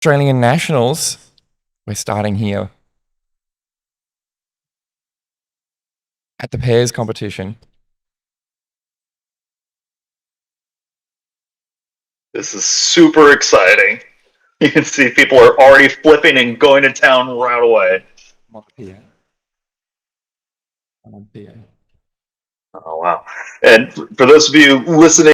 Australian Nationals. We're starting here at the pairs competition. This is super exciting. You can see people are already flipping and going to town right away. Oh, wow. And for those of you listening,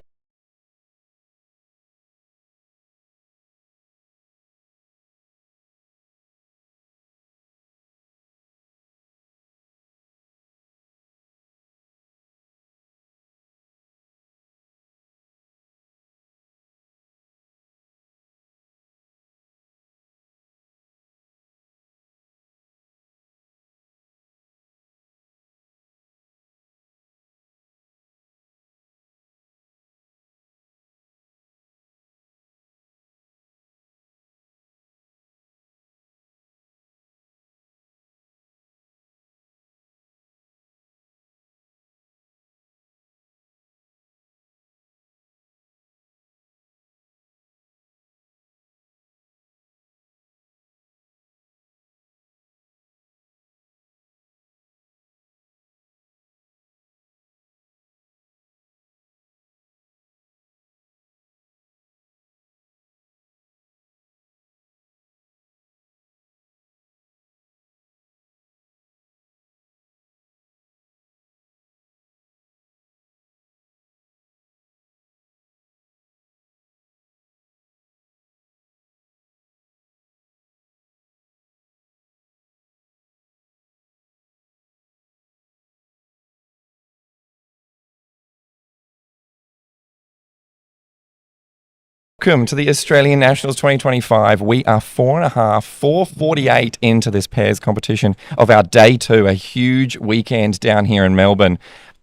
Welcome to the Australian Nationals 2025. We are 448 into this pairs competition of our day two, a huge weekend down here in Melbourne.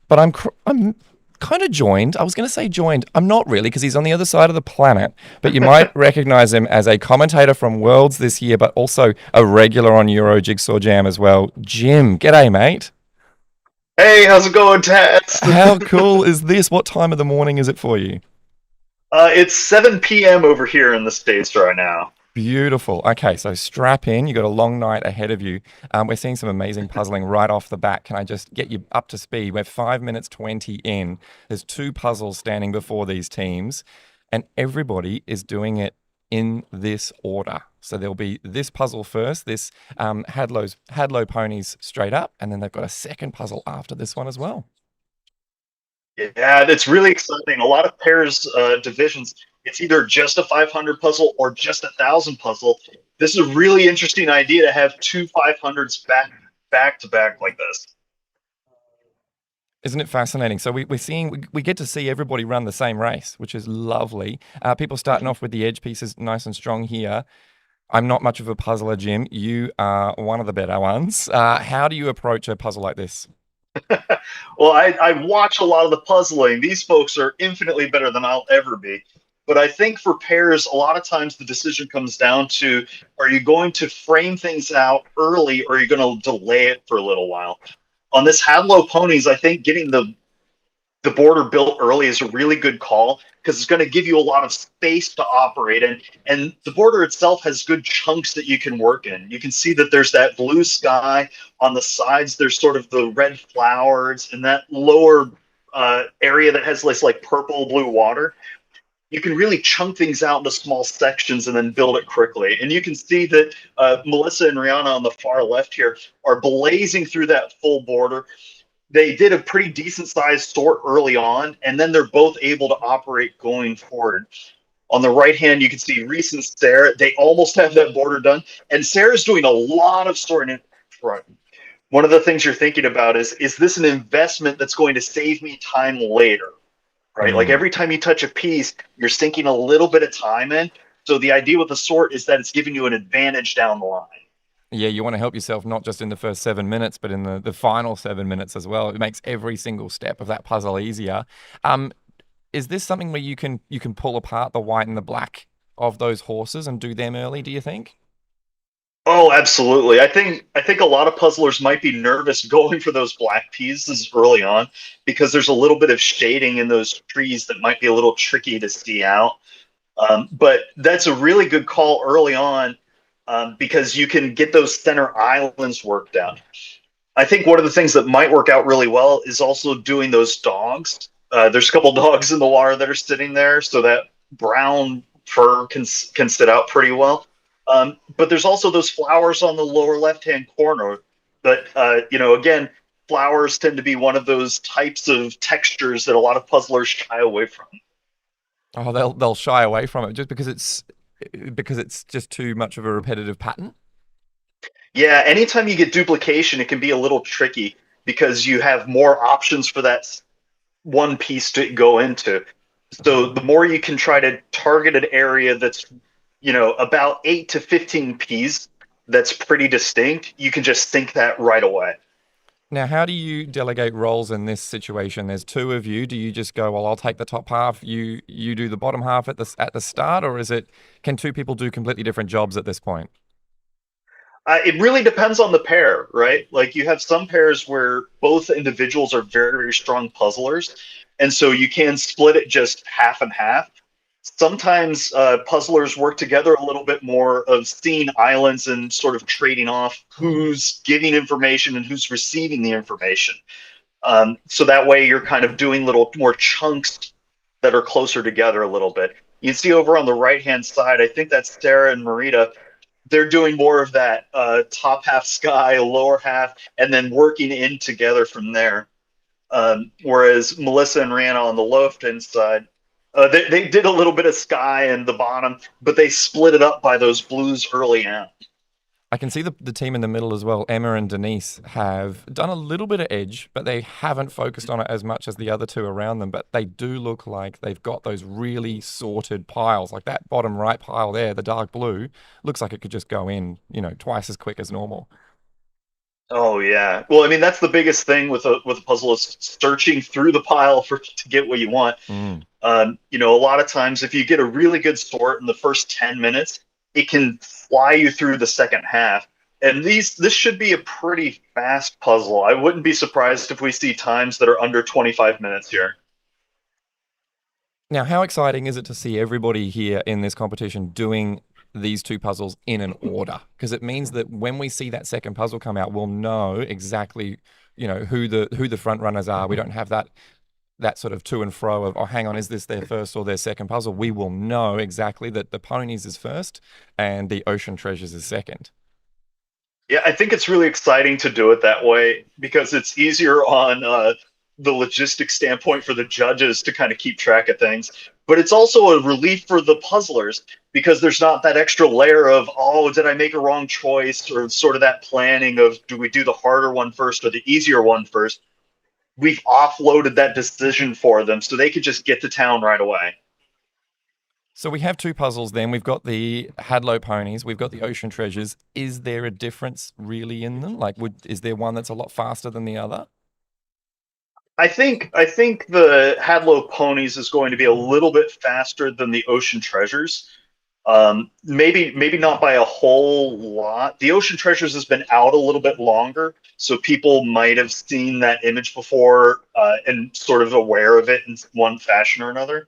But I'm kind of joined. I was going to say joined. I'm not really because he's on the other side of the planet. But you might recognize him as a commentator from Worlds this year, but also a regular on Euro Jigsaw Jam as well. Jim, g'day, mate. hey, how's it going, Taz? How cool is this? What time of the morning is it for you? It's 7 p.m. over here in the States right now. Beautiful. Okay, so strap in. You've got a long night ahead of you. We're seeing some amazing puzzling right off the bat. Can I just get you up to speed? We're 5 minutes 20 in. There's two puzzles standing before these teams, and everybody is doing it in this order. So there'll be this puzzle first, this Hadlow ponies straight up, and then they've got a second puzzle after this one as well. Yeah, it's really exciting. A lot of pairs divisions, it's either just a 500 puzzle or just a 1,000 puzzle. This is a really interesting idea to have two 500s back to back like this. Isn't it fascinating? So we get to see everybody run the same race, which is lovely. People starting off with the edge pieces nice and strong here. I'm not much of a puzzler, Jim. You are one of the better ones. How do you approach a puzzle like this? Well, I watch a lot of the puzzling. These folks are infinitely better than I'll ever be. But I think for pairs, a lot of times the decision comes down to, are you going to frame things out early or are you going to delay it for a little while? On this Hadlow ponies, I think getting the border built early is a really good call because it's going to give you a lot of space to operate in. And the border itself has good chunks that you can work in. You can see that there's that blue sky on the sides. There's sort of the red flowers and that lower area that has this like purple blue water. You can really chunk things out into small sections and then build it quickly. And you can see that Melissa and Rihanna on the far left here are blazing through that full border. They did a pretty decent sized sort early on, and then they're both able to operate going forward. On the right hand, you can see Reese and Sarah. They almost have that border done, and Sarah's doing a lot of sorting in front. One of the things you're thinking about is this an investment that's going to save me time later? Right? Like every time you touch a piece, you're sinking a little bit of time in. So the idea with the sort is that it's giving you an advantage down the line. Yeah, you want to help yourself not just in the first 7 minutes, but in the final 7 minutes as well. It makes every single step of that puzzle easier. Is this something where you can pull apart the white and the black of those horses and do them early, do you think? Oh, absolutely. I think a lot of puzzlers might be nervous going for those black pieces early on because there's a little bit of shading in those trees that might be a little tricky to see out. But that's a really good call early on, because you can get those center islands worked out. I think one of the things that might work out really well is also doing those dogs. There's a couple dogs in the water that are sitting there, so that brown fur can sit out pretty well. But there's also those flowers on the lower left hand corner. But again, flowers tend to be one of those types of textures that a lot of puzzlers shy away from. Oh, they'll shy away from it just because it's just too much of a repetitive pattern. Yeah, anytime you get duplication, it can be a little tricky because you have more options for that one piece to go into. So the more you can try to target an area that's, about 8 to 15 Ps, that's pretty distinct, you can just think that right away. Now, how do you delegate roles in this situation? There's two of you. Do you just go, well, I'll take the top half, you do the bottom half at the start, or can two people do completely different jobs at this point? It really depends on the pair, right? Like you have some pairs where both individuals are very, very strong puzzlers, and so you can split it just half and half. Sometimes puzzlers work together a little bit more of seeing islands and sort of trading off who's giving information and who's receiving the information. So that way you're kind of doing little more chunks that are closer together a little bit. You see over on the right hand side, I think that's Sarah and Marita. They're doing more of that top half sky, lower half, and then working in together from there. Whereas Melissa and Rihanna on the left hand side, they did a little bit of sky and the bottom, but they split it up by those blues early on. I can see the team in the middle as well. Emma and Denise have done a little bit of edge, but they haven't focused on it as much as the other two around them. But they do look like they've got those really sorted piles. Like that bottom right pile there, the dark blue, looks like it could just go in, twice as quick as normal. Oh yeah. Well, I mean that's the biggest thing with a puzzle is searching through the pile for to get what you want. Mm. A lot of times if you get a really good sort in the first 10 minutes, it can fly you through the second half. And this should be a pretty fast puzzle. I wouldn't be surprised if we see times that are under 25 minutes here. Now, how exciting is it to see everybody here in this competition doing these two puzzles in an order? Because it means that when we see that second puzzle come out, we'll know exactly, who the front runners are. We don't have that sort of to and fro of, oh, hang on, is this their first or their second puzzle? We will know exactly that the ponies is first and the ocean treasures is second. Yeah, I think it's really exciting to do it that way because it's easier on the logistic standpoint for the judges to kind of keep track of things. But it's also a relief for the puzzlers because there's not that extra layer of, oh, did I make a wrong choice? Or sort of that planning of, do we do the harder one first or the easier one first? We've offloaded that decision for them so they could just get to town right away. So we have two puzzles then. We've got the Hadlow ponies, we've got the ocean treasures. Is there a difference really in them? Like, is there one that's a lot faster than the other? I think the Hadlow ponies is going to be a little bit faster than the ocean treasures. Maybe not by a whole lot. The ocean treasures has been out a little bit longer, so people might have seen that image before and sort of aware of it in one fashion or another.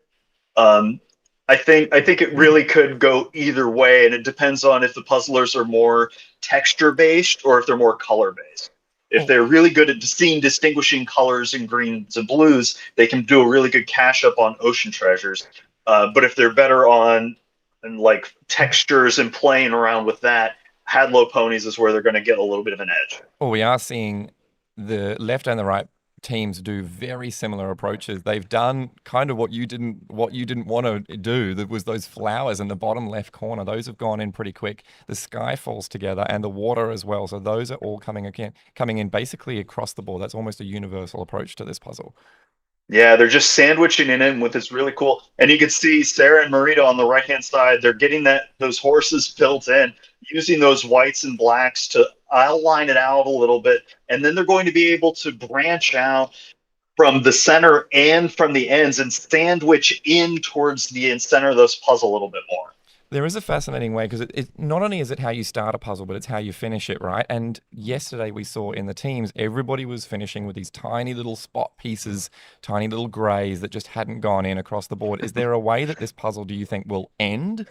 Um, I think it really could go either way, and it depends on if the puzzlers are more texture based or if they're more color based. If Oh, they're really good at seeing distinguishing colors in greens and blues, they can do a really good cash up on ocean treasures. But if they're better on and like textures and playing around with that, Hadlow ponies is where they're going to get a little bit of an edge. well, we are seeing the left and the right teams do very similar approaches. They've done kind of what you didn't want to do. That was those flowers in the bottom left corner. Those have gone in pretty quick. The sky falls together and the water as well. So those are all coming in basically across the board. That's almost a universal approach to this puzzle. Yeah, they're just sandwiching it in with this really cool. And you can see Sarah and Marita on the right hand side. They're getting those horses built in, using those whites and blacks to outline it out a little bit, and then they're going to be able to branch out from the center and from the ends and sandwich in towards the center of this puzzle a little bit more. There is a fascinating way because it not only is it how you start a puzzle, but it's how you finish it, right? And yesterday we saw in the teams, everybody was finishing with these tiny little spot pieces, tiny little greys that just hadn't gone in across the board. Is there a way that this puzzle, do you think, will end?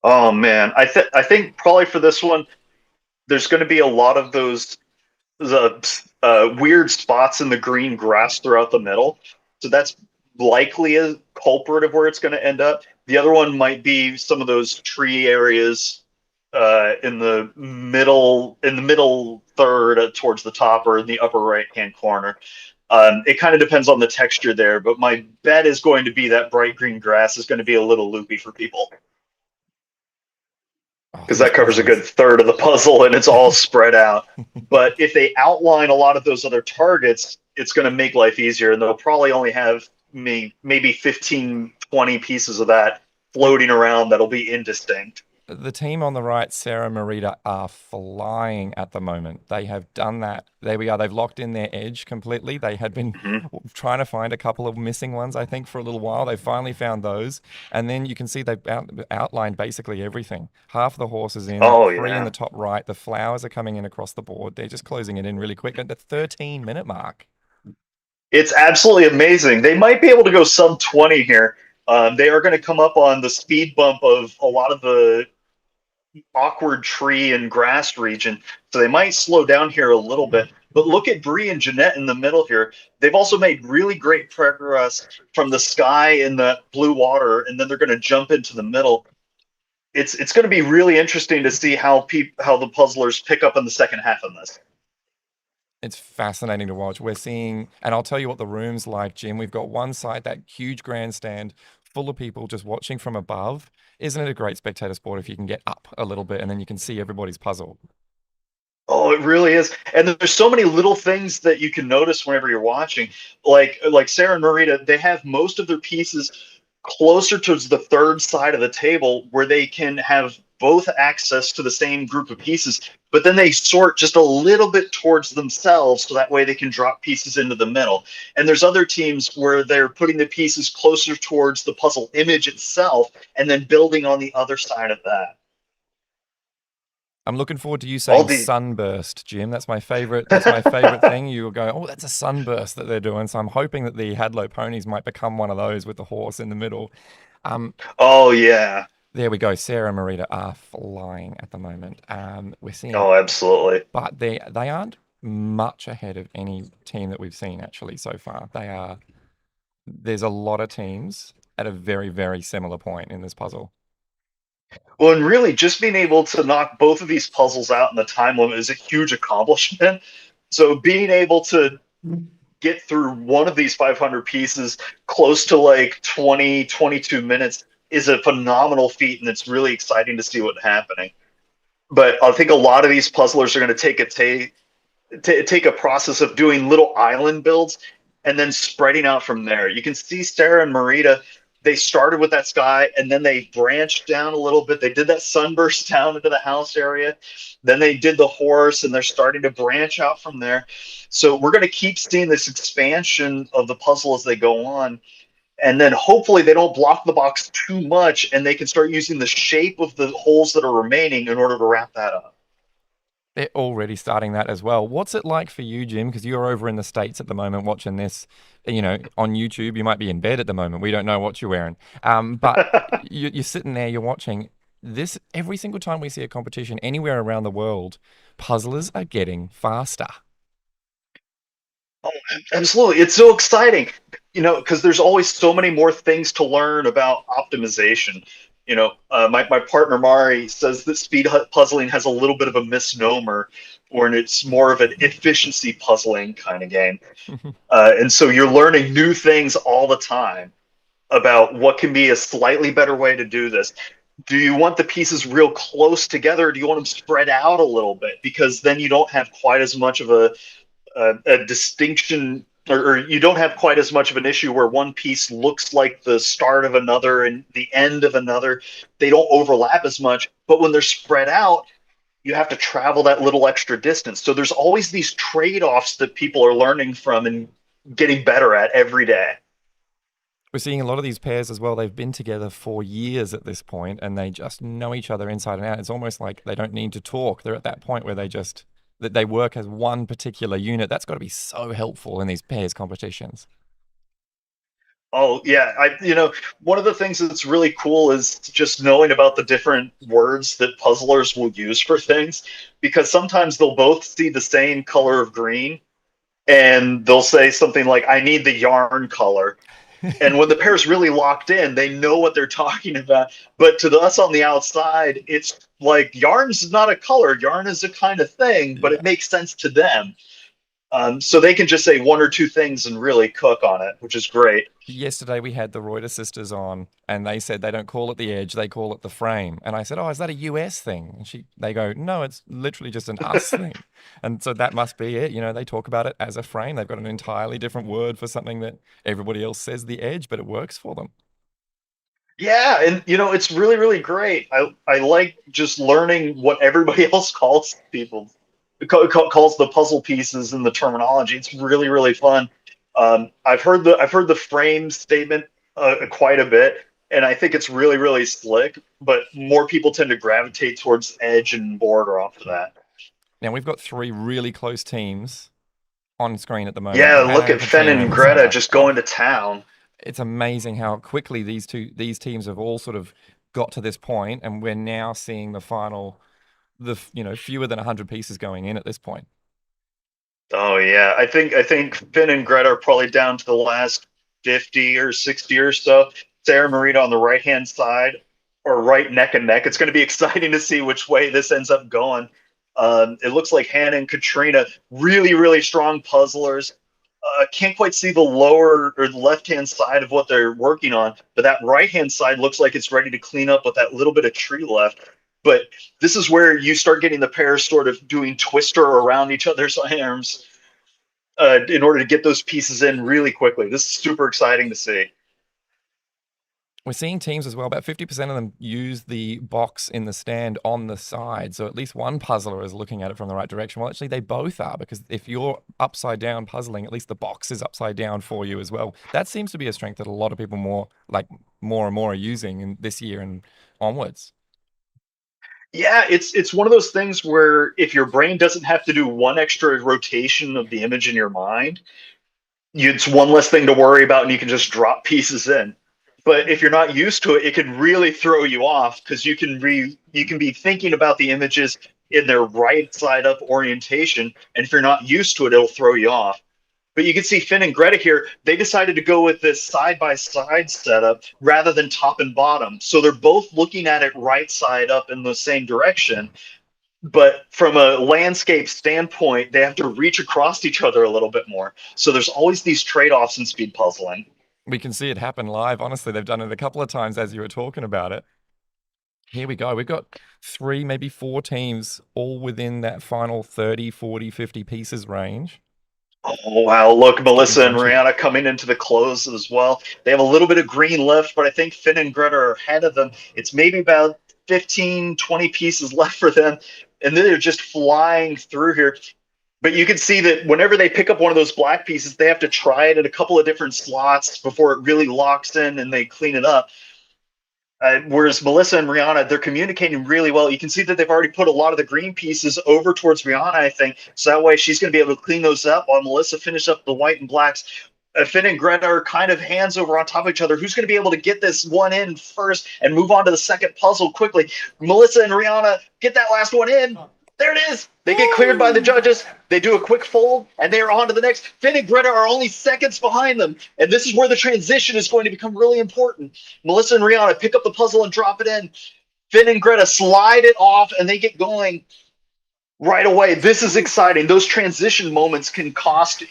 Oh man, I think probably for this one, there's going to be a lot of those weird spots in the green grass throughout the middle. So that's likely a culprit of where it's going to end up. The other one might be some of those tree areas in the middle third towards the top or in the upper right hand corner. It kind of depends on the texture there, but my bet is going to be that bright green grass is going to be a little loopy for people Oh, because these that covers a good puzzles. third of the puzzle and it's all spread out. But if they outline a lot of those other targets, it's going to make life easier, and they'll probably only have maybe 15, 20 pieces of that The floating around that'll be indistinct. the team on the right, Sarah Marita, are flying at the moment. They have done that. There we are. They've locked in their edge completely. They had been Mhm. trying to find a couple of missing ones, I think, for a little while. They finally found those. And then you can see they've outlined basically everything. Half the horses in, Oh three in the yeah, top right. The flowers are coming in across the board. They're just closing it in really quick at the 13-minute mark. it's absolutely amazing. They might be able to go sub 20 here. They are going to come up on the speed bump of a lot of the awkward tree and grass region, so they might slow down here a little bit. But look at Bree and Jeanette in the middle here. They've also made really great progress from the sky in the blue water, and then they're going to jump into the middle. It's going to be really interesting to see how the puzzlers pick up in the second half of this. It's fascinating to watch. We're seeing, and I'll tell you what the room's like, Jim. We've got one side, that huge grandstand full of people just watching from above. Isn't it a great spectator sport if you can get up a little bit and then you can see everybody's puzzle? Oh, it really is. And there's so many little things that you can notice whenever you're watching. Like Sarah and Marita, they have most of their pieces closer towards the third side of the table where they can have both access to the same group of pieces, but then they sort just a little bit towards themselves so that way they can drop pieces into the middle. And there's other teams where they're putting the pieces closer towards the puzzle image itself and then building on the other side of that. I'm looking forward to you All saying the sunburst, Jim. That's my favorite. That's my favorite thing. You will go, oh, that's a sunburst that they're doing. So I'm hoping that the Hadlow ponies might become one of those with the horse in the middle. Um, Oh yeah. there we go. Sarah and Marita are flying at the moment. We're seeing, Oh, absolutely. but they aren't much ahead of any team that we've seen actually so far. They are. There's a lot of teams at a very, very similar point in this puzzle. Well, and really, just being able to knock both of these puzzles out in the time limit is a huge accomplishment. So, being able to get through one of these 500 pieces close to like 20, 22 minutes is a phenomenal feat, and it's really exciting to see what's happening. But I think a lot of these puzzlers are going to take a process of doing little island builds and then spreading out from there. You can see Sarah and Marita, they started with that sky and then they branched down a little bit. They did that sunburst down into the house area. Then they did the horse and they're starting to branch out from there. So we're going to keep seeing this expansion of the puzzle as they go on. And then hopefully they don't block the box too much and they can start using the shape of the holes that are remaining in order to wrap that up. They're already starting that as well. What's it like for you, Jim? Because you're over in the States at the moment watching this, on YouTube. You might be in bed at the moment. We don't know what you're wearing. But you're sitting there, you're watching this every single time we see a competition anywhere around the world, puzzlers are getting faster. Oh, absolutely. It's so exciting, because there's always so many more things to learn about optimization. My partner Mari says that puzzling has a little bit of a misnomer, or it's more of an efficiency puzzling kind of game. And so you're learning new things all the time about what can be a slightly better way to do this. Do you want the pieces real close together, or do you want them spread out a little bit? Because then you don't have quite as much of a distinction, or you don't have quite as much of an issue where one piece looks like the start of another and the end of another. They don't overlap as much, but when they're spread out, you have to travel that little extra distance. So there's always these trade-offs that people are learning from and getting better at every day. We're seeing a lot of these pairs as well. They've been together for years at this point, and they just know each other inside and out. It's almost like they don't need to talk. They're at that point where they work as one particular unit. That's got to be so helpful in these pairs competitions. Oh yeah, one of the things that's really cool is just knowing about the different words that puzzlers will use for things, because sometimes they'll both see the same color of green, and they'll say something like, "I need the yarn color." And when the pair's really locked in, they know what they're talking about. But to us on the outside, it's like yarn's not a color. Yarn is a kind of thing, but Yeah. it makes sense to them. So they can just say one or two things and really cook on it, which is great. Yesterday we had the Reuter sisters on, and they said they don't call it the edge, they call it the frame. And I said, "Oh, is that a US thing?" And they go, "No, it's literally just an us thing." And so that must be it. They talk about it as a frame. They've got an entirely different word for something that everybody else says the edge, but it works for them. Yeah, and it's really, really great. I like just learning what everybody else calls people calls the puzzle pieces and the terminology. It's really, really fun. I've heard the frame statement quite a bit, and I think it's really, really slick. But more people tend to gravitate towards edge and border off of that. Now we've got three really close teams on screen at the moment. Yeah, Hannah look and at Fenn Katrina in and the Greta center. just Oh, going to town. it's amazing how quickly these teams have all sort of got to this point, and we're now seeing the final, fewer than 100 pieces going in at this point. Oh yeah, I think Finn and Greta are probably down to the last 50 or 60 or so. Sarah Marita on the right hand side, or right neck and neck. It's going to be exciting to see which way this ends up going. It looks like Hannah and Katrina, really, really strong puzzlers. Can't quite see the lower or the left hand side of what they're working on, but that right hand side looks like it's ready to clean up with that little bit of tree left. But this is where you start getting the pairs sort of doing twister around each other's arms in order to get those pieces in really quickly. This is super exciting to see. We're seeing teams as well, about 50% of them use the box in the stand on the side. So at least one puzzler is looking at it from the right direction. Well, actually, they both are, because if you're upside down puzzling, at least the box is upside down for you as well. That seems to be a strength that a lot of people more and more are using in this year and onwards. Yeah, it's one of those things where if your brain doesn't have to do one extra rotation of the image in your mind, it's one less thing to worry about, and you can just drop pieces in. But if you're not used to it, it can really throw you off, because you can be thinking about the images in their right side up orientation, and if you're not used to it, it'll throw you off. But you can see Finn and Greta here, they decided to go with this side by side setup rather than top and bottom. So they're both looking at it right side up in the same direction. But from a landscape standpoint, they have to reach across each other a little bit more. So there's always these trade offs in speed puzzling. We can see it happen live. Honestly, they've done it a couple of times as you were talking about it. Here we go. We've got three, maybe four teams all within that final 30, 40, 50 pieces range. Oh, wow. Look, It's getting Melissa and punchy. Rihanna coming into the close as well. They have a little bit of green left, but I think Finn and Greta are ahead of them. It's maybe about 15, 20 pieces left for them. And then they're just flying through here. But you can see that whenever they pick up one of those black pieces, they have to try it in a couple of different slots before it really locks in and they clean it up. Whereas Melissa and Rihanna, they're communicating really well. You can see that they've already put a lot of the green pieces over towards Rihanna, I think. So that way she's going to be able to clean those up while Melissa finishes up the white and blacks. Finn and Greta are kind of hands over on top of each other. Who's going to be able to get this one in first and move on to the second puzzle quickly? Melissa and Rihanna get that last one in. There it is. They get cleared by the judges. They do a quick fold, and they are on to the next. Finn and Greta are only seconds behind them, and this is where the transition is going to become really important. Melissa and Rihanna pick up the puzzle and drop it in. Finn and Greta slide it off, and they get going right away. This is exciting. Those transition moments can cost,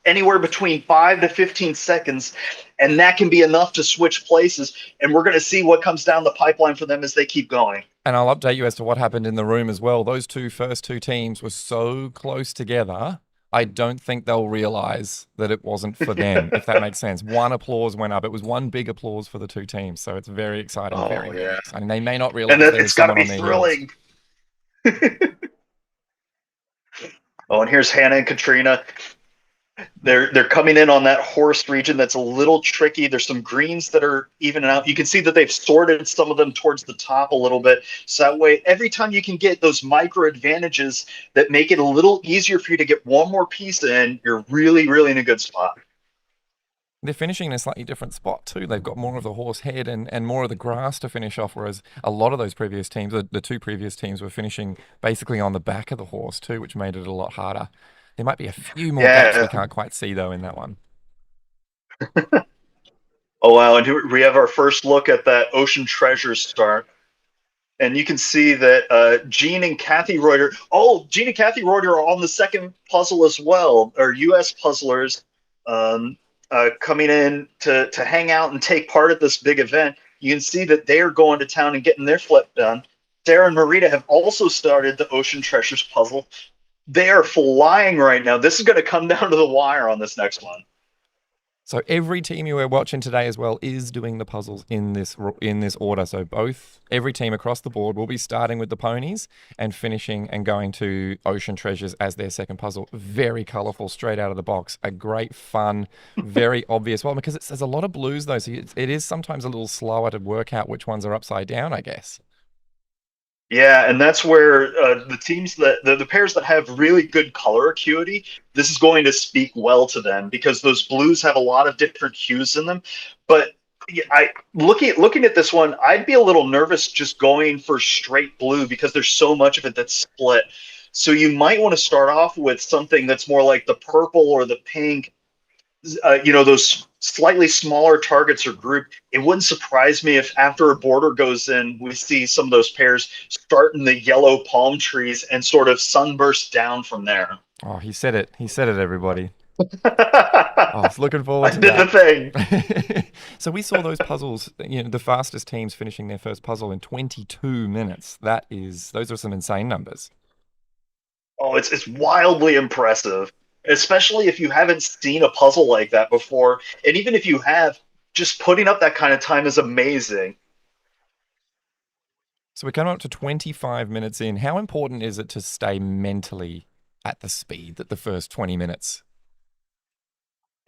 anywhere between 5 to 15 seconds, and that can be enough to switch places. And we're going to see what comes down the pipeline for them as they keep going. And I'll update you as to what happened in the room as well. Those first two teams were so close together. I don't think they'll realize that it wasn't for them, if that makes sense. One applause went up. It was one big applause for the two teams. So it's very exciting. Oh, Very, very yeah. exciting. They may not realize And then there it's is got to someone be on their heels. thrilling. Oh, and here's Hannah and Katrina. They're coming in on that horse region that's a little tricky. There's some greens that are even out. You can see that they've sorted some of them towards the top a little bit. So that way, every time you can get those micro advantages that make it a little easier for you to get one more piece in, you're really, really in a good spot. They're finishing in a slightly different spot too. They've got more of the horse head and more of the grass to finish off, whereas a lot of those previous teams, the two previous teams, were finishing basically on the back of the horse too, which made it a lot harder. There might be a few more gaps we Yeah. can't quite see though in that one. Oh wow! And here we have our first look at that Ocean Treasures start. And you can see that Gene and Kathy Reuter. Oh, Gene and Kathy Reuter are on the second puzzle as well. Are U.S. puzzlers um, coming in to hang out and take part at this big event? You can see that they are going to town and getting their flip done. Sarah and Marita have also started the Ocean Treasures puzzle. They are flying right now. This is going to come down to the wire on this next one. So every team you are watching today as well is doing the puzzles in this order. So every team across the board will be starting with the ponies and finishing and going to Ocean Treasures as their second puzzle. Very colourful, straight out of the box. A great fun, very obvious one because there's a lot of blues though, so it is sometimes a little slower to work out which ones are upside down, I guess. Yeah, and that's where the teams the pairs that have really good color acuity, this is going to speak well to them because those blues have a lot of different hues in them. But yeah, looking at this one, I'd be a little nervous just going for straight blue because there's so much of it that's split. So you might want to start off with something that's more like the purple or the pink, those slightly smaller targets are grouped. It wouldn't surprise me if after a border goes in, we see some of those pairs start in the yellow palm trees and sort of sunburst down from there. Oh, he said it. He said it, everybody. Oh, I I was looking forward to did the thing. that. So we saw those puzzles, the fastest teams finishing their first puzzle in 22 minutes. Those are some insane numbers. Oh, it's wildly impressive, especially if you haven't seen a puzzle like that before. And even if you have, just putting up that kind of time is amazing. So we're coming up to 25 minutes in. How important is it to stay mentally at the speed that the first 20 minutes?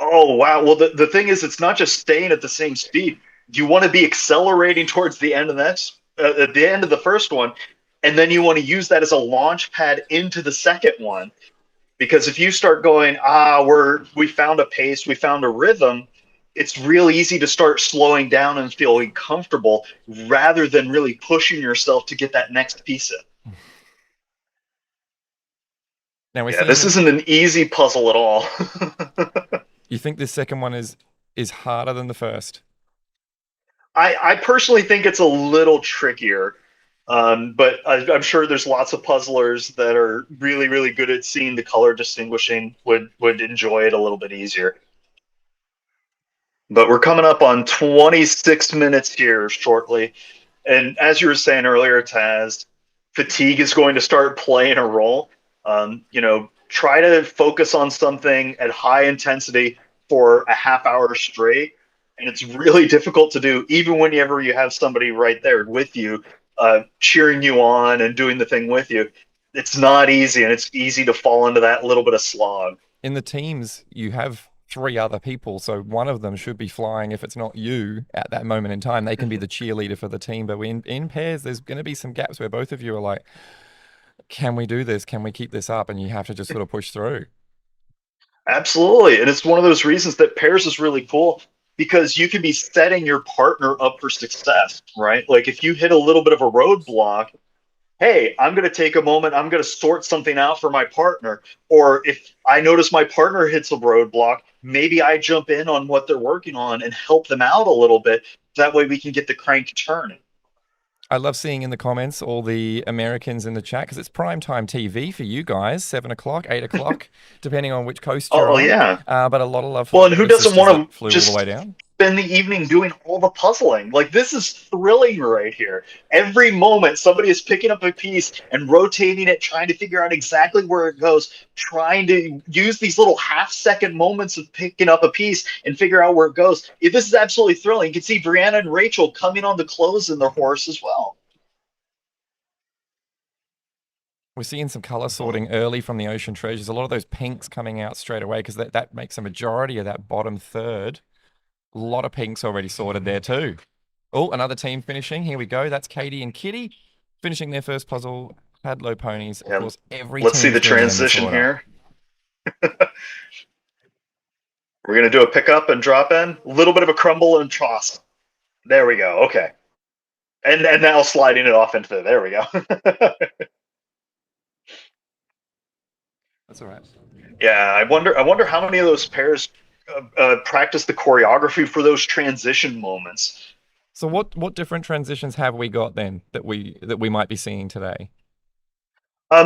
Oh wow. Well, the thing is, it's not just staying at the same speed. You want to be accelerating towards the end of that, at the end of the first one, and then you want to use that as a launch pad into the second one. Because if you start going, we found a pace, we found a rhythm, it's real easy to start slowing down and feeling comfortable rather than really pushing yourself to get that next piece in. Now we're Yeah, seeing this them. isn't an easy puzzle at all. You think this second one is harder than the first? I personally think it's a little trickier. But I'm sure there's lots of puzzlers that are really, really good at seeing the color distinguishing would enjoy it a little bit easier. But we're coming up on 26 minutes here shortly. And as you were saying earlier, Taz, fatigue is going to start playing a role. Try to focus on something at high intensity for a half hour straight. And it's really difficult to do, even whenever you have somebody right there with you, cheering you on and doing the thing with you. It's not easy, and it's easy to fall into that little bit of slog. In the teams, you have three other people, so one of them should be flying. If it's not you at that moment in time, they can be the cheerleader for the team. But in pairs, there's going to be some gaps where both of you are like, can we do this? Can we keep this up? And you have to just sort of push through. Absolutely. And it's one of those reasons that pairs is really cool because you can be setting your partner up for success, right? Like if you hit a little bit of a roadblock, hey, I'm going to take a moment, I'm going to sort something out for my partner. Or if I notice my partner hits a roadblock, maybe I jump in on what they're working on and help them out a little bit. That way we can get the crank turning. I love seeing in the comments all the Americans in the chat because it's primetime TV for you guys, 7 o'clock, 8 o'clock, depending on which coast you're Oh, on. yeah. But a lot of love for Well, and who the doesn't sisters that want to flew all the way just down. spend the evening doing all the puzzling? Like, this is thrilling right here. Every moment, somebody is picking up a piece and rotating it, trying to figure out exactly where it goes, trying to use these little half-second moments of picking up a piece and figure out where it goes. This is absolutely thrilling. You can see Brianna and Rachel coming on the clothes in their horse as well. We're seeing some color sorting early from the Ocean Treasures. A lot of those pinks coming out straight away because that makes a majority of that bottom third. A lot of pinks already sorted there too. Oh, another team finishing. Here we go. That's Katie and Kitty finishing their first puzzle. Hadlow ponies. Of Yeah, course, every let's see team's the doing it in this transition order. here. We're going to do a pick up and drop in. A little bit of a crumble and toss. There we go. Okay. And now sliding it off into there we go. That's all right. Yeah, I wonder how many of those pairs practice the choreography for those transition moments. So what different transitions have we got then that we might be seeing today?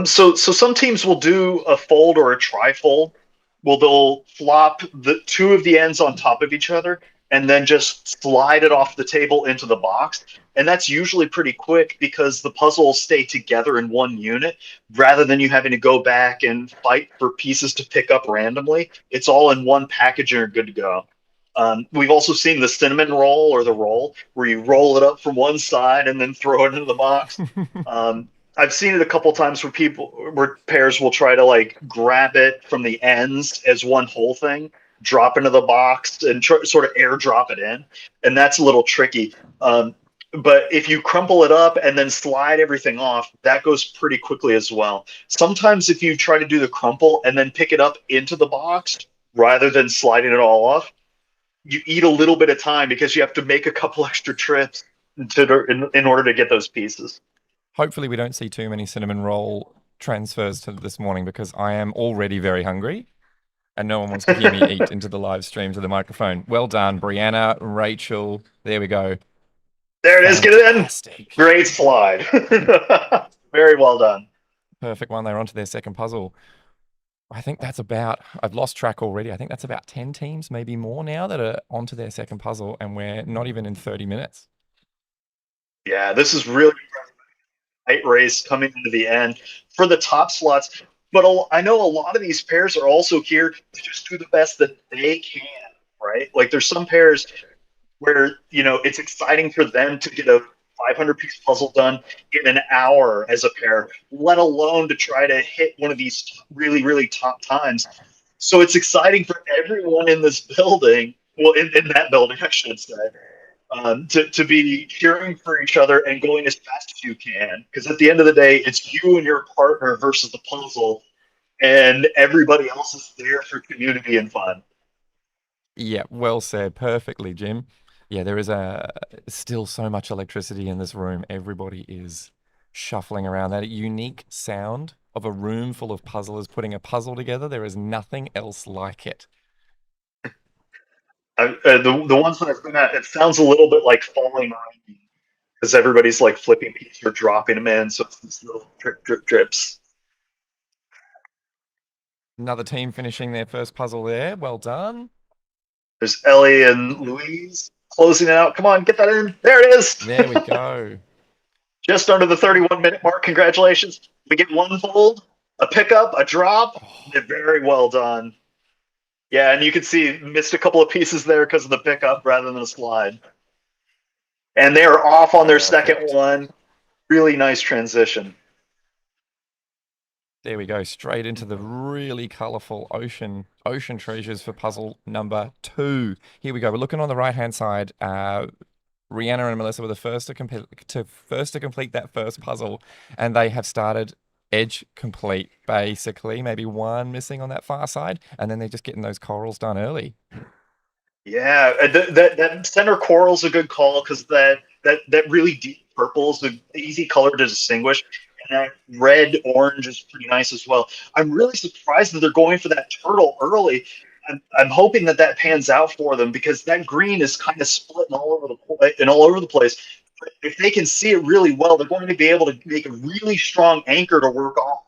So some teams will do a fold or a trifold. Well, they'll flop the two of the ends on top of each other and then just slide it off the table into the box. And that's usually pretty quick because the puzzles stay together in one unit rather than you having to go back and fight for pieces to pick up randomly. It's all in one package and you're good to go. We've also seen the cinnamon roll or the roll where you roll it up from one side and then throw it into the box. Um, I've seen it a couple times where pairs will try to like grab it from the ends as one whole thing, drop into the box, and sort of airdrop it in, and that's a little tricky. But if you crumple it up and then slide everything off, that goes pretty quickly as well. Sometimes if you try to do the crumple and then pick it up into the box rather than sliding it all off, you eat a little bit of time because you have to make a couple extra trips in order to get those pieces. Hopefully, we don't see too many cinnamon roll transfers to this morning because I am already very hungry and no one wants to hear me eat into the live stream to the microphone. Well done, Brianna, Rachel. There we go. There it is. Get it in. Fantastic. Great slide. Very well done. Perfect one. They're onto their second puzzle. I think that's about, I've lost track already. I think that's about 10 teams, maybe more now, that are onto their second puzzle, and we're not even in 30 minutes. Yeah, this is really tight race coming into the end for the top slots. But I know a lot of these pairs are also here to just do the best that they can, right? Like there's some pairs where, it's exciting for them to get a 500-piece puzzle done in an hour as a pair, let alone to try to hit one of these really, really top times. So it's exciting for everyone in this building, well, in that building, I should say, to be cheering for each other and going as fast as you can. Because at the end of the day, it's you and your partner versus the puzzle, and everybody else is there for community and fun. Yeah, well said. Perfectly, Jim. Yeah, there is still so much electricity in this room. Everybody is shuffling around. That unique sound of a room full of puzzlers putting a puzzle together. There is nothing else like it. The ones that I've been at, it sounds a little bit like falling rain because everybody's like flipping pieces or dropping them in, so it's these little drip, drip, drips. Another team finishing their first puzzle there. Well done. There's Ellie and Louise closing it out. Come on, get that in. There it is. There we go. Just under the 31-minute mark. Congratulations. We get one fold, a pickup, a drop. Very well done. Yeah, and you can see missed a couple of pieces there because of the pickup rather than a slide. And they are off on their second one. Really nice transition. There we go, straight into the really colorful ocean treasures for puzzle number 2. Here we go. We're looking on the right-hand side. Rihanna and Melissa were the first to complete that first puzzle, and they have started edge complete, basically. Maybe one missing on that far side, and then they're just getting those corals done early. Yeah, that center coral's a good call because that really deep purple is an easy color to distinguish, and that red orange is pretty nice as well. I'm really surprised that they're going for that turtle early. I'm hoping that pans out for them because that green is kind of split all over the place. But if they can see it really well, they're going to be able to make a really strong anchor to work off.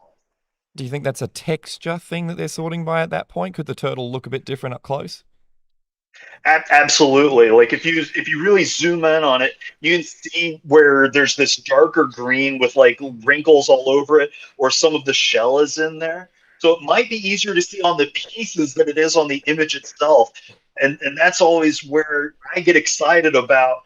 Do you think that's a texture thing that they're sorting by at that point? Could the turtle look a bit different up close? Absolutely. Like if you really zoom in on it, you can see where there's this darker green with like wrinkles all over it, or some of the shell is in there. So it might be easier to see on the pieces than it is on the image itself. And that's always where I get excited about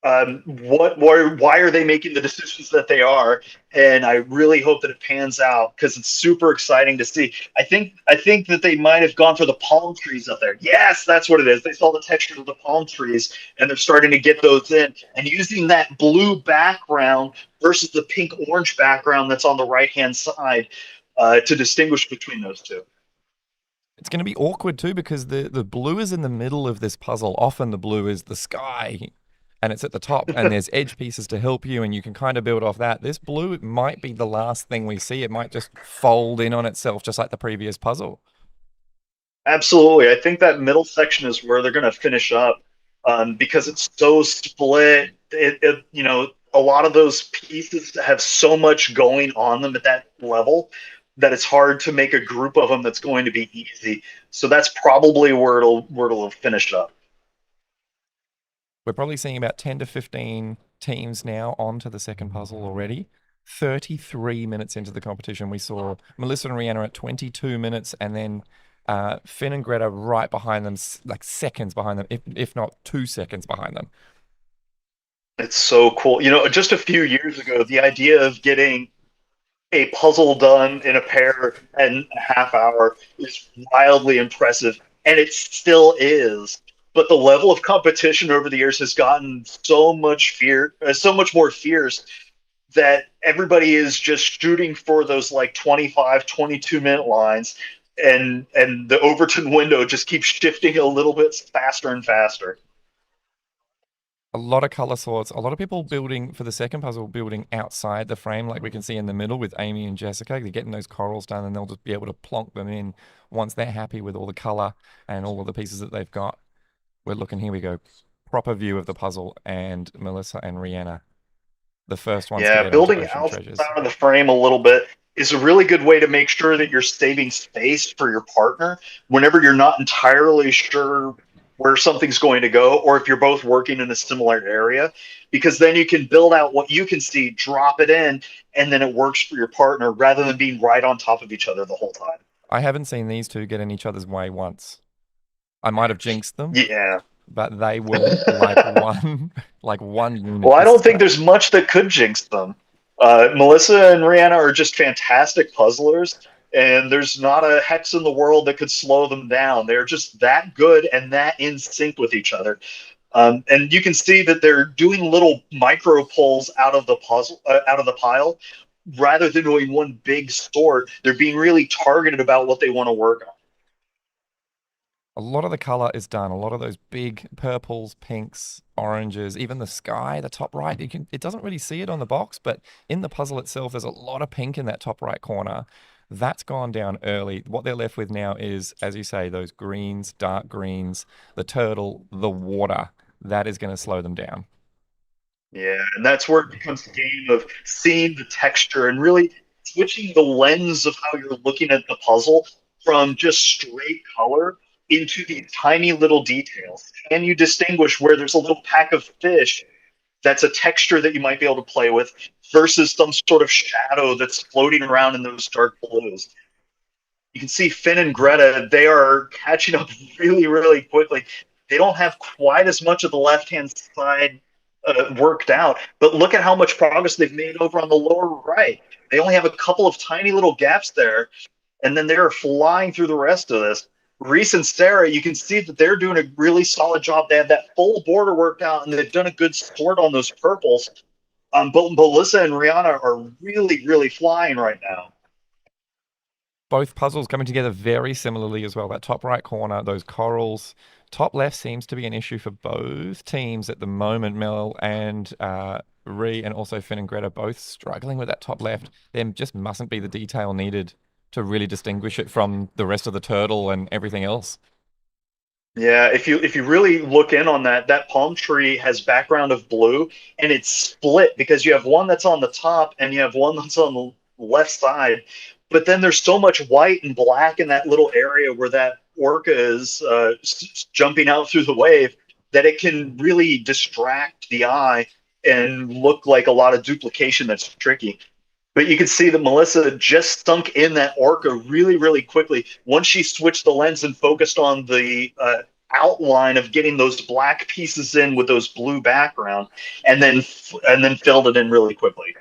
why are they making the decisions that they are? And I really hope that it pans out because it's super exciting to see. I think that they might have gone for the palm trees up there. Yes, that's what it is. They saw the texture of the palm trees and they're starting to get those in and using that blue background versus the pink orange background that's on the right hand side to distinguish between those two. It's going to be awkward too because the blue is in the middle of this puzzle. Often the blue is the sky and it's at the top and there's edge pieces to help you and you can kind of build off that. This blue might be the last thing we see. It might just fold in on itself just like the previous puzzle. Absolutely. I think that middle section is where they're going to finish up because it's so split. A lot of those pieces have so much going on them at that level that it's hard to make a group of them that's going to be easy. So that's probably where it'll finish up. We're probably seeing about 10 to 15 teams now onto the second puzzle already. 33 minutes into the competition, we saw Melissa and Rihanna at 22 minutes, and then Finn and Greta right behind them, like seconds behind them, if not 2 seconds behind them. It's so cool. Just a few years ago, the idea of getting a puzzle done in a pair and a half hour is wildly impressive, and it still is. But the level of competition over the years has gotten so much more fierce that everybody is just shooting for those like 25, 22 minute lines, and the Overton window just keeps shifting a little bit faster and faster. A lot of color sorts, a lot of people building for the second puzzle, building outside the frame, like we can see in the middle with Amy and Jessica. They're getting those corals done and they'll just be able to plonk them in once they're happy with all the color and all of the pieces that they've got. We're looking, here we go. Proper view of the puzzle and Melissa and Rihanna, the first ones to Yeah, get onto building Ocean Treasures. outside of the frame a little bit is a really good way to make sure that you're saving space for your partner whenever you're not entirely sure where something's going to go, or if you're both working in a similar area, because then you can build out what you can see, drop it in, and then it works for your partner rather than being right on top of each other the whole time. I haven't seen these two get in each other's way once. I might have jinxed them, Yeah. but they were like one, like one Well, unit I this don't think time. there's much that could jinx them. Melissa and Rihanna are just fantastic puzzlers, and there's not a hex in the world that could slow them down. They're just that good and that in sync with each other. And you can see that they're doing little micro pulls out of the puzzle, out of the pile, rather than doing one big sort. They're being really targeted about what they want to work on. A lot of the color is done. A lot of those big purples, pinks, oranges, even the sky, the top right. It doesn't really see it on the box, but in the puzzle itself, there's a lot of pink in that top right corner. That's gone down early. What they're left with now is, as you say, those greens, dark greens, the turtle, the water. That is going to slow them down. Yeah, and that's where it becomes a game of seeing the texture and really switching the lens of how you're looking at the puzzle from just straight color into these tiny little details. Can you distinguish where there's a little pack of fish that's a texture that you might be able to play with versus some sort of shadow that's floating around in those dark blues? You can see Finn and Greta, they are catching up really, really quickly. They don't have quite as much of the left hand side worked out, but look at how much progress they've made over on the lower right. They only have a couple of tiny little gaps there, and then they're flying through the rest of this. Reese and Sarah, you can see that they're doing a really solid job. They have that full border worked out, and they've done a good sort on those purples. But Melissa and Rihanna are really, really flying right now. Both puzzles coming together very similarly as well. That top right corner, those corals. Top left seems to be an issue for both teams at the moment. Mel and Ree, and also Finn and Greta, both struggling with that top left. There just mustn't be the detail needed to really distinguish it from the rest of the turtle and everything else. Yeah, if you really look in on that, that palm tree has background of blue, and it's split because you have one that's on the top and you have one that's on the left side. But then there's so much white and black in that little area where that orca is jumping out through the wave that it can really distract the eye and look like a lot of duplication that's tricky. But you can see that Melissa just sunk in that orca really, really quickly. Once she switched the lens and focused on the outline of getting those black pieces in with those blue background, and then filled it in really quickly.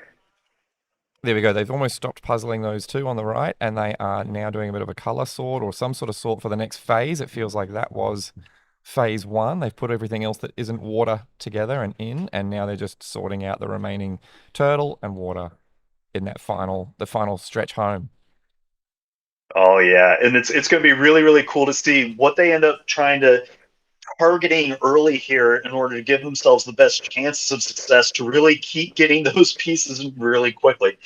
There we go. They've almost stopped puzzling those two on the right, and they are now doing a bit of a color sort or some sort of sort for the next phase. It feels like that was phase one. They've put everything else that isn't water together and in, and now they're just sorting out the remaining turtle and water in the final stretch home. Oh yeah, and it's going to be really really cool to see what they end up trying to targeting early here in order to give themselves the best chances of success to really keep getting those pieces really quickly.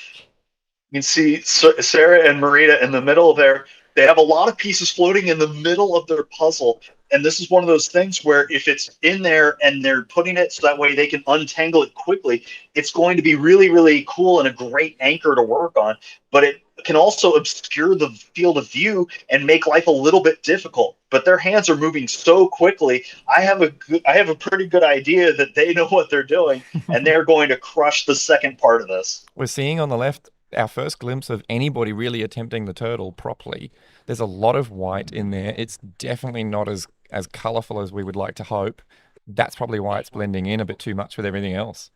You can see Sarah and Marita in the middle there. They have a lot of pieces floating in the middle of their puzzle. And this is one of those things where if it's in there and they're putting it so that way they can untangle it quickly, it's going to be really, really cool and a great anchor to work on. But it can also obscure the field of view and make life a little bit difficult. But their hands are moving so quickly. I have a pretty good idea that they know what they're doing, and they're going to crush the second part of this. We're seeing on the left our first glimpse of anybody really attempting the turtle properly. There's a lot of white in there. It's definitely not as colorful as we would like to hope. That's probably why it's blending in a bit too much with everything else.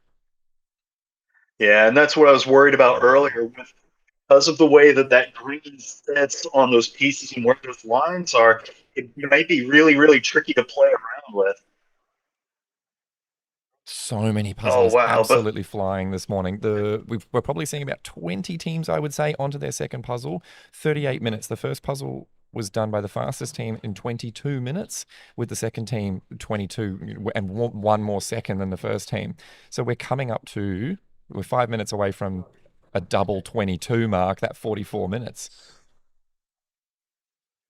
Yeah, and that's what I was worried about earlier with because of the way that that green sits on those pieces and where those lines are. It might be really, really tricky to play around with. So many Oh puzzles wow! But absolutely flying this morning. We're probably seeing about 20 teams, I would say, onto their second puzzle. 38 minutes. The first puzzle was done by the fastest team in 22 minutes, with the second team 22 and one more second than the first team. So we're 5 minutes away from a double 22 mark, that 44 minutes.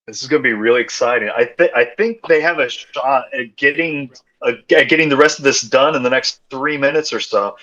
this is going to be really exciting. I think they have a shot at getting the rest of this done in the next 3 minutes or so.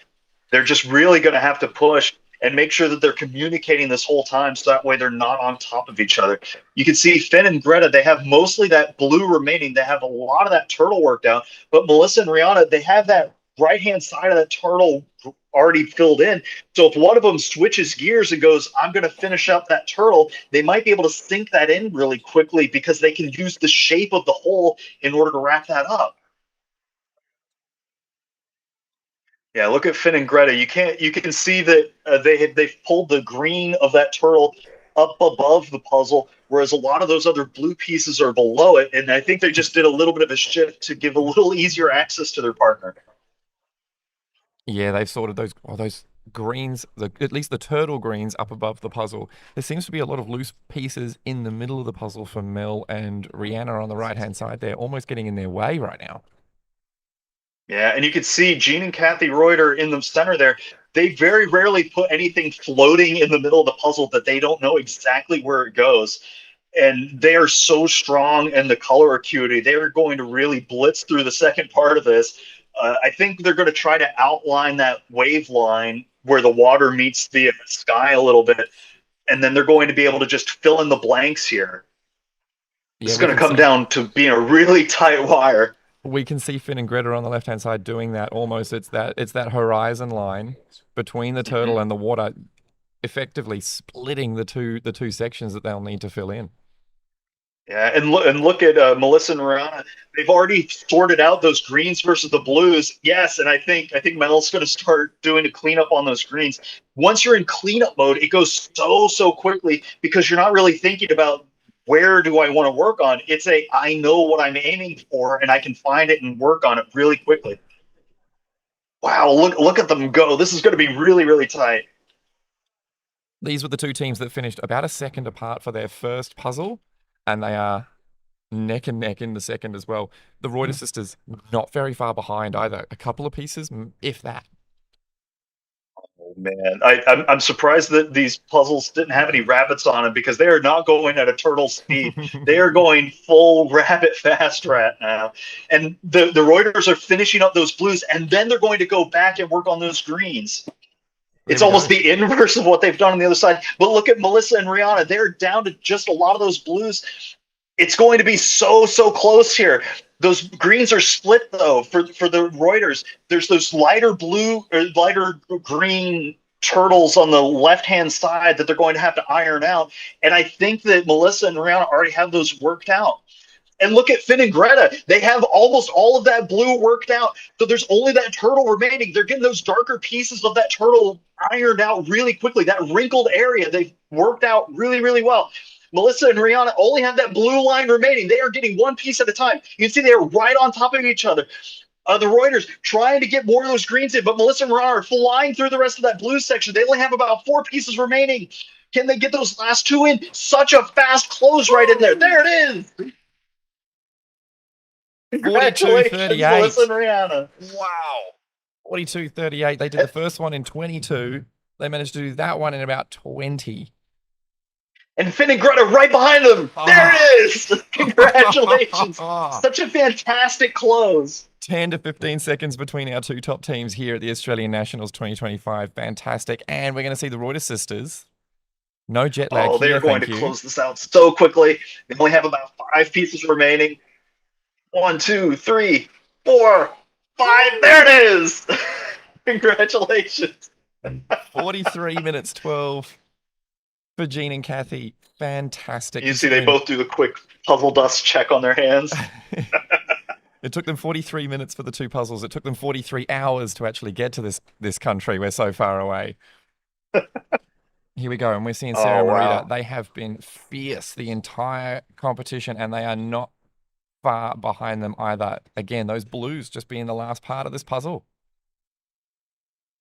They're just really going to have to push and make sure that they're communicating this whole time so that way they're not on top of each other. You can see Finn and Greta, they have mostly that blue remaining. They have a lot of that turtle worked out. But Melissa and Rihanna, they have that right hand side of that turtle already filled in. So if one of them switches gears and goes, I'm going to finish up that turtle, they might be able to sink that in really quickly because they can use the shape of the hole in order to wrap that up. Yeah, look at Finn and Greta. You can see that they've pulled the green of that turtle up above the puzzle, whereas a lot of those other blue pieces are below it. And I think they just did a little bit of a shift to give a little easier access to their partner. Yeah, they've sorted those greens, at least the turtle greens up above the puzzle. There seems to be a lot of loose pieces in the middle of the puzzle for Mel and Rihanna on the right hand side. They're almost getting in their way right now. Yeah, and you can see Gene and Kathy Reuter in the center there. They very rarely put anything floating in the middle of the puzzle that they don't know exactly where it goes. And they are so strong in the color acuity. They are going to really blitz through the second part of this. I think they're going to try to outline that wave line where the water meets the sky a little bit. And then they're going to be able to just fill in the blanks here. This Yeah, is going to come down to being a really tight wire. we can see Finn and Greta on the left hand side doing that almost. It's that horizon line between the turtle Mhm. and the water, effectively splitting the two sections that they'll need to fill in. Yeah, and look at Melissa and Rihanna. They've already sorted out those greens versus the blues. Yes, and I think Mel's going to start doing a cleanup on those greens. Once you're in cleanup mode, it goes so quickly because you're not really thinking about where do I want to work on. It's a I know what I'm aiming for, and I can find it and work on it really quickly. Wow, look at them go. This is going to be really really tight. These were the two teams that finished about a second apart for their first puzzle, and they are neck and neck in the second as well. The Reuter sisters not very far behind either. A couple of pieces, if that. Oh man, I'm surprised that these puzzles didn't have any rabbits on them because they are not going at a turtle speed. They are going full rabbit fast rat now, and the Reuters are finishing up those blues, and then they're going to go back and work on those greens. There It's we go. almost the inverse of what they've done on the other side. But look at Melissa and Rihanna; they're down to just a lot of those blues. It's going to be so close here. Those greens are split though for the Reuters. There's those lighter blue or lighter green turtles on the left hand side that they're going to have to iron out. And I think that Melissa and Rihanna already have those worked out. And look at Finn and Greta. They have almost all of that blue worked out. So there's only that turtle remaining. They're getting those darker pieces of that turtle ironed out really quickly. That wrinkled area they've worked out really, really well. Melissa and Rihanna only have that blue line remaining. They are getting one piece at a time. You can see they're right on top of each other. The Reuters trying to get more of those greens in, but Melissa and Rihanna are flying through the rest of that blue section. They only have about 4 pieces remaining. Can they get those last 2 in? Such a fast close right in there. There it is. Congratulations, 42.38. Melissa and Rihanna. Wow. 42.38. They did the first one in 22. They managed to do that one in about 20. And Finn and Greta right behind them. There it is. Congratulations. Such a fantastic close. 10 to 15 seconds between our two top teams here at the Australian Nationals 2025. Fantastic. And we're going to see the Reuters sisters. No jet lag. Oh, they're here, going thank to you. close this out so quickly. They only have about 5 pieces remaining. 1, 2, 3, 4, 5. There it is. Congratulations. 43 minutes 12 for Gene and Kathy. Fantastic. You see, they both do the quick puzzle dust check on their hands. It took them 43 minutes for the 2 puzzles. It took them 43 hours to actually get to this country. We're so far away. Here we go. And we're seeing Sarah and Marita. Wow. They have been fierce the entire competition, and they are not far behind them either. Again, those blues just being the last part of this puzzle.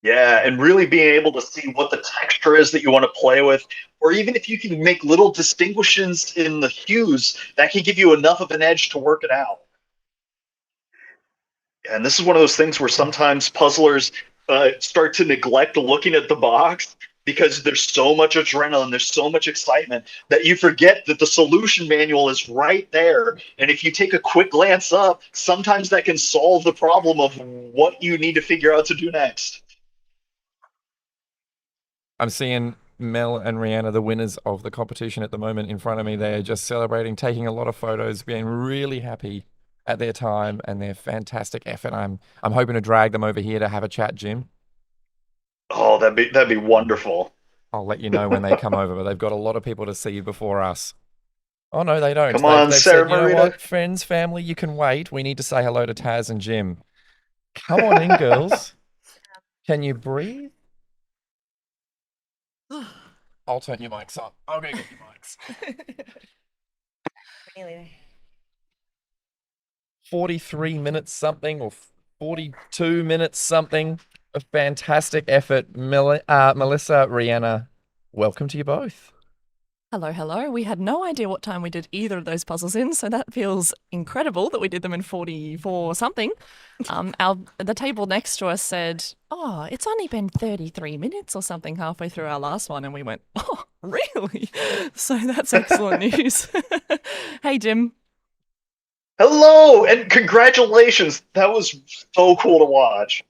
Yeah, and really being able to see what the texture is that you want to play with, or even if you can make little distinctions in the hues, that can give you enough of an edge to work it out. And this is one of those things where sometimes puzzlers start to neglect looking at the box because there's so much adrenaline, there's so much excitement that you forget that the solution manual is right there. And if you take a quick glance up, sometimes that can solve the problem of what you need to figure out to do next. I'm seeing Mel and Rihanna, the winners of the competition at the moment, in front of me. They're just celebrating, taking a lot of photos, being really happy at their time and their fantastic effort. I'm hoping to drag them over here to have a chat, Jim. Oh, that'd be wonderful. I'll let you know when they come over, but they've got a lot of people to see before us. Oh, no, they don't. Come on, they've Sarah said, you know Marita. what, friends, family, you can wait. We need to say hello to Taz and Jim. Come on in, girls. Can you breathe? I'll turn your mics on. I'll go get your mics. Really? 43 minutes something or 42 minutes something. A fantastic effort. Melissa, Rihanna, welcome to you both. Hello, hello. We had no idea what time we did either of those puzzles in, so that feels incredible that we did them in 44 something. The table next to us said, "Oh, it's only been 33 minutes or something halfway through our last one," and we went, "Oh, really?" So that's excellent news. Hey, Jim. Hello, and congratulations. That was so cool to watch.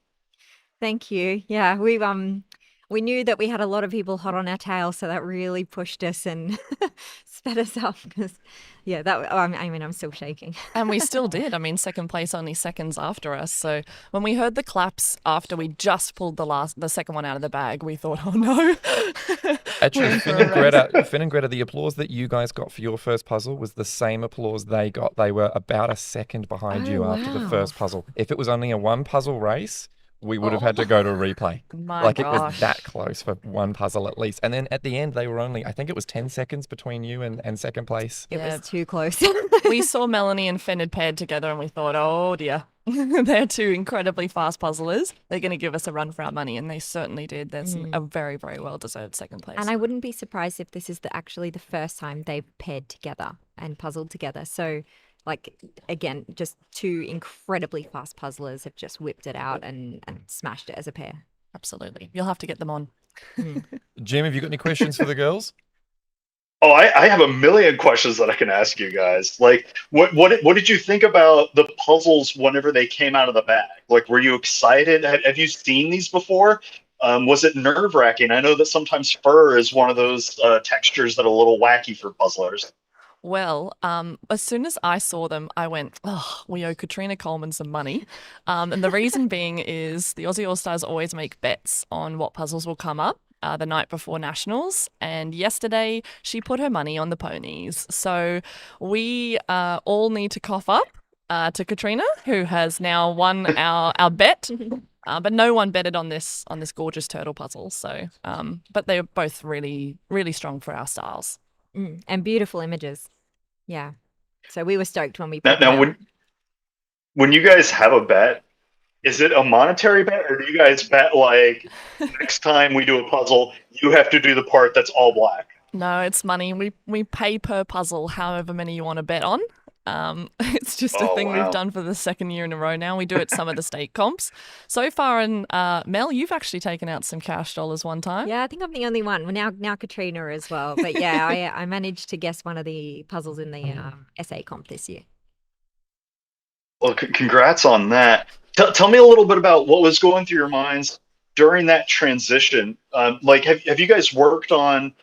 Thank you. Yeah, we knew that we had a lot of people hot on our tail, so that really pushed us and sped us up. Because, yeah, I'm still shaking. And we still did. I mean, second place only seconds after us. So when we heard the claps after we just pulled the second one out of the bag, we thought, oh no. Actually, Finn and Greta, the applause that you guys got for your first puzzle was the same applause they got. They were about a second behind you after the first puzzle. If it was only a 1 puzzle race, we would have had to go to a replay. It was that close for 1 puzzle at least. And then at the end, they were only, I think it was 10 seconds between you and second place. It was too close. We saw Melanie and Finn had paired together and we thought, oh dear, they're 2 incredibly fast puzzlers. They're going to give us a run for our money. And they certainly did. There's a very, very well-deserved second place. And I wouldn't be surprised if this is actually the first time they've paired together and puzzled together. So, again, just 2 incredibly fast puzzlers have just whipped it out and smashed it as a pair. Absolutely. You'll have to get them on. Jim, have you got any questions for the girls? Oh, I have a million questions that I can ask you guys. Like, what did you think about the puzzles whenever they came out of the bag? Like, were you excited? Have you seen these before? Was it nerve-wracking? I know that sometimes fur is one of those textures that are a little wacky for puzzlers. Well, as soon as I saw them, I went, oh, we owe Katrina Coleman some money. And the reason being is the Aussie All-Stars always make bets on what puzzles will come up. the night before Nationals, and yesterday she put her money on the ponies. So we all need to cough up to Katrina, who has now won our bet. But no one betted on this gorgeous turtle puzzle. So, but they're both really, really strong for our styles. And beautiful images. Yeah. So we were stoked when we Now, put them out. when you guys have a bet, is it a monetary bet, or do you guys bet like next time we do a puzzle, you have to do the part that's all black? No, it's money. We pay per puzzle, however many you want to bet on. It's just a Oh, thing wow. we've done for the second year in a row now. We do it some of the state comps. So far, and Mel, you've actually taken out some cash dollars one time. Yeah, I think I'm the only one. Well, now Katrina as well. But yeah, I managed to guess one of the puzzles in the SA comp this year. Well, congrats on that. Tell me a little bit about what was going through your minds during that transition. Like, have you guys worked on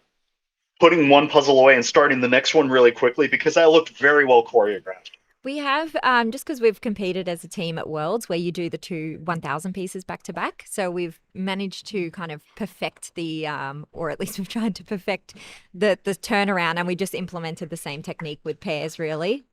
putting one puzzle away and starting the next one really quickly? Because that looked very well choreographed. We have, just because we've competed as a team at Worlds where you do the two 1,000 pieces back to back. So we've managed to kind of perfect the, or at least we've tried to perfect the turnaround, and we just implemented the same technique with pairs, really.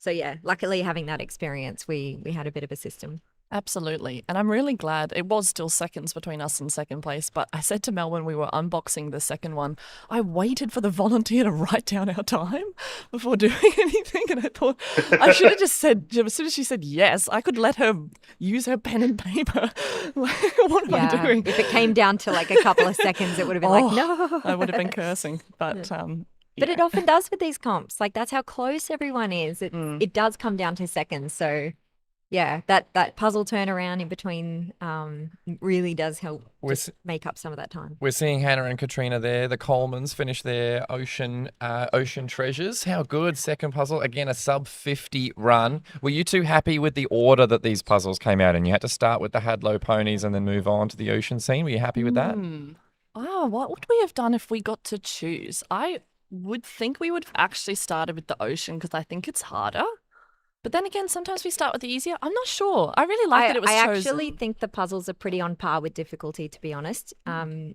So yeah, luckily having that experience, we had a bit of a system. Absolutely. And I'm really glad it was still seconds between us and second place. But I said to Mel when we were unboxing the second one, I waited for the volunteer to write down our time before doing anything. And I thought I should have just said, as soon as she said yes, I could let her use her pen and paper. What am I doing? If it came down to like a couple of seconds, it would have been like, no. I would have been cursing. But But it often does with these comps. Like, that's how close everyone is. It does come down to seconds. So yeah, that puzzle turnaround in between really does help make up some of that time. We're seeing Hannah and Katrina there. The Colemans finish their ocean treasures. How good. Second puzzle. Again, a sub 50 run. Were you two happy with the order that these puzzles came out in? You had to start with the Hadlow ponies and then move on to the ocean scene. Were you happy with that? Oh, what would we have done if we got to choose? I would think we would have actually started with the ocean because I think it's harder. But then again, sometimes we start with the easier. I'm not sure. I really like that it was chosen. I actually think the puzzles are pretty on par with difficulty, to be honest. And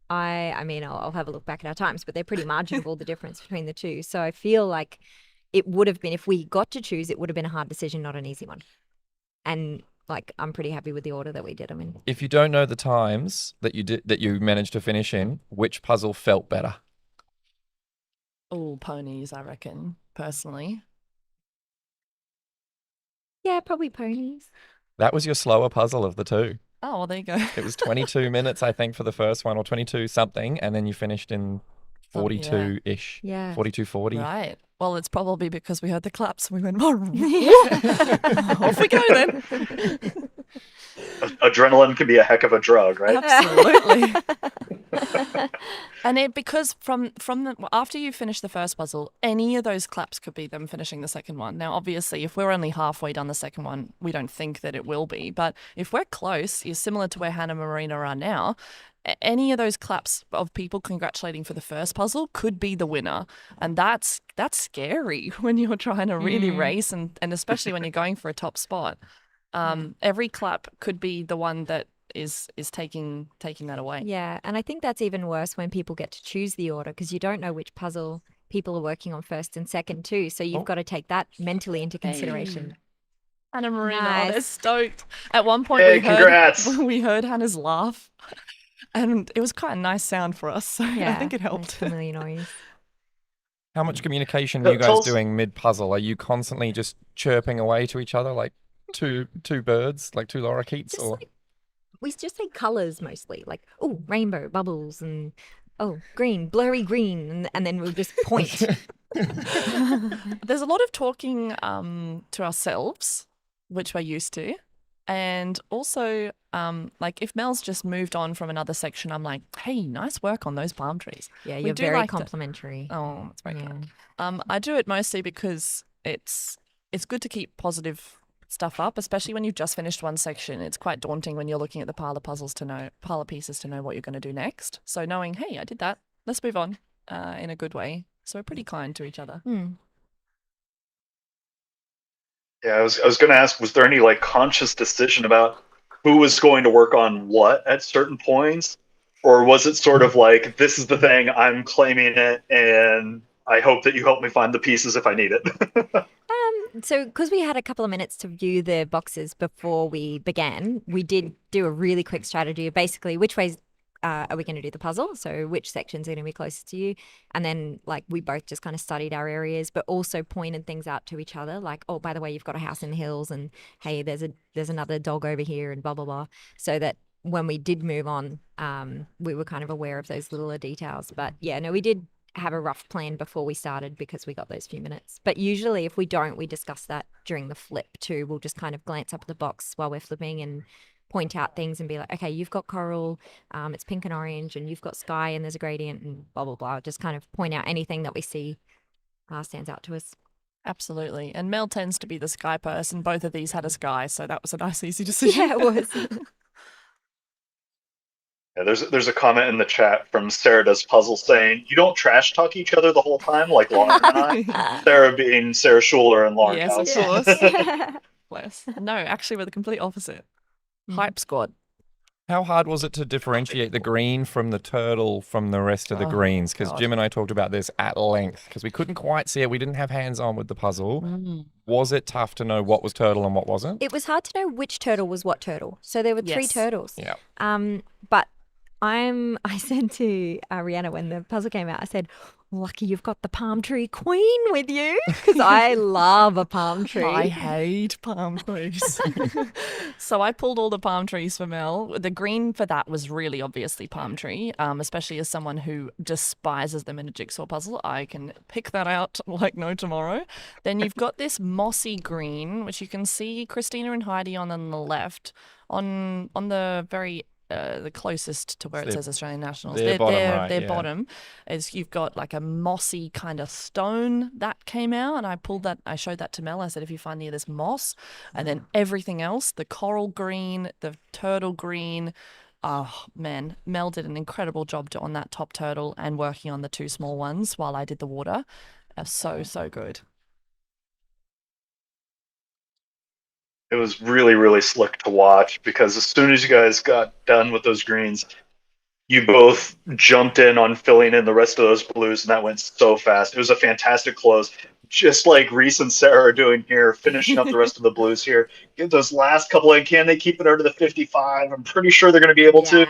I mean, I'll have a look back at our times, but they're pretty marginal, the difference between the two. So I feel like it would have been, if we got to choose, it would have been a hard decision, not an easy one. And like, I'm pretty happy with the order that we did them in. If you don't know the times that you managed to finish in, which puzzle felt better? Oh, ponies, I reckon, personally. Yeah, probably ponies. That was your slower puzzle of the two. Oh, well, there you go. It was 22 minutes, I think, for the first one, or 22 something, and then you finished in 42-ish. Yeah. 42:40. Right. Well, it's probably because we heard the claps and we went, off we go then. Adrenaline can be a heck of a drug, right? Absolutely. And because from after you finish the first puzzle, any of those claps could be them finishing the second one. Now, obviously, if we're only halfway done the second one, we don't think that it will be. But if we're close, is similar to where Hannah and Marina are now. Any of those claps of people congratulating for the first puzzle could be the winner. And that's scary when you're trying to really race and especially when you're going for a top spot. Every clap could be the one that is taking that away. Yeah, and I think that's even worse when people get to choose the order because you don't know which puzzle people are working on first and second too. So you've got to take that mentally into consideration. Hannah Marina, they're stoked. At one point we heard Hannah's laugh. And it was quite a nice sound for us, so yeah, I think it helped. Familiar noise. How much communication are you guys doing mid-puzzle? Are you constantly just chirping away to each other like two birds, like two lorikeets? Or we just say colours mostly, like, oh, rainbow, bubbles, and oh, green, blurry green, and then we'll just point. There's a lot of talking to ourselves, which we're used to. And also, like if Mel's just moved on from another section, I'm like, hey, nice work on those palm trees. Yeah, you're very complimentary. Oh, that's very good. I do it mostly because it's good to keep positive stuff up, especially when you've just finished one section. It's quite daunting when you're looking at the pile of pieces to know what you're going to do next. So knowing, hey, I did that, let's move on in a good way. So we're pretty kind to each other. Yeah, I was going to ask, was there any like conscious decision about who was going to work on what at certain points? Or was it sort of like, this is the thing, I'm claiming it, and I hope that you help me find the pieces if I need it? So because we had a couple of minutes to view the boxes before we began, we did do a really quick strategy of basically which ways are we going to do the puzzle? So which sections are going to be closest to you? And then like we both just kind of studied our areas, but also pointed things out to each other, like, oh, by the way, you've got a house in the hills, and hey, there's another dog over here, and blah blah blah. So that when we did move on, we were kind of aware of those little details. But yeah, no, we did have a rough plan before we started because we got those few minutes. But usually if we don't, we discuss that during the flip too. We'll just kind of glance up at the box while we're flipping and point out things and be like, okay, you've got coral, it's pink and orange, and you've got sky and there's a gradient and blah, blah, blah. Just kind of point out anything that we see stands out to us. Absolutely. And Mel tends to be the sky person. Both of these had a sky, so that was a nice, easy decision. Yeah, it was. Yeah, there's a comment in the chat from Sarah Does Puzzle saying, you don't trash talk each other the whole time like Lauren and I. Sarah being Sarah Schuler and Lauren Yes, of House. course. Bless. No, actually, we're the complete opposite. Hype squad. How hard was it to differentiate the green from the turtle from the rest of the Oh, greens? Because God. Jim and I talked about this at length because we couldn't quite see it. We didn't have hands on with the puzzle. Was it tough to know what was turtle and what wasn't? It was hard to know which turtle was what turtle. So there were three Yes. turtles. Yeah. But I said to Rihanna when the puzzle came out, I said, lucky you've got the palm tree queen with you, because I love a palm tree. I hate palm trees. So I pulled all the palm trees for Mel. The green for that was really obviously palm tree, especially as someone who despises them in a jigsaw puzzle. I can pick that out like no tomorrow. Then you've got this mossy green, which you can see Christina and Heidi on the left, on the very the closest to where it says Australian Nationals. Their bottom right, their yeah. bottom is you've got like a mossy kind of stone that came out, and I showed that to Mel. I said, if you find any of this moss, and then everything else, the coral green, the turtle green. Oh man, Mel did an incredible job on that top turtle and working on the two small ones while I did the water. So good. It was really, really slick to watch because as soon as you guys got done with those greens, you both jumped in on filling in the rest of those blues, and that went so fast. It was a fantastic close. Just like Reese and Sarah are doing here, finishing up the rest of the blues here. Get those last couple in. Can they keep it under the 55? I'm pretty sure they're going to be able to.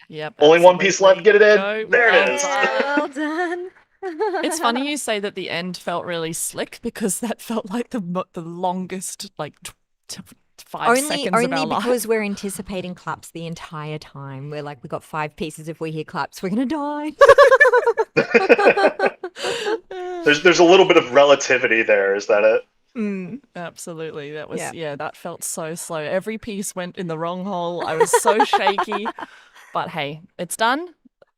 Yep. Only one piece left. Get it in. Go. There it is. Well done. It's funny you say that the end felt really slick because that felt like the longest, like 5 seconds of our Only life. because we're anticipating claps the entire time. We're like, we got 5 pieces. If we hear claps, we're gonna die. There's a little bit of relativity there. Is that it? Absolutely. That was, Yeah. that felt so slow. Every piece went in the wrong hole. I was so shaky. But hey, it's done.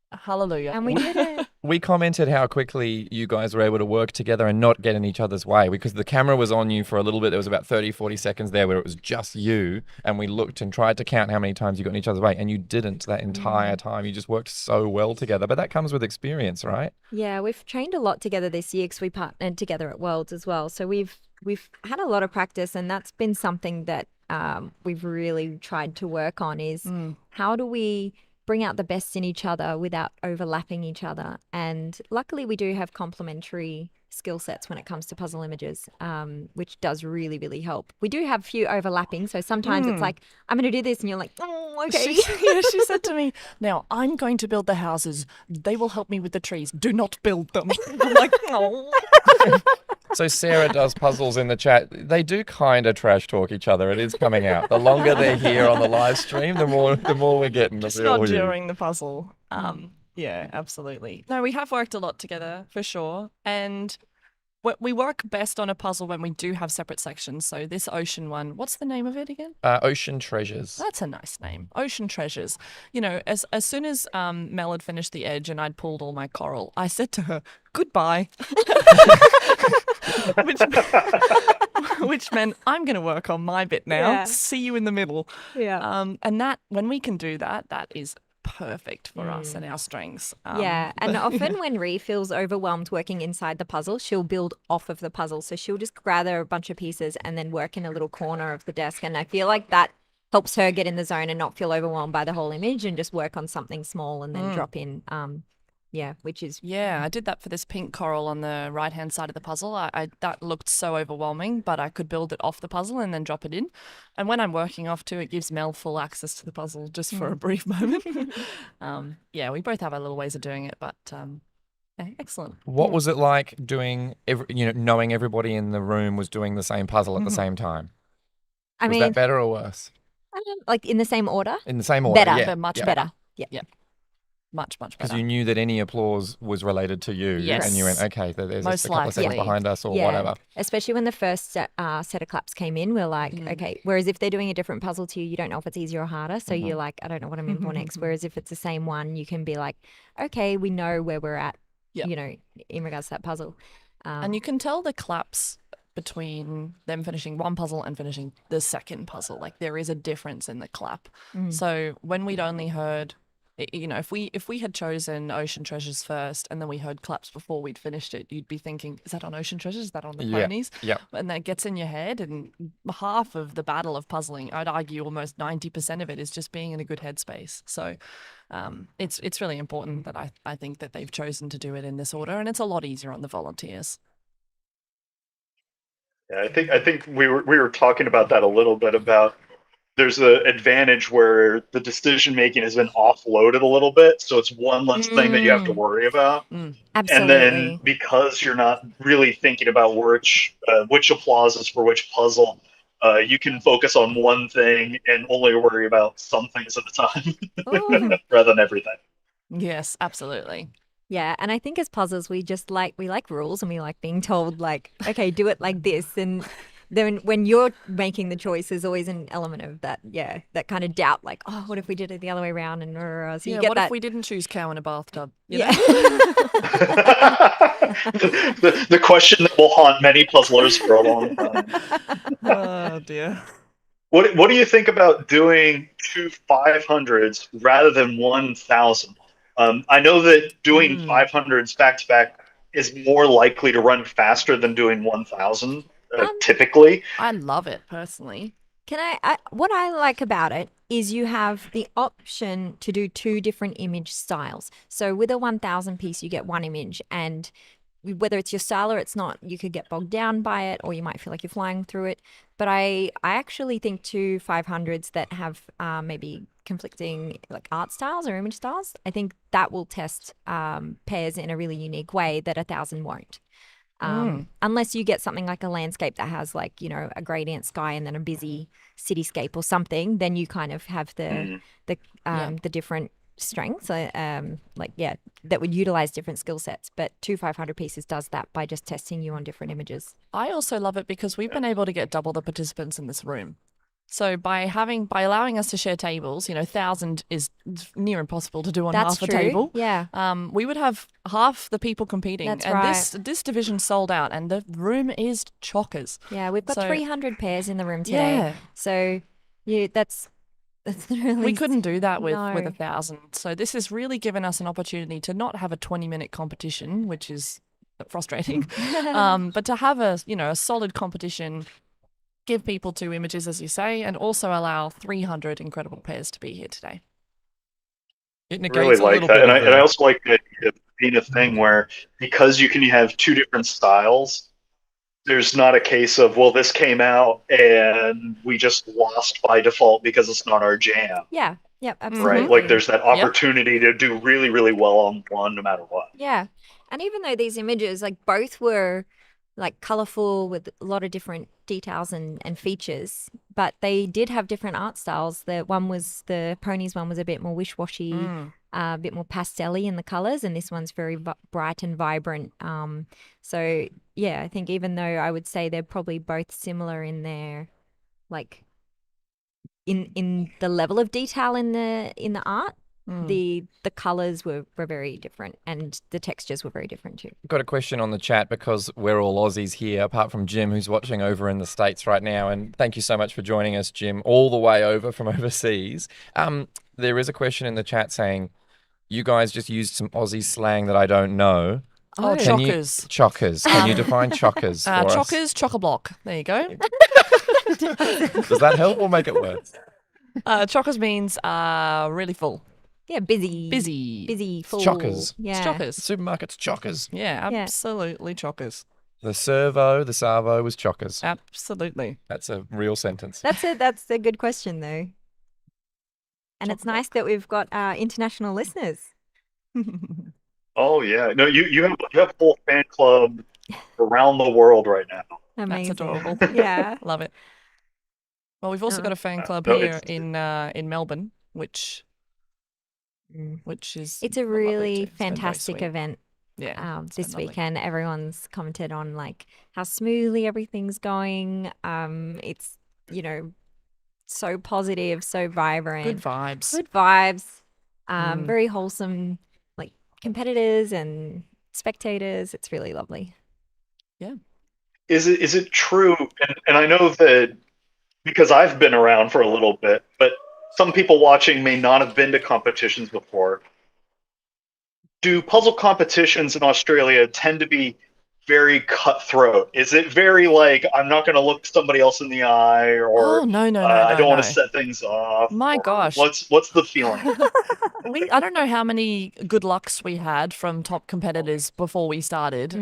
Hallelujah. And we did it. We commented how quickly you guys were able to work together and not get in each other's way because the camera was on you for a little bit. There was about 30, 40 seconds there where it was just you, and we looked and tried to count how many times you got in each other's way, and you didn't that entire time. You just worked so well together. But that comes with experience, right? Yeah, we've trained a lot together this year because we partnered together at Worlds as well. So we've had a lot of practice, and that's been something that we've really tried to work on is how do we bring out the best in each other without overlapping each other. And luckily we do have complementary skill sets when it comes to puzzle images, which does really, really help. We do have a few overlapping. So sometimes it's like, I'm going to do this. And you're like, oh, okay. She said to me, now I'm going to build the houses. They will help me with the trees. Do not build them. I'm like, oh. So Sarah Does Puzzles in the chat. They do kind of trash talk each other. It is coming out. The longer they're here on the live stream, the more we're getting. Just the real not you. during the puzzle. Yeah, absolutely. No, we have worked a lot together for sure. And we work best on a puzzle when we do have separate sections. So this ocean one, what's the name of it again? Ocean Treasures. That's a nice name. Ocean Treasures. You know, as soon as Mel had finished the edge and I'd pulled all my coral, I said to her, goodbye. Which meant I'm going to work on my bit now. Yeah. See you in the middle. Yeah. And that, when we can do that, that is perfect for us and our strengths. Yeah, and often when Ree feels overwhelmed working inside the puzzle, she'll build off of the puzzle. So she'll just gather a bunch of pieces and then work in a little corner of the desk. And I feel like that helps her get in the zone and not feel overwhelmed by the whole image and just work on something small and then drop in. Yeah, which is Yeah, I did that for this pink coral on the right-hand side of the puzzle. I that looked so overwhelming, but I could build it off the puzzle and then drop it in. And when I'm working off too, it gives Mel full access to the puzzle just for a brief moment. Yeah, we both have our little ways of doing it, but yeah, excellent. What was it like doing, knowing everybody in the room was doing the same puzzle at the same time? I Was mean, that better or worse? like in the same order. In the same order, Better, yeah. much yeah. Better. Yeah. Yeah. Much Because better. you knew that any applause was related to you, and you went, Yes. okay, there's Most a couple of seconds likely. behind us or Yeah. whatever. Especially when the first set of claps came in, we're like, okay. Whereas if they're doing a different puzzle to you, you don't know if it's easier or harder. So you're like, I don't know what I'm in for next. Whereas if it's the same one, you can be like, okay, we know where we're at, Yep. in regards to that puzzle. And you can tell the claps between them finishing one puzzle and finishing the second puzzle. Like there is a difference in the clap. So when we'd only heard, if we had chosen Ocean Treasures first and then we heard claps before we'd finished it, you'd be thinking, is that on Ocean Treasures? Is that on the ponies? Yeah. And that gets in your head, and half of the battle of puzzling, I'd argue almost 90% of it is just being in a good headspace. So it's really important that I think that they've chosen to do it in this order, and it's a lot easier on the volunteers. Yeah, I think we were talking about that a little bit about there's an advantage where the decision making has been offloaded a little bit, so it's one less thing that you have to worry about. Absolutely. And then because you're not really thinking about which applause is for which puzzle, you can focus on one thing and only worry about some things at a time rather than everything. Yes, absolutely. Yeah, and I think as puzzles, we like rules and we like being told like, okay, do it like this. And then when you're making the choice, there's always an element of that, that kind of doubt, like, oh, what if we did it the other way around? And so you get what that. if we didn't choose cow in a bathtub? Yeah. The question that will haunt many puzzlers for a long time. Oh dear. What do you think about doing 2 500s rather than 1,000? I know that doing 500s back to back is more likely to run faster than doing 1,000 typically. I love it personally. What I like about it is you have the option to do 2 different image styles. So with a 1,000 piece, you get one image, and whether it's your style or it's not, you could get bogged down by it, or you might feel like you're flying through it. But I actually think 2 500s that have maybe conflicting like art styles or image styles, I think that will test pairs in a really unique way that 1,000 won't. Unless you get something like a landscape that has like, a gradient sky and then a busy cityscape or something, then you kind of have the different strengths, that would utilize different skill sets. But 2 500 pieces does that by just testing you on different images. I also love it because we've been able to get double the participants in this room. So by allowing us to share tables, 1,000 is near impossible to do on That's half true. a table. Yeah. We would have half the people competing. That's and right. this division sold out, and the room is chockers. Yeah, we've got So- 300 pairs in the room today. Yeah. So that's really We couldn't do that with No. 1,000. So this has really given us an opportunity to not have a 20-minute competition, which is frustrating, but to have a solid competition, give people 2 images, as you say, and also allow 300 incredible pairs to be here today. It negates Really a like little that, bit and of I also like the idea of being a thing where because you can have 2 different styles, there's not a case of, well, this came out and we just lost by default because it's not our jam, Yeah. Yep. Absolutely. right? Like there's that opportunity to do really, really well on one no matter what. Yeah. And even though these images, like both were like colorful with a lot of different details and features, but they did have different art styles. The ponies one was a bit more wish-washy, a bit more pastel-y in the colors, and this one's very bright and vibrant. So yeah, I think even though I would say they're probably both similar in their like in the level of detail in the art, the colors were very different, and the textures were very different too. Got a question on the chat because we're all Aussies here, apart from Jim, who's watching over in the States right now. And thank you so much for joining us, Jim, all the way over from overseas. There is a question in the chat saying, you guys just used some Aussie slang that I don't know. Oh, Can you- chockers. Chockers. Can you define chockers for us? Chockers, chock-a-block. There you go. Does that help or make it worse? Chockers means really full. Yeah, busy. Busy. Busy, full. chockers. Yeah. Chockers. Supermarket's chockers. Yeah, Yeah. absolutely chockers. The Savo was chockers. Absolutely. That's a real sentence. That's a good question, though. And it's nice that we've got international listeners. Oh yeah, no, you have a whole fan club around the world right now. Amazing. That's adorable. Yeah. Love it. Well, we've also got a fan club No, here it's- in Melbourne, which is It's a lovely really too. It's been very fantastic sweet. event Yeah, it's this been lovely. weekend. Everyone's commented on like how smoothly everything's going. It's so positive, so vibrant, Good vibes. good vibes, very wholesome, like competitors and spectators. It's really lovely. Is it true? And I know that because I've been around for a little bit, but some people watching may not have been to competitions before. Do puzzle competitions in Australia tend to be very cutthroat? Is it very like I'm not going to look somebody else in the eye, or Oh no I don't want no. to set things off? My or gosh. what's the feeling? I don't know how many good lucks we had from top competitors before we started,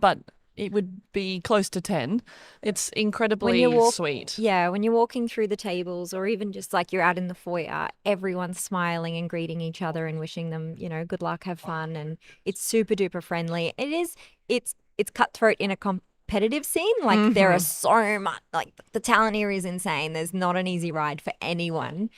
but it would be close to 10. It's incredibly sweet. Yeah, when you're walking through the tables or even just like you're out in the foyer, everyone's smiling and greeting each other and wishing them, good luck, have fun, and it's super duper friendly. It's cutthroat in a competitive scene. Like there are so much, like the talent here is insane. There's not an easy ride for anyone.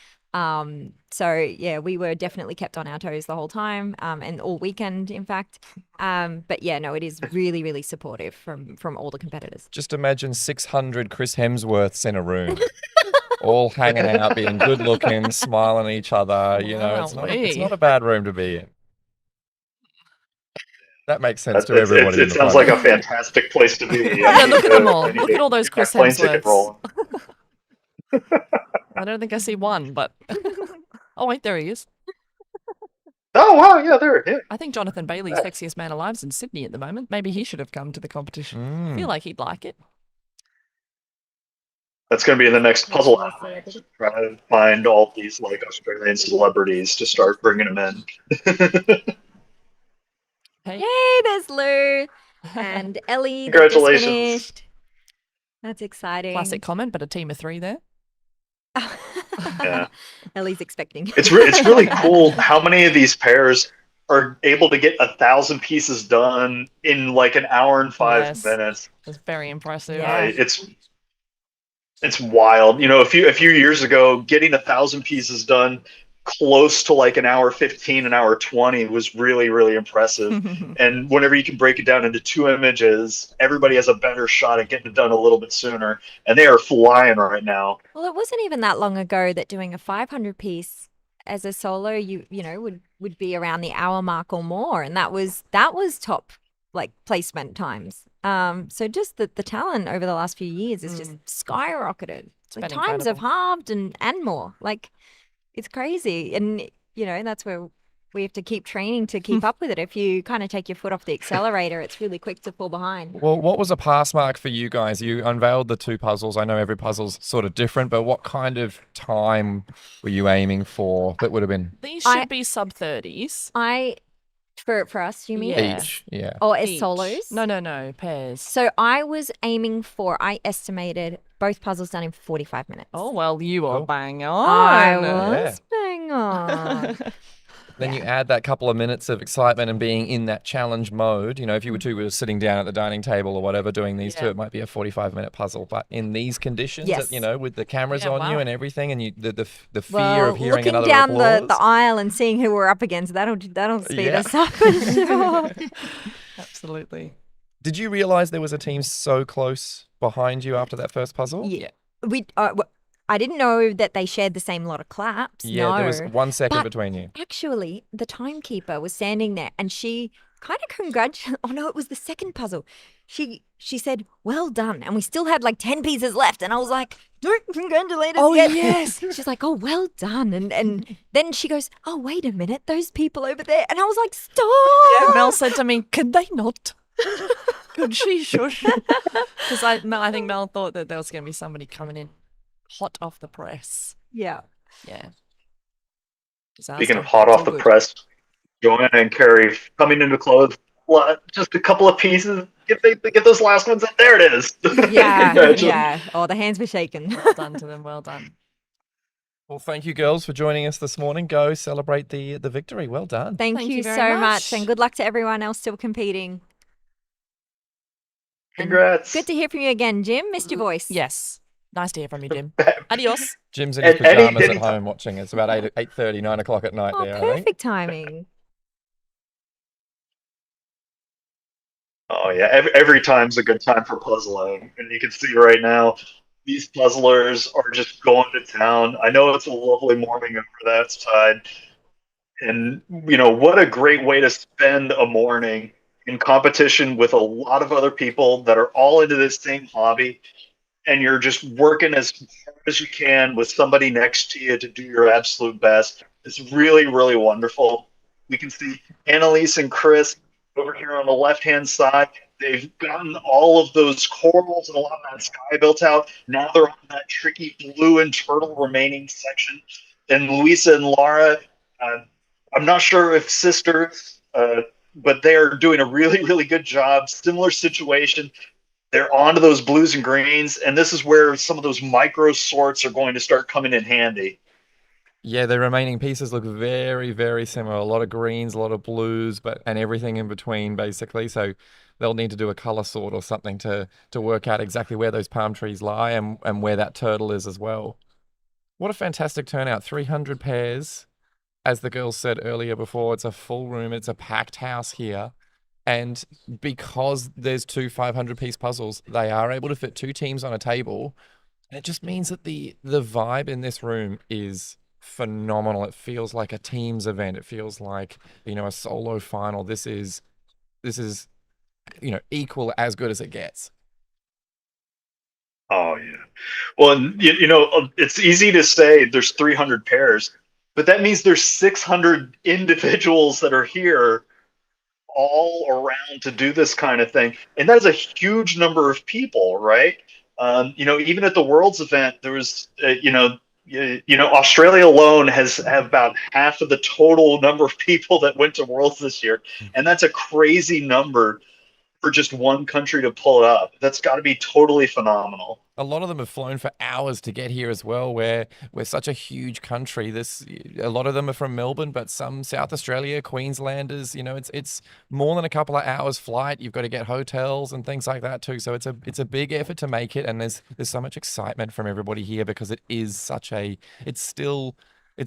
So yeah, we were definitely kept on our toes the whole time, and all weekend, in fact. But yeah, no, it is really, really supportive from all the competitors. Just imagine 600 Chris Hemsworths in a room, all hanging out, being good looking, smiling at each other. It's not a bad room to be in. That makes sense to everybody. It sounds like a fantastic place to be. Yeah, look at them all. Look at all those Chris plane ticket Hemsworths. rolling. I don't think I see one, but oh wait, there he is. Oh wow, yeah, there. Yeah. I think Jonathan Bailey's sexiest man alive's in Sydney at the moment. Maybe he should have come to the competition. I feel like he'd like it. That's going to be in the next puzzle. Try to find all these like Australian celebrities to start bringing them in. Hey, There's Lou and Ellie. That just Congratulations. finished. That's exciting. classic comment, but a team of 3 there. Yeah. Ellie's expecting. It's really cool how many of these pairs are able to get 1,000 pieces done in like an hour and 5 minutes. It's very impressive. Yeah. It's wild. A few years ago, getting 1,000 pieces done close to like an hour 15, an hour 20 was really, really impressive. And whenever you can break it down into 2 images, everybody has a better shot at getting it done a little bit sooner. And they are flying right now. Well, it wasn't even that long ago that doing a 500 piece as a solo, would be around the hour mark or more, and that was top like placement times. So just the talent over the last few years is just skyrocketed. So been times have halved and more. Like it's crazy, and that's where we have to keep training to keep up with it. If you kind of take your foot off the accelerator, it's really quick to fall behind. Well, what was a pass mark for you guys? You unveiled the 2 puzzles. I know every puzzle's sort of different, but what kind of time were you aiming for that would have been? These should be sub 30s. For us, you mean? Yeah. Each, yeah. Or as Each. solos? No, pairs. So I was aiming for, I estimated both puzzles done in 45 minutes. Oh, well, you are Cool. bang on. I was bang on. Then you add that couple of minutes of excitement and being in that challenge mode. If you were sitting down at the dining table or whatever doing these 2, it might be a 45-minute puzzle. But in these conditions, Yes. with the cameras on you and everything, and the fear Well, of hearing looking another down applause. the aisle and seeing who we're up against, that'll speed us up for sure. Absolutely. Did you realize there was a team so close behind you after that first puzzle? Yeah. I didn't know that they shared the same lot of claps. Yeah, no. there was 1 second But between you. actually, the timekeeper was standing there and she kind of congratulated. Oh no, it was the second puzzle. She said, "Well done," and we still had like 10 pieces left, and I was like, "Don't congratulate us yet." yes. She's like, "Oh, well done," and then she goes, "Oh, wait a minute, those people over there," and I was like, "Stop!" Mel said to me, "Could they not?" Could she shush? Because I think Mel thought that there was going to be somebody coming in hot off the press. Yeah. Yeah. Speaking of Disaster. hot It's off all the good. press, Joanna and Carrie coming into clothes. Just a couple of pieces. Get those last ones in. There it is. Yeah, Congratulations. yeah. Oh, the hands were shaken. Well done to them. Well done. Well, thank you, girls, for joining us this morning. Go celebrate the victory. Well done. Thank Thank you you very so much, much. and good luck to everyone else still competing. And Congrats. good to hear from you again, Jim. Missed your voice. Yes. Nice to hear from you, Jim. Adios. Jim's in his And any- pajamas at anytime- home watching. It's about 8:30, 9 o'clock at night Oh, there, I think. perfect timing. Oh yeah, every time's a good time for puzzling, and you can see right now these puzzlers are just going to town. I know it's a lovely morning over that side, and what a great way to spend a morning in competition with a lot of other people that are all into this same hobby, and you're just working as hard as you can with somebody next to you to do your absolute best. It's really, really wonderful. We can see Annalise and Chris over here on the left hand side. They've gotten all of those corals and a lot of that sky built out. Now they're on that tricky blue and turtle remaining section. And Louisa and Laura, uh, I'm not sure if sisters, but they are doing a really, really good job. Similar situation, they're onto those blues and greens, and this is where some of those micro sorts are going to start coming in handy. Yeah, the remaining pieces look very, very similar. A lot of greens, a lot of blues, and everything in between, basically. So they'll need to do a color sort or something to work out exactly where those palm trees lie and where that turtle is as well. What a fantastic turnout. 300 pairs. As the girls said earlier before, it's a full room. It's a packed house here. And because there's two 500-piece puzzles, they are able to fit two teams on a table. And it just means that the vibe in this room is phenomenal. It feels like a teams event. It feels like, a solo final. This is equal as good as it gets. Oh yeah. Well, and it's easy to say there's 300 pairs, but that means there's 600 individuals that are here all around to do this kind of thing, and that is a huge number of people, right? Even at the Worlds event, there was, Australia alone has have about half of the total number of people that went to Worlds this year, and that's a crazy number for just one country to pull it up. That's got to be totally phenomenal. A lot of them have flown for hours to get here as well. We're such a huge country. A lot of them are from Melbourne, but some South Australia, Queenslanders. It's more than a couple of hours flight. You've got to get hotels and things like that too. So it's a big effort to make it, and there's so much excitement from everybody here because it is it's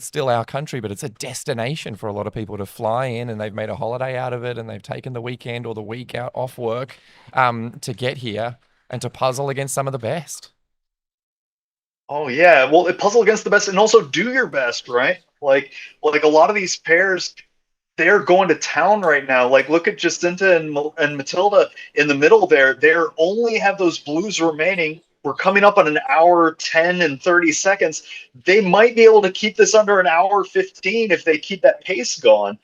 still our country, but it's a destination for a lot of people to fly in, and they've made a holiday out of it, and they've taken the weekend or the week out off work to get here and to puzzle against some of the best. Oh yeah, well, puzzle against the best, and also do your best, right? Like a lot of these pairs, they're going to town right now. Like, look at Jacinta and Matilda in the middle there. They're only have those blues remaining. We're coming up on an hour 10 and 30 seconds. They might be able to keep this under an hour 15 if they keep that pace going.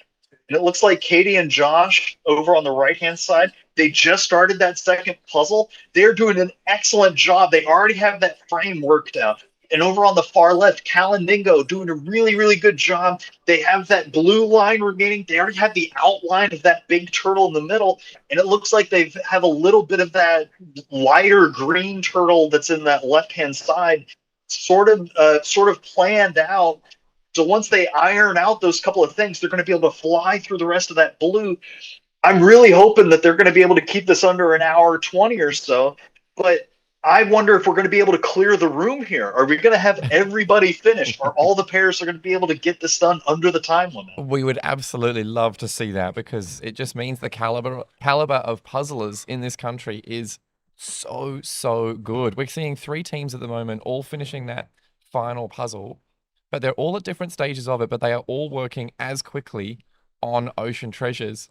And it looks like Katie and Josh over on the right hand side, they just started that second puzzle. They're doing an excellent job. They already have that frame worked out. And over on the far left, Cal and Ningo doing a really, really good job. They have that blue line remaining. They already have the outline of that big turtle in the middle. And it looks like they have a little bit of that lighter green turtle that's in that left hand side, sort of planned out. So once they iron out those couple of things, they're going to be able to fly through the rest of that blue. I'm really hoping that they're going to be able to keep this under an hour 20 or so. But I wonder if we're going to be able to clear the room here. Are we going to have everybody finished? Are all the pairs are going to be able to get this done under the time limit? We would absolutely love to see that because it just means the caliber of puzzlers in this country is so good. We're seeing three teams at the moment all finishing that final puzzle, but they're all at different stages of it, but they are all working as quickly on Ocean Treasures.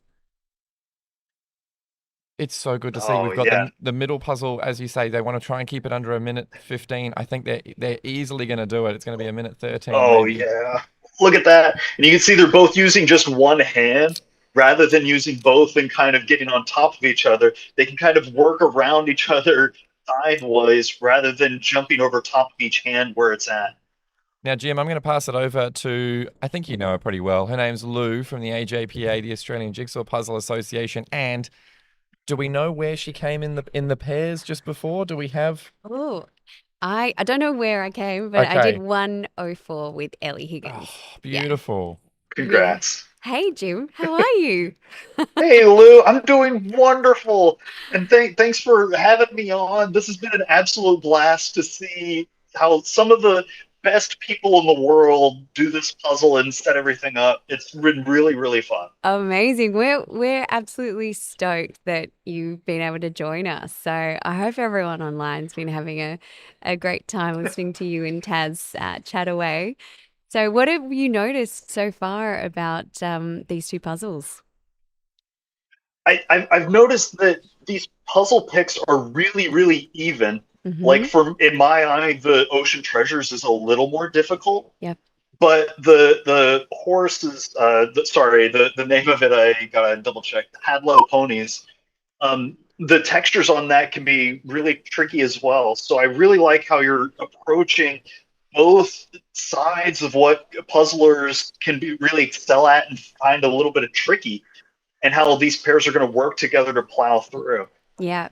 It's so good to see. Oh We've got yeah. the middle puzzle, as you say, they want to try and keep it under a minute 15. I think they're easily going to do it. It's going to be a minute 13 Oh maybe. yeah. Look at that. And you can see they're both using just one hand rather than using both and kind of getting on top of each other. They can kind of work around each other sideways rather than jumping over top of each hand where it's at. Now, Jim, I'm going to pass it over to, I think you know her pretty well. Her name's Lou from the AJPA, the Australian Jigsaw Puzzle Association. And do we know where she came in the pairs just before? Do we have? Oh, I don't know where I came, but I did Okay. 104 with Ellie Higgins. Oh, Yeah. beautiful. Yeah. Congrats. Hey, Jim, how are you? Hey Lou, I'm doing wonderful, and thanks for having me on. This has been an absolute blast to see how some of the best people in the world do this puzzle and set everything up. It's been really, really fun. Amazing. We're absolutely stoked that you've been able to join us. So I hope everyone online's been having a great time listening to you and Taz chat away. So what have you noticed so far about these two puzzles? I've noticed that these puzzle picks are really, really even. Like Mm-hmm. in my eye, the Ocean Treasures is a little more difficult. Yep. But the horse is sorry, the name of it I gotta double check. Hadlow ponies. The textures on that can be really tricky as well. So I really like how you're approaching both sides of what puzzlers can be really excel at and find a little bit of tricky, and how these pairs are going to work together to plow through. Yeah.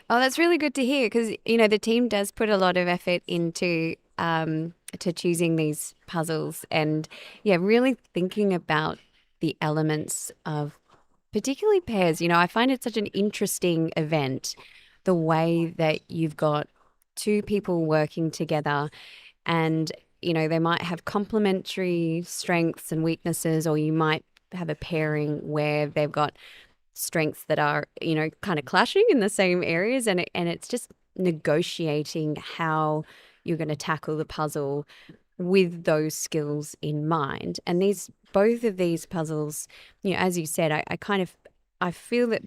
Oh, that's really good to hear because the team does put a lot of effort into to choosing these puzzles and yeah, really thinking about the elements of particularly pairs. I find it such an interesting event, the way that you've got two people working together and they might have complementary strengths and weaknesses, or you might have a pairing where they've got strengths that are kind of clashing in the same areas, and it's just negotiating how you're going to tackle the puzzle with those skills in mind. And both of these puzzles, as you said, I feel that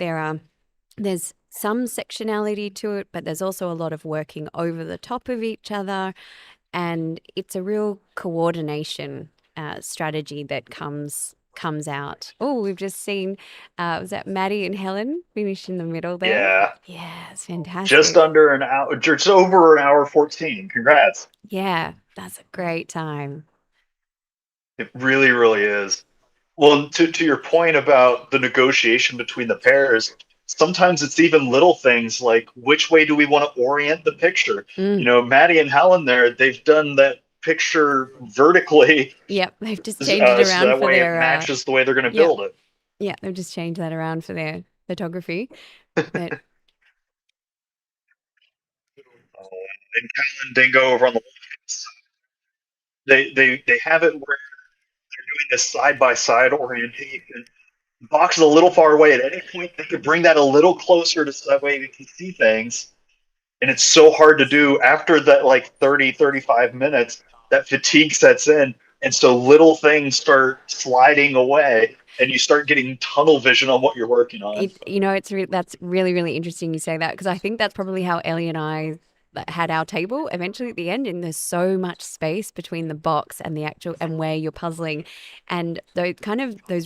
there's some sectionality to it, but there's also a lot of working over the top of each other, and it's a real coordination strategy that comes out. Oh, we've just seen was that Maddie and Helen finish in the middle there? Yeah, Yeah, it's just fantastic. under an hour, just over an hour 14. Congrats. Yeah, that's a great time. It really, really is. Well, to your point about the negotiation between the pairs, sometimes it's even little things like which way do we want to orient the picture? Mm, Maddie and Helen there, they've done that picture vertically yep, they've just changed it so around that for way it their matches the way they're going to yep, build it. yeah, they've just changed that around for their photography. But And Cal and Dingo over on the left side, they have it where they're doing this side by side orientation. The box is a little far away. At any point, they could bring that a little closer to so that way we can see things. And it's so hard to do after that, like 30, 35 minutes, that fatigue sets in. And so little things start sliding away and you start getting tunnel vision on what you're working on. that's really, really interesting you say that, because I think that's probably how Ellie and I had our table eventually at the end, and there's so much space between the box and the actual and where you're puzzling, and those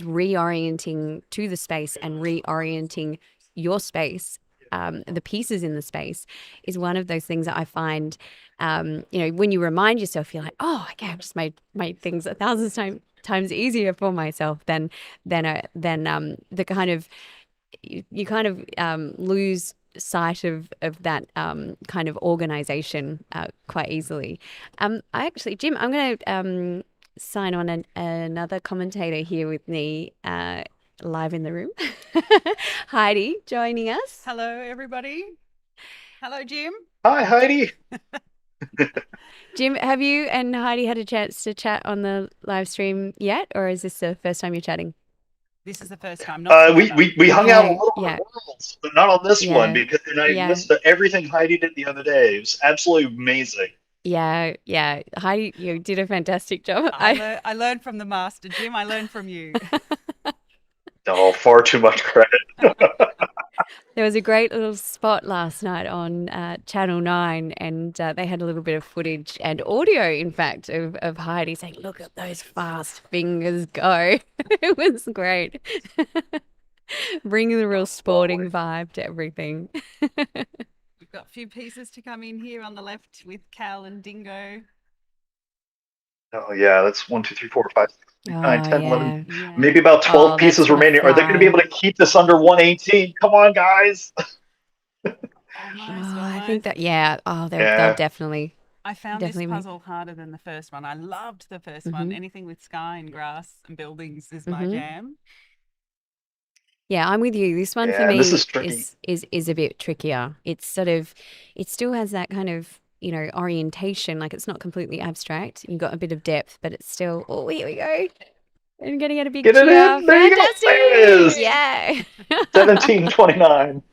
reorienting to the space and reorienting your space, the pieces in the space, is one of those things that I find, when you remind yourself, you're like, oh, okay, I've just made things a thousand times easier for myself than the kind of you kind of lose sight of that kind of organization quite easily. Jim, I'm going to sign on another commentator here with me live in the room. Heidi joining us. Hello, everybody. Hello, Jim. Hi, Heidi. Jim, have you and Heidi had a chance to chat on the live stream yet, or is this the first time you're chatting? This is the first time. Not We hung out a Okay, little yeah, on Worlds, but not on this one yeah, because then I yeah. missed everything Heidi did the other day. It was absolutely amazing. Yeah, yeah. Heidi, you did a fantastic job. I learned from the master, Jim. I learned from you. Oh, far too much credit. There was a great little spot last night on Channel 9, and they had a little bit of footage and audio, in fact, of Heidi saying, look at those fast fingers go. It was great. Bringing the real sporting vibe to everything. We've got a few pieces to come in here on the left with Cal and Dingo. Oh yeah, that's 1, 2, 3, 4, 5, 6, 7, 8, 9, Oh 10, 11, yeah. Yeah. maybe about 12 Oh, that's pieces gonna remaining. Are they going to be able fly. to keep this under 118? Come on, guys. Almost, Oh, I think almost. that yeah. Oh, they'll Yeah. definitely I found this definitely make. puzzle harder than the first one. I loved the first one. Mhm. Anything with sky and grass and buildings is my Mhm. jam. Yeah, I'm with you. This one for Yeah, and this is me tricky. is a bit trickier. It's sort of it still has that kind of, orientation, like it's not completely abstract. You've got a bit of depth, but it's still, oh, here we go. I'm gonna get a big Get it cheer. in. There you go. There it Fantastic. is. Yay! Yeah. 1729.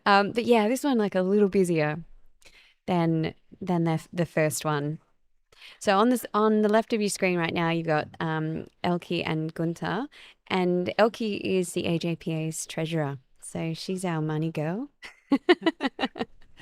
But yeah, this one like a little busier than the first one. So on the left of your screen right now, you've got Elke and Gunther, and Elke is the AJPA's treasurer. So she's our money girl.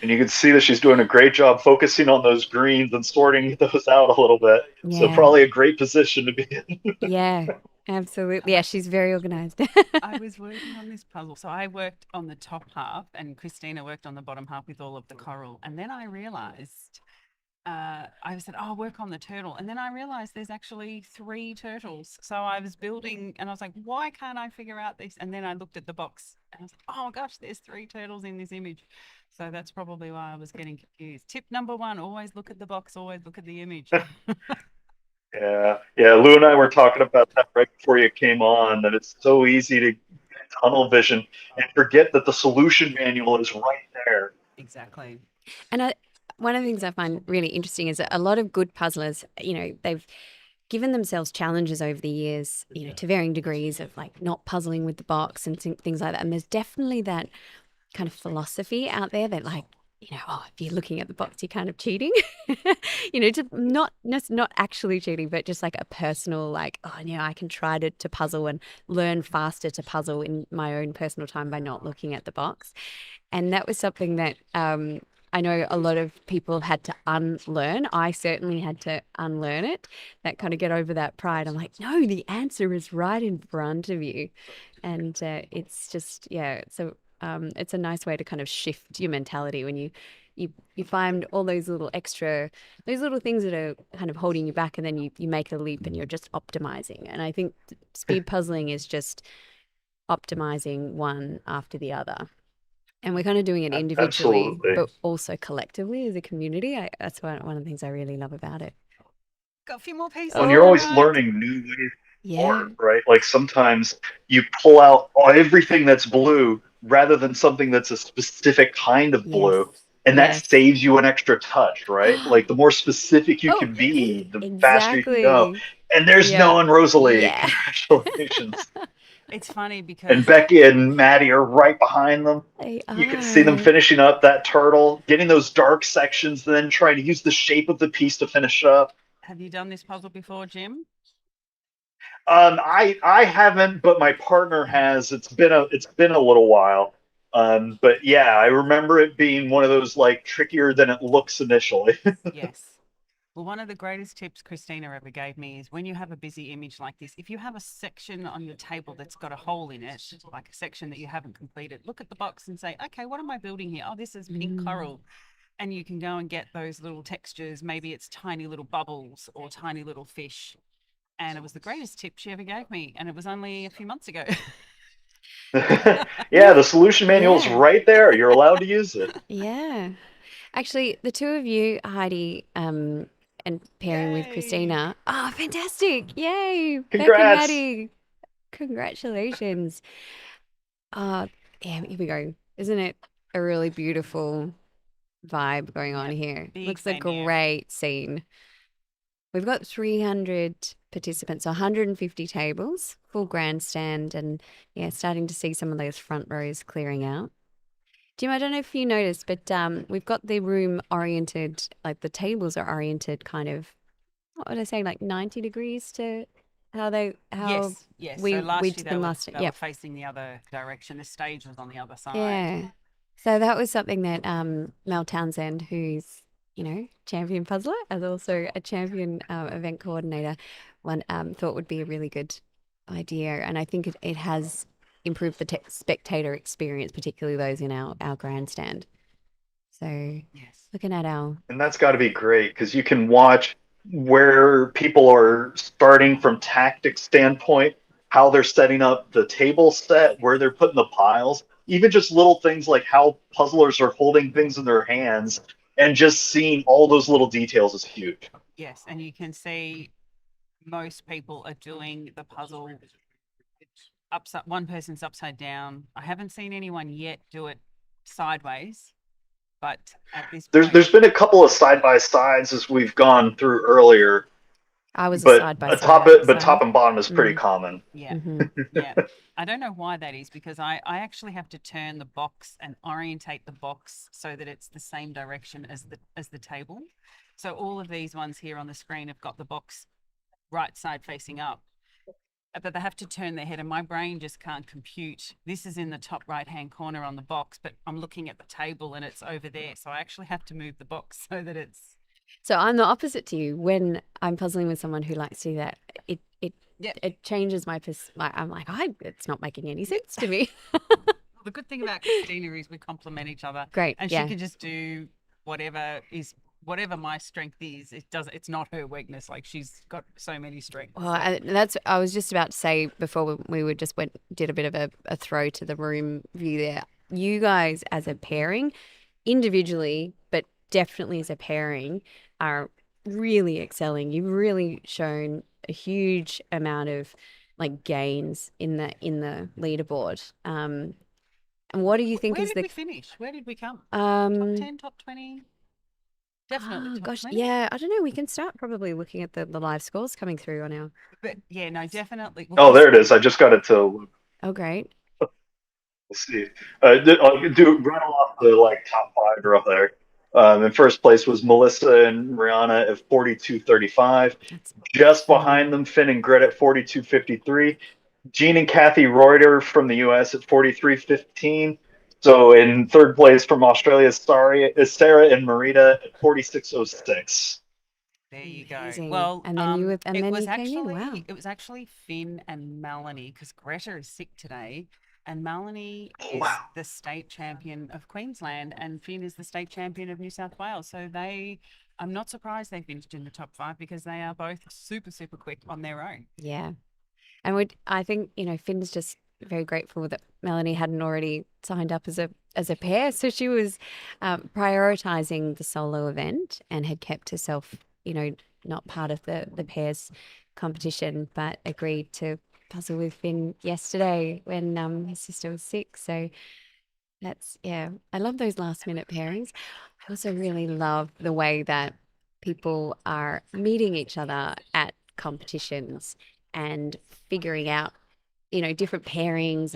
And you can see that she's doing a great job focusing on those greens and sorting those out a little bit. So Yeah, probably a great position to be in. yeah, absolutely. Yeah, she's very organized. I was working on this puzzle. So I worked on the top half and Christina worked on the bottom half with all of the coral. And then I realized, I said, oh, work on the turtle. And then I realized there's actually 3 turtles. So I was building and I was like, why can't I figure out this? And then I looked at the box and I was like, oh my gosh, there's 3 turtles in this image. So that's probably why I was getting confused. Tip number 1, always look at the box, always look at the image. Yeah. Yeah. Lou and I were talking about that right before you came on, that it's so easy to get tunnel vision and forget that the solution manual is right there. Exactly. And one of the things I find really interesting is that a lot of good puzzlers, they've given themselves challenges over the years, to varying degrees of like not puzzling with the box and things like that. And there's definitely that kind of philosophy out there that like, oh, if you're looking at the box, you're kind of cheating, to not actually cheating, but just like a personal, like, oh, I can try to puzzle and learn faster to puzzle in my own personal time by not looking at the box. And that was something that I know a lot of people had to unlearn. I certainly had to unlearn it, that kind of get over that pride. I'm like, no, the answer is right in front of you. And it's just, yeah, it's a nice way to kind of shift your mentality when you find all those little things that are kind of holding you back, and then you make a leap and you're just optimizing. And I think speed puzzling is just optimizing one after the other. And we're kind of doing it individually, Absolutely. but also collectively as a community. That's one of the things I really love about it. Got a few more pieces. When you're Oh, always Right. learning new ways to yeah. work, right? Like sometimes you pull out everything that's blue rather than something that's a specific kind of Yes. blue. And that Yes. saves you an extra touch, right? Like the more specific you Oh, can be, the faster you can go. exactly. And there's Yeah. Noah and Rosalie. Yeah. Congratulations. It's funny And because Becky and Maddie are right behind them. They You can see them are. finishing up that turtle, getting those dark sections, then trying to use the shape of the piece to finish up. have you done this puzzle before, Jim? I haven't, but my partner has. It's been a little while. But yeah, I remember it being one of those like trickier than it looks initially. Yes. Well, one of the greatest tips Christina ever gave me is when you have a busy image like this, if you have a section on your table that's got a hole in it, like a section that you haven't completed, look at the box and say, okay, what am I building here? Oh, this is pink coral. And you can go and get those little textures. Maybe it's tiny little bubbles or tiny little fish. And it was the greatest tip she ever gave me. And it was only a few months ago. Yeah, the solution manual's Yeah. right there. You're allowed to use it. Yeah. Actually, the two of you, Heidi, and pairing with Yay. Christina. Oh, fantastic. Yay. Beck and Congrats. Maddie. Congratulations. Yeah, here we go. Isn't it a really beautiful vibe going on Yep, here? big Looks a venue. great scene. We've got 300 participants, 150 tables, full grandstand, and yeah, starting to see some of those front rows clearing out. Jim, I don't know if you noticed, but we've got the room oriented, like the tables are oriented kind of, what would I say, like 90 degrees to how Yes. we So last we year did they them were, last. they were Yep. facing the other direction. The stage was on the other side. Yeah. So that was something that Mel Townsend, who's, champion puzzler, as also a champion event coordinator, thought would be a really good idea. And I think it has improved the spectator experience, particularly those in our grandstand. So Yes. looking at our And that's got to be great because you can watch where people are starting from tactic standpoint, how they're setting up the table set, where they're putting the piles, even just little things like how puzzlers are holding things in their hands, and just seeing all those little details is huge. Yes, and you can see most people are doing the puzzle upside. One person's upside down. I haven't seen anyone yet do it sideways, but at this point, There's been a couple of side by sides as we've gone through earlier, I was a but side by a side. top and bottom is pretty Mm. common. yeah, Hmm. yeah. I don't know why that is because I actually have to turn the box and orientate the box so that it's the same direction as the table. So all of these ones here on the screen have got the box right side facing up. But they have to turn their head, and my brain just can't compute. This is in the top right hand corner on the box, but I'm looking at the table and it's over there. So I actually have to move the box so that it's. So I'm the opposite to you. When I'm puzzling with someone who likes to do that, it changes I'm like, it's not making any sense to me. The good thing about Christina is we complement each other. Great, And yeah. she can just do whatever my strength is. It's not her weakness. Like she's got so many strengths. Well, I was just about to say before did a bit of a throw to the room view there. You guys as a pairing, individually, but definitely as a pairing, are really excelling. You've really shown a huge amount of like gains in the leaderboard. And what do you think Where is did the we finish? Where did we come? top 10, top 20? Definitely Oh top gosh, 20. yeah. I don't know. We can start probably looking at the live scores coming through on our. But yeah, no, definitely. Oh, there it is. I just got it to. Oh, great. Let's see. I'll do rattle off the like top five real there. In first place was Melissa and Rihanna at 42.35. That's Just phenomenal. behind them, Finn and Grit at 42.53. Gene and Kathy Reuter from the US at 43.15. So in third place from Australia, Sarah and Marita at 46.06. There you go. Amazing. Well, And then you came in. Wow. it was actually Finn and Melanie because Greta is sick today, and Melanie Oh, is wow. the state champion of Queensland, and Finn is the state champion of New South Wales. So I'm not surprised they finished in the top 5 because they are both super super quick on their own. Yeah. And I think, Finn's just very grateful that Melanie hadn't already signed up as a pair. So she was prioritizing the solo event and had kept herself, not part of the pairs competition, but agreed to puzzle with Finn yesterday when his sister was sick. So I love those last minute pairings. I also really love the way that people are meeting each other at competitions and figuring out, different pairings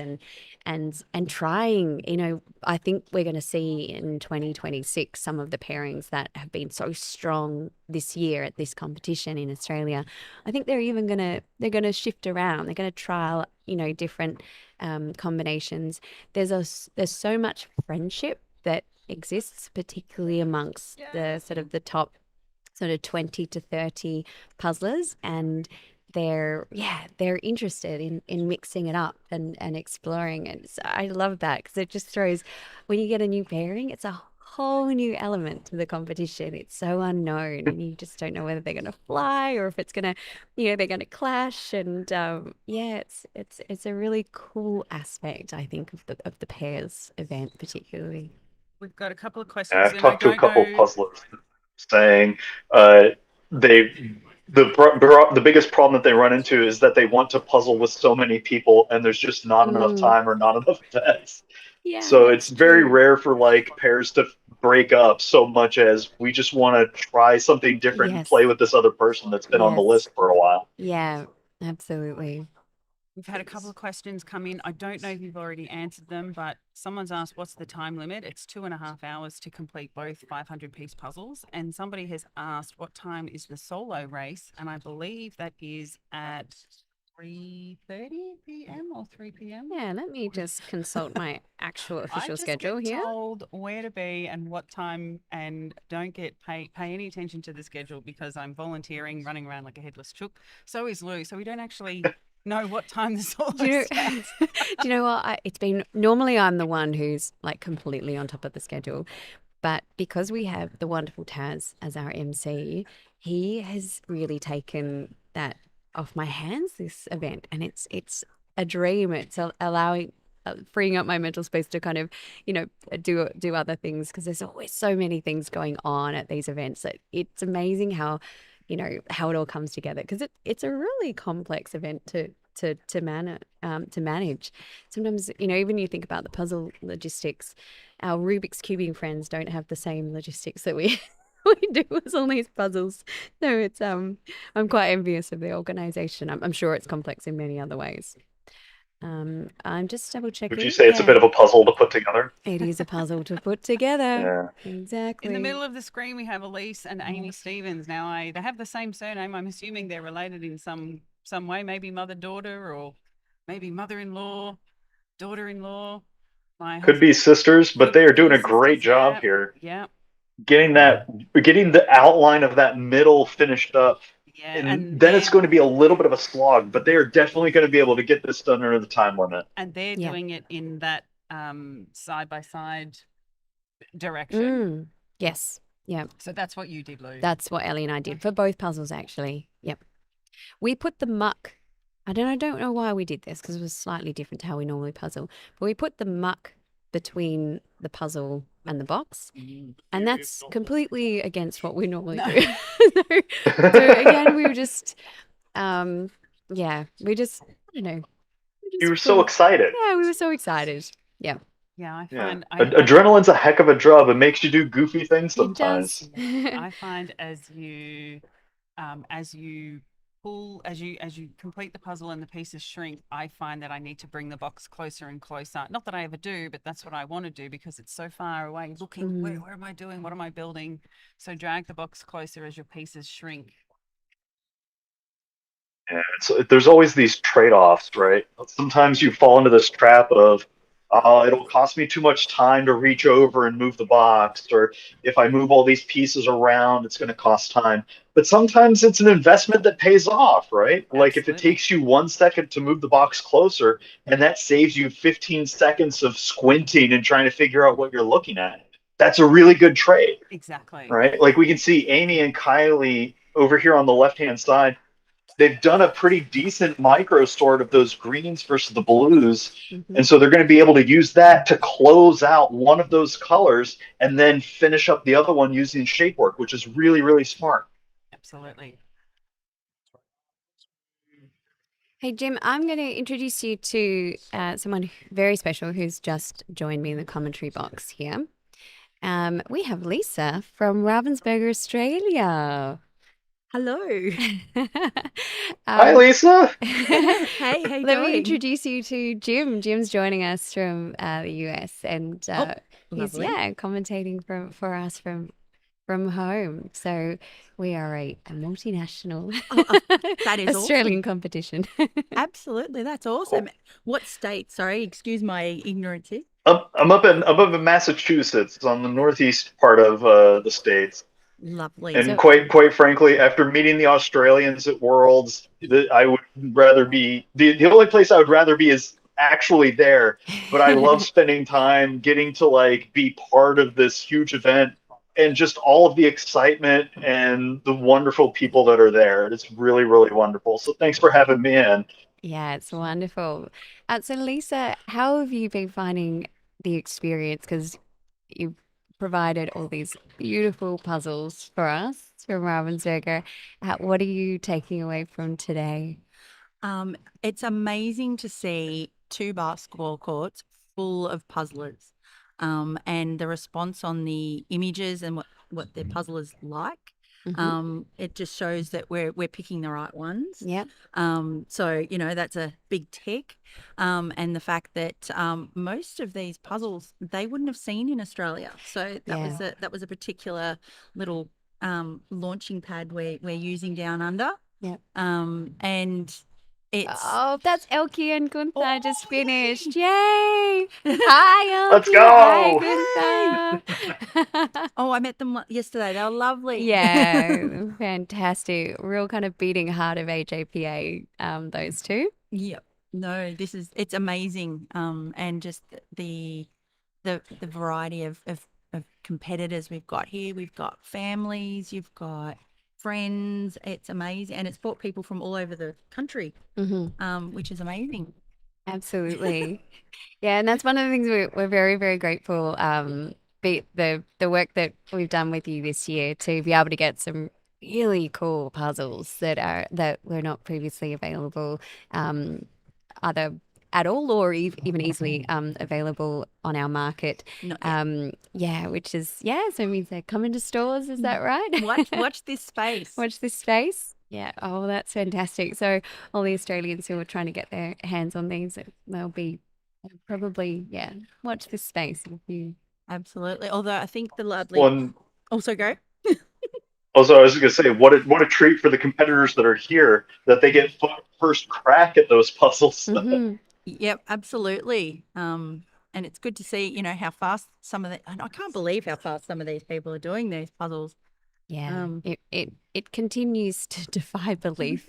and trying, I think we're going to see in 2026 some of the pairings that have been so strong this year at this competition in Australia. I think they're going to shift around. They're going to trial, different combinations. There's so much friendship that exists, particularly amongst the sort of the top sort of 20 to 30 puzzlers, and they're interested in mixing it up and exploring it. So I love that because it just throws, when you get a new pairing, it's a whole new element to the competition. It's so unknown and you just don't know whether they're going to fly or if it's going to, they're going to clash. And it's a really cool aspect, I think, of the pairs event particularly. We've got a couple of And questions. I've And talked to a don't couple of know. puzzlers saying the biggest problem that they run into is that they want to puzzle with so many people and there's just not enough time or not enough bets. Yeah, So it's that's very true. rare for like pairs to break up so much as we just want to try something different and play Yes. with this other person that's been on the Yes. list for a while. Yeah, absolutely. We've had a couple of questions come in. I don't know if you've already answered them, but someone's asked what's the time limit? It's 2.5 hours to complete both 500-piece puzzles. And somebody has asked what time is the solo race? And I believe that is at 3:30 p.m. or 3 p.m. Yeah, let me just consult my actual I official just schedule get here. told where to be and what time, and don't pay any attention to the schedule because I'm volunteering, running around like a headless chook. So is Lou. So we don't actually know what time the solo Do you starts. know, do you know what? It's been normally I'm the one who's like completely on top of the schedule. But because we have the wonderful Taz as our MC, he has really taken that off my hands, this event, and it's a dream. It's allowing freeing up my mental space to kind of, do other things, because there's always so many things going on at these events that it's amazing how, how it all comes together, because it's a really complex event to manage. Sometimes, even you think about the puzzle logistics, our Rubik's cubing friends don't have the same logistics that we we do with all these puzzles. So it's I'm quite envious of the organization. I'm sure it's complex in many other ways. I'm just double checking. Would you say it's a bit of a puzzle to put together? It is a puzzle to put together. Yeah. Exactly. In the middle of the screen, we have Elise and Amy Stevens. Now, they have the same surname. I'm assuming they're related in some way, maybe mother-daughter, or maybe mother-in-law, daughter-in-law. Could be sisters, but they are doing a sisters, great job yeah. here. Yeah. Getting the outline of that middle finished up. Yeah. And then it's going to be a little bit of a slog, but they are definitely going to be able to get this done under the time limit. And they're doing it in that side-by-side direction. Yes. Yeah. So that's what you did, Lou. That's what Ellie and I did for both puzzles, actually. Yep. We put the muck. I don't know why we did this, because it was slightly different to how we normally puzzle. But we put the muck between the puzzle and the box, and that's completely against what we normally do. so again, we were just, we just, You were so excited. Yeah, we were so excited. Yeah. Yeah, I find adrenaline's a heck of a drug. It makes you do goofy things sometimes. It does. I find as you complete the puzzle and the pieces shrink, I find that I need to bring the box closer and closer. Not that I ever do, but that's what I want to do, because it's so far away. Looking, where am I doing? What am I building? So drag the box closer as your pieces shrink. And there's always these trade-offs, right? Sometimes you fall into this trap of, it'll cost me too much time to reach over and move the box, or if I move all these pieces around, it's going to cost time. But sometimes it's an investment that pays off, right? Absolutely. Like if it takes you 1 second to move the box closer, and that saves you 15 seconds of squinting and trying to figure out what you're looking at, that's a really good trade. Exactly. Right? Like we can see Amy and Kylie over here on the left-hand side. They've done a pretty decent micro sort of those greens versus the blues. And so they're going to be able to use that to close out one of those colors and then finish up the other one using shape work, which is really, really smart. Absolutely. Hey, Jim, I'm going to introduce you to someone very special who's just joined me in the commentary box here. We have Lisa from Ravensburger, Australia. Hello. Hi, Lisa. Hey, how you Let going? me introduce you to Jim. Jim's joining us from the US, and he's lovely. commentating for us from home. So we are a multinational that is Australian competition. Absolutely, that's awesome. What state? Sorry, excuse my ignorance here. I'm up in Massachusetts, on the northeast part of the States. Lovely. And quite frankly, after meeting the Australians at Worlds, I would rather be the only place I would rather be is actually there. But I love spending time getting to be part of this huge event and just all of the excitement and the wonderful people that are there. It's really, really wonderful. So thanks for having me in. Yeah, it's wonderful. So Lisa, how have you been finding the experience? Because you've provided all these beautiful puzzles for us from Ravensburger. What are you taking away from today? It's amazing to see 2 basketball courts full of puzzlers, and the response on the images and what their puzzlers like. It just shows that we're picking the right ones. Yeah. So that's a big tick. And the fact that most of these puzzles they wouldn't have seen in Australia. So that was a particular little launching pad we're using down under. Yeah. And it's that's Elkie and Gunther just finished. Yay! Hi, Elkie. Let's go. Hi, Gunther. I met them yesterday. They were lovely. Yeah, fantastic. Real kind of beating heart of AJPA, those two. Yep. No, it's amazing. And just the variety of of competitors we've got here. We've got families, you've got friends. It's amazing, and it's brought people from all over the country, which is amazing. Absolutely. Yeah, and that's one of the things we're very, very grateful the work that we've done with you this year to be able to get some really cool puzzles that were not previously available either at all or even easily available on our market. Not yet. Which is so it means they're coming to stores, is that right? Watch this space. Watch this space. Yeah. Oh, that's fantastic. So all the Australians who are trying to get their hands on these, they'll be probably, watch this space. If you... Absolutely. Although I think the lovely... One. Also go. Also, I was going to say, what a treat for the competitors that are here that they get first crack at those puzzles. Yep, absolutely. And it's good to see, how fast and I can't believe how fast some of these people are doing these puzzles. Yeah, it continues to defy belief.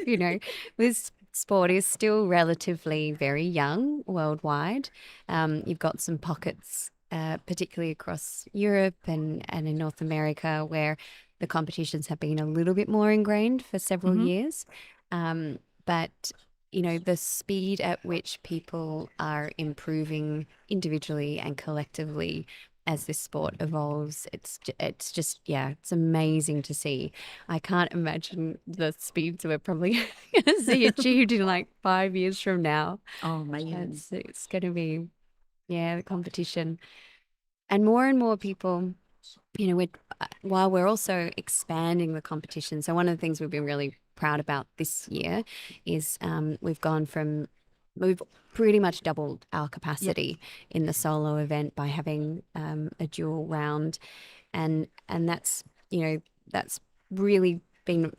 This sport is still relatively very young worldwide. You've got some pockets, particularly across Europe and in North America, where the competitions have been a little bit more ingrained for several years. But the speed at which people are improving individually and collectively as this sport evolves, it's just it's amazing to see. I can't imagine the speeds we're probably going to see achieved in like 5 years from now. Oh man, it's going to be the competition, and more people. While we're also expanding the competition. So one of the things we've been really proud about this year is we've pretty much doubled our capacity in the solo event by having a dual round, and that's that's really been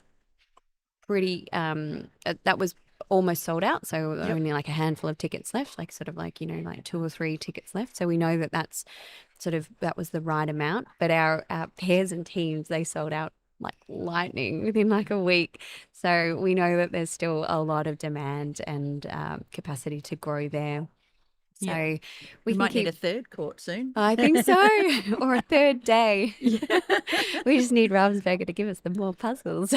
pretty. That was almost sold out, so only like a handful of tickets left, like 2 or 3 tickets left. So we know that was the right amount. But our pairs and teams, they sold out like lightning within like a week. So we know that there's still a lot of demand and capacity to grow there. So we might need a third court soon. I think so, or a third day. We just need Ravensburger to give us the more puzzles.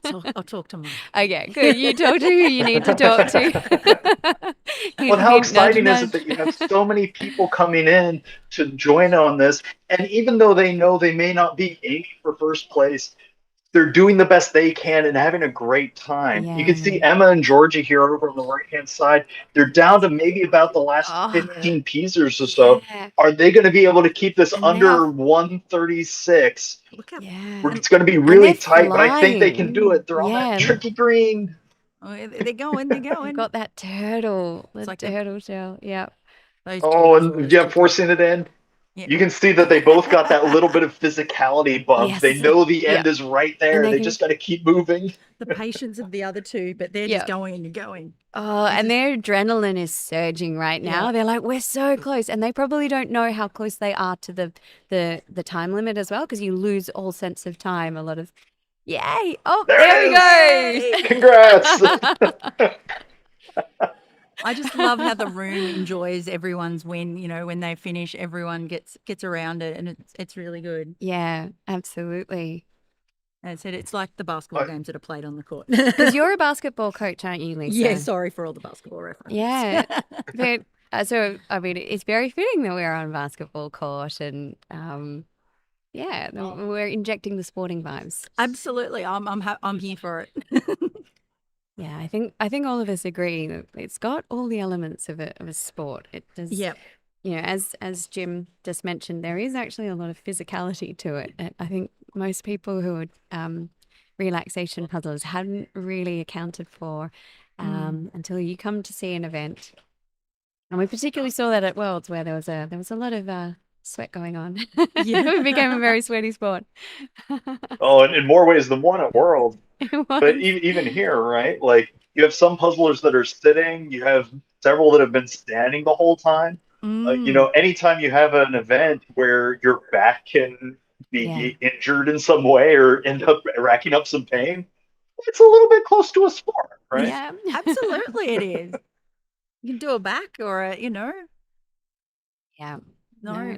I'll talk to Mum. Okay, good. You talk to who you need to talk to. Well, how exciting is it that you have so many people coming in to join on this, and even though they know they may not be aiming for first place, they're doing the best they can and having a great time. You can see Emma and Georgie here over on the right-hand side. They're down to maybe about the last 15 pieces or so. Are they going to be able to keep this under 136? It's going to be really tight, but I think they can do it. They're on that tricky green. Oh, they're going. You've got that turtle. It's like turtle shell. Yeah. And forcing it in. Yeah. You can see that they both got that little bit of physicality bump. Yes. They know the end is right there. They just got to keep moving. The patience of the other two, but they're just going and going. Oh, and their adrenaline is surging right now. They're like, we're so close. And they probably don't know how close they are to the time limit as well, because you lose all sense of time. A lot of, yay. Oh, there we go. Congrats. I just love how the room enjoys everyone's win. When they finish, everyone gets around it, and it's really good. Yeah, absolutely. As I said, it's like the basketball games that are played on the court. Because you're a basketball coach, aren't you, Lisa? Yeah, sorry for all the basketball references. Yeah, but so I mean, it's very fitting that we're on a basketball court, and we're injecting the sporting vibes. Absolutely, I'm here for it. Yeah, I think all of us agree that it's got all the elements of a sport. It does. Yep. As Jim just mentioned, there is actually a lot of physicality to it. I think most people who are relaxation puzzlers hadn't really accounted for until you come to see an event. And we particularly saw that at Worlds, where there was a lot of sweat going on. It became a very sweaty sport. In more ways than one at World. But even here, right? Like, you have some puzzlers that are sitting. You have several that have been standing the whole time. Anytime you have an event where your back can be injured in some way or end up racking up some pain, it's a little bit close to a sport, right? Yeah, absolutely it is. You can do a back or Yeah. No,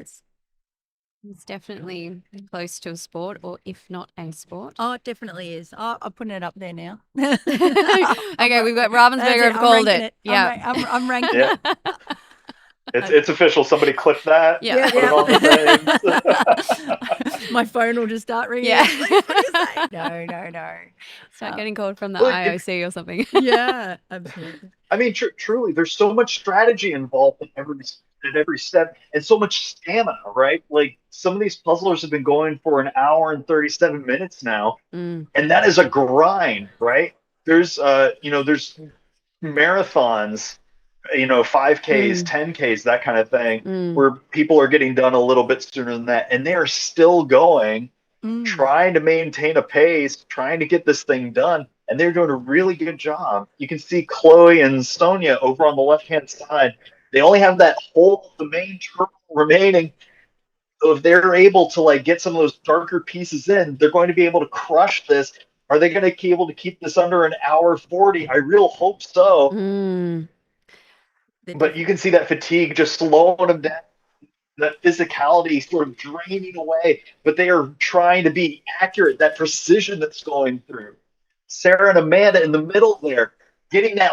It's definitely close to a sport, or if not a sport. Oh, it definitely is. I'm putting it up there now. Okay, we've got Ravensburger have I'm called ranking it. I'm Yeah. ra- I'm ranking Yeah. it. It's official. Somebody clip that. Yeah. Put it on the thing. My phone will just start ringing. Yeah. What do you say? No. Start getting called from the Well, IOC or something. Yeah, absolutely. I mean, truly, there's so much strategy involved in every step, and so much stamina, right? Like some of these puzzlers have been going for an hour and 37 minutes now, Mm, and that is a grind, right? There's marathons, 5Ks, mm, 10Ks, that kind of thing, mm. where people are getting done a little bit sooner than that, and they are still going, trying to maintain a pace, trying to get this thing done, and they're doing a really good job. You can see Chloe and Sonia over on the left-hand side. They only have that whole the main turtle remaining. So if they're able to like get some of those darker pieces in, they're going to be able to crush this. Are they going to be able to keep this under an hour 40? I real hope so. Mm. But you can see that fatigue just slowing them down, that physicality sort of draining away, but they are trying to be accurate, that precision that's going through. Sarah and Amanda in the middle there, getting that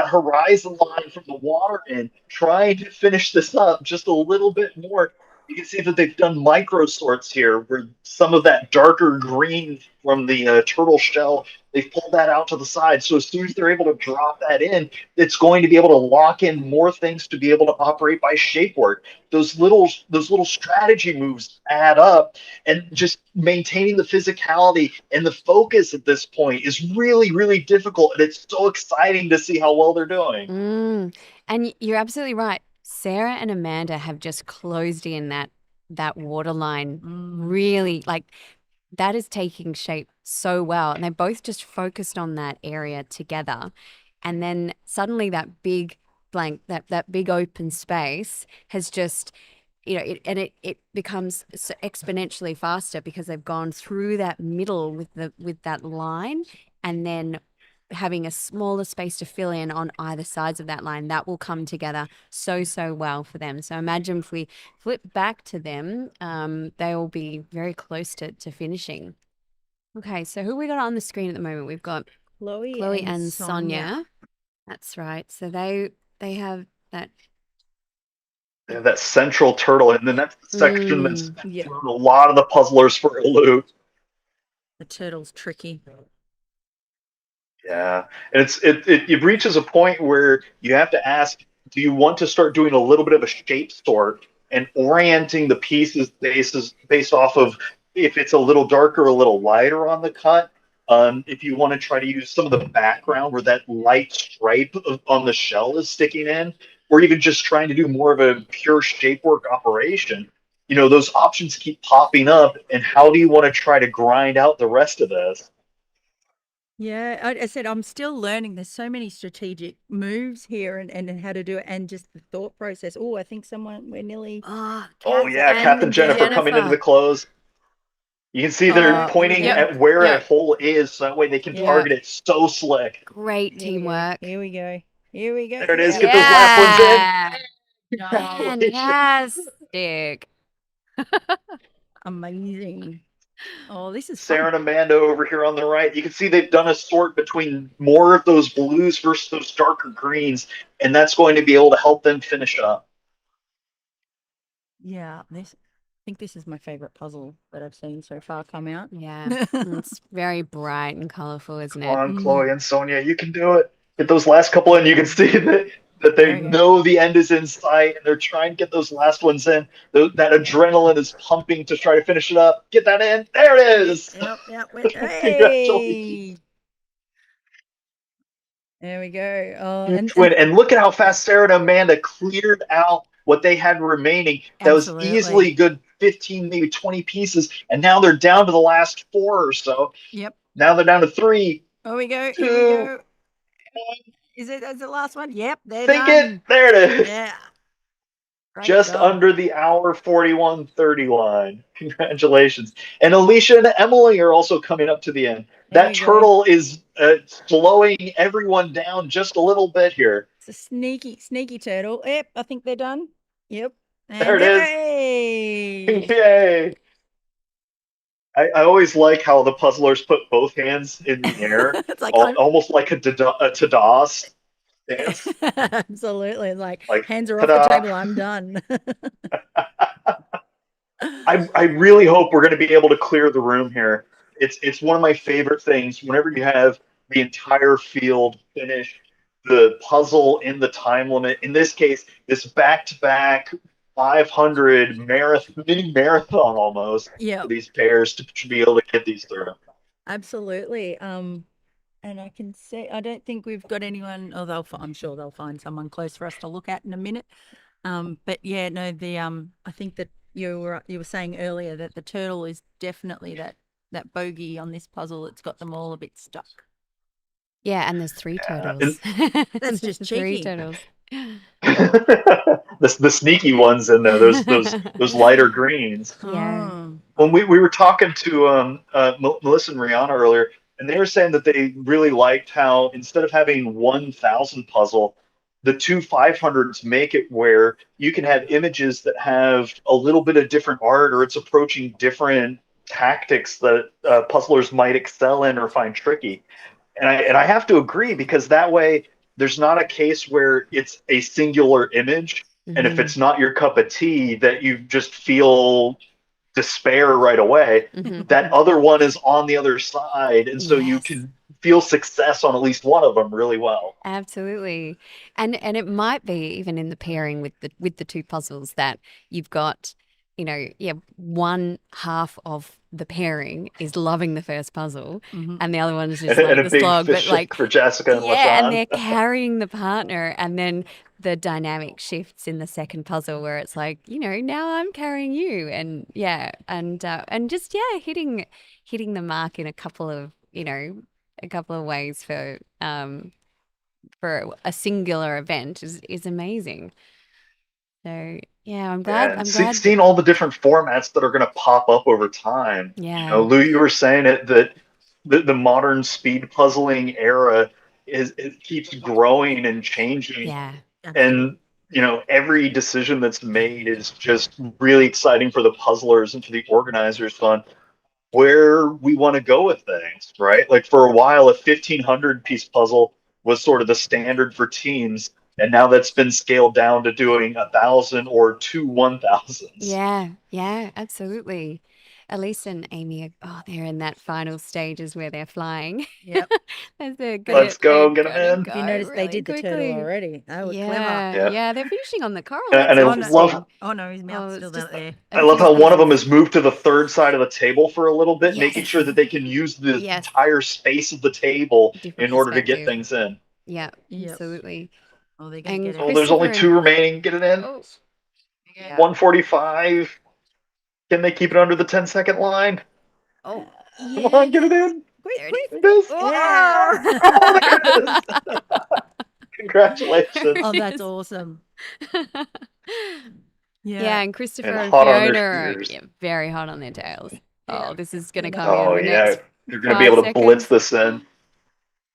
horizon line from the water in, trying to finish this up just a little bit more. You can see that they've done micro sorts here, where some of that darker green from the turtle shell, they've pulled that out to the side. So as soon as they're able to drop that in, it's going to be able to lock in more things to be able to operate by shape work. Those little strategy moves add up, and just maintaining the physicality and the focus at this point is really, really difficult, and it's so exciting to see how well they're doing. Mm. And you're absolutely right. Sarah and Amanda have just closed in that waterline really, like, that is taking shape so well. And they both just focused on that area together. And then suddenly that big blank, that big open space has just, it becomes so exponentially faster because they've gone through that middle with that line, and then having a smaller space to fill in on either sides of that line. That will come together so well for them. So imagine if we flip back to them, they will be very close to finishing. Okay, so who we got on the screen at the moment? We've got Chloe and Sonia. That's right. So they have that. They have that central turtle, and then that's the section that's Yeah. thrown a lot of the puzzlers for a loop. The turtle's tricky. Yeah, and it reaches a point where you have to ask, do you want to start doing a little bit of a shape sort and orienting the pieces based off of if it's a little darker, a little lighter on the cut. If you want to try to use some of the background where that light stripe on the shell is sticking in, or even just trying to do more of a pure shape work operation. Those options keep popping up, and how do you want to try to grind out the rest of this? Yeah, I said I'm still learning. There's so many strategic moves here and how to do it, and just the thought process. Oh, I think we're nearly. Oh, Oh yeah, Captain Jennifer coming into the close. You can see they're pointing yep, at where yep. a hole is, so that way they can Yeah. target it so slick. Great teamwork. Here we go. Here we go. There it is. Yep. Get those last ones in. Fantastic. Amazing. Oh, this is Sarah fun. and Amanda over here on the right. You can see they've done a sort between more of those blues versus those darker greens, and that's going to be able to help them finish up. Yeah, I think this is my favorite puzzle that I've seen so far come out. Yeah, it's very bright and colorful, isn't Come it? on, Chloe and Sonia, you can do it. Get those last couple in. You can see that There they we go. know the end is in sight, and they're trying to get those last ones in. That adrenaline is pumping to try to finish it up. Get that in. There it is. Yep. Congratulations. Hey! There we go. Oh, And look at how fast Sarah and Amanda cleared out what they had remaining. That was Absolutely. easily a good 15, maybe 20 pieces. And now they're down to the last 4 or so. Yep. Now they're down to 3. Oh, we go. 2. Here we go. Is it the last one? Yep, they're Think done. it. There it is. Yeah. Great Just job. under the hour 41:30 line. Congratulations. And Alicia and Emily are also coming up to the end. There That we go. turtle is slowing everyone down just a little bit here. It's a sneaky turtle. Yep, I think they're done. Yep. There it is. Yay! I always like how the puzzlers put both hands in the air, It's like almost like a ta-da dance. absolutely. It's like Like, hands are off the ta-da! table. I'm done. I really hope we're going to be able to clear the room here. It's one of my favorite things. Whenever you have the entire field finish the puzzle in the time limit. In this case, this back-to-back 500 mini marathon almost Yeah, for these pairs to be able to get these through. absolutely. And I can say I don't think we've got anyone. Oh, I'm sure they'll find someone close for us to look at in a minute. But yeah, no, I think that you were saying earlier that the turtle is definitely that bogey on this puzzle. It's got them all a bit stuck. Yeah, and there's three Yeah, turtles. That's just Three cheeky. turtles. the sneaky ones in there, those lighter greens. Yeah. Oh, When we were talking to Melissa and Rihanna earlier, and they were saying that they really liked how instead of having 1,000 puzzle, the two 500s make it where you can have images that have a little bit of different art, or it's approaching different tactics that puzzlers might excel in or find tricky. And I have to agree because that way there's not a case where it's a singular image, and if Mhm. it's not your cup of tea, that you just feel despair right away. Mhm. That other one is on the other side, and so you Yes. can feel success on at least one of them really well. Absolutely. And it might be even in the pairing with the two puzzles that you've got, one half of the pairing is loving the first puzzle mhm. and the other one is just And like a the big slog, fish but like for Jessica and yeah, and LaShawn. they're carrying the partner and then the dynamic shifts in the second puzzle where it's like, now I'm carrying you and and just hitting the mark in a couple of, ways for a singular event is amazing. So yeah, I'm glad. And I'm glad that seeing all the different formats that are going to pop up over time. yeah, Lou, you were saying it that the modern speed puzzling era it keeps growing and changing, yeah, and every decision that's made is just really exciting for the puzzlers and for the organizers on where we want to go with things, right? Like for a while, a 1,500 piece puzzle was sort of the standard for teams, and now that's been scaled down to doing 1,000 or two 1,000s. yeah, absolutely. Elise and Amy they're in that final stages where they're flying. Yep. They're Let's go, they're get 'em gonna in. If you go notice, they really did the turtle quickly. already. They were clever. Yeah, Yeah, yeah, they're finishing on the coral. and That's I Oh no! love interesting. Oh no! His mouth's Oh, it's still just out there. I a love few how one of them pieces. has moved to the third side of the table for a little bit, making Yes, sure that they can use the yes, entire space of the table different in order to get perspective. things in. Yeah, Yep. absolutely. Oh, they're gonna And get Oh, it. there's only Christopher two and remaining. Get it in. oh, yeah. 145. Can they keep it under the 10-second line? Oh, Come on, get it in. Quick, there it is. quick! There it is. Oh! Yeah. Oh, there it is. Congratulations. Oh, that's awesome. Yeah, Yeah. and Christopher And and hot on Fiona their are ears. very hot on their tails. Yeah. Oh, this is going to You know. come in Oh, the yeah. next They're going to be able to 5 blitz seconds. this in.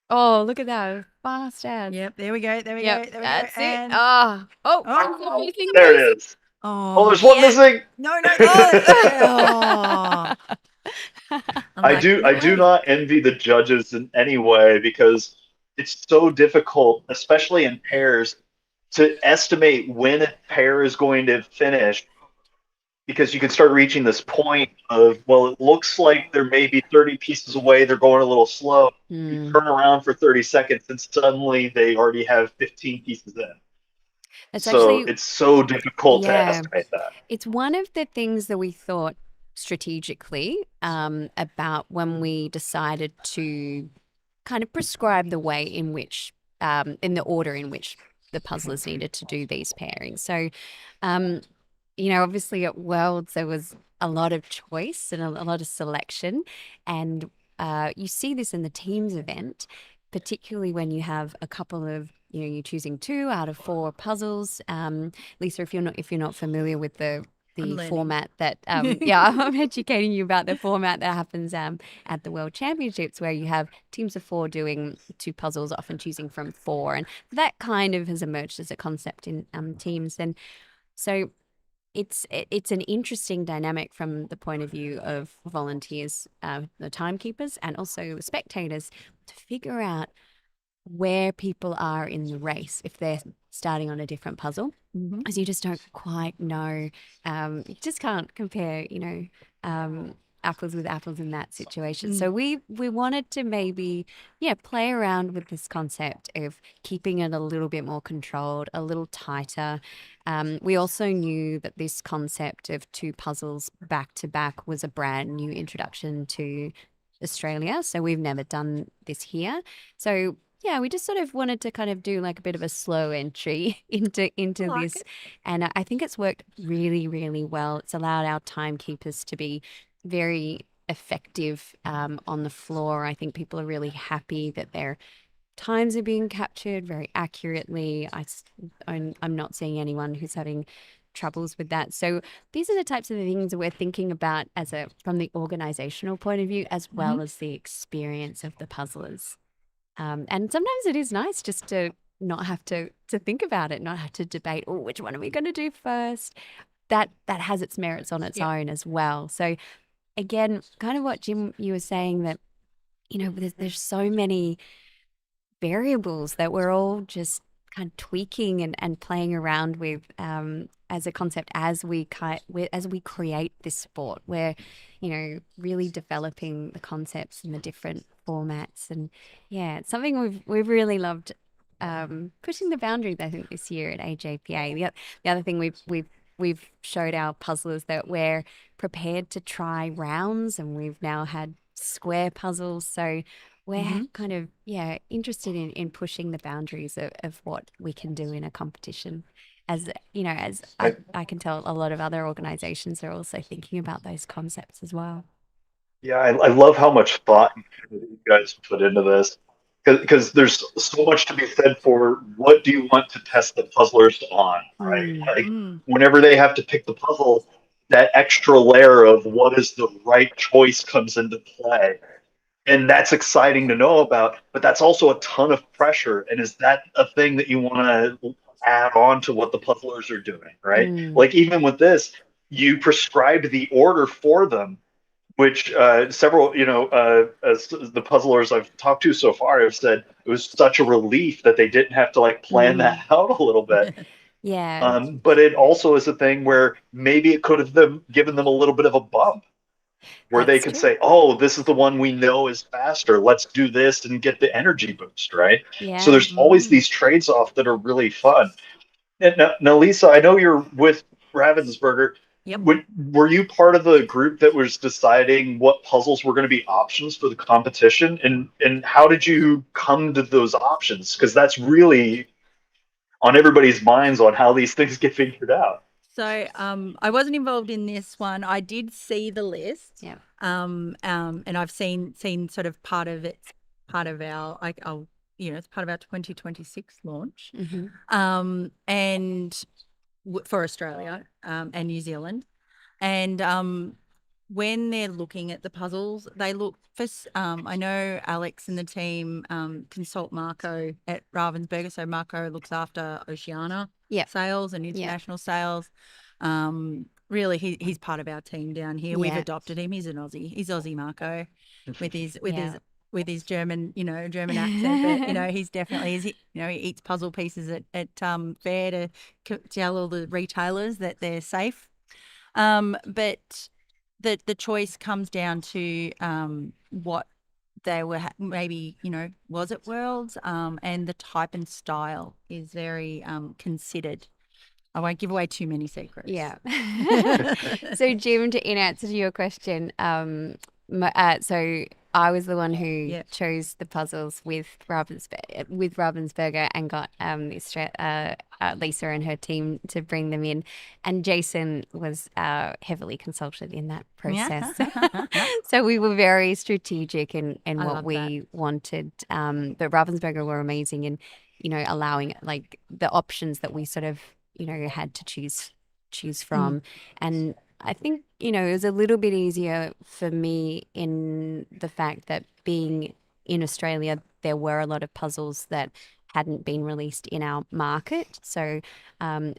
Oh, look at that. Fast as. Yep. There we go. There we Yep, go. There we go. that's it. And Oh, oh, missing There piece. it is. Oh, oh, there's one Yes. missing. no, no. Oh, I'm I like, do no I do way. not envy the judges in any way because it's so difficult, especially in pairs, to estimate when a pair is going to finish because you can start reaching this point of, well, it looks like there may be 30 pieces away, they're going a little slow. You Hmm. turn around for 30 seconds and suddenly they already have 15 pieces in. That's So actually, it's so difficult to yeah, estimate that. it's one of the things that we thought strategically about when we decided to kind of prescribe the way in which, in the order in which the puzzlers needed to do these pairings. So, um, obviously at Worlds there was a lot of choice and a lot of selection, and you see this in the teams event, particularly when you have a couple of you're choosing 2 out of 4 puzzles. Lisa, if you're not familiar with the I'm learning. format that I'm educating you about the format that happens at the World Championships, where you have teams of 4 doing 2 puzzles, often choosing from 4, and that kind of has emerged as a concept in teams. And so it's an interesting dynamic from the point of view of volunteers, the timekeepers, and also the spectators to figure out where people are in the race if they're starting on a different puzzle, because you just don't quite know. You just can't compare, apples with apples in that situation. So we wanted to maybe, play around with this concept of keeping it a little bit more controlled, a little tighter. We also knew that this concept of 2 puzzles back to back was a brand new introduction to Australia. So we've never done this here. So yeah, we just sort of wanted to kind of do like a bit of a slow entry into this. And I think it's worked really, really well. It's allowed our timekeepers to be very effective on the floor. I think people are really happy that their times are being captured very accurately. I'm not seeing anyone who's having troubles with that. So these are the types of things that we're thinking about from the organizational point of view, as well as the experience of the puzzlers. And sometimes it is nice just to not have to think about it, not have to debate, oh, which one are we going to do first? That has its merits on its own as well. So again, kind of what Jim, you were saying, that, there's so many variables that we're all just kind of tweaking and playing around with as a concept as we create this sport. We're, really developing the concepts and the different formats, and it's something we've really loved pushing the boundaries, I think, this year at AJPA. The other thing we've showed our puzzlers that we're prepared to try rounds, and we've now had square puzzles. So we're kind of, interested in pushing the boundaries of what we can do in a competition. As I can tell, a lot of other organizations are also thinking about those concepts as well. Yeah, I love how much thought you guys put into this, because there's so much to be said for what do you want to test the puzzlers on, right? Like whenever they have to pick the puzzle, that extra layer of what is the right choice comes into play. And that's exciting to know about, but that's also a ton of pressure. And is that a thing that you want to add on to what the puzzlers are doing, right? Like even with this, you prescribed the order for them, which several, as the puzzlers I've talked to so far have said it was such a relief that they didn't have to like plan that out a little bit. Yeah. But it also is a thing where maybe it could have given them a little bit of a bump, where they That's could true. say, oh, this is the one we know is faster. Let's do this and get the energy boost, right? So Yeah. there's always these trades off that are really fun. And now, Lisa, I know you're with Ravensburger. Yep. Were you part of the group that was deciding what puzzles were going to be options for the competition? And how did you come to those options? Because that's really on everybody's minds on how these things get figured out. So I wasn't involved in this one. I did see the list. Yeah. And I've seen sort of part of it, part of our it's part of our 2026 launch. And for Australia and New Zealand. And when they're looking at the puzzles, they look for, I know Alex and the team consult Marco at Ravensburger. So Marco looks after Oceania sales and international sales. Really, he's part of our team down here. We've adopted him. He's an Aussie. He's Aussie Marco with his German, German accent. But, he's definitely, he eats puzzle pieces at fair to tell all the retailers that they're safe. But the choice comes down to what they were maybe, was at Worlds, and the type and style is very considered. I won't give away too many secrets. Yeah. So Jim, in answer to your question, so I was the one who chose the puzzles with Ravensburger and got Lisa and her team to bring them in, and Jason was heavily consulted in that process. So we were very strategic in what we wanted, but Ravensburger were amazing in allowing like the options that we sort of had to choose from. And I think, it was a little bit easier for me in the fact that being in Australia, there were a lot of puzzles that hadn't been released in our market. So, I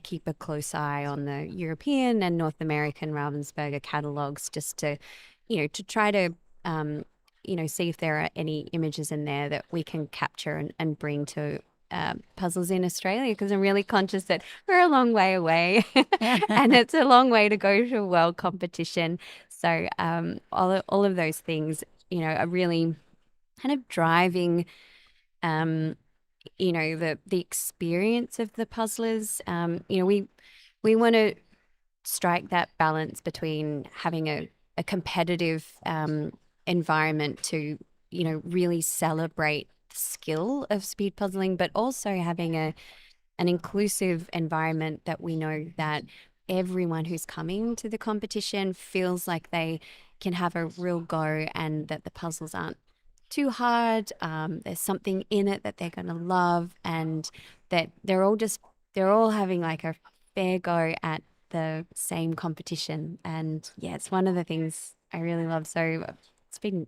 keep a close eye on the European and North American Ravensburger catalogs just to, to try to, see if there are any images in there that we can capture and bring to puzzles in Australia, because I'm really conscious that we're a long way away and it's a long way to go to a world competition. So all of those things, are really kind of driving, the experience of the puzzlers. We want to strike that balance between having a competitive environment to, really celebrate the skill of speed puzzling, but also having an inclusive environment that we know that everyone who's coming to the competition feels like they can have a real go, and that the puzzles aren't too hard. There's something in it that they're going to love, and that they're all having like a fair go at the same competition. And yeah, it's one of the things I really love. So it's been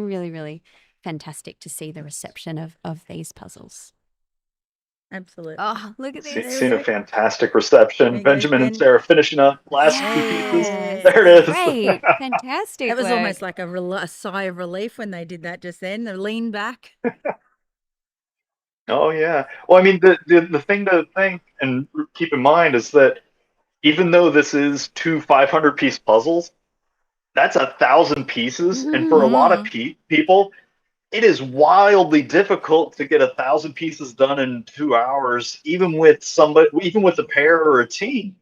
really, really fantastic to see the reception of these puzzles. Absolutely. Oh, look at these. Seen a fantastic reception. There goes Benjamin and Ben. Sarah finishing up last two pieces. Yes. There it is. Great. Fantastic. That was work. almost like a sigh of relief when they did that just then. The lean back. Oh yeah. Well, I mean, the thing to think and keep in mind is that even though this is two 500-piece puzzles, that's 1,000 pieces, and for a lot of people, it is wildly difficult to get 1,000 pieces done in 2 hours, even with a pair or a team.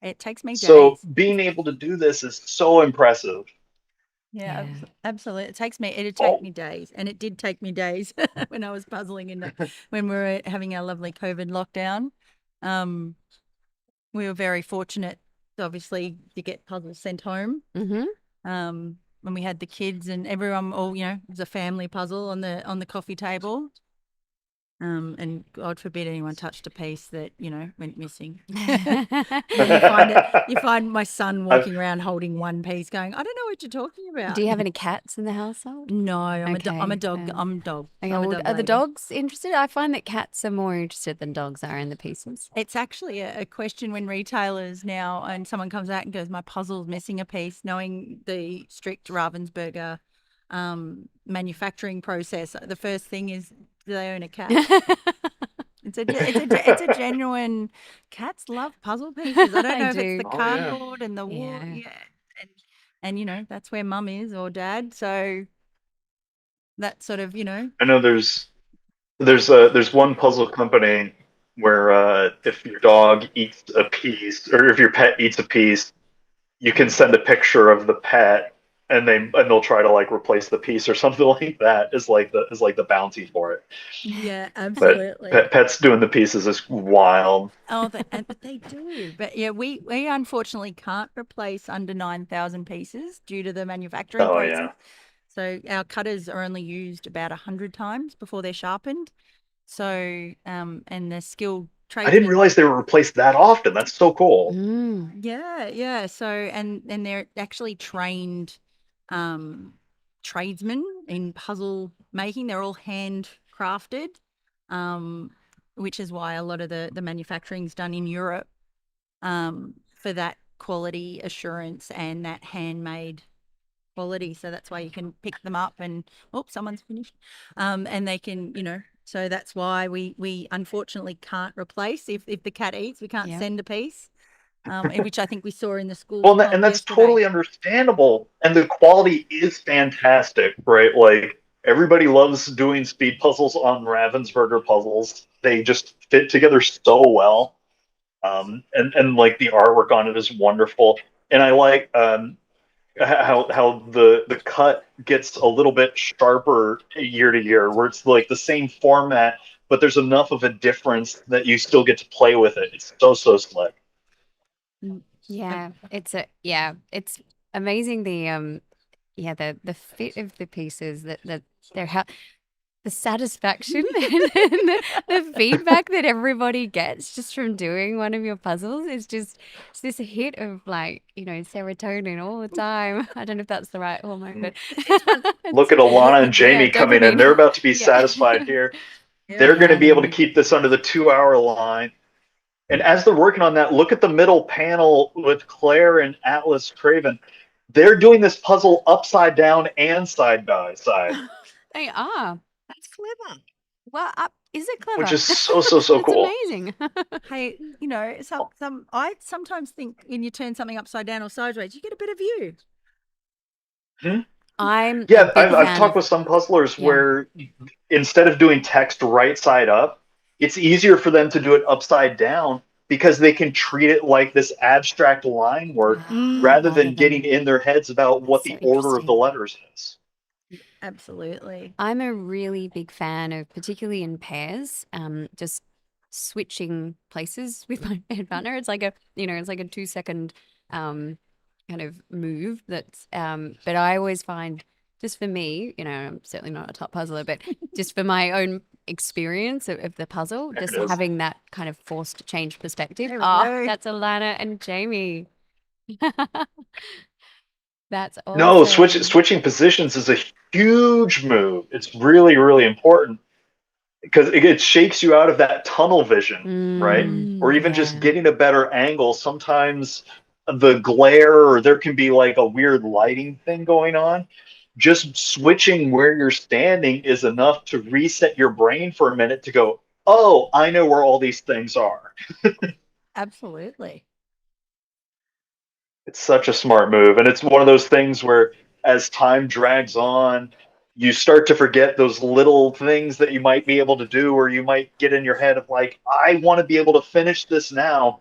It takes me So days. being able to do this is so impressive. Yeah, Yeah. absolutely. It'd take me days, and it did take me days when I was puzzling when we were having our lovely COVID lockdown. We were very fortunate, obviously, to get puzzles sent home. Mm-hmm. When we had the kids and everyone, it was a family puzzle on the coffee table. And God forbid anyone touched a piece that, went missing. And you find my son walking around holding one piece going, I don't know what you're talking about. Do you have any cats in the household? No, I'm a dog. Okay, I'm a dog. okay, I'm a dog are the lady. dogs interested? I find that cats are more interested than dogs are in the pieces. It's actually a question when retailers now, and someone comes out and goes, my puzzle's missing a piece, knowing the strict Ravensburger manufacturing process. The first thing is, do they own a cat? It's a genuine. Cats love puzzle pieces. I don't know if it's the cardboard and the wood, and that's where mum is or dad. So that sort of I know there's one puzzle company where if your dog eats a piece or if your pet eats a piece, you can send a picture of the pet and they'll try to like replace the piece or something like that is like the bounty for it. Yeah, absolutely. But pets doing the pieces is wild. Oh, but they do. But yeah, we unfortunately can't replace under 9,000 pieces due to the manufacturing process. Yeah. So our cutters are only used about 100 times before they're sharpened. So and the skilled I didn't realize they were replaced that often. That's so cool. Yeah. So and they're actually trained tradesmen in puzzle making. They're all handcrafted, which is why a lot of the manufacturing is done in Europe for that quality assurance and that handmade quality. So that's why you can pick them up and someone's finished, and they can So that's why we unfortunately can't replace if the cat eats, we can't send a piece. Which I think we saw in the school. Well, and that's totally understandable. And the quality is fantastic, right? Like everybody loves doing speed puzzles on Ravensburger puzzles. They just fit together so well. And like the artwork on it is wonderful. And I like how the cut gets a little bit sharper year to year, where it's like the same format, but there's enough of a difference that you still get to play with it. It's so slick. Yeah, it's amazing the fit of the pieces that they're the satisfaction and the feedback that everybody gets just from doing one of your puzzles is just it's this hit of like, serotonin all the time. I don't know if that's the right hormone, but Look at Alana and Jamie coming in. dopamine. They're about to be Yeah. satisfied here. They're going to be able to keep this under the 2-hour line. And as they're working on that, look at the middle panel with Claire and Atlas Craven. They're doing this puzzle upside down and side by side, They are. That's clever. Well, is it clever? which is so It's cool. amazing. Hey, I sometimes think when you turn something upside down or sideways, you get a better view. I'm a Yeah, big I've fan talked of- with some puzzlers Yeah. where instead of doing text right side up, it's easier for them to do it upside down because they can treat it like this abstract line work rather than getting in their heads about what That's the so order of the interesting. letters is. Absolutely. I'm a really big fan of, particularly in pairs, just switching places with my bed partner. It's like a 2-second kind of move. But I always find, just for me, I'm certainly not a top puzzler, but just for my own experience of the puzzle, There just it is. having that kind of forced change perspective. There we Oh, go. that's Alana and Jamie. That's awesome. No, switching positions is a huge move. It's really, really important because it shakes you out of that tunnel vision, right? Or even just yeah. getting a better angle. Sometimes the glare, or there can be like a weird lighting thing going on. Just switching where you're standing is enough to reset your brain for a minute to go, oh, I know where all these things are. Absolutely. It's such a smart move. And it's one of those things where as time drags on, you start to forget those little things that you might be able to do, or you might get in your head of like, I want to be able to finish this now.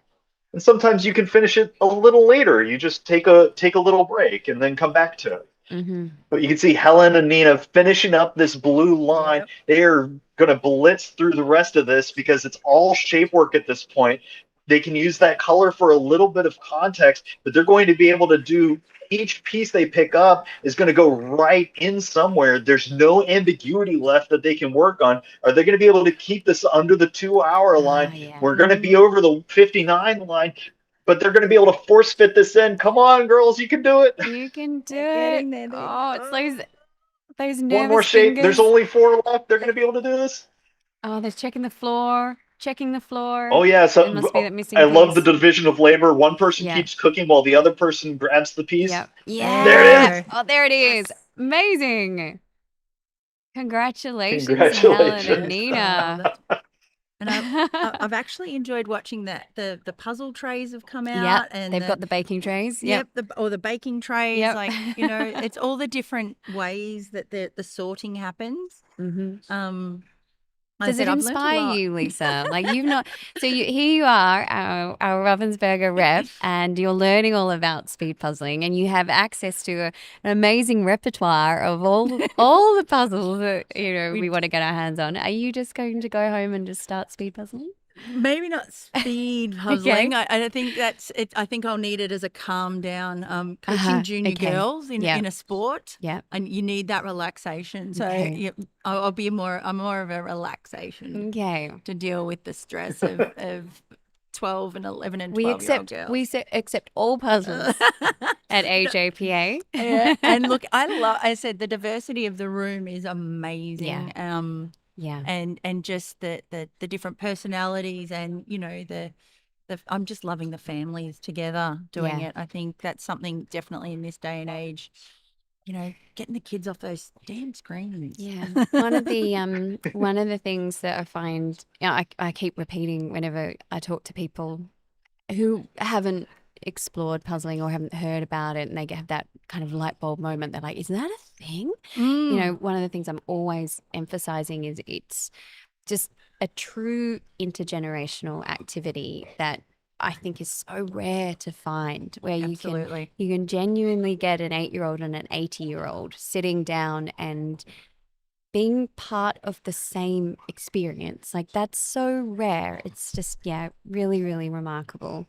And sometimes you can finish it a little later. You just take a little break and then come back to it. Mm-hmm. But you can see Helen and Nina finishing up this blue line. Yep. They are going to blitz through the rest of this because it's all shape work at this point. They can use that color for a little bit of context, but they're going to be able to do each piece they pick up is going to go right in somewhere. There's no ambiguity left that they can work on. Are they going to be able to keep this under the 2-hour line? yeah. We're going to be over the 59 line, but they're going to be able to force fit this in. Come on, girls, you can do it. You can do They're it. getting there, they Oh, it's those One more nervous shape. fingers. There's only 4 left. They're going to be able to do this. Oh, they're checking the floor. Oh yeah, There must be that missing I love the piece. division of labor. One person Yeah. keeps cooking while the other person grabs the piece. Yep. There Yeah. it is. Oh, there it is. Amazing. Congratulations, Helen and Congratulations. Nina. And I've actually enjoyed watching that. The puzzle trays have come out, Yep. and They've got the baking trays. yep, the baking trays. Yep. Like it's all the different ways that the sorting happens. Mm-hmm. Like I Does said, it I've learnt a inspire lot. you, Lisa? Like you've not. So here you are, our Ravensburger rep, and you're learning all about speed puzzling, and you have access to an amazing repertoire of all the puzzles that we want to get our hands on. Are you just going to go home and just start speed puzzling? Maybe not speed puzzling. I don't think that's it. I think I'll need it as a calm down. Coaching junior okay. girls in a sport. Yeah. And you need that relaxation. So Okay. yeah, I'm more of a relaxation Okay. to deal with the stress of 12 and 11 and 12 year old girls. We accept all puzzles at AJPA. Yeah. And look, I said the diversity of the room is amazing. Yeah. And just the different personalities, and I'm just loving the families together doing Yeah. it. I think that's something definitely in this day and age, getting the kids off those damn screens. Yeah. One of the things that I find, I keep repeating whenever I talk to people who haven't explored puzzling or haven't heard about it, and they have that kind of light bulb moment. They're like, "Is that a thing?" One of the things I'm always emphasizing is it's just a true intergenerational activity that I think is so rare to find, where Absolutely. you can genuinely get an 8-year-old and an 80-year-old sitting down and being part of the same experience. Like that's so rare. It's just really, really remarkable.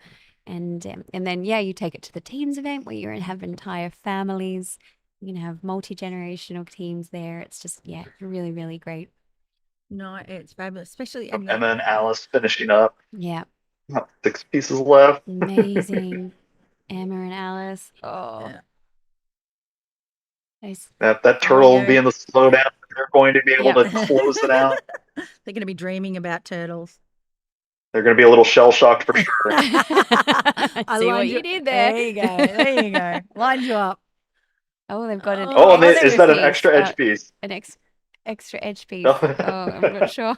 And then you take it to the teams event where you have entire families. You can have multi-generational teams there. It's just really, really great. No, it's fabulous, especially Emma and Alice finishing up. Yeah, 6 pieces left. amazing. Emma and Alice. Oh, yeah. those- That turtle will be in the slowdown. They're going to be able Yep. to close it out. They're going to be dreaming about turtles. They're going to be a little shell shocked for sure. I See what lined you did there. There you go. There you go. Lined you up. Oh, they've got an Oh, Oh, extra is that an piece. extra edge piece? An extra edge piece. Oh, I'm not sure.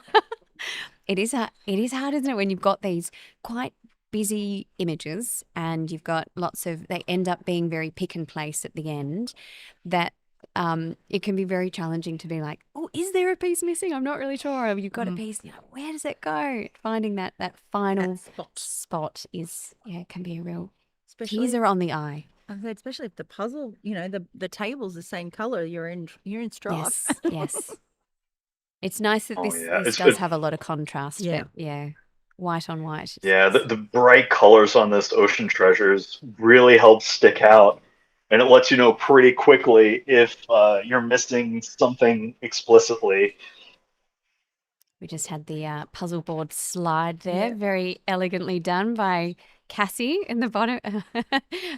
It is hard, isn't it, when you've got these quite busy images and you've got lots of, they end up being very pick and place at the end, that it can be very challenging to be like, oh, is there a piece missing? I'm not really sure. Or you've got a piece, where does it go? Finding that final spot is, can be a real teaser on the eye. I said, especially if the puzzle, the table's the same color, you're in strife. Yes. It's nice that this It's does have a lot of contrast. Yeah. But white on white. Yeah, the bright colors on this Ocean Treasures really help stick out. And it lets you know pretty quickly if you're missing something explicitly. We just had the puzzle board slide there, very elegantly done by Cassie in the bottom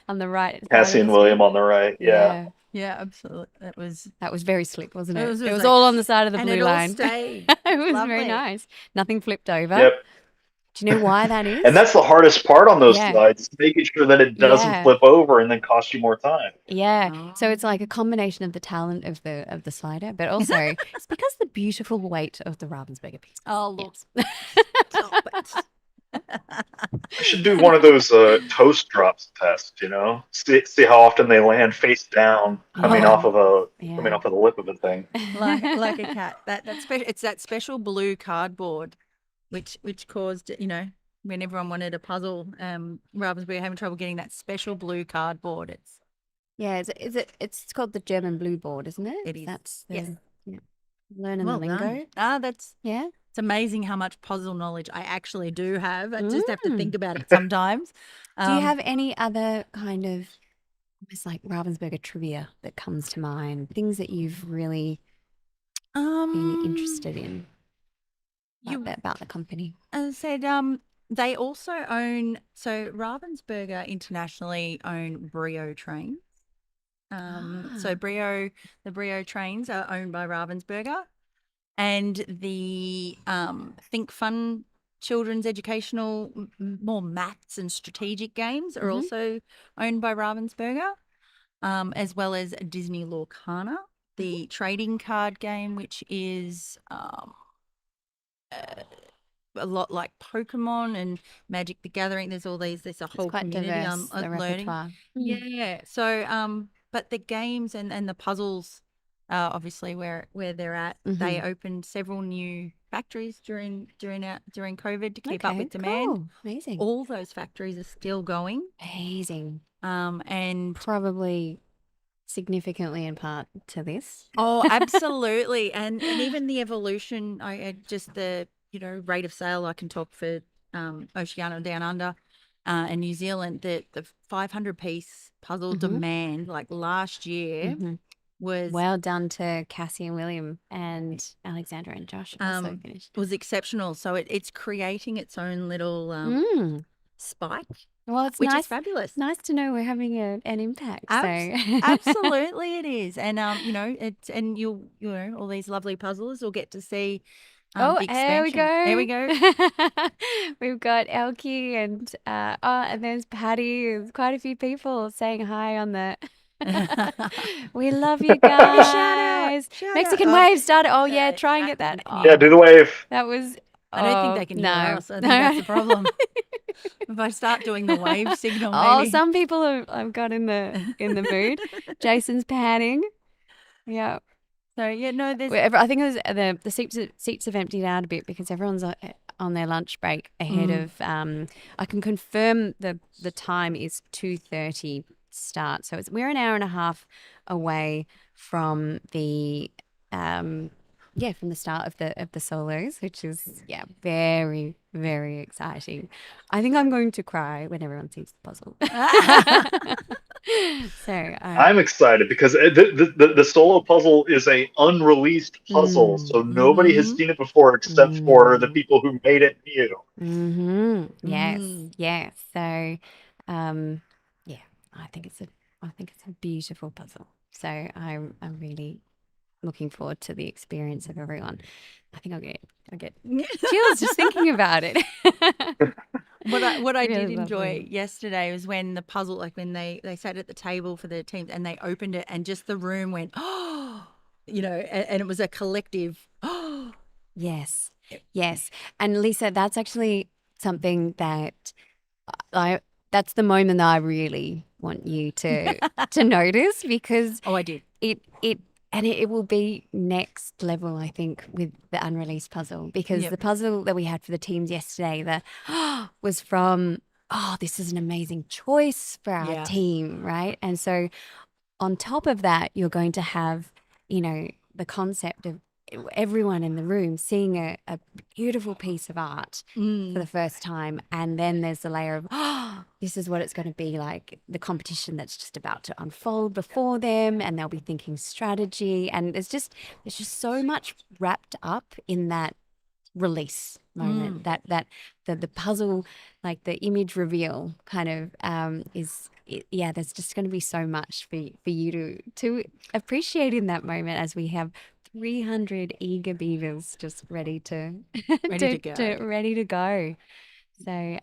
on the right. side of Cassie the and screen. William on the right. Yeah. Yeah, absolutely. That was very slick, wasn't it? It was It was like- all on the side of the and blue it all line. stayed. It was Lovely. very nice. Nothing flipped over. Yep. Do you know why that is? And that's the hardest part on those Yeah. slides, is making sure that it doesn't Yeah. flip over and then cost you more time. Yeah. So it's like a combination of the talent of the slider, but also it's because the beautiful weight of the Ravensburger piece. Oh, look. Yes. Stop it. I should do one of those toast drops tests, see how often they land face down coming off of the lip of a thing. like a cat. It's that special blue cardboard, which caused when everyone wanted a puzzle, Ravensburger having trouble getting that special blue cardboard. It's called the German blue board, isn't it? It is. That's Yes. learning Well the lingo. done. It's amazing how much puzzle knowledge I actually do have. I just have to think about it sometimes. Do you have any other kind of almost like Ravensburger trivia that comes to mind? Things that you've really been interested in about the company? As I said, they also own, so Ravensburger internationally own Brio trains. So the Brio trains are owned by Ravensburger, and the Think Fun children's educational, more maths and strategic games are also owned by Ravensburger, as well as Disney Lorcana, the trading card game, which is a lot like Pokemon and Magic the Gathering. There's a whole quite community diverse, the learning. repertoire. Yeah. So but the games and the puzzles, obviously where they're at, they opened several new factories during COVID to keep up with demand. Cool. Amazing. All those factories are still going. Amazing. And Probably significantly in part to this. oh, absolutely. And even the evolution, just the rate of sale. I can talk for Oceania Down Under and New Zealand. The 500-piece puzzle demand, like last year, was Well done to Cassie and William and Alexandra and Josh. Also finished. was exceptional. So it's creating its own little spike, Well, it's which nice. is fabulous. Nice to know we're having an impact. So. Absolutely, it is. And it's and you'll all these lovely puzzlers will get to see. The There we expansion. go. There we go. We've got Elkie and and there's Patty. There's quite a few people saying hi on the. We love you guys. Shout out. Mexican wave started. Oh yeah, try and get that. Oh, Yeah, do the wave. that was. I don't think they can hear us. I think that's the problem. If I start doing the wave signal, Oh, maybe. some people I've got in the mood. Jason's panning. Yeah. So there's I think it was the seats have emptied out a bit because everyone's on their lunch break ahead of. I can confirm the time is 2:30 start, so we're an hour and a half away from the from the start of the solos, which is very, very exciting. I think I'm going to cry when everyone sees the puzzle. So I'm excited because the solo puzzle is a unreleased puzzle, so nobody has seen it before except for the people who made it new. Yes, Mm. yes. So, um, yeah, I think it's a beautiful puzzle. So I'm really looking forward to the experience of everyone. I think I'll get chills just thinking about it. What I Really did enjoy lovely. yesterday was when the puzzle, like when they sat at the table for their teams and they opened it and just the room went, oh, and it was a collective, oh, Yes, yes. And Lisa, that's actually something that I that's the moment that I really want you to notice because oh, I did. it will be next level, I think, with the unreleased puzzle because Yep. the puzzle that we had for the teams yesterday that was from this is an amazing choice for our Yeah. team, right? And so on top of that, you're going to have, the concept of everyone in the room seeing a beautiful piece of art for the first time. And then there's the layer of, this is what it's going to be like, the competition that's just about to unfold before them. And they'll be thinking strategy. And there's just so much wrapped up in that release moment that the puzzle, like the image reveal kind of there's just going to be so much for you to appreciate in that moment as we have 300 eager beavers just ready to Ready to go. ready to go. So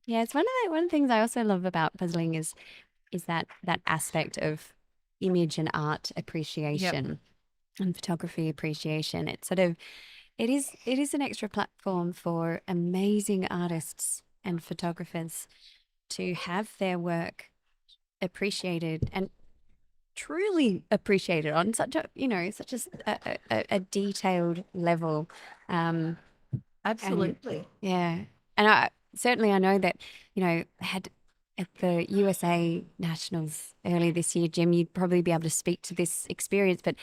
yeah, it's one of the things I also love about puzzling is that aspect of image and art appreciation and photography appreciation. It's sort of it is an extra platform for amazing artists and photographers to have their work appreciated and truly appreciated on such a detailed level. Um, Absolutely. yeah, and I know that had at the USA Nationals earlier this year, Jim, you'd probably be able to speak to this experience. But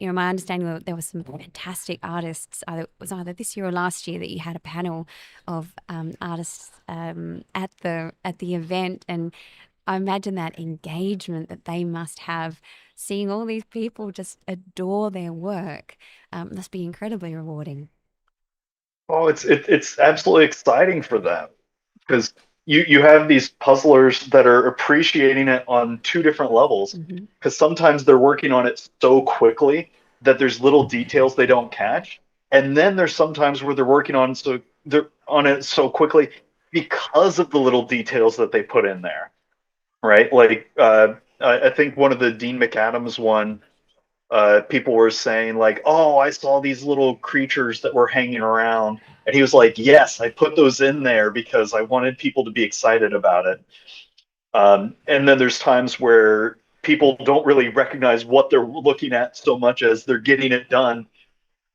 my understanding was there were some fantastic artists. It was either this year or last year that you had a panel of artists at the event, and I imagine that engagement that they must have, seeing all these people just adore their work, must be incredibly rewarding. Oh, it's absolutely exciting for them because you have these puzzlers that are appreciating it on two different levels. Mm-hmm. Because sometimes they're working on it so quickly that there's little details they don't catch, and then there's sometimes where they're working on they're on it so quickly because of the little details that they put in there, right? Like I think one of the Dean McAdams one, people were saying like, "Oh, I saw these little creatures that were hanging around," and he was like, "Yes, I put those in there because I wanted people to be excited about it." And then there's times where people don't really recognize what they're looking at so much as they're getting it done,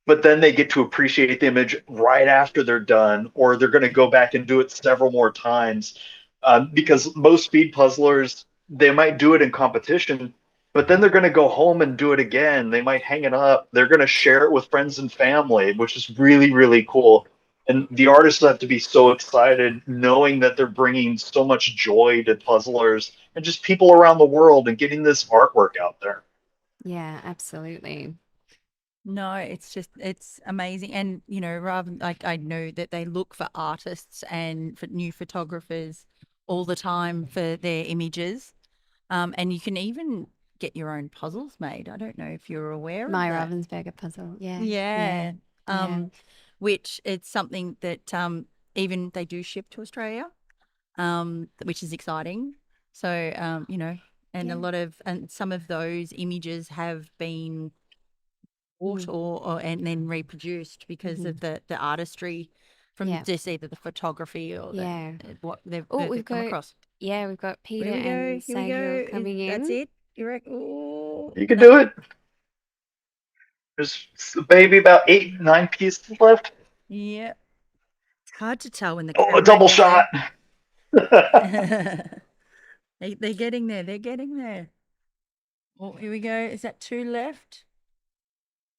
but then they get to appreciate the image right after they're done, or they're going to go back and do it several more times. Because most speed puzzlers, they might do it in competition, but then they're going to go home and do it again. They might hang it up. They're going to share it with friends and family, which is really, really cool. And the artists have to be so excited knowing that they're bringing so much joy to puzzlers and just people around the world and getting this artwork out there. Yeah, absolutely. No, it's amazing. And, rather like I know that they look for artists and for new photographers all the time for their images. And you can even get your own puzzles made. I don't know if you're aware My of that. Ravensburger puzzle. Yeah. Yeah. Yeah. Which it's something that even they do ship to Australia, which is exciting. So, and Yeah. a lot of and some of those images have been bought or and then reproduced because of the artistry from Yeah. just either the photography or Yeah. what they've, Oh, they've come across. we've got Peter Here we go. and Here we Sahil go. coming That's in. it. You reckon? Oh, You can do it. There's maybe about 8, 9 pieces left. yeah. It's hard to tell when the Oh, a camera double goes shot. They're getting there. They're getting there. Oh, here we go. Is that two left?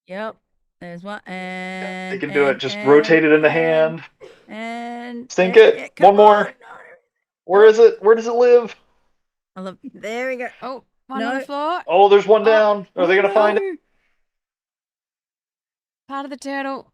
Yep. There's one. They And can do it. Just rotate it in the hand. and Sink it. yeah, One come on. more. Where is it? Where does it live? I love. There we go. Oh, one on the No. floor. Oh, there's one Oh, down. Are they going to find it? No. Part of the turtle.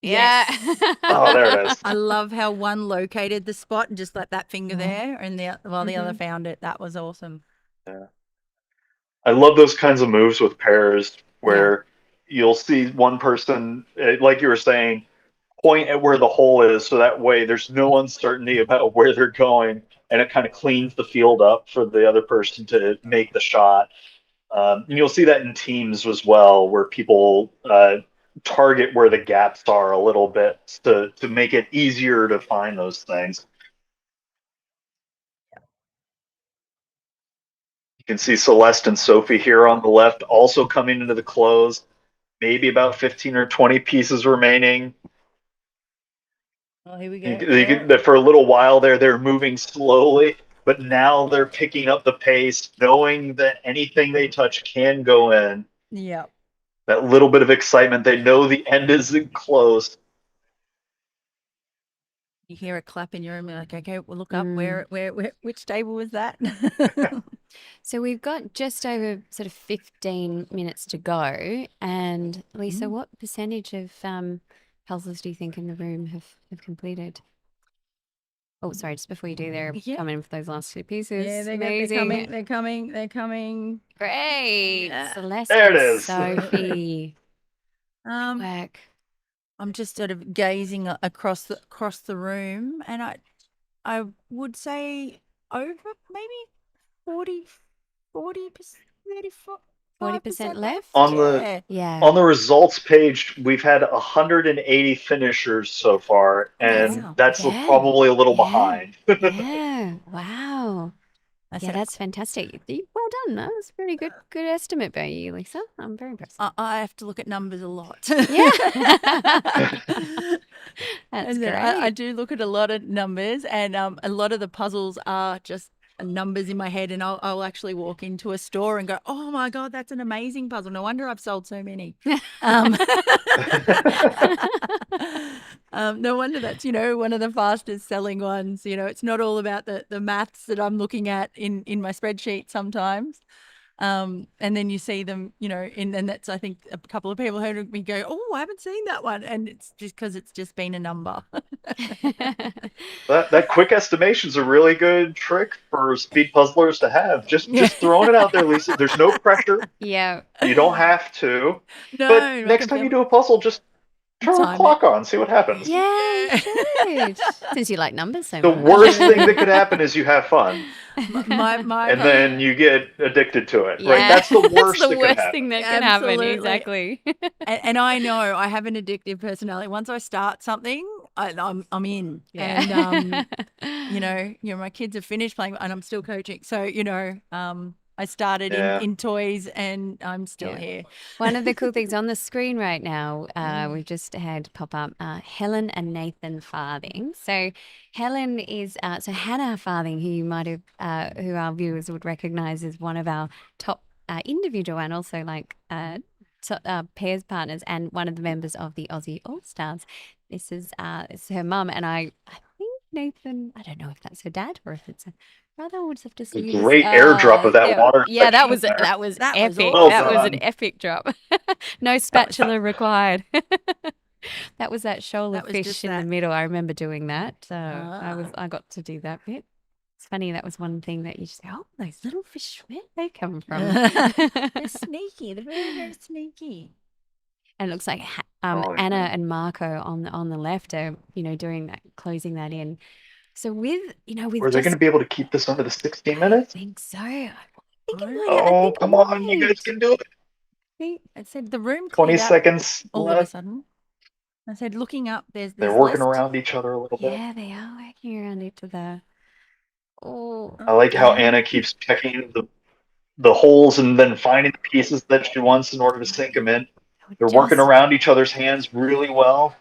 Yes. Yeah. Oh, there it is. I love how one located the spot and just let that finger there, and while the other found it. That was awesome. I love those kinds of moves with pairs where you'll see one person, like you were saying, point at where the hole is, so that way there's no uncertainty about where they're going, and it kind of cleans the field up for the other person to make the shot. And you'll see that in teams as well, where people target where the gaps are a little bit to make it easier to find those things. You can see Celeste and Sophie here on the left also coming into the close. Maybe about 15 or 20 pieces remaining. Oh, here we go. For a little while there, they're moving slowly, but now they're picking up the pace, knowing that anything they touch can go in. Yeah. That little bit of excitement, they know the end isn't close. You hear a clap in your room, you're like, okay, we'll look up where, which table was that? So we've got just over sort of 15 minutes to go. And Lisa, what percentage of puzzles do you think in the room have completed? Oh, sorry, just before you do, they're coming for those last two pieces. Yeah, they're Amazing. They're coming. Great. Celeste There it and is. Sophie. Work. I'm just sort of gazing across the room, and I would say over maybe 40%, 40% left? On the results page, we've had 180 finishers so far, and that's probably a little behind. Yeah. Wow. That's fantastic. Well done. That was a pretty good estimate by you, Lisa. I'm very impressed. I have to look at numbers a lot. Yeah. That's great. I do look at a lot of numbers, and a lot of the puzzles are just numbers in my head, and I'll actually walk into a store and go, oh my God, that's an amazing puzzle. No wonder I've sold so many. No wonder that's, one of the fastest selling ones. It's not all about the maths that I'm looking at in my spreadsheet sometimes. And then you see them, and that's, I think a couple of people heard me go, oh, I haven't seen that one. And it's just because it's just been a number. That quick estimation's a really good trick for speed puzzlers to have. Just throwing it out there, Lisa. There's no pressure. Yeah. You don't have to. No, but next time you do a puzzle, just turn the clock on, see what happens. Yeah, you should. Since you like numbers so The much. worst thing that could happen is you have fun. My and then you get addicted to it. Yeah. Right? That's the worst, That's the worst that thing could that can happen. Exactly. And I know I have an addictive personality. Once I start something, I'm in. Yeah. And my kids have finished playing, and I'm still coaching. So I started in toys, and I'm still here. One of the cool things on the screen right now, we've just had pop up Helen and Nathan Farthing. So Helen is Hannah Farthing, who you might have, who our viewers would recognise as one of our top individual and also pairs partners, and one of the members of the Aussie All Stars. This is her mum, and I think Nathan. I don't know if that's her dad or if it's a brother. We'll just have to see. Great airdrop of that water. Yeah, that was epic. Well that was done. an epic drop. No spatula required. That was that shoal of fish in the middle. I remember doing that. So I got to do that bit. It's funny, that was one thing that you just say, oh, those little fish, where do they come from? They're sneaky. They're very, very sneaky. And it looks like Anna and Marco on the left are, doing that, closing that in. So with Are they going to be able to keep this under the 16 minutes? I think so. I think it might. Oh, come on, you guys can do it. See, I said the room 20 seconds all left. of a sudden. I said looking up, they're working around each other a little bit. Yeah, they are working around each other. Oh, I like how Anna keeps checking the holes and then finding the pieces that she wants in order to sink them in. They're working around each other's hands really well.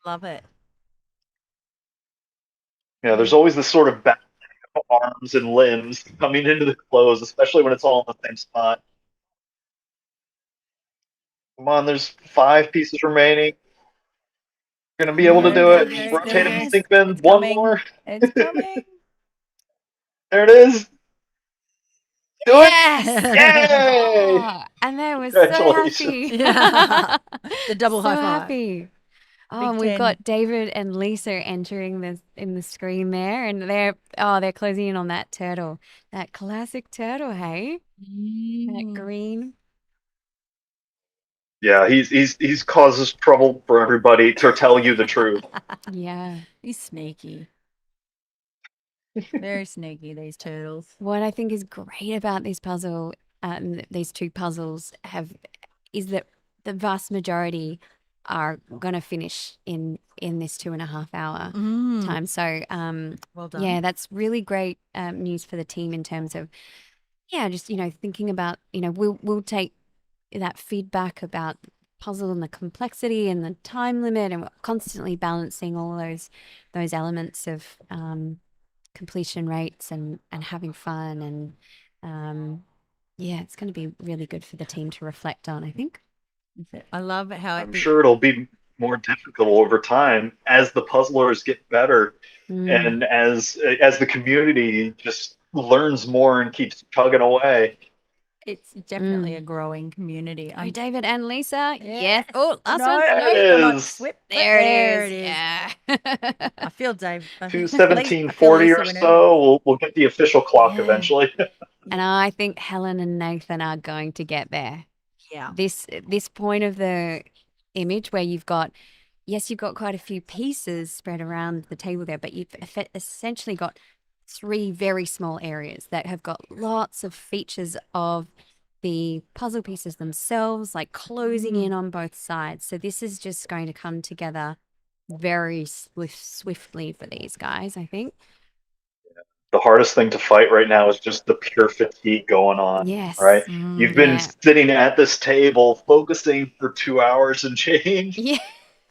Love it. Yeah, there's always this sort of back of arms and limbs coming into the close, especially when it's all in the same spot. Come on, there's 5 pieces remaining. You're going to be able to do it. Rotate them and sink them in. One more. It's coming. There it is. Do it. Yes. Yay! Oh, and they were so happy. Congratulations. Yeah. The double So high five. happy. Oh, Big and we've 10. got David and Lisa entering this in the screen there, and they're closing in on that turtle, that classic turtle. Hey, that green. Yeah, he's causes trouble for everybody to tell you the truth. Yeah. He's sneaky. Very sneaky, these turtles. What I think is great about this puzzle, these two puzzles is that the vast majority are gonna finish in this 2.5 hour time. So Well done. yeah, that's really great news for the team in terms of just thinking about we'll take that feedback about puzzle and the complexity and the time limit, and we're constantly balancing all those elements of completion rates and having fun, and it's going to be really good for the team to reflect on, I think. I love how I'm sure it'll be more difficult over time as the puzzlers get better and as the community just learns more and keeps chugging away. it's definitely a growing community. Oh, David and Lisa. Yes. Oh, last No, one. There it come on, is. slip. There There it is. Yeah. I feel Dave. I feel 2:17:40 Lisa or whenever. so. We'll get the official clock Yeah. eventually. And I think Helen and Nathan are going to get there. Yeah. This point of the image where you've got quite a few pieces spread around the table there, but you've essentially got 3 very small areas that have got lots of features of the puzzle pieces themselves, like closing in on both sides. So this is just going to come together very swiftly for these guys, I think. The hardest thing to fight right now is just the pure fatigue going on. Yes. Right? You've been Yeah. sitting at this table focusing for 2 hours and change. Yeah.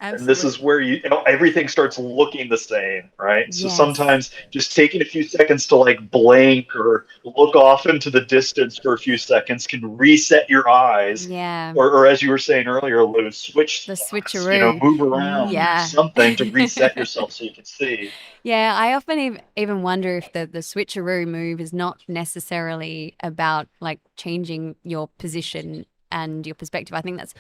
And this is where everything starts looking the same, right? So Yes. sometimes just taking a few seconds to like blink or look off into the distance for a few seconds can reset your eyes. Yeah. Or as you were saying earlier, Lou, switch The spots, switcheroo. move around, Yeah. something to reset yourself so you can see. Yeah, I often even wonder if the switcheroo move is not necessarily about like changing your position and your perspective. I think that's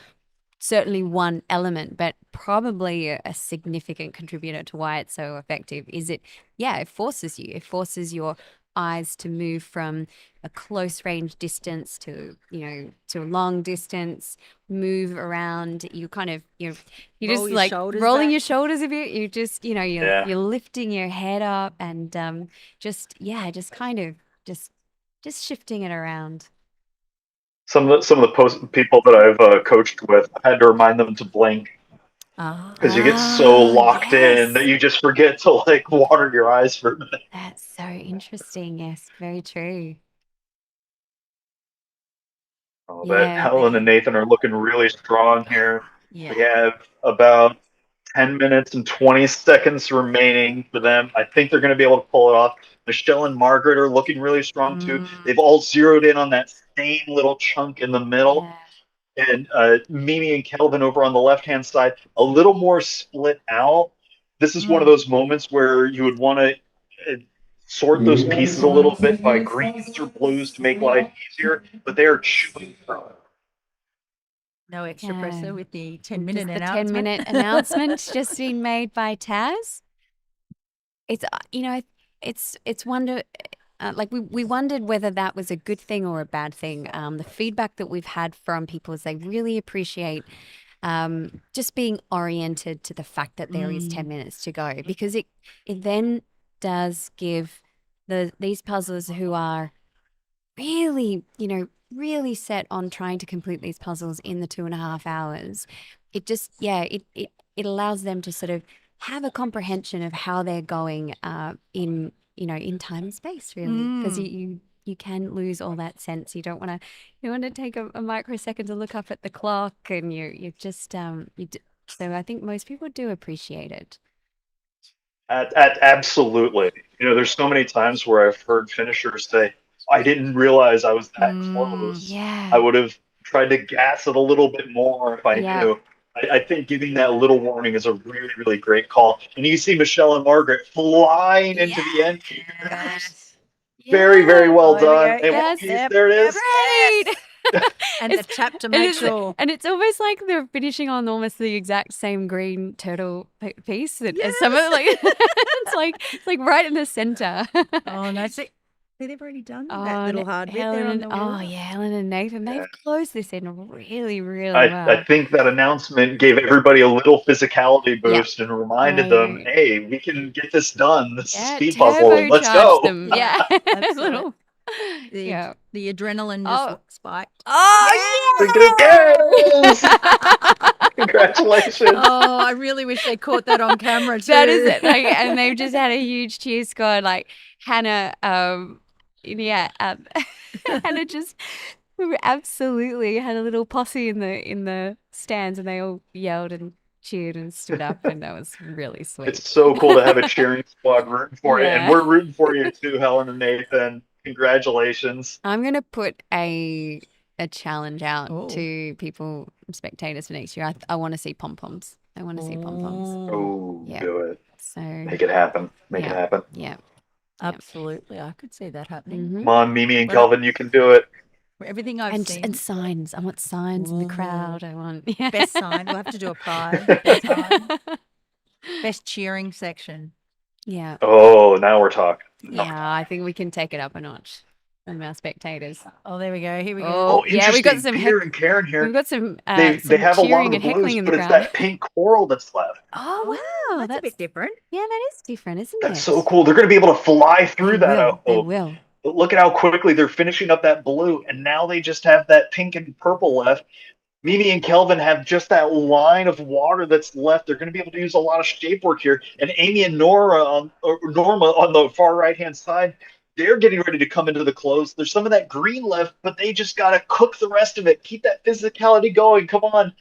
certainly one element, but probably a significant contributor to why it's so effective is it forces you. It forces your eyes to move from a close range distance to to a long distance, move around. You kind of you're Roll just your like shoulders rolling back. your shoulders a bit. You just you're Yeah. you're lifting your head up and just kind of just shifting it around. Some of the people that I've coached with, I had to remind them to blink because you get so locked in that Yes. you just forget to like water your eyes for a minute. That's so interesting. Yes, very true. Oh, but Yeah. Helen and Nathan are looking really strong here. Yeah. We have about 10 minutes and 20 seconds remaining for them. I think they're going to be able to pull it off. Michelle and Margaret are looking really strong too. They've all zeroed in on that same little chunk in the middle. Yeah. And Mimi and Kelvin over on the left-hand side, a little more split out. This is one of those moments where you would want to sort those pieces a little bit by greens or blues to make life easier, but they are chewing through it. No extra Yeah. pressure with the Just 10-minute the announcement. 10-minute announcement just been made by Taz. It's it's wonder like we wondered whether that was a good thing or a bad thing. The feedback that we've had from people is they really appreciate just being oriented to the fact that there is 10 minutes to go, because it then does give these puzzlers who are really, really set on trying to complete these puzzles in the 2.5 hours. It just, it allows them to sort of have a comprehension of how they're going in, in time and space, really, because you can lose all that sense. You don't want to take a microsecond to look up at the clock, and you just so I think most people do appreciate it. Absolutely. There's so many times where I've heard finishers say, I didn't realize I was that close. Yeah. I would have tried to gas it a little bit more if I Yeah. knew. I think giving that little warning is a really, really great call. And you see Michelle and Margaret flying into the end here. Yes. Very, very Yeah. well Oh, there we done. go. And Yes, one piece, yep, there it yep. is. Great. And the It's- tap to and make it's- sure. And it's almost like they're finishing on almost the exact same green turtle piece. As some of it, like it's like right in the center. Oh no, see, they've already done that Oh, little and hard bit Helen there on and the oh wall. yeah, Helen and Nathan, they've Yeah. closed this in really, really I well. think that announcement gave everybody a little physicality Yeah. boost and reminded them, Right. hey, we can get this done. This is Yeah, speed puzzling. Let's turbocharge go. them. Yeah, That's little. The, Yeah. the adrenaline just Oh. spiked. Oh Look at it. Congratulations. Oh, I really wish they caught that on camera too. That is it. Like, and they've just had a huge cheer squad. Like Hannah, Hannah just absolutely had a little posse in the stands, and they all yelled and cheered and stood up, and that was really sweet. It's so cool to have a cheering squad rooting for you. And Yeah. we're rooting for you too, Helen and Nathan. Congratulations. I'm gonna put a challenge out Oh. to people, spectators for next year. I want to see pom poms. I want to see pom poms. Oh, Yeah. do it. So Make it happen. Make it Yeah. happen. yeah. Absolutely, I could see that happening. Mhm. Come on, Mimi and Well- Kelvin, you can do it. Everything I've And seen, and signs. I want signs in the crowd. I want best sign. We'll have to do a prize. Best sign. Best cheering section. Yeah. Oh, now we're talking. Yeah, I think we can take it up a notch from our spectators. Oh, there we go. Here we go. Oh, Oh, yeah, we got interesting. some Peter and Karen here. We've got some They some have a lot cheering of the and heckling blues, in the but it's crowd. that pink coral that's left. Oh wow, That's a bit different. yeah, that is different, isn't That's it? so cool. They're going to be able to fly through They that, I will. They hope. will. But look at how quickly they're finishing up that blue, and now they just have that pink and purple left. Mimi and Kelvin have just that line of water that's left. They're going to be able to use a lot of shape work here. And Amy and Norma on the far right hand side, they're getting ready to come into the close. There's some of that green left, but they just got to cook the rest of it. Keep that physicality going. Come on.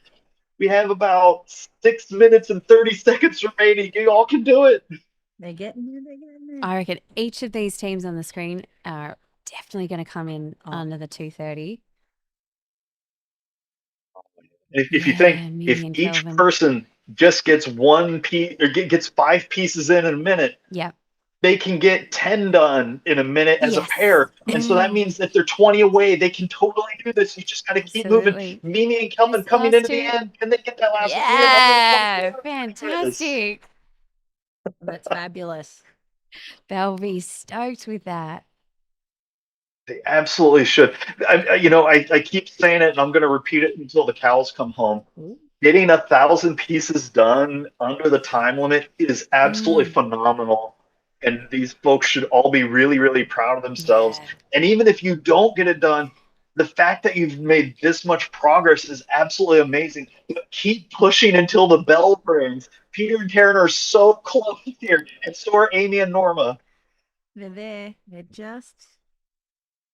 We have about 6 minutes and 30 seconds remaining. You all can do it. They're getting there. They're getting there. I reckon each of these teams on the screen are definitely going to come in Oh. under the 230. If you Yeah, think Mimi if and each Kelvin. person just gets one piece or gets 5 pieces in a minute, Yeah. they can get 10 done in a minute as a Yes. pair. And so that Mm. means if they're 20 away, they can totally do this. You just got to keep Absolutely. moving. Mimi and Kelvin This coming last into the two. end. Can they get that last one? Yeah, fantastic. That's fabulous. They'll be stoked with that. They absolutely should. I keep saying it, and I'm going to repeat it until the cows come home. Getting 1,000 pieces done under the time limit is absolutely phenomenal. And these folks should all be really, really proud of themselves. Yeah. And even if you don't get it done, the fact that you've made this much progress is absolutely amazing. But keep pushing until the bell rings. Peter and Karen are so close here, and so are Amy and Norma. They're there. They're just.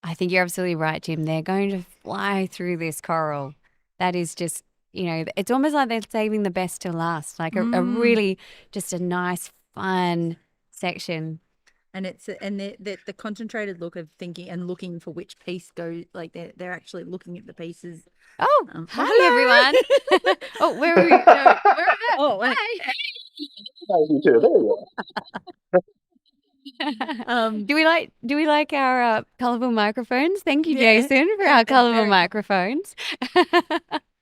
I think you're absolutely right, Jim. They're going to fly through this coral. That is just, it's almost like they're saving the best to last. Like a really just a nice, fun section. And the concentrated look of thinking and looking for which piece goes. Like they're actually looking at the pieces. Oh, hi hello. everyone. Oh, where are we? No, where are we? Oh, wait. There you go. Do we like our colorful microphones? Thank you, Yeah. Jason, for our colorful Very- microphones.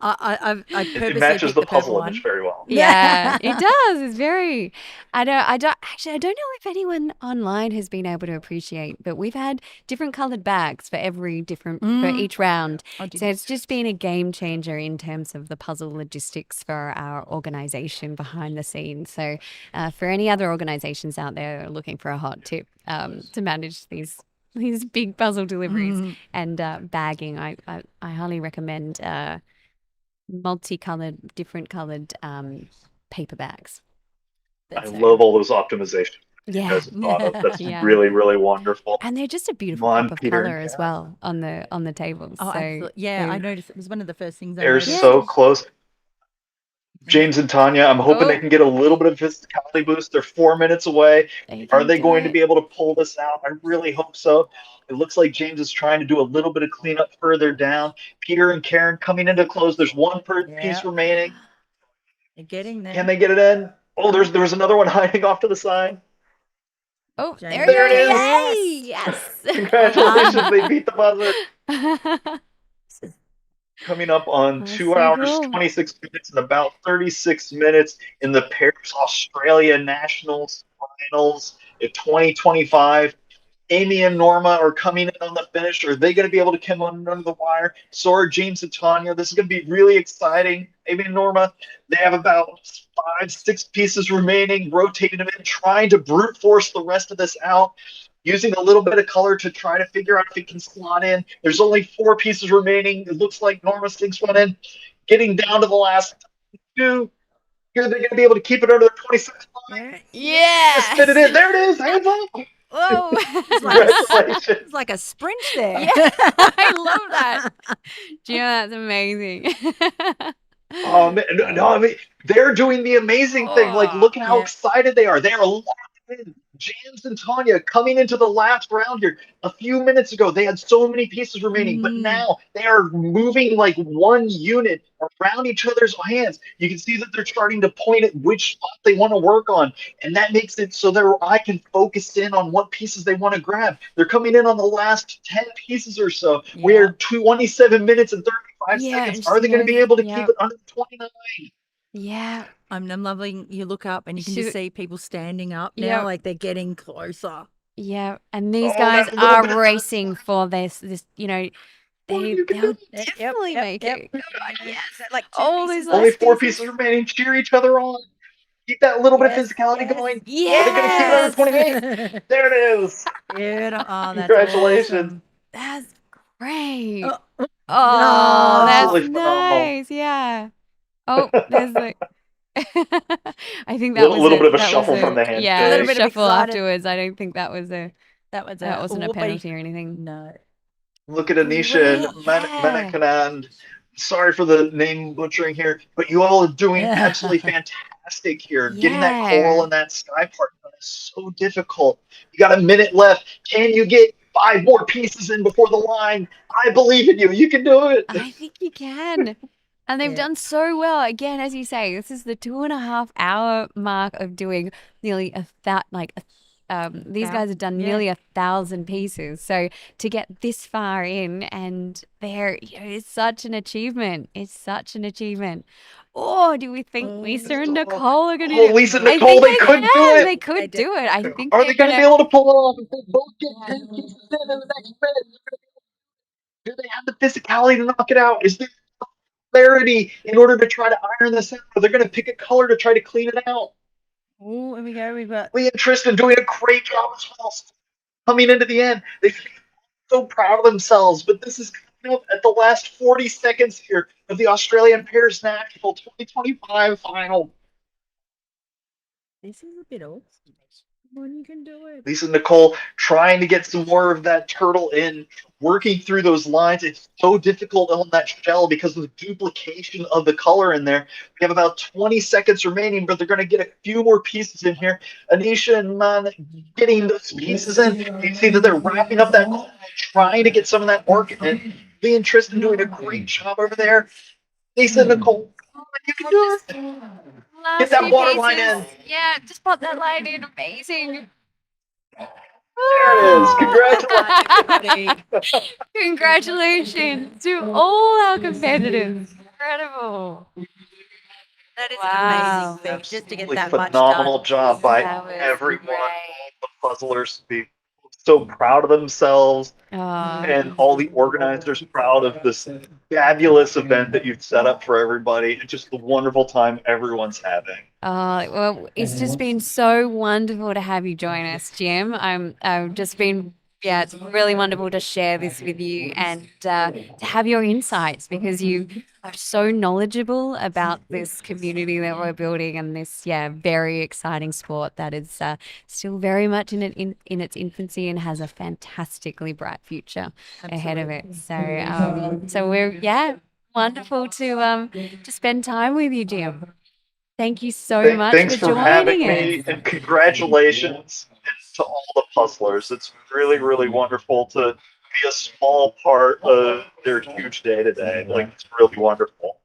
I purposely It matches picked the purple puzzle one. image very well. Yeah, it does. It's very. I don't know if anyone online has been able to appreciate, but we've had different colored bags for for each round. Oh, did So you? it's just been a game changer in terms of the puzzle logistics for our organization behind the scenes. So for any other organizations out there looking for a hot tip to manage these big puzzle deliveries and bagging, I highly recommend multicolored, different colored paper bags. I love all those optimizations you Yeah. guys have thought of. That's Yeah. really, really wonderful. And they're just a beautiful Come on, pop of Peter and color as Karen. well on the tables. Oh, so absolutely. Yeah, so- I noticed it was one of the first things I They're noticed. so close. James and Tanya, I'm hoping Oh. they can get a little bit of physicality boost. They're 4 minutes away. Are can they do going to it. be able to pull this out? I really hope so. It looks like James is trying to do a little bit of cleanup further down. Peter and Karen coming into close. There's one piece Yeah. remaining. They're getting there. Can they get it in? Oh, there was another one hiding off to the side. Oh, Jamie. there There it it is. is. Yay! Yes. Congratulations, they beat the buzzer. Coming up on That's 2 so hours, cool. 26 minutes, and about 36 minutes in the Paris Australia Nationals Finals in 2025. Amy and Norma are coming in on the finish. Are they going to be able to come under the wire? So are James and Tanya. This is going to be really exciting. Amy and Norma, they have about 5, 6 pieces remaining, rotating them in, trying to brute force the rest of this out, using a little bit of color to try to figure out if it can slot in. There's only 4 pieces remaining. It looks like Norma's things went in. Getting down to the last 2. Here they're going to be able to keep it under the 26 line. Just spit it in. Yes. There it is. Hands up. Whoa. Congratulations. It's like a sprint there. Yeah, I love that. Gio, that's amazing. No, I mean, they're doing the amazing thing. Like, Oh, look at how Yeah. excited they are. They are locked in. James and Tanya coming into the last round here. A few minutes ago, they had so many pieces remaining, but now they are moving like one unit around each other's hands. You can see that they're starting to point at which spot they want to work on, and that makes it so their eye can focus in on what pieces they want to grab. They're coming in on the last 10 pieces or so. Yeah. We're 27 minutes and 35 yeah. seconds. She Are they going to be goes, able to yeah, keep it under 29? yeah, I'm loving. You look up and you can She's- just see people standing up now, Yeah. like they're getting closer. yeah. And these Oh, guys that little are bit of- racing for this, you know, you can they'll do Yep, definitely yep, make yep. it. Come on, yes. Like two Oh, pieces there's Only last 4 pieces. pieces remaining. Cheer each other on. Keep that little bit of Yes, physicality yes. going. Are they Yes. going to keep it under 28? There it is. Beautiful. Oh, that's Congratulations. awesome. That's great. Oh, Oh, that's Absolutely phenomenal. nice. Yeah. Oh, there's the. I think that Little, was little a, bit of a that shuffle was from the a, handshake. yeah, A little bit of shuffle excited. afterwards. I don't think that was a that wasn't a whoopee. penalty or anything. No. Look at Anisha and Great, yeah. Manakanan. Sorry for the name butchering here, but you all are doing absolutely fantastic here. Getting that coral Yeah. and that sky part done is so difficult. You got a minute left. Can you get 5 more pieces in before the line? I believe in you. You can do it. I think you can. And they've Yeah. done so well. Again, as you say, this is the 2.5 hour mark of doing nearly these guys have done Yeah. nearly 1,000 pieces. So to get this far in and there, it's such an achievement. It's such an achievement. Oh, do we think Lisa and Nicole are going to do Oh, Lisa and I Nicole, think they could do can. it. They could do it. I think Are they're they going to be able to pull it off if they both get 10 pieces in the next minute? Do they have the physicality to knock it out? Is there clarity in order to try to iron this out? Or they're going to pick a color to try to clean it out? Oh, here we go. We've got. Lee and Tristan doing a great job as well. Coming into the end, they feel so proud of themselves. But this is coming up at the last 40 seconds here of the Australian Pairs National 2025 final. This is a bit awesome. Come on, you can do it. Lisa and Nicole trying to get some more of that turtle in, working through those lines. It's so difficult on that shell because of the duplication of the color in there. We have about 20 seconds remaining, but they're going to get a few more pieces in here. Anisha and Man getting those pieces in. You can see that they're wrapping up that coral, trying to get some of that work in. Lee and Tristan doing a great job over there. Lisa and Nicole, you can do it. last Get that few water line pieces. in. Yeah, just pop that line in. Amazing. There it is. Congratulations. Congratulations to all our competitors. Incredible. That is Wow. an amazing feat just to get Absolutely that much phenomenal done. job by That was everyone, great. all the puzzlers, to be so proud of themselves, Oh, and all the organizers proud of this fabulous event that you've set up for everybody, and just the wonderful time everyone's having. well, it's just been so wonderful to have you join us, Jim. I've just been, yeah, it's really wonderful to share this with you and to have your insights because you are so knowledgeable about this community that we're building and this, yeah, very exciting sport that is still very much in its infancy and has a fantastically bright future ahead of it. So we're, yeah, wonderful to spend time with you, Jim. Thank you so much Thanks for for having joining me, us. and congratulations to all the puzzlers. It's really, really wonderful to be a small part of their huge day today. Like, it's really wonderful.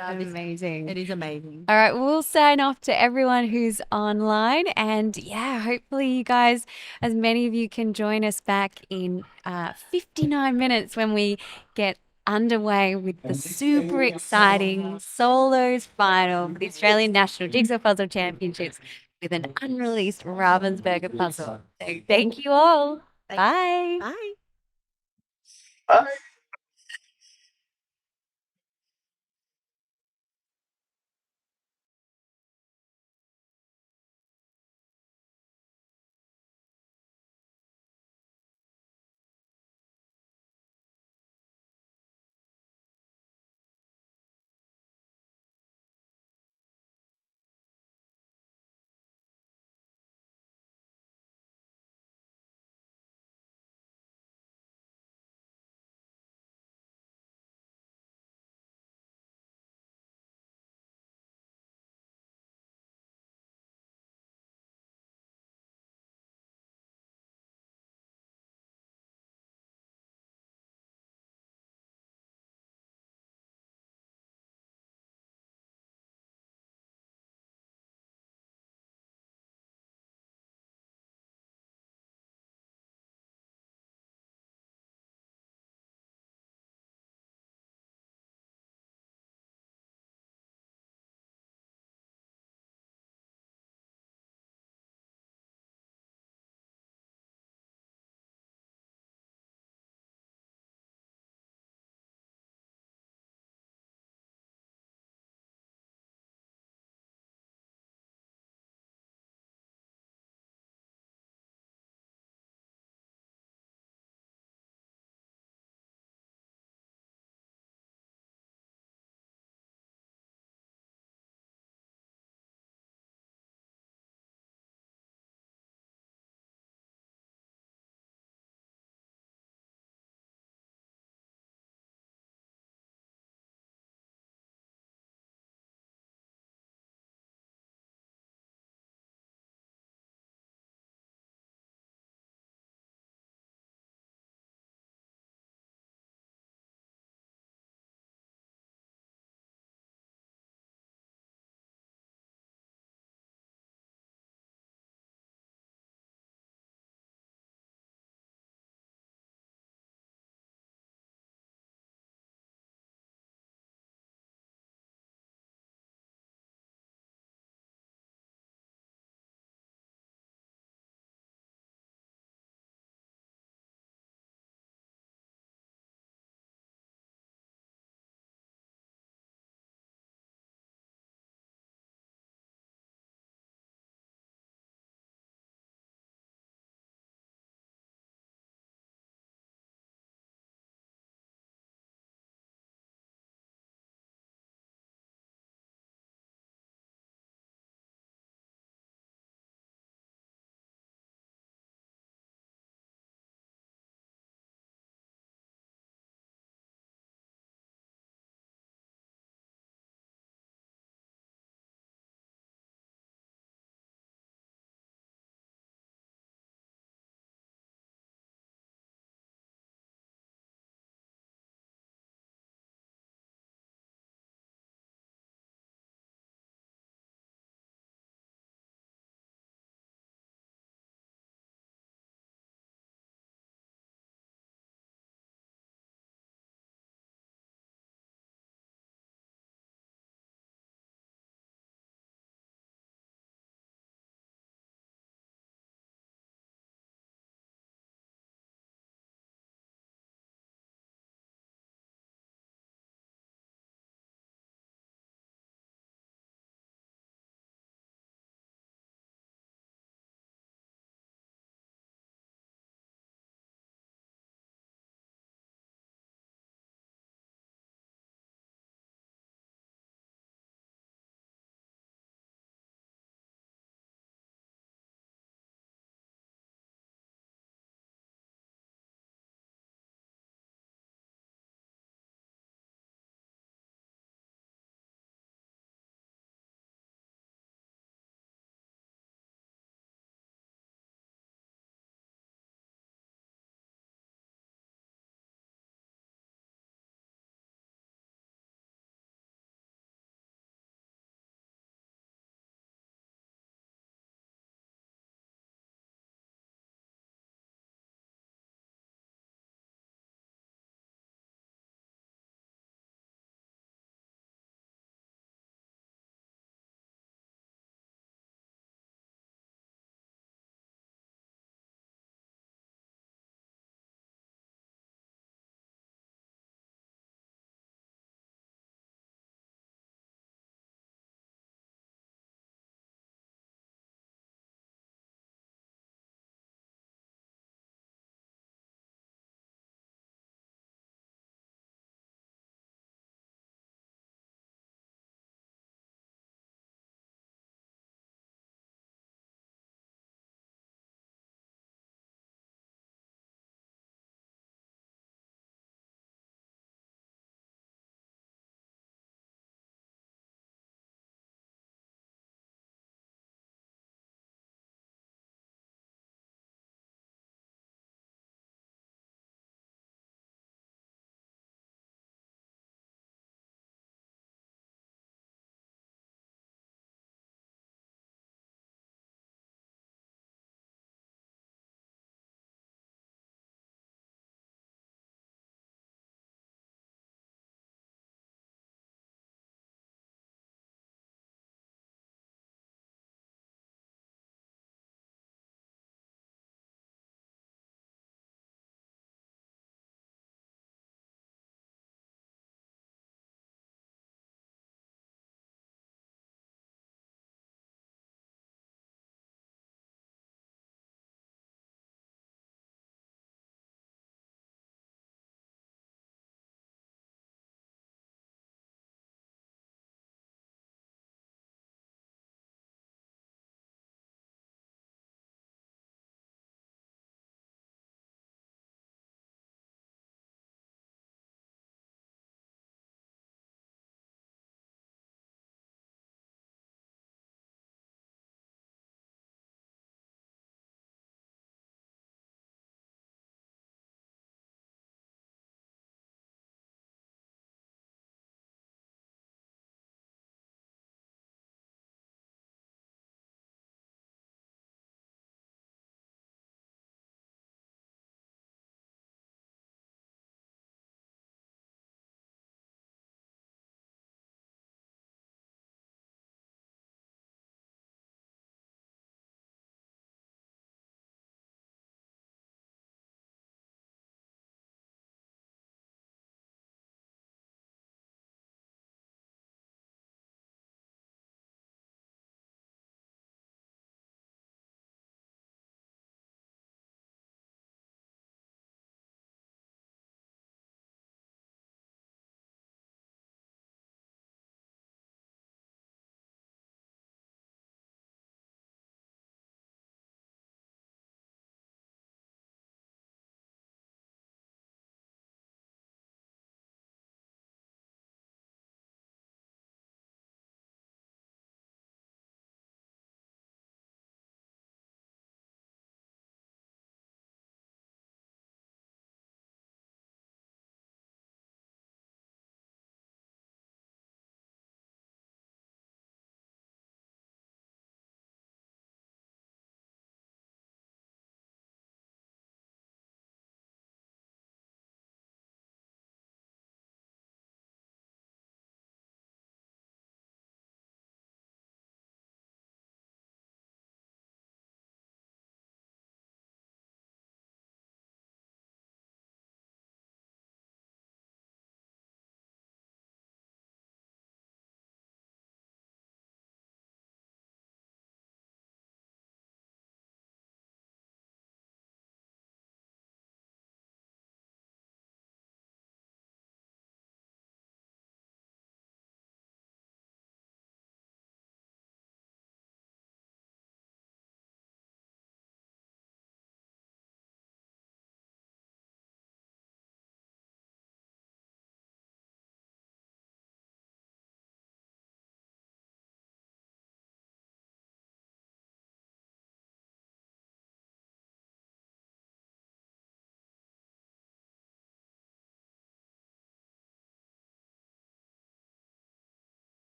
Amazing. It is amazing. All right, we'll sign off to everyone who's online. And yeah, hopefully, you guys, as many of you can join us back in 59 minutes when we get underway with the super exciting solos final for the Australian National Jigsaw Puzzle Championships with an unreleased Ravensburger puzzle. So thank you all. Bye. Bye. Bye.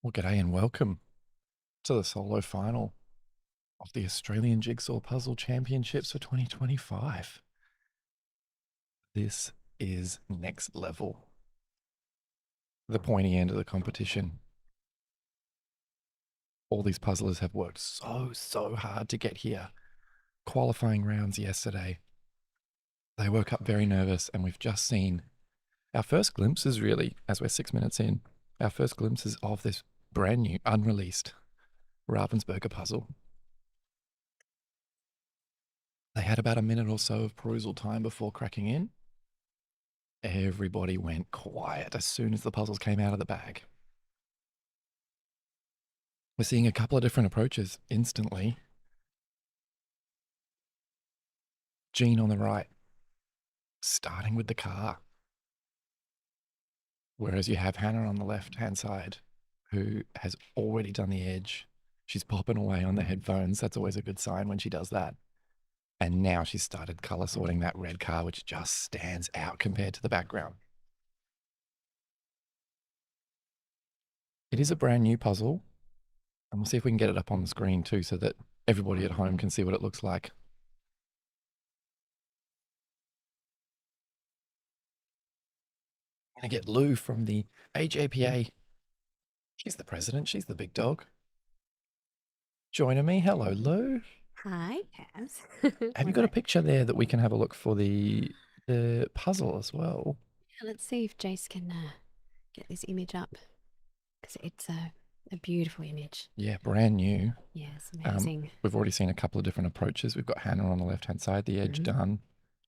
Well, g'day and welcome to the solo final of the Australian Jigsaw Puzzle Championships for 2025. This is next level. The pointy end of the competition. All these puzzlers have worked so hard to get here. Qualifying rounds yesterday. They woke up very nervous, and we've just seen our first glimpses, really, as we're 6 minutes in, our first glimpses of this brand new, unreleased Ravensburger puzzle. They had about a minute or so of perusal time before cracking in. Everybody went quiet as soon as the puzzles came out of the bag. We're seeing a couple of different approaches instantly. Jean on the right, starting with the car. Whereas you have Hannah on the left-hand side, who has already done the edge. She's popping away on the headphones. That's always a good sign when she does that. And now she's started color sorting that red car, which just stands out compared to the background. It is a brand new puzzle. And we'll see if we can get it up on the screen too, so that everybody at home can see what it looks like. I'm going to get Lou from the AJPA. She's the president. She's the big dog. Joining me. Hello, Lou. Hi, Kaz. Have you got a picture there that we can have a look for the puzzle as well? Yeah, let's see if Jace can get this image up, because it's a beautiful image. Yeah, brand new. Yes, amazing. We've already seen a couple of different approaches. We've got Hannah on the left-hand side, the edge done,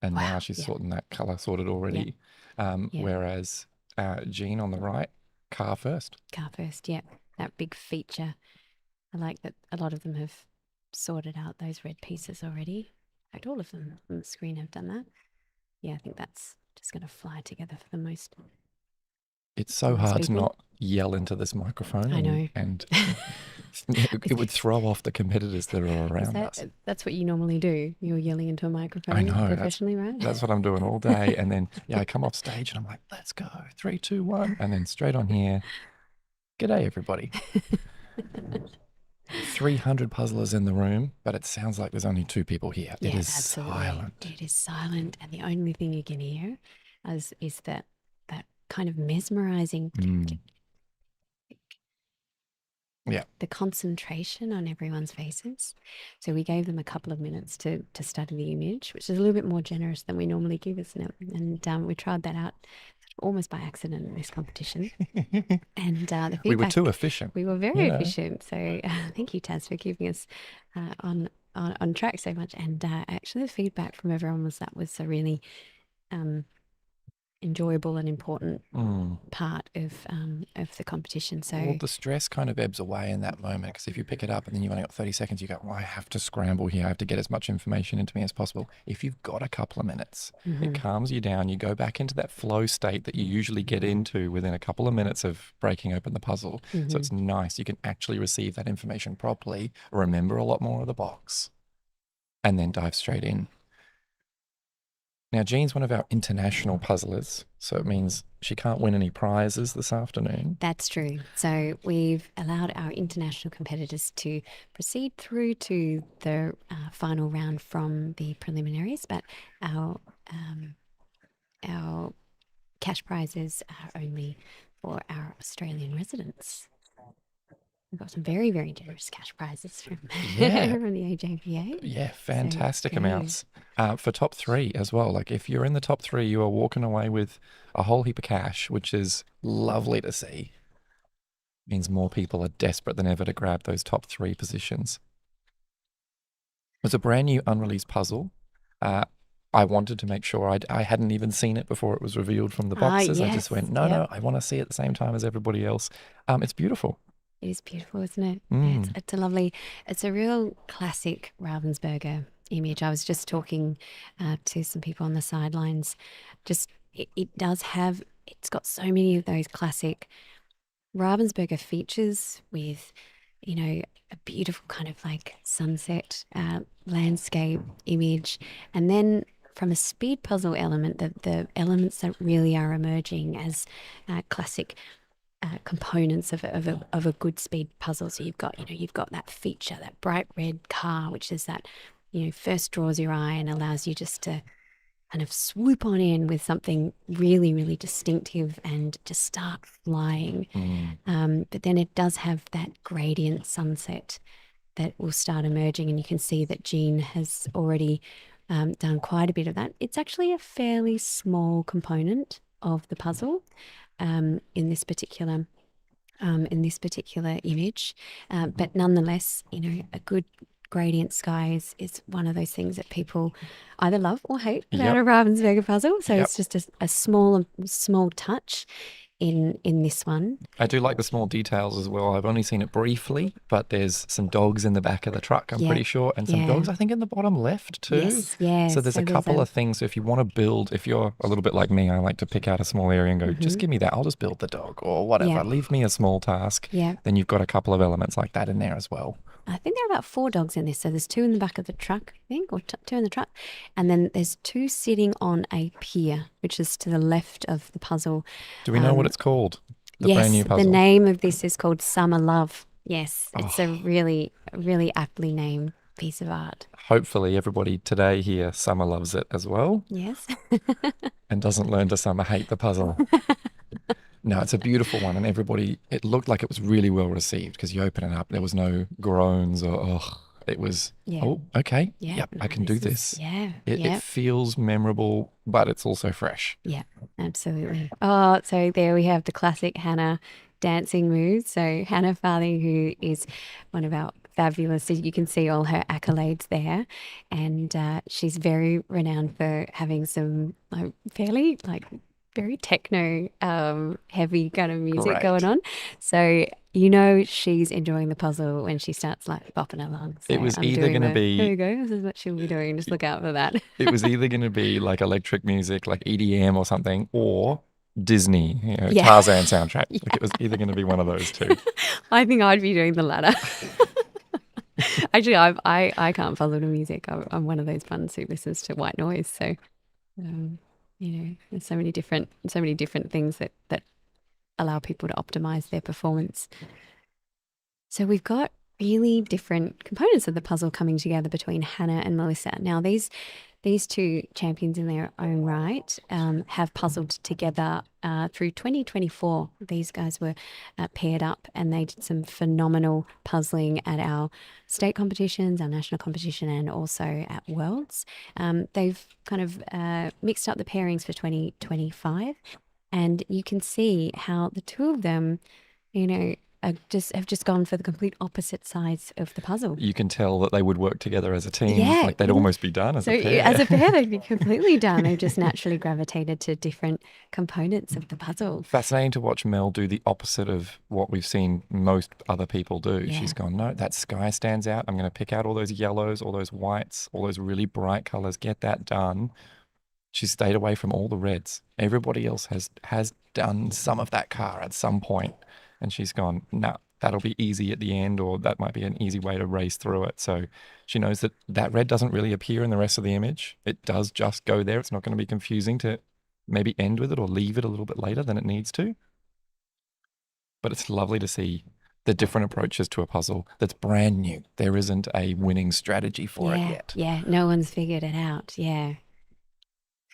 and Wow, now she's yeah. sorting that colour sorted already. Yeah. Whereas Jean on the right, car first. Car first, yeah. That big feature. I like that a lot of them have sorted out those red pieces already. In fact, all of them on the screen have done that. Yeah, I think that's just going to fly together for the most. It's so most hard to people. not yell into this microphone. I know. And it would throw off the competitors that are around us. That's what you normally do. You're yelling into a microphone I know. professionally, right? That's what I'm doing all day. And then, I come off stage and I'm like, let's go. 3, 2, 1. And then straight on here. G'day, everybody. 300 puzzlers in the room, but it sounds like there's only 2 people here. Yeah, it is absolutely. silent. It is silent, and the only thing you can hear is that kind of mesmerizing Yeah. the concentration on everyone's faces. So we gave them a couple of minutes to study the image, which is a little bit more generous than we normally give, isn't it? And we tried that out almost by accident in this competition. And the feedback, We were too efficient. We were very efficient. So thank you, Taz, for keeping us on track so much. And actually the feedback from everyone was that was a really enjoyable and important part of the competition. So Well, the stress kind of ebbs away in that moment, because if you pick it up and then you've only got 30 seconds, you go, well, I have to scramble here. I have to get as much information into me as possible. If you've got a couple of minutes, it calms you down. You go back into that flow state that you usually get into within a couple of minutes of breaking open the puzzle. So it's nice. You can actually receive that information properly, remember a lot more of the box, and then dive straight in. Now, Jean's one of our international puzzlers, so it means she can't win any prizes this afternoon. that's true. So we've allowed our international competitors to proceed through to the final round from the preliminaries, but our cash prizes are only for our Australian residents. We've got some very, very generous cash prizes from, from the AJPA. Yeah, fantastic good. amounts. For top 3 as well. Like if you're in the top 3, you are walking away with a whole heap of cash, which is lovely to see. Means more people are desperate than ever to grab those top 3 positions. It's a brand new unreleased puzzle. I wanted to make sure I hadn't even seen it before it was revealed from the boxes. I just went, no, I want to see it at the same time as everybody else. It's beautiful. It is beautiful, isn't it? Yeah, it's a real classic Ravensburger image. I was just talking to some people on the sidelines. It's got so many of those classic Ravensburger features with, a beautiful kind of like sunset landscape image. And then from a speed puzzle element, the elements that really are emerging as classic components of a good speed puzzle. So you've got that feature, that bright red car, which is that, first draws your eye and allows you just to kind of swoop on in with something really, really distinctive and just start flying. But then it does have that gradient sunset that will start emerging, and you can see that Jean has already done quite a bit of that. It's actually a fairly small component of the puzzle in this particular image, but nonetheless, a good gradient sky is one of those things that people either love or hate about a Ravensburger puzzle. So it's just a small touch in this one. I do like the small details as well. I've only seen it briefly, but there's some dogs in the back of the truck, I'm pretty sure, and some dogs, I think, in the bottom left too. Yes. So there's a couple of things. So if you want to build, if you're a little bit like me, I like to pick out a small area and go, just give me that. I'll just build the dog or whatever. Yeah. Leave me a small task. Yeah. Then you've got a couple of elements like that in there as well. I think there are about 4 dogs in this. So there's 2 in the back of the truck, I think, or 2 in the truck. And then there's 2 sitting on a pier, which is to the left of the puzzle. Do we know what it's called? The Yes, brand new puzzle. the name of this is called Summer Love. Yes, it's a really, really aptly named piece of art. Hopefully everybody today here summer loves it as well Yes. and doesn't learn to summer hate the puzzle. No, it's a beautiful one, and it looked like it was really well received because you open it up, there was no groans or, it was, okay, I can do this. It feels memorable, but it's also fresh. Yeah, absolutely. Oh, so there we have the classic Hannah dancing moves. So Hannah Farthing, who is one of our fabulous, you can see all her accolades there, and she's very renowned for having some fairly very techno heavy kind of music going on. So she's enjoying the puzzle when she starts bopping along. So it was either going to be, there you go, this is what she'll be doing, just look out for that. It was either going to be like electric music, like EDM or something, or Disney, Tarzan soundtrack. Like it was either going to be one of those two. I think I'd be doing the latter. Actually, I can't follow the music. I'm one of those ones who listens to white noise. So, there's so many different things that allow people to optimize their performance. So we've got really different components of the puzzle coming together between Hannah and Melissa. Now these 2 champions in their own right have puzzled together through 2024. These guys were paired up and they did some phenomenal puzzling at our state competitions, our national competition, and also at Worlds. They've kind of mixed up the pairings for 2025, and you can see how the 2 of them, have just gone for the complete opposite sides of the puzzle. You can tell that they would work together as a team. Like they'd almost be done as a pair. As a pair, they'd be completely done. They've just naturally gravitated to different components of the puzzle. Fascinating to watch Mel do the opposite of what we've seen most other people do. Yeah. She's gone, no, that sky stands out. I'm going to pick out all those yellows, all those whites, all those really bright colours, get that done. She's stayed away from all the reds. Everybody else has done some of that car at some point. And she's gone, no, that'll be easy at the end, or that might be an easy way to race through it. So she knows that red doesn't really appear in the rest of the image. It does just go there. It's not going to be confusing to maybe end with it or leave it a little bit later than it needs to. But it's lovely to see the different approaches to a puzzle that's brand new. There isn't a winning strategy for it yet. Yeah, no one's figured it out. Yeah.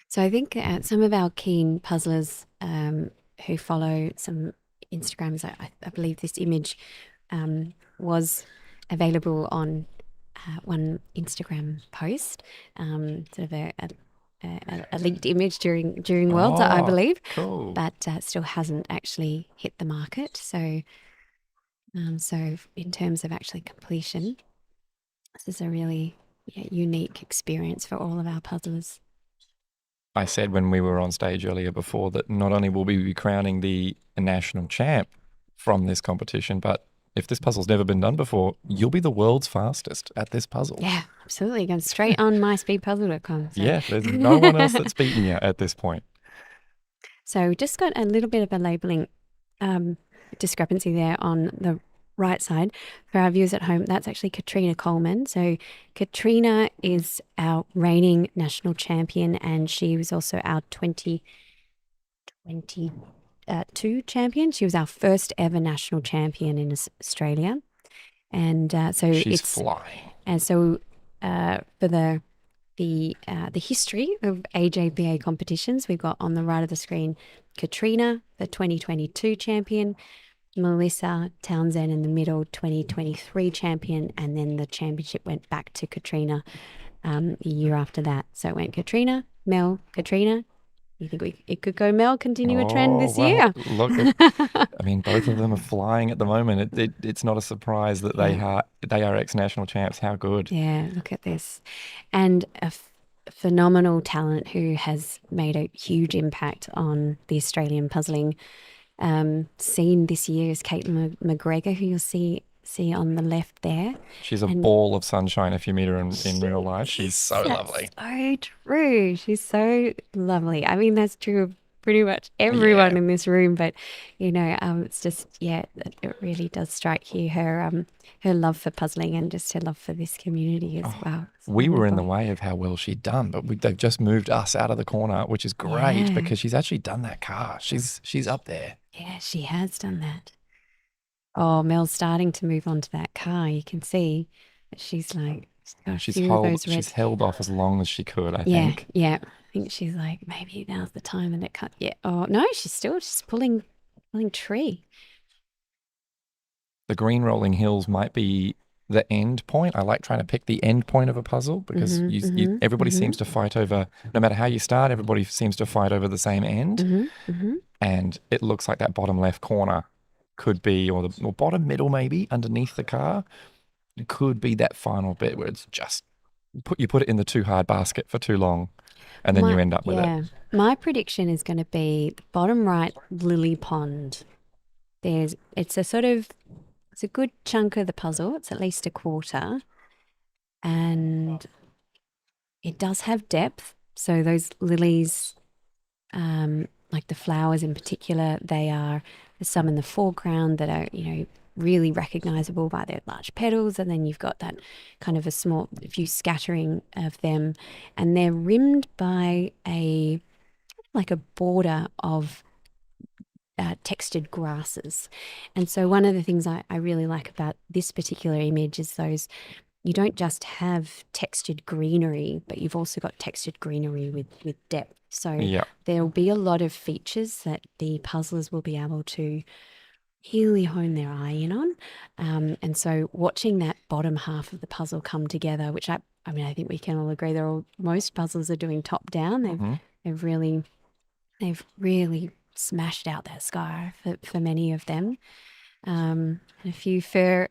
So I think some of our keen puzzlers who follow some Instagrams, I believe this image was available on one Instagram post, sort of a leaked image during Worlds, I believe, cool. But still hasn't actually hit the market. So in terms of actually completion, this is a really unique experience for all of our puzzlers. I said when we were on stage earlier before that not only will we be crowning the national champ from this competition, but if this puzzle's never been done before, you'll be the world's fastest at this puzzle. Yeah, absolutely. Going straight on myspeedpuzzle.com. So. Yeah, there's no one else that's beaten you at this point. So just got a little bit of a labelling discrepancy there on the right side. For our viewers at home, that's actually Katrina Coleman. So Katrina is our reigning national champion, and she was also our 2022 2022 champion. She was our first ever national champion in Australia, and so She's it's flying. and so for the history of AJBA competitions, we've got on the right of the screen Katrina, the 2022 champion, Melissa Townsend in the middle, 2023 champion, and then the championship went back to Katrina the year after that. So it went Katrina, Mel, Katrina. You think it could go Mel, continue a trend this well, year? Look, I mean, both of them are flying at the moment. It's not a surprise that they are ex-national champs. How good. Yeah, look at this. And a phenomenal talent who has made a huge impact on the Australian puzzling scene this year is Caitlin McGregor, who you'll see on the left there. She's a And ball of sunshine if you meet her in real life. She's so lovely. So true. She's so lovely. I mean, that's true of pretty much everyone in this room, but it's just it really does strike you her love for puzzling and just her love for this community as well. It's We were in the wonderful. way of how well she'd done, but they've just moved us out of the corner, which is great Yeah. because she's actually done that car. She's up there. Yeah, she has done that. Oh, Mel's starting to move on to that car. You can see that she's like, got a few of those red. She's held off as long as she could, I Yeah, think. yeah. I think she's like, maybe now's the time that it cut. Yeah. Oh no, she's pulling tree. The green rolling hills might be the end point. I like trying to pick the end point of a puzzle because everybody seems to fight over, no matter how you start, everybody seems to fight over the same end. And it looks like that bottom left corner could be, or bottom middle maybe, underneath the car. It could be that final bit where it's just, you put it in the too hard basket for too long and then you end up with it. My prediction is going to be the bottom right lily pond. It's a good chunk of the puzzle. It's at least a quarter. And it does have depth. So those lilies, like the flowers in particular, there's some in the foreground that are, really recognizable by their large petals. And then you've got that kind of a few scattering of them. And they're rimmed by a border of textured grasses. And so one of the things I really like about this particular image is you don't just have textured greenery, but you've also got textured greenery with depth. So there'll be a lot of features that the puzzlers will be able to really hone their eye in on. And so watching that bottom half of the puzzle come together, which I think we can all agree most puzzles are doing top down. They've really smashed out that sky for many of them. And a few furry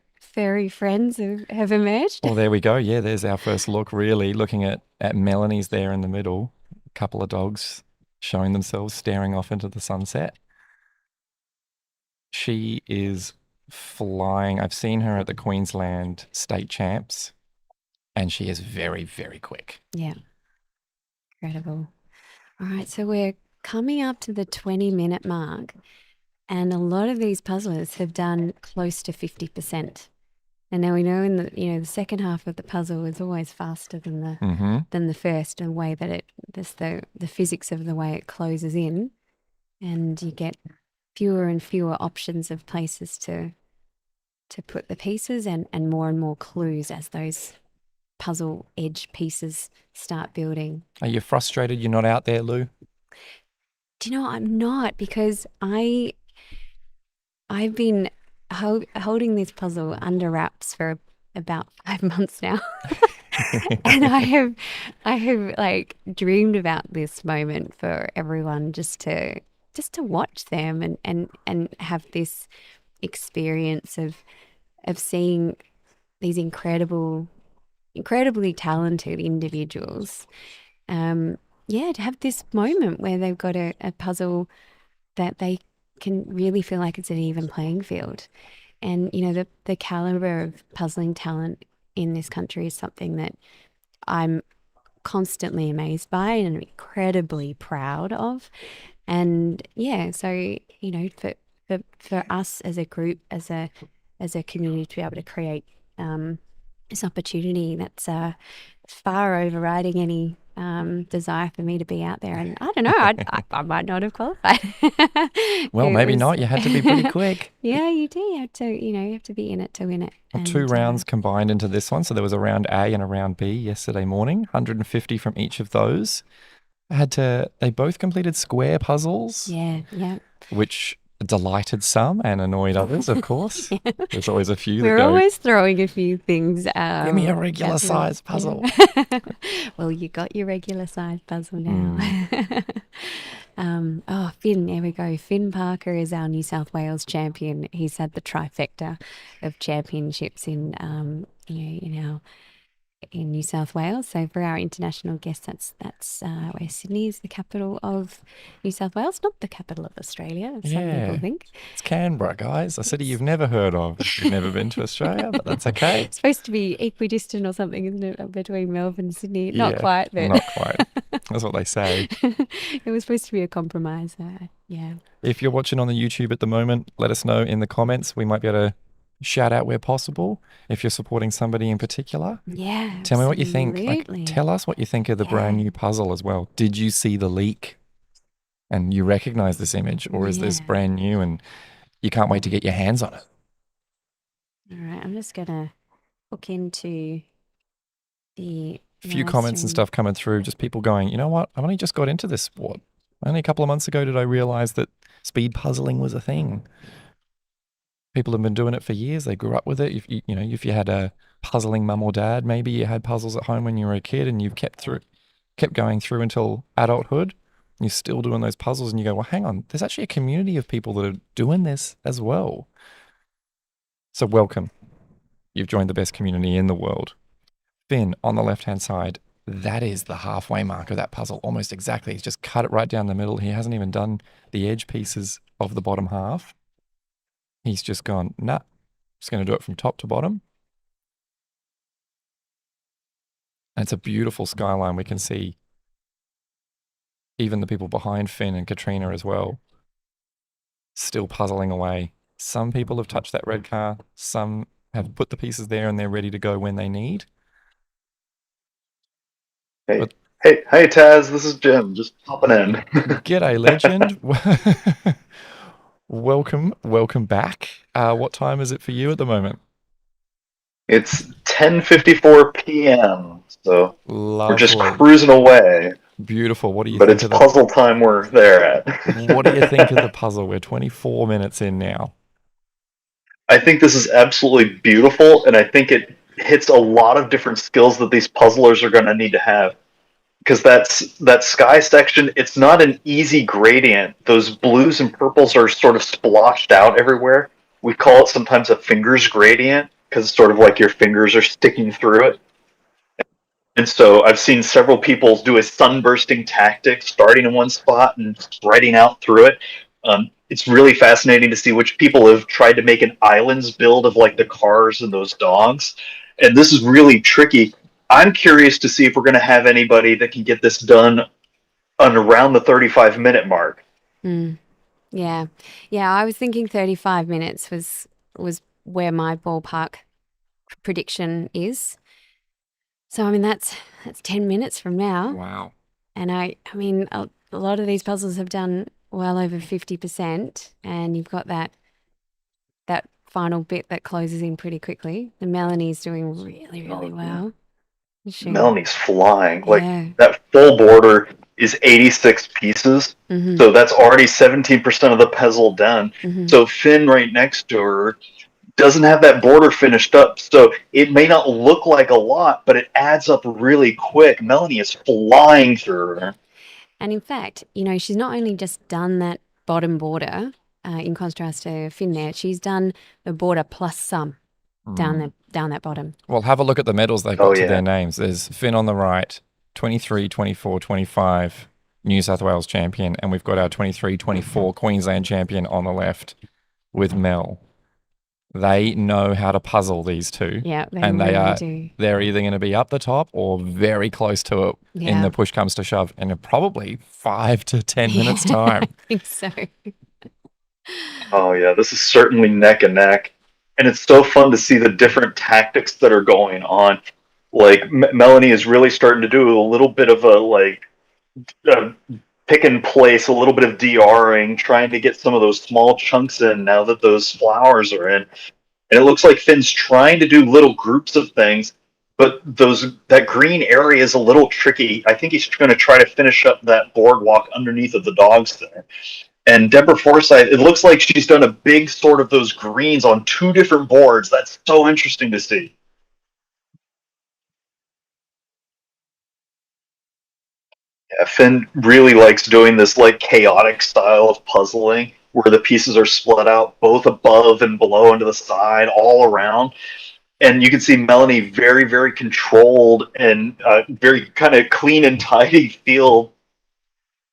friends have emerged. Well, there we go. Yeah, there's our first look, really, looking at Melanie's there in the middle. A couple of dogs showing themselves, staring off into the sunset. She is flying. I've seen her at the Queensland State Champs, and she is very, very quick. Yeah. Incredible. All right, so we're coming up to the 20-minute mark, and a lot of these puzzlers have done close to 50%. And now we know in the second half of the puzzle is always faster than the first, and the way that the physics of the way it closes in, and you get fewer and fewer options of places to put the pieces and more clues as those puzzle edge pieces start building. Are you frustrated you're not out there, Lou? Do you know, I'm not, because I've been holding this puzzle under wraps for about 5 months now. And I have like dreamed about this moment for everyone just to watch them and have this experience of seeing these incredibly talented individuals. To have this moment where they've got a puzzle that they can really feel like it's an even playing field. And, the caliber of puzzling talent in this country is something that I'm constantly amazed by and incredibly proud of. And so, for us as a group, as a community, to be able to create this opportunity that's far overriding desire for me to be out there. And I don't know, I might not have qualified. Well, It maybe was- not. You had to be pretty quick. Yeah, you do. You have to, you have to be in it to win it. Well, 2 And, rounds combined into this one. So there was a round A and a round B yesterday morning, 150 from each of those. They both completed square puzzles, Yeah, yeah. which delighted some and annoyed others, of course. There's always a few that We're go, always throwing a few things. give me a regular at them. size puzzle. Yeah. Well, you got your regular size puzzle now. Finn, there we go. Finn Parker is our New South Wales champion. He's had the trifecta of championships in New South Wales. So for our international guests, that's where Sydney is the capital of New South Wales, not the capital of Australia, as some Yeah. people think. It's Canberra, guys, a city you've never heard of if you've never been to Australia, but that's okay. It's supposed to be equidistant or something, isn't it, between Melbourne and Sydney? Not Yeah, quite, but Not quite. That's what they say. it was supposed to be a compromise. Yeah. If you're watching on the YouTube at the moment, let us know in the comments. We might be able to shout out where possible if you're supporting somebody in particular. Yeah. Tell me what you think. absolutely. Tell us what you think of the brand new puzzle as well. Did you see the leak and you recognize this image, or is this Yeah. brand new and you can't wait to get your hands on it? All right. I'm just going to hook into the A few live comments and stream. stuff coming through, just people going, you know what? I've only just got into this sport. Only a couple of months ago did I realize that speed puzzling was a thing. People have been doing it for years. They grew up with it. If you had a puzzling mum or dad, maybe you had puzzles at home when you were a kid and you've kept going through until adulthood. You're still doing those puzzles and you go, well, hang on, there's actually a community of people that are doing this as well. So welcome. You've joined the best community in the world. Finn, on the left-hand side, that is the halfway mark of that puzzle, almost exactly. He's just cut it right down the middle. He hasn't even done the edge pieces of the bottom half. He's just gone, nah, just going to do it from top to bottom. And it's a beautiful skyline. We can see even the people behind Finn and Katrina as well, still puzzling away. Some people have touched that red car. Some have put the pieces there and they're ready to go when they need. Hey, But- hey, Taz, this is Jim. Just popping in. G'day, legend. Welcome back. What time is it for you at the moment? It's 10:54 p.m. So we're just Lovely. cruising away. Beautiful. What do you But think it's of the puzzle time we're there at. What do you think of the puzzle? We're 24 minutes in now. I think this is absolutely beautiful, and I think it hits a lot of different skills that these puzzlers are going to need to have. Because that sky section, it's not an easy gradient. Those blues and purples are sort of splotched out everywhere. We call it sometimes a fingers gradient, because it's sort of like your fingers are sticking through it. And so I've seen several people do a sunbursting tactic, starting in one spot and spreading out through it. It's really fascinating to see which people have tried to make an islands build of like the cars and those dogs. And this is really tricky. I'm curious to see if we're going to have anybody that can get this done on around the 35-minute mark. Yeah. I was thinking 35 minutes was where my ballpark prediction is. So I mean that's 10 minutes from now, Wow. and I mean a lot of these puzzles have done well over 50%, and you've got that final bit that closes in pretty quickly. And Melanie's doing really well. Melanie's flying. Like Yeah. that full border is 86 pieces. Mhm. So that's already 17% of the puzzle done. Mhm. So Finn right next to her doesn't have that border finished up. So it may not look like a lot, but it adds up really quick. Melanie is flying through her. And in fact, she's not only just done that bottom border, in contrast to Finn there, she's done the border plus some down that bottom. Well, have a look at the medals they've got Oh, to yeah. their names. There's Finn on the right, 23, 24, 25 New South Wales champion, and we've got our 23, 24 Queensland champion on the left with Mel. They know how to puzzle, these two. Yeah, they and really do. they're either going to be up the top or very close to it in Yeah. the push comes to shove in probably 5 to 10 minutes time. I think so. Oh, yeah, this is certainly neck and neck. And it's so fun to see the different tactics that are going on. Like Melanie is really starting to do a little bit of a pick and place, a little bit of DRing, trying to get some of those small chunks in now that those flowers are in. And it looks like Finn's trying to do little groups of things, but that green area is a little tricky. I think he's going to try to finish up that boardwalk underneath of the dogs there. And Deborah Forsyth, it looks like she's done a big sort of those greens on 2 different boards. That's so interesting to see. Yeah, Finn really likes doing this like chaotic style of puzzling where the pieces are split out both above and below and to the side, all around. And you can see Melanie very, very controlled and very kind of clean and tidy feel.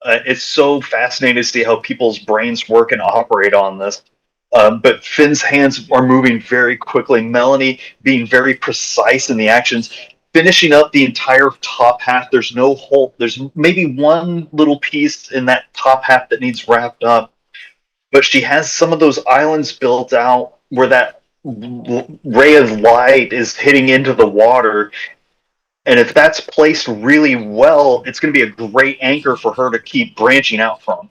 It's so fascinating to see how people's brains work and operate on this. But Finn's hands are moving very quickly. Melanie being very precise in the actions, finishing up the entire top half. There's no hole. There's maybe one little piece in that top half that needs wrapped up. But she has some of those islands built out where that ray of light is hitting into the water. And if that's placed really well, it's going to be a great anchor for her to keep branching out from.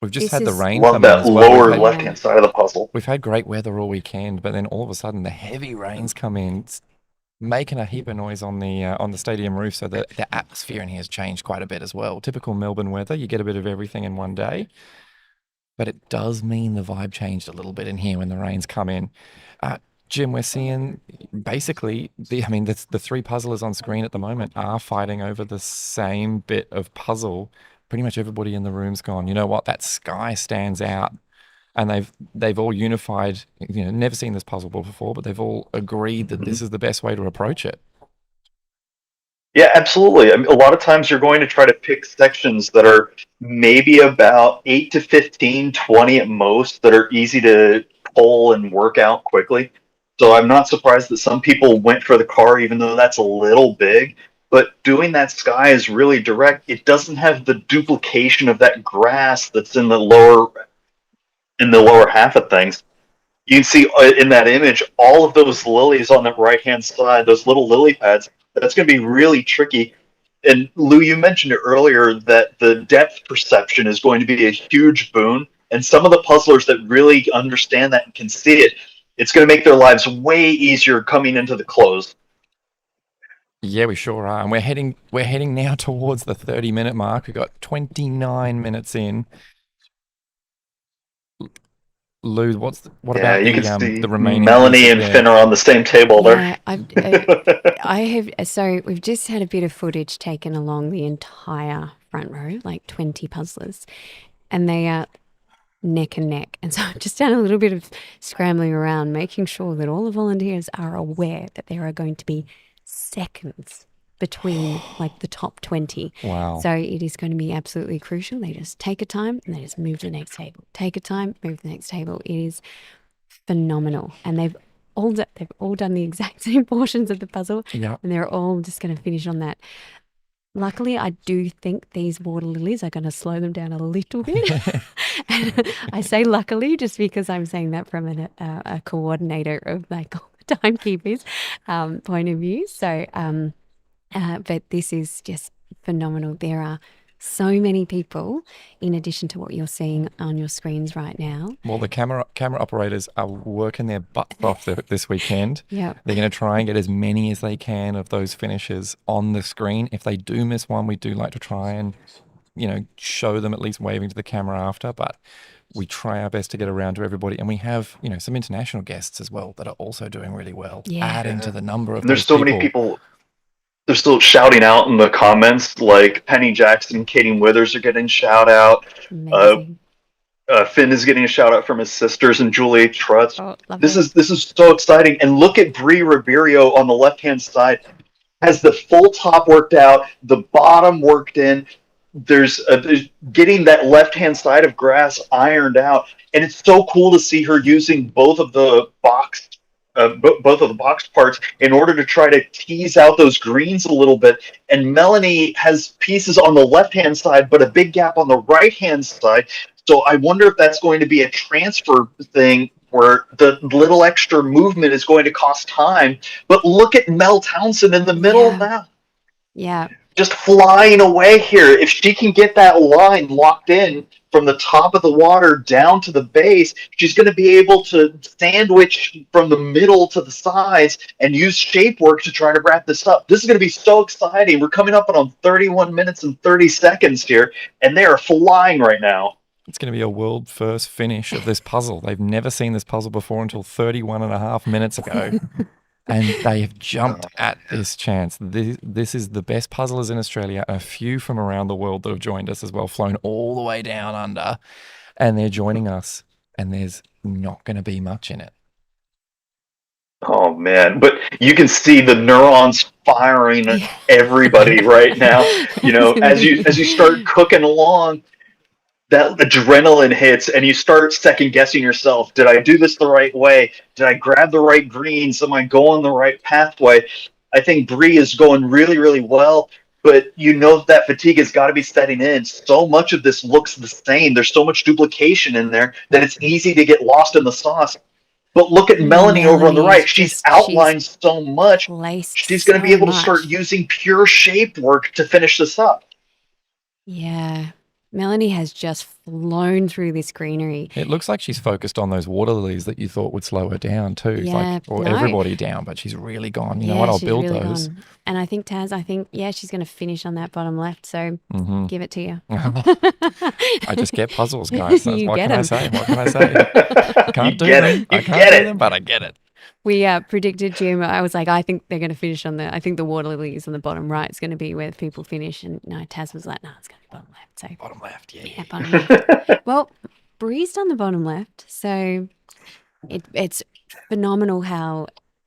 We've just This had the is- rain Love come in that as well. lower We've had, left-hand side of the puzzle. we've had great weather all weekend, but then all of a sudden the heavy rains come in. It's making a heap of noise on the stadium roof, so the atmosphere in here has changed quite a bit as well. Typical Melbourne weather, you get a bit of everything in one day, but it does mean the vibe changed a little bit in here when the rains come in. Jim, we're seeing basically the 3 puzzlers on screen at the moment are fighting over the same bit of puzzle. Pretty much everybody in the room's gone, you know what, that sky stands out. And they've all unified, never seen this puzzle before, but they've all agreed that this is the best way to approach it. Yeah, absolutely. I mean, a lot of times you're going to try to pick sections that are maybe about 8 to 15, 20 at most, that are easy to pull and work out quickly. So I'm not surprised that some people went for the car, even though that's a little big. But doing that sky is really direct. It doesn't have the duplication of that grass that's in the lower half of things. You can see in that image all of those lilies on the right hand side, those little lily pads. That's going to be really tricky. And Lou, you mentioned it earlier that the depth perception is going to be a huge boon. And some of the puzzlers that really understand that and can see it, it's going to make their lives way easier coming into the close. Yeah, we sure are. And we're heading now towards the 30-minute mark. We've got 29 minutes in. Lou, what Yeah, about you can see the remaining Melanie pieces and there? Finn are on the same table Yeah, there. I have. So we've just had a bit of footage taken along the entire front row, like 20 puzzlers, and they are neck and neck. And so I've just done a little bit of scrambling around, making sure that all the volunteers are aware that there are going to be seconds between like the top 20. Wow. So it is going to be absolutely crucial. They just take a time and they just move to the next table. Take a time, move to the next table. It is phenomenal. And they've all done the exact same portions of the puzzle, Yeah. and they're all just going to finish on that. Luckily, I do think these water lilies are going to slow them down a little bit. And I say luckily just because I'm saying that from a coordinator of like all the timekeepers point of view. So, but this is just phenomenal. There are so many people in addition to what you're seeing on your screens right now. Well, the camera operators are working their butts off this weekend. Yeah. They're going to try and get as many as they can of those finishes on the screen. If they do miss one, we do like to try and, show them at least waving to the camera after, but we try our best to get around to everybody. And we have, some international guests as well that are also doing really well, Yeah. adding to the number of And there's those so many people. They're still shouting out in the comments, like Penny Jackson and Katie Withers are getting shout out. Amazing. Finn is getting a shout out from his sisters and Julie Trutz. Oh, love This it. is so exciting. And look at Brie Ribeiro on the left hand side. Has the full top worked out, the bottom worked in. There's getting that left hand side of grass ironed out, and it's so cool to see her using both of the box parts in order to try to tease out those greens a little bit. And Melanie has pieces on the left hand side, but a big gap on the right hand side. So I wonder if that's going to be a transfer thing where the little extra movement is going to cost time. But look at Mel Townsend in the middle Yeah. now, Yeah. just flying away here. If she can get that line locked in from the top of the water down to the base, she's going to be able to sandwich from the middle to the sides and use shape work to try to wrap this up. This is going to be so exciting. We're coming up on 31 minutes and 30 seconds here, and they are flying right now. It's going to be a world first finish of this puzzle. They've never seen this puzzle before until 31 and a half minutes ago. And they have jumped at this chance. This is the best puzzlers in Australia, a few from around the world that have joined us as well, flown all the way down under, and they're joining us, and there's not going to be much in it. Oh man, but you can see the neurons firing at everybody right now. You know, as you start cooking along, that adrenaline hits and you start second guessing yourself. Did I do this the right way? Did I grab the right greens? Am I going the right pathway? I think Bree is going really, really well, but you know that fatigue has got to be setting in. So much of this looks the same. There's so much duplication in there that it's easy to get lost in the sauce. But look at Melanie over on the right. She's outlined so much. She's going to be able to start using pure shape work to finish this up. Yeah. Melanie has just flown through this greenery. It looks like she's focused on those water lilies that you thought would slow her down too. Yeah, everybody down, but she's really gone. You know what? I'll build really those. gone. And I think Taz, she's going to finish on that bottom left. So give it to you. I just get puzzles, guys. That's, You what get can I 'em. say? What can I say? Can't do them. I can't do them, but I get it. We predicted, Jim. I was like, I think they're going to finish I think the water lilies on the bottom right is going to be where people finish. And no, Taz was like, no, it's going to be bottom left. So Bottom left, yeah. yeah, bottom left. Well, Bree's done the bottom left. So it's phenomenal how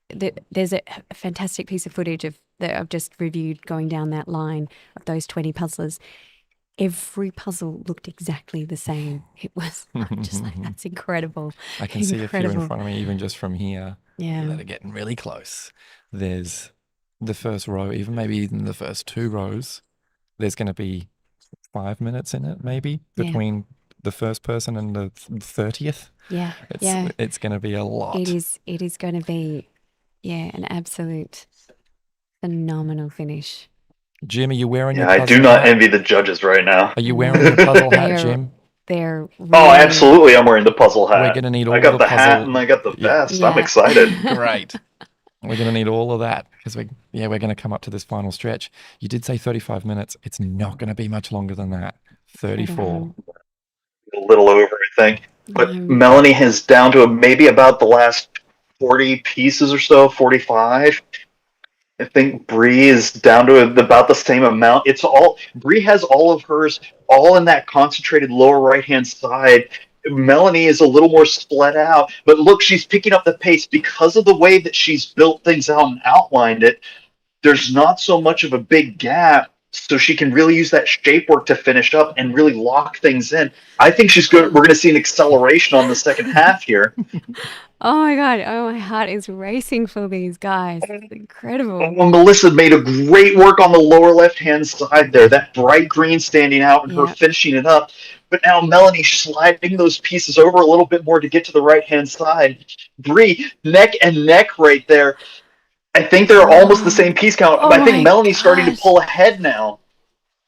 there's a fantastic piece of footage that I've just reviewed going down that line of those 20 puzzlers. Every puzzle looked exactly the same. It was I'm just like, that's incredible. I can see a few in front of me, even just from here. Yeah. That are getting really close. There's the first row, even the first two rows. There's going to be 5 minutes in it, maybe, between the first person and the 30th. Yeah. It's going to be a lot. It is going to be, an absolute phenomenal finish. Jim, are you wearing your I puzzle do not hat? envy the judges right now. Are you wearing your puzzle hat, Jim? They're really, Oh, absolutely, I'm wearing the puzzle hat. We're going to need all I got the the hat puzzle. and I got the vest. Yeah. I'm excited. Great. We're going to need all of that because we're going to come up to this final stretch. You did say 35 minutes. It's not going to be much longer than that. 34. A little over, I think. But Melanie has down to maybe about the last 40 pieces or so, 45. I think Bree is down to about the same amount. Bree has all of hers all in that concentrated lower right-hand side. Melanie is a little more split out, but look, she's picking up the pace because of the way that she's built things out and outlined it. There's not so much of a big gap, so she can really use that shape work to finish up and really lock things in. I think we're going to see an acceleration on the second half here. Oh my God. Oh, my heart is racing for these guys. It's incredible. Well, Melissa made a great work on the lower left-hand side there. That bright green standing out and her finishing it up. But now Melanie sliding those pieces over a little bit more to get to the right-hand side. Bree, neck and neck right there. I think they're almost the same piece count. Oh but I think my Melanie's starting to gosh. pull ahead now.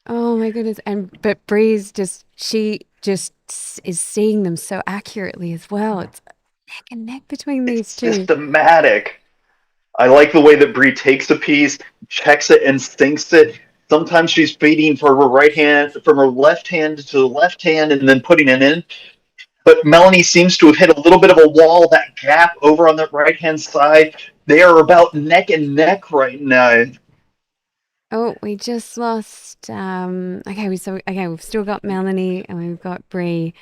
Oh my goodness. But Bree's she just is seeing them so accurately as well. It's neck and neck between these two. Systematic. I like the way that Bree takes a piece, checks it, and sinks it. Sometimes she's feeding from her left hand to the left hand, and then putting it in. But Melanie seems to have hit a little bit of a wall, that gap over on the right-hand side. They are about neck and neck right now. Oh, we just lost. Okay, we've still got Melanie and we've got Bree.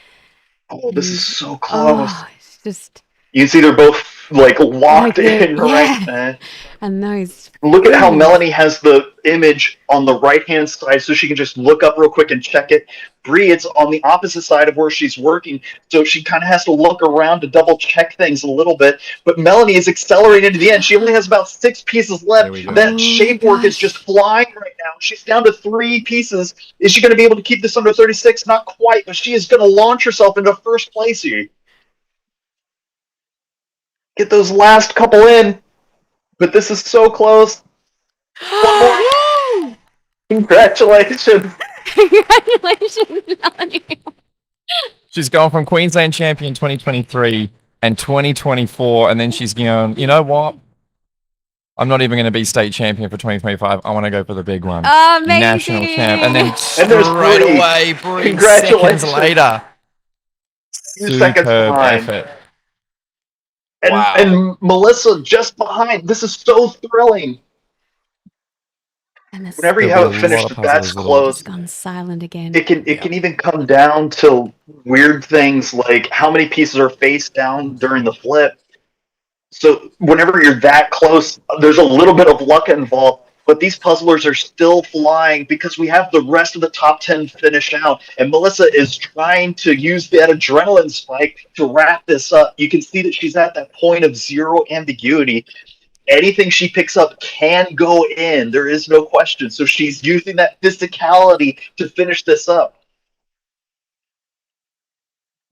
Oh, this is so close. Oh, it's just. You can see they're both locked in right yeah. now. And those. Look at how Melanie has the image on the right-hand side, so she can just look up real quick and check it. Bree, it's on the opposite side of where she's working, so she kind of has to look around to double-check things a little bit. But Melanie is accelerating to the end. She only has about 6 pieces left. That shape work is just flying right now. She's down to 3 pieces. Is she going to be able to keep this under 36? Not quite, but she is going to launch herself into first place here. Get those last couple in. But this is so close. One more. Congratulations. Congratulations, Melanie. She's gone from Queensland champion 2023 and 2024, and then she's going, you know what? I'm not even going to be state champion for 2025. I want to go for the big one. Amazing. National champ. And then there's straight Bree. away, Bree, Congratulations. seconds later. 2 seconds Superb behind. effort. And, Wow. and Melissa just behind. This is so thrilling. And the Whenever you There'll have be it a lot finished, of that's puzzlers that'll- close. just gone silent again. It can even come down to weird things like how many pieces are face down during the flip. So whenever you're that close, there's a little bit of luck involved. But these puzzlers are still flying because we have the rest of the top 10 finish out. And Melissa is trying to use that adrenaline spike to wrap this up. You can see that she's at that point of zero ambiguity. Anything she picks up can go in. There is no question. So she's using that physicality to finish this up.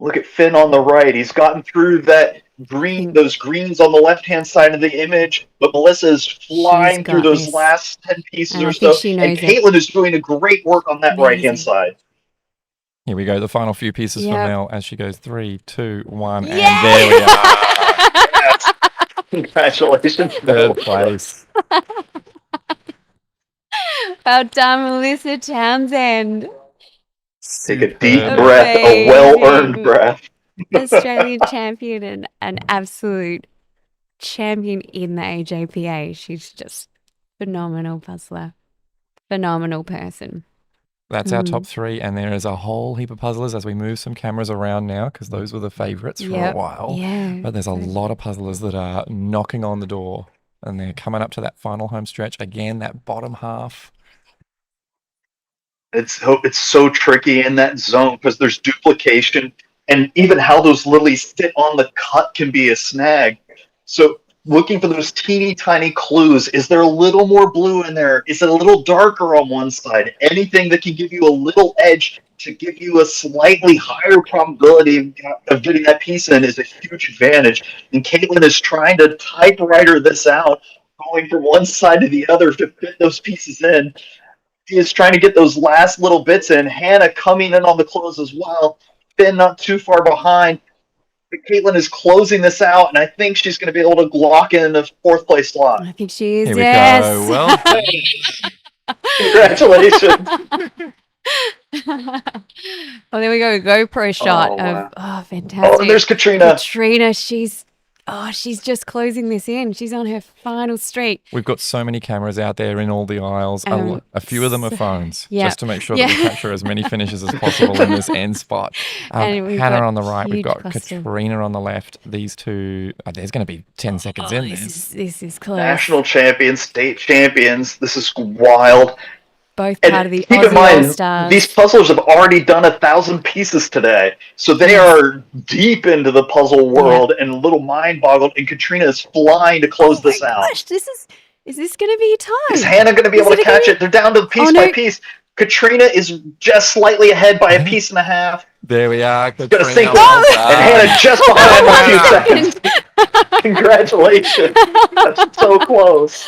Look at Finn on the right. He's gotten through that those greens on the left-hand side of the image, but Melissa is flying through got those this. last 10 pieces And or I think so. she And knows it. Caitlin is doing a great work on that right-hand Amazing. side. Here we go. The final few pieces for Yep. Mel as she goes 3, 2, 1, Yeah! and there we are. Yes. Congratulations. Third place. Well done, Melissa Townsend. Take a deep Superb. breath, a well-earned Amazing. breath. Australian champion and an absolute champion in the AJPA. She's just phenomenal puzzler. Phenomenal person. That's our top 3, and there is a whole heap of puzzlers as we move some cameras around now because those were the favourites for a Yep. while. Yeah. But there's a lot of puzzlers that are knocking on the door, and they're coming up to that final home stretch. Again, that bottom half. It's so tricky in that zone because there's duplication, and even how those lilies sit on the cut can be a snag. So looking for those teeny tiny clues. Is there a little more blue in there? Is it a little darker on one side? Anything that can give you a little edge to give you a slightly higher probability of getting that piece in is a huge advantage. And Caitlin is trying to typewriter this out, going from one side to the other to fit those pieces in. He is trying to get those last little bits in. Hannah coming in on the close as well. Finn not too far behind. But Caitlin is closing this out, and I think she's going to be able to lock in the 4th place slot. I think she is. Here we Yes. go. Well done. Congratulations. Oh, there we go. GoPro shot Oh, of wow. fantastic. Oh, and there's Katrina. Katrina, she's just closing this in. She's on her final streak. We've got so many cameras out there in all the aisles. A few of them are phones, yeah. just to make sure that we capture as many finishes as possible in this end spot. And we've Hannah got on the right, we've huge got cluster. Katrina on the left. These two, there's going to be 10 seconds in this. This is close. National champions, state champions. This is wild. Both And part of the keep in Aussie mind, All-Stars. these puzzlers have already done 1,000 pieces today. So they are deep into the puzzle world and a little mind-boggled. And Katrina is flying to close this out. Gosh, is this going to be a tie? Is Hannah going to be able to catch it? They're down to piece by piece. Katrina is just slightly ahead by a piece and a half. There we are. Gonna Katrina, sink it. well And done. Hannah just behind by a few seconds. Congratulations. That's so close.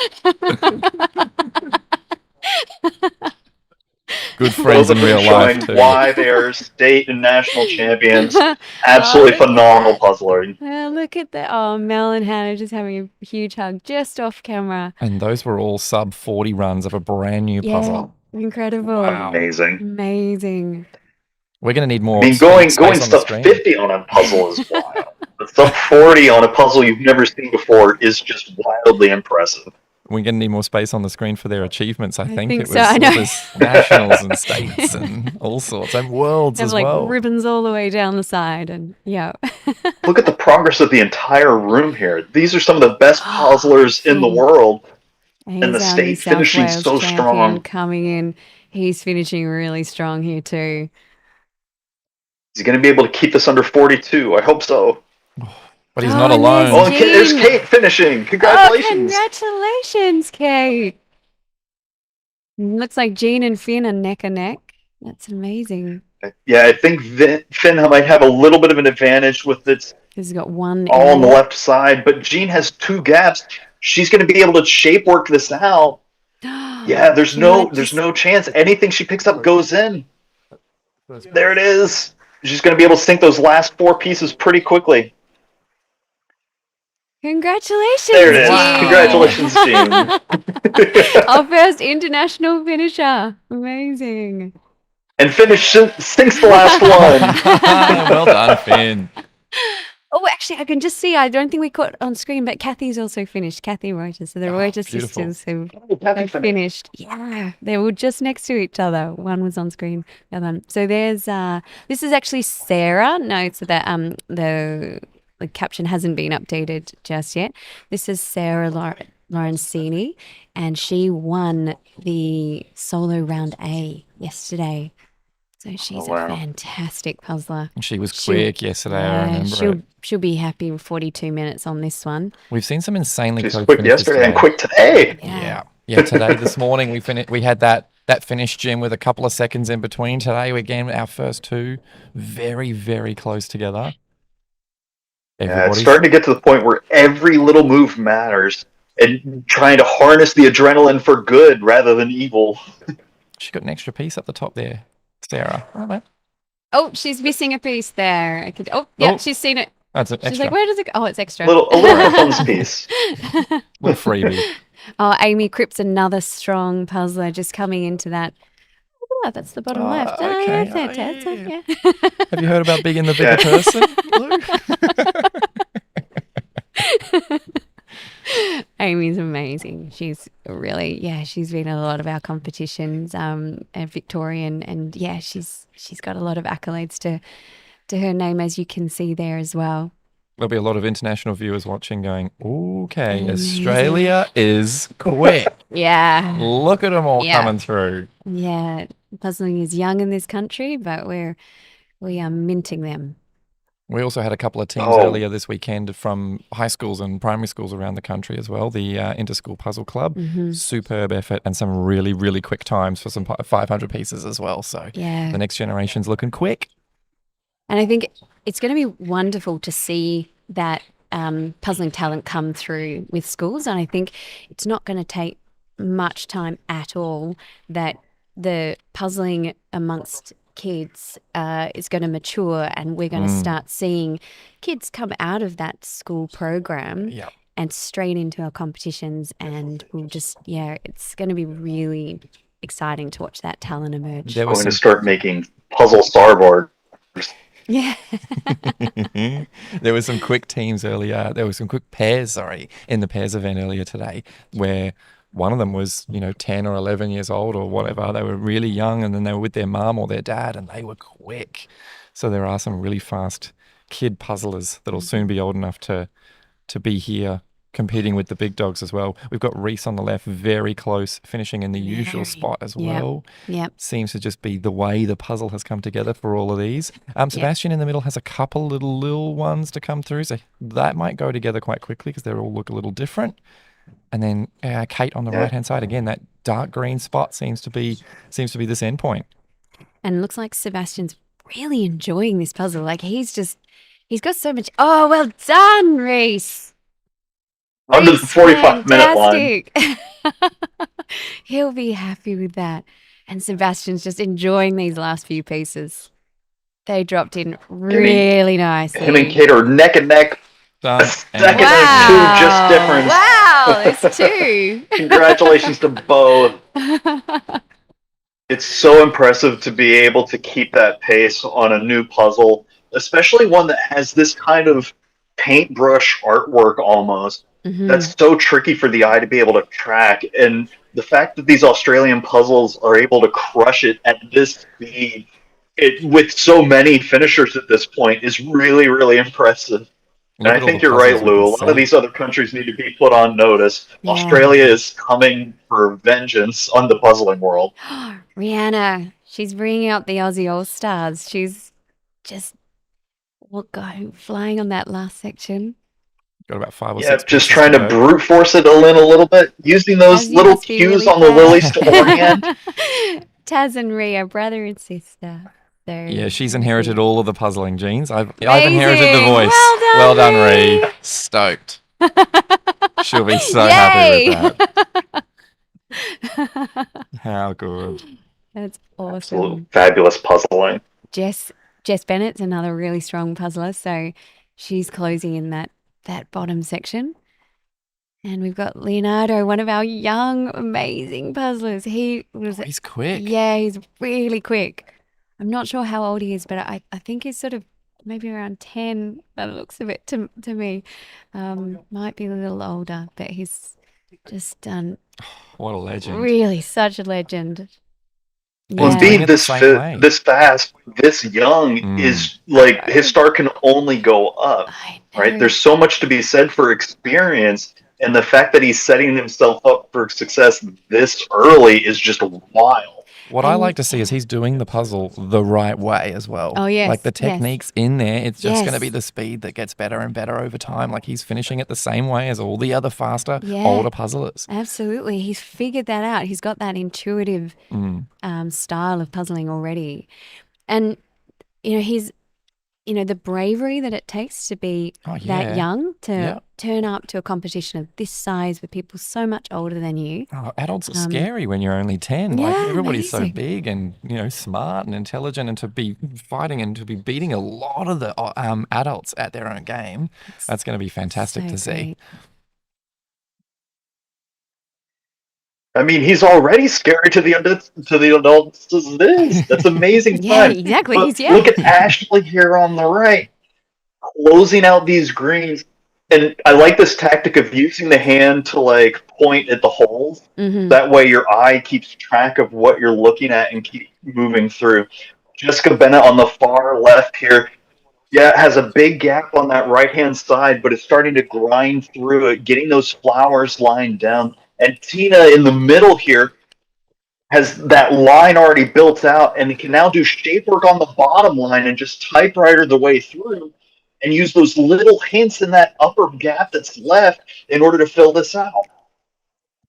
Good friends in Both of real them life, showing too. why they are state and national champions. Absolutely phenomenal puzzler. Look at that. Oh, Mel and Hannah just having a huge hug just off camera. And those were all sub 40 runs of a brand new puzzle. Incredible. Wow. Amazing. Amazing. We're going to need more I mean, space going on the sub screen. 50 on a puzzle is wild. But sub 40 on a puzzle you've never seen before is just wildly impressive. We're going to need more space on the screen for their achievements. I think think it so, was I know. there's nationals and states and all sorts and worlds Have as like well. ribbons all the way down the side, and yeah. Look at the progress of the entire room here. These are some of the best puzzlers in the world. He's And the our New state South finishing Wales so champion strong. coming in. He's finishing really strong here too. Is he going to be able to keep this under 42? I hope so. But he's Oh, not and alone. Oh, and there's Jean. Kate finishing. Congratulations. Oh, congratulations, Kate. Looks like Jean and Finn are neck and neck. That's amazing. Yeah, I think Finn might have a little bit of an advantage with its He's got one all on the area. left side, but Jean has 2 gaps. She's going to be able to shape work this out. Yeah, there's She might no chance. Anything she picks up goes in. There it is. She's going to be able to sink those last 4 pieces pretty quickly. Congratulations, There it is. Jean. Congratulations, Jean. Our first international finisher. Amazing. And sinks the last one. Well done, Finn. Oh, actually, I can just see. I don't think we caught on screen, but Kathy's also finished. Kathy Reuters. So the Reuters beautiful. sisters have finished. Yeah, they were just next to each other. One was on screen. The other one. So there's this is actually Sarah. Notes that the caption hasn't been updated just yet. This is Sarah Lorenzini, and she won the solo round A yesterday. So she's a fantastic puzzler. She was quick yesterday, I remember it. She'll be happy with 42 minutes on this one. We've seen some insanely She's close quick finishes yesterday today. and quick today. Yeah. Today, this morning, we had that finish, Jim, with a couple of seconds in between. Today, again, our first 2, very, very close together. Yeah, it's starting to get to the point where every little move matters, and trying to harness the adrenaline for good rather than evil. She got an extra piece up the top there, Sarah. All right. Oh, she's missing a piece there. She's seen it. That's an She's extra. like, where does it go? Oh, it's extra. A little thumbs piece. Little freebie. Oh, Amy Cripp's another strong puzzler just coming into that. Oh, that's the bottom left. okay. That's it. Yeah. Yeah. Have you heard about being the bigger person, Lou? Amy's amazing. She's really, she's been in a lot of our competitions at Victorian, and she's got a lot of accolades to her name, as you can see there as well. There'll be a lot of international viewers watching going, okay, Australia is quick. Yeah. Look at them all coming through. Yeah. Puzzling is young in this country, but we are minting them. We also had a couple of teams earlier this weekend from high schools and primary schools around the country as well. The Interschool Puzzle Club, superb effort and some really, really quick times for some 500 pieces as well. So the next generation's looking quick. And I think it's going to be wonderful to see that puzzling talent come through with schools. And I think it's not going to take much time at all that the puzzling amongst kids is going to mature, and we're going to start seeing kids come out of that school program and straight into our competitions, and we'll just it's going to be really exciting to watch that talent emerge. We're going to start making puzzle starboard. Yeah. There were some quick teams earlier. There were some quick pairs, in the pairs event earlier today, where one of them was, 10 or 11 years old or whatever. They were really young, and then they were with their mum or their dad, and they were quick. So there are some really fast kid puzzlers that'll soon be old enough to be here competing with the big dogs as well. We've got Reese on the left, very close, finishing in the usual spot as well. Yep. Seems to just be the way the puzzle has come together for all of these. Sebastian in the middle has a couple little ones to come through, so that might go together quite quickly because they all look a little different. And then Kate on the right-hand side, again, that dark green spot seems to be this end point. And it looks like Sebastian's really enjoying this puzzle. Like he's got so much. Oh, well done, Reese. Under the 45-minute line. He'll be happy with that. And Sebastian's just enjoying these last few pieces. They dropped in really nicely. Him and Kate are neck and neck. Done. A second and 2 just difference. Wow, there's 2. Congratulations to both. It's so impressive to be able to keep that pace on a new puzzle, especially one that has this kind of paintbrush artwork almost. That's so tricky for the eye to be able to track. And the fact that these Australian puzzles are able to crush it at this speed, with so many finishers at this point, is really, really impressive. And I think you're right, Lou. A lot of these other countries need to be put on notice. Yeah. Australia is coming for vengeance on the puzzling world. Rihanna, she's bringing out the Aussie All-Stars. She's just flying on that last section. Got about 5 or 6. Just trying to brute force it in a little bit, using those little cues on the lilies to orient. Taz and Rhea, brother and sister. So Yeah, she's we'll inherited see. all of the puzzling genes. I've inherited the Amazing. voice. Well done, Ree. Ree. Stoked. She'll be so happy with that. How good. That's Absolute awesome. fabulous puzzling. Jess Bennett's another really strong puzzler, so she's closing in that bottom section. And we've got Leonardo, one of our young, amazing puzzlers. He was, He's quick. yeah, he's really quick. I'm not sure how old he is, but I think he's sort of maybe around 10 by the looks of it to me. Might be a little older, but he's just done What a legend. really such a legend. Well, He's doing being it the same way. this fast, this young is like his star can only go up, I right? know. There's so much to be said for experience, and the fact that he's setting himself up for success this early is just wild. What I And- like to see is he's doing the puzzle the right way as well. Oh, yes, Like the yes. technique's in there. It's just going to Yes. be the speed that gets better and better over time. Like he's finishing it the same way as all the other faster, Yeah. older puzzlers. Absolutely. He's figured that out. He's got that intuitive style of puzzling already. And, he's, the bravery that it takes to be Oh, yeah. that young, to Yeah. turn up to a competition of this size with people so much older than you. Oh, adults are scary when you're only 10. yeah, Like everybody's so amazing. big and, smart and intelligent, and to be fighting and to be beating a lot of the adults at their own game, that's going to be fantastic So to see. great. I mean, he's already scary to the adults as it is. That's amazing Yeah, fun. exactly. But He's look at Ashley here on the right, closing out these greens. And I like this tactic of using the hand to like point at the holes. Mhm. That way your eye keeps track of what you're looking at and keep moving through. Jessica Bennett on the far left here. Yeah, it has a big gap on that right-hand side, but it's starting to grind through it, getting those flowers lined down. And Tina in the middle here has that line already built out, and it can now do shape work on the bottom line and just typewriter the way through and use those little hints in that upper gap that's left in order to fill this out.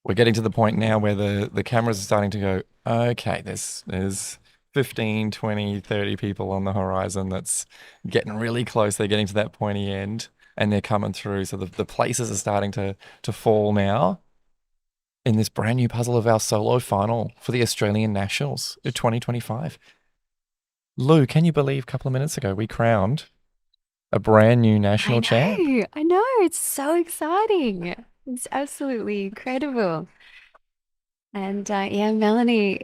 We're getting to the point now where the cameras are starting to go, okay, there's 15, 20, 30 people on the horizon that's getting really close. They're getting to that pointy end and they're coming through. So the places are starting to fall now in this brand new puzzle of our solo final for the Australian Nationals of 2025. Lou, can you believe a couple of minutes ago we crowned a brand new national champ? I know. It's so exciting. It's absolutely incredible. And Melanie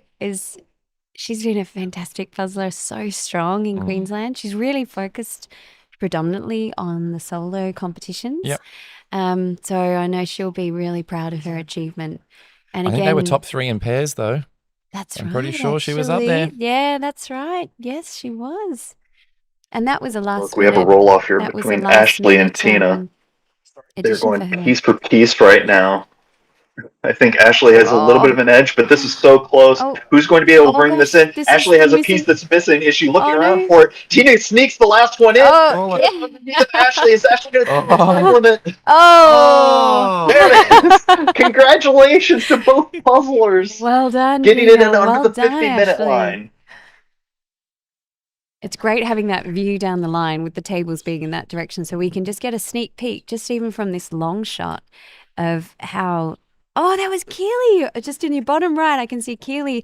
she's been a fantastic puzzler, so strong in Queensland. She's really focused predominantly on the solo competitions. Yep. So I know she'll be really proud of her achievement. And I again, think they were top 3 in pairs though. That's I'm right. pretty sure she was up there. actually. Yeah, that's right. Yes, she was. And that was a last Look, we have a minute- roll-off here that was a between last Ashley and minute, Tina. They're addition going for her. piece for piece right now. I think Ashley has a little bit of an edge, but this is so close. Oh. Who's going to be able to Oh, bring this gosh, in? this is Ashley has the a piece missing- that's missing. Is she looking Oh, around no. for it? Tina sneaks the last one in. Oh, Yeah. Ashley, is Ashley going to take the time limit? Oh, There it is. Congratulations to both puzzlers. well done. Getting it Tina. in under Well the done, 50-minute Ashley. line. It's great having that view down the line with the tables being in that direction, so we can just get a sneak peek, just even from this long shot, of how. Oh, that was Keely. Just in your bottom right, I can see Keely.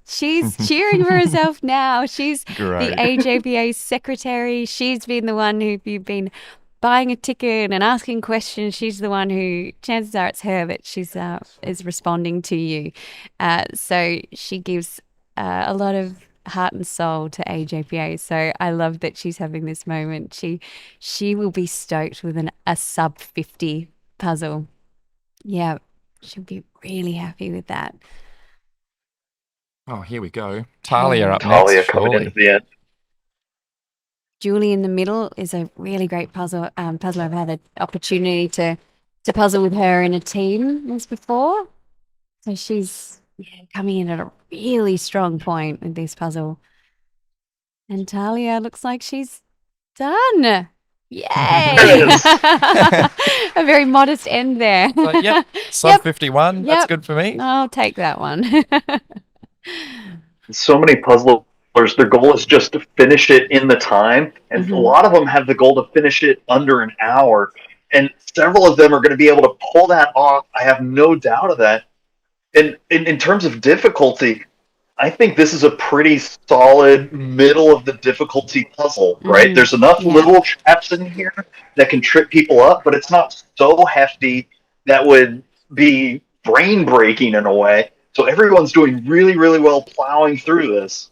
She's cheering for herself now. She's Great. the AJPA secretary. She's been the one who you've been buying a ticket and asking questions. She's the one who, chances are it's her, but she's is responding to you. So she gives a lot of heart and soul to AJPA. So I love that she's having this moment. She will be stoked with a sub 50 puzzle. Yeah, she'll be really happy with that. Oh, here we go. Talia up Talia next, coming surely. into the end. Julie in the middle is a really great puzzler. I've had an opportunity to puzzle with her in a team once before. So she's coming in at a really strong point with this puzzle. And Talia looks like she's done. Yay! There it is. A very modest end there. So, yep, sub Yep. 51. That's Yep. good for me. I'll take that one. So many puzzle Their goal is just to finish it in the time, and a lot of them have the goal to finish it under an hour. And several of them are going to be able to pull that off. I have no doubt of that. And in terms of difficulty, I think this is a pretty solid middle of the difficulty puzzle, right? There's enough Yeah. little traps in here that can trip people up, but it's not so hefty that would be brain breaking in a way. So everyone's doing really, really well plowing through this.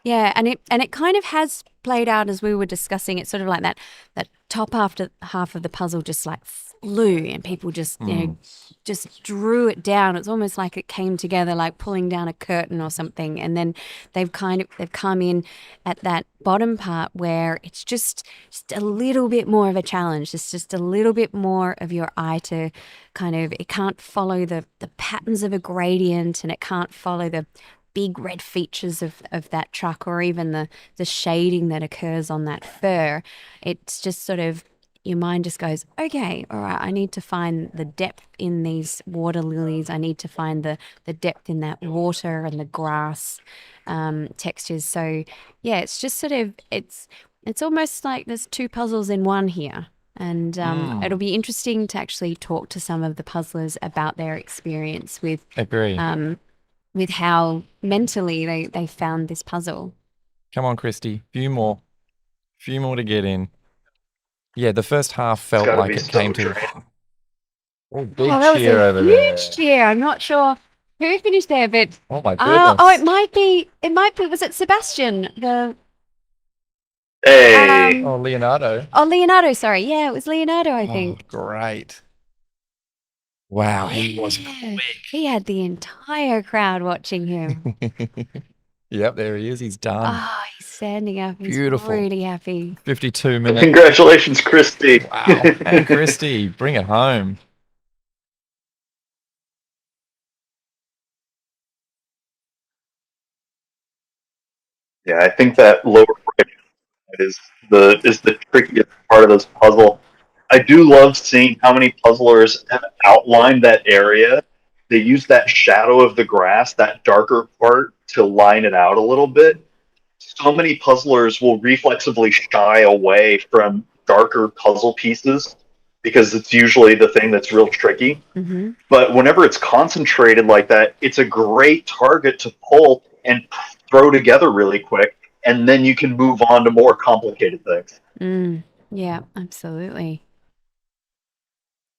Yeah, and it kind of has played out as we were discussing. It's sort of like that top half of the puzzle just like flew, and people just just drew it down. It's almost like it came together, like pulling down a curtain or something. And then they've come in at that bottom part where it's just a little bit more of a challenge. It's just a little bit more of your eye to kind of, it can't follow the patterns of a gradient, and it can't follow the big red features of that truck, or even the shading that occurs on that fur. It's just sort of, your mind just goes, okay, all right, I need to find the depth in these water lilies. I need to find the depth in that water and the grass textures. So yeah, it's just sort of, it's almost like there's two puzzles in one here. And it'll be interesting to actually talk to some of the puzzlers about their experience with Agree. with how mentally they found this puzzle. Come on, Christy. Few more to get in. Yeah, the first half It's felt gotta like be it so came to draining. big Oh, that was cheer a over there. huge cheer. I'm not sure who finished there, but Oh my goodness. oh, it might be. Was it Sebastian? The Hey, Oh, Leonardo. Leonardo. Sorry, yeah, it was Leonardo. I Oh, think. great. Wow, he was Yeah. quick. He had the entire crowd watching him. Yep, there he is. He's done. Oh, he's standing up. He's Beautiful. really happy. 52 minutes. congratulations, Christy. Wow. And Christy, bring it home. Yeah, I think that lower right is the trickiest part of this puzzle. I do love seeing how many puzzlers have outlined that area. They use that shadow of the grass, that darker part, to line it out a little bit. So many puzzlers will reflexively shy away from darker puzzle pieces because it's usually the thing that's real tricky. Mm-hmm. But whenever it's concentrated like that, it's a great target to pull and throw together really quick, and then you can move on to more complicated things. Yeah, absolutely.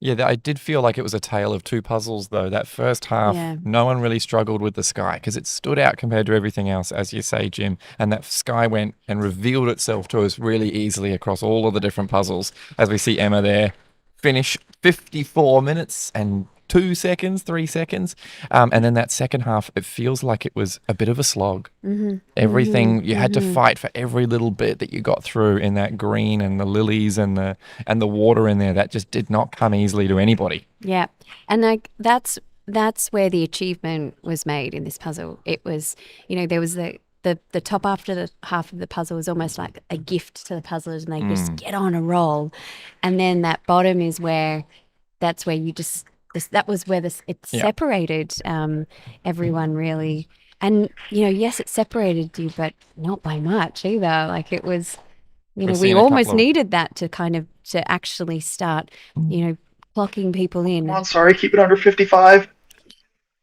Yeah, I did feel like it was a tale of two puzzles, though. That first half, Yeah. no one really struggled with the sky because it stood out compared to everything else, as you say, Jim. And that sky went and revealed itself to us really easily across all of the different puzzles. As we see Emma there finish 54 minutes and 2 seconds, 3 seconds. And then that second half, it feels like it was a bit of a slog. Mm-hmm. Everything, you had to fight for every little bit that you got through in that green and the lilies and the water in there. That just did not come easily to anybody. Yeah, and like that's where the achievement was made in this puzzle. It was, there was the top after the half of the puzzle was almost like a gift to the puzzlers, and they just get on a roll, and then that bottom is where that's where you just that was where it separated everyone really. And yes, it separated you, but not by much either. Like it was, we almost needed that to kind of to actually start, clocking people in. Come on, sorry, keep it under 55.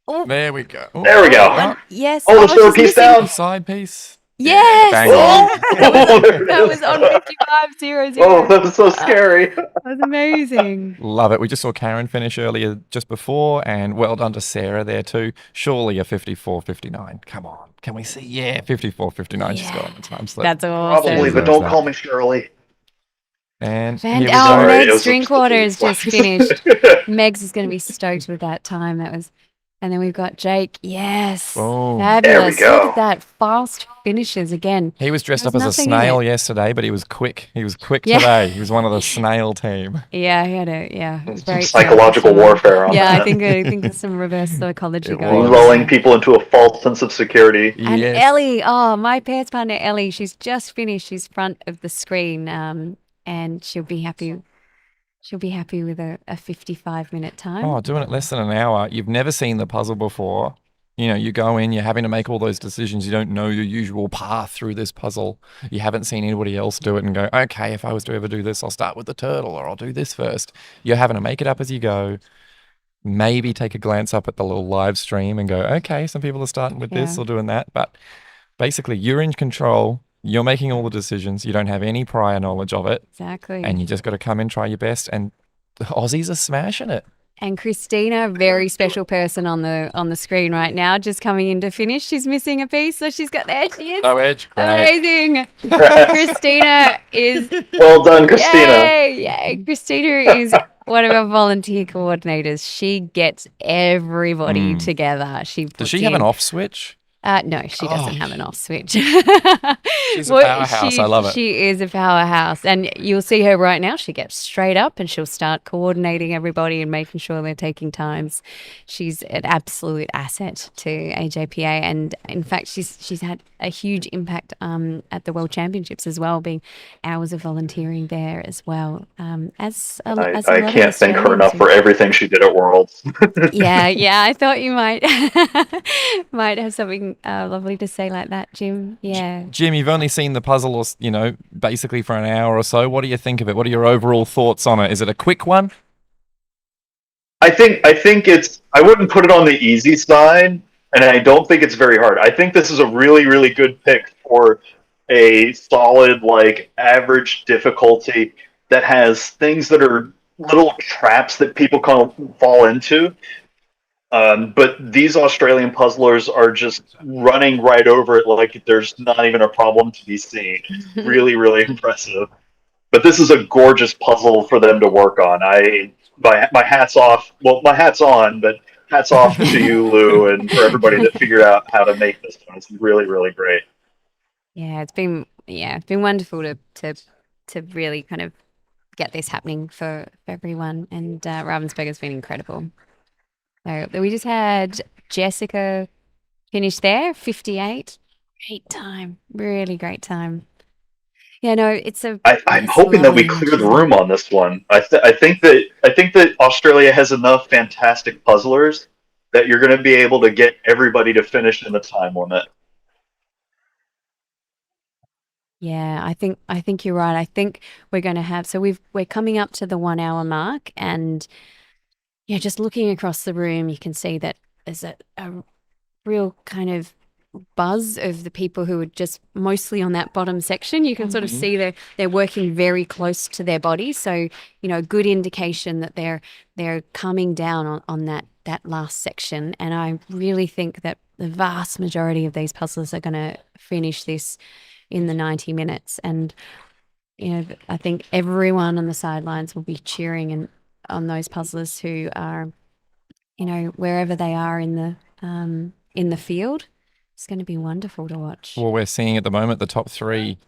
Oh, There we go. Oh, There we go. oh, yes. Oh, I there's was still a just piece missing- down. side piece. Yes. Bang Oh, there it That is. was on 55-0-0. Oh, that was so scary. That was amazing. Love it. We just saw Karen finish earlier just before, and well done to Sarah there too. Surely a 54-59. Come on. Can we see? Yeah, 54-59. She's got on the time slip. That's awesome. Probably, but don't call me Shirley. And And here we our go. Sorry, it Meg's was drink just a water is just flash. finished. Megs is going to be stoked with that time. And then we've got Jake. Yes. Boom. Fabulous. There we go. Look at that. Fast finishes again. He was dressed There's up as a nothing in snail it. yesterday, but he was quick. He was quick Yeah. today. He was one of the snail team. Yeah, he had it was very Psychological warfare on Yeah, that. I think there's some reverse psychology It going was. on. Lulling people into a false sense of security. And Yes. Ellie, my pairs partner Ellie, she's just finished. She's front of the screen, and she'll be happy. She'll be happy with a 55-minute time. Oh, doing it less than an hour. You've never seen the puzzle before. You know, you go in, you're having to make all those decisions. You don't know your usual path through this puzzle. You haven't seen anybody else do it and go, okay, if I was to ever do this, I'll start with the turtle or I'll do this first. You're having to make it up as you go. Maybe take a glance up at the little live stream and go, okay, some people are starting with this Yeah. or doing that. But basically, you're in control. You're making all the decisions. You don't have any prior knowledge of it. Exactly. And you just got to come in, try your best. And the Aussies are smashing it. And Christina, very special person on the screen right now, just coming in to finish. She's missing a piece, so she's got there. She is. No edge. Great. Amazing. Christina is. Well done, Christina. Yay. Christina is one of our volunteer coordinators. She gets everybody together. Does she have an off switch? No, she doesn't have an off switch. She's a powerhouse. I love it. She is a powerhouse. And you'll see her right now. She gets straight up and she'll start coordinating everybody and making sure they're taking times. She's an absolute asset to AJPA. And in fact, she's had a huge impact at the World Championships as well, being hours of volunteering there as well. I can't thank her enough for everything she did at Worlds. Yeah. I thought you might have something lovely to say like that, Jim. Yeah. Jim, you've only seen the puzzle, or basically for an hour or so. What do you think of it? What are your overall thoughts on it? Is it a quick one? I think it's. I wouldn't put it on the easy side, and I don't think it's very hard. I think this is a really, really good pick for a solid, average difficulty that has things that are little traps that people can fall into. But these Australian puzzlers are just running right over it like there's not even a problem to be seen. Really, really impressive. But this is a gorgeous puzzle for them to work on. My hat's off. Well, my hat's on, but hats off to you, Lou, and for everybody that figured out how to make this one. It's really, really great. Yeah, it's been wonderful to really kind of get this happening for everyone, and Ravensburger's been incredible. So we just had Jessica finish there, 58. Great time, really great time. Yeah, no, I'm hoping that we clear the room on this one. I think that Australia has enough fantastic puzzlers that you're going to be able to get everybody to finish in the time limit. Yeah, I think you're right. I think we're going to have we're coming up to the 1 hour mark, and yeah, just looking across the room, you can see that there's a real kind of buzz of the people who are just mostly on that bottom section. You can sort of see they're working very close to their body, so a good indication that they're coming down on that last section. And I really think that the vast majority of these puzzlers are going to finish this in the 90 minutes. And I think everyone on the sidelines will be cheering on those puzzlers who are, wherever they are in the field. It's going to be wonderful to watch. Well, we're seeing at the moment the top three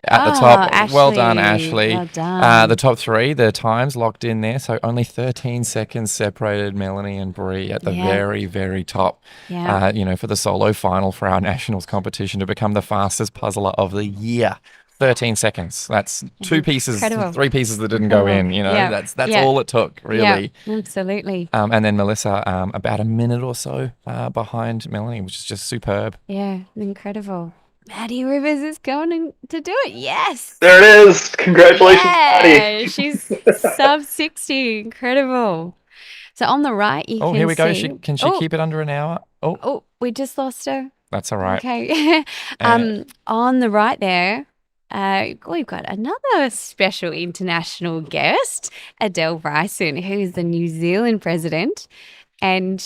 at the top. Ashley, well done, Ashley. Well done. The top three, their times locked in there. So only 13 seconds separated Melanie and Bree at the very, very top. Yeah. For the solo final for our nationals competition to become the fastest puzzler of the year. 13 seconds. That's two pieces, Incredible. 3 pieces that didn't go in. That's all it took, really. Yeah, absolutely. And then Melissa, about a minute or so behind Melanie, which is just superb. Yeah, incredible. Maddie Rivers is going to do it. Yes. There it is. Congratulations, Maddie. Yeah, she's sub 60. Incredible. So on the right, you can see. Oh, here we go. Can she keep it under an hour? Oh, we just lost her. That's all right. Okay. On the right there, we've got another special international guest, Adele Bryson, who's the New Zealand president, and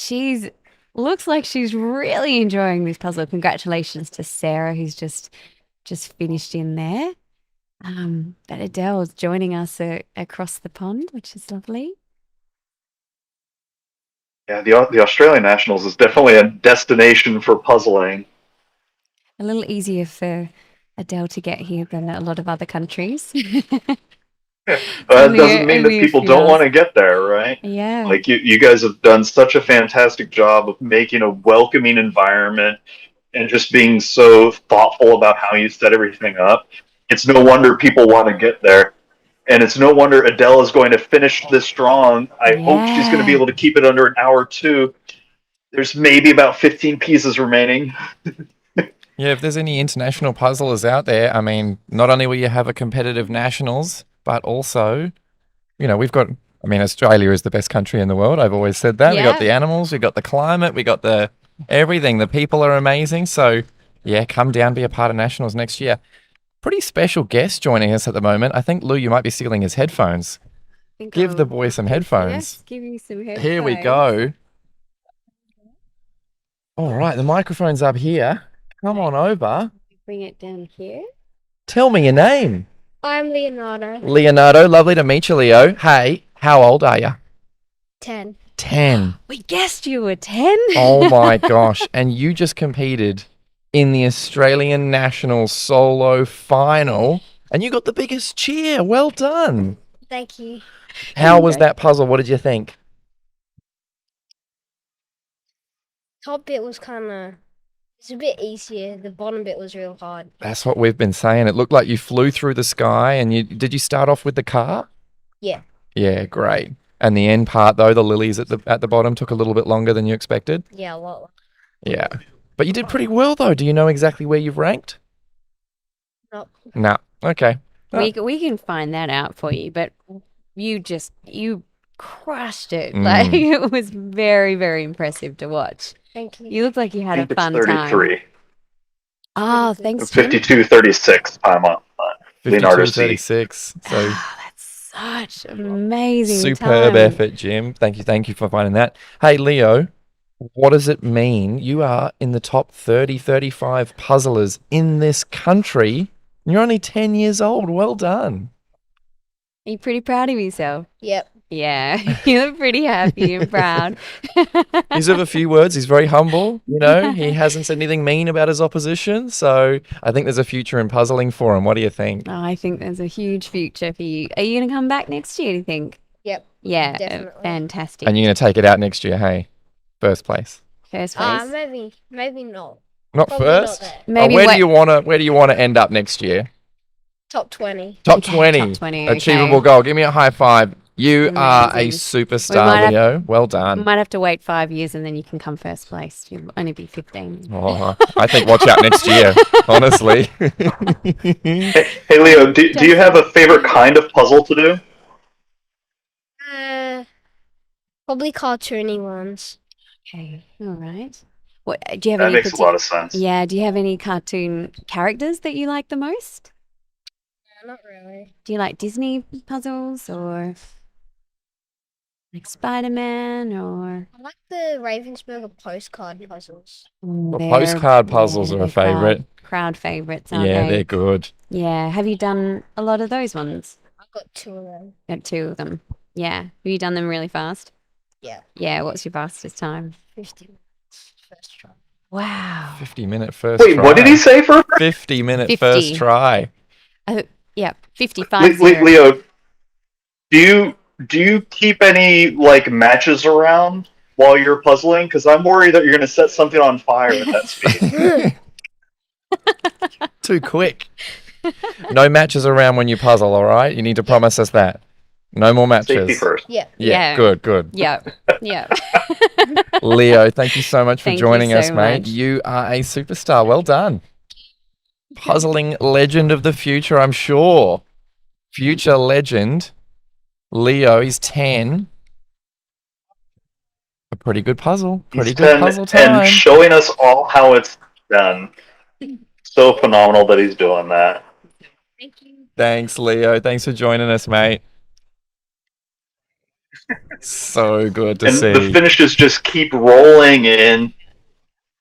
looks like she's really enjoying this puzzle. Congratulations to Sarah, who's just finished in there. But Adele's joining us across the pond, which is lovely. Yeah, the Australian Nationals is definitely a destination for puzzling. A little easier for Adele to get here than a lot of other countries. That doesn't mean that people don't want to get there, right? Yeah. Like you guys have done such a fantastic job of making a welcoming environment and just being so thoughtful about how you set everything up. It's no wonder people want to get there. And it's no wonder Adele is going to finish this strong. I hope she's going to be able to keep it under an hour too. There's maybe about 15 pieces remaining. Yeah, if there's any international puzzlers out there, I mean, not only will you have a competitive nationals, but also, we've got, I mean, Australia is the best country in the world. I've always said that. We got Yeah. the animals, we got the climate, we got the everything. The people are amazing. So, yeah, come down, be a part of nationals next year. Pretty special guest joining us at the moment. I think, Lou, you might be stealing his headphones. Think Give the I'll- boy some Yes, headphones. give you some headphones. Here we go. All right, the microphone's up here. Come on over. Bring it down here. Tell me your name. I'm Leonardo. Leonardo, lovely to meet you, Leo. Hey, how old are you? 10. 10. We guessed you were 10. Oh my gosh. And you just competed in the Australian National Solo Final and you got the biggest cheer. Well done. Thank you. How was that puzzle? What did you think? Top bit was it's a bit easier. The bottom bit was real hard. That's what we've been saying. It looked like you flew through the sky and did you start off with the car? Yeah. Yeah, great. And the end part though, the lilies at the bottom took a little bit longer than you expected? Yeah, a lot. Yeah. But you did pretty well though. Do you know exactly where you've ranked? Nope. No. Okay. We can find that out for you, but you crushed it. Mm. Like, it was very, very impressive to watch. Thank you. You look like you I had think a it's fun time. 33. Oh, thanks, Jim. 52:36 time on Leonardo C. 52:36. So Oh, that's such amazing superb time. effort, Jim. Thank you for finding that. Hey, Leo, what does it mean? You are in the top 30, 35 puzzlers in this country. You're only 10 years old. Well done. Are you pretty proud of yourself? Yep. Yeah, you look pretty happy and proud. He's of a few words. He's very humble. He hasn't said anything mean about his opposition. So I think there's a future in puzzling for him. What do you think? Oh, I think there's a huge future for you. Are you going to come back next year, do you think? Yep. Yeah, Definitely. fantastic. And you're going to take it out next year, hey? First place. First place. Maybe not. Not Probably first? not there. Maybe where wait- do you want to end up next year? Top 20. Top Okay, 20. top 20, Achievable okay. goal. Give me a high five. You are a Amazing. We superstar, might have- Leo. Well We done. might have to wait 5 years and then you can come first place. You'll only be 15. Oh, I think watch out next year, honestly. Hey Leo, do you have a favorite kind of puzzle to do? Probably cartoony ones. Okay, all right. What do you have That any makes a lot of sense. Yeah, do you have any cartoon characters that you like the most? Not really. Do you like Disney puzzles or like Spider-Man or I like the Ravensburger postcard puzzles. The They're- postcard puzzles are a they're crowd- favourite. Crowd favorites, aren't Yeah, they? they're good. Yeah. Have you done a lot of those ones? I've got 2 of them. Got 2 of them. Yeah. Have you done them really fast? Yeah. Yeah. What's your fastest time? 50 minutes first try. Wow. 50-minute first Wait, try. what did he say for? 50-minute 50. first try. Yeah. 55. Leo, do you keep any like matches around while you're puzzling? Because I'm worried that you're going to set something on fire at that speed. Too quick. No matches around when you puzzle, all right? You need to promise us that. No more matches. Safety first. Yeah. Yeah, Yeah. good. Yeah. Yeah. Leo, thank you so much for Thank you joining us, so mate. much. You are a superstar. Well done. Puzzling legend of the future, I'm sure. Future legend. Leo, he's 10. A pretty good puzzle. Pretty He's good 10 puzzle time. and showing us all how it's done. So phenomenal that he's doing that. Thank you. Thanks, Leo. Thanks for joining us, mate. So good to And see. the finishes just keep rolling in.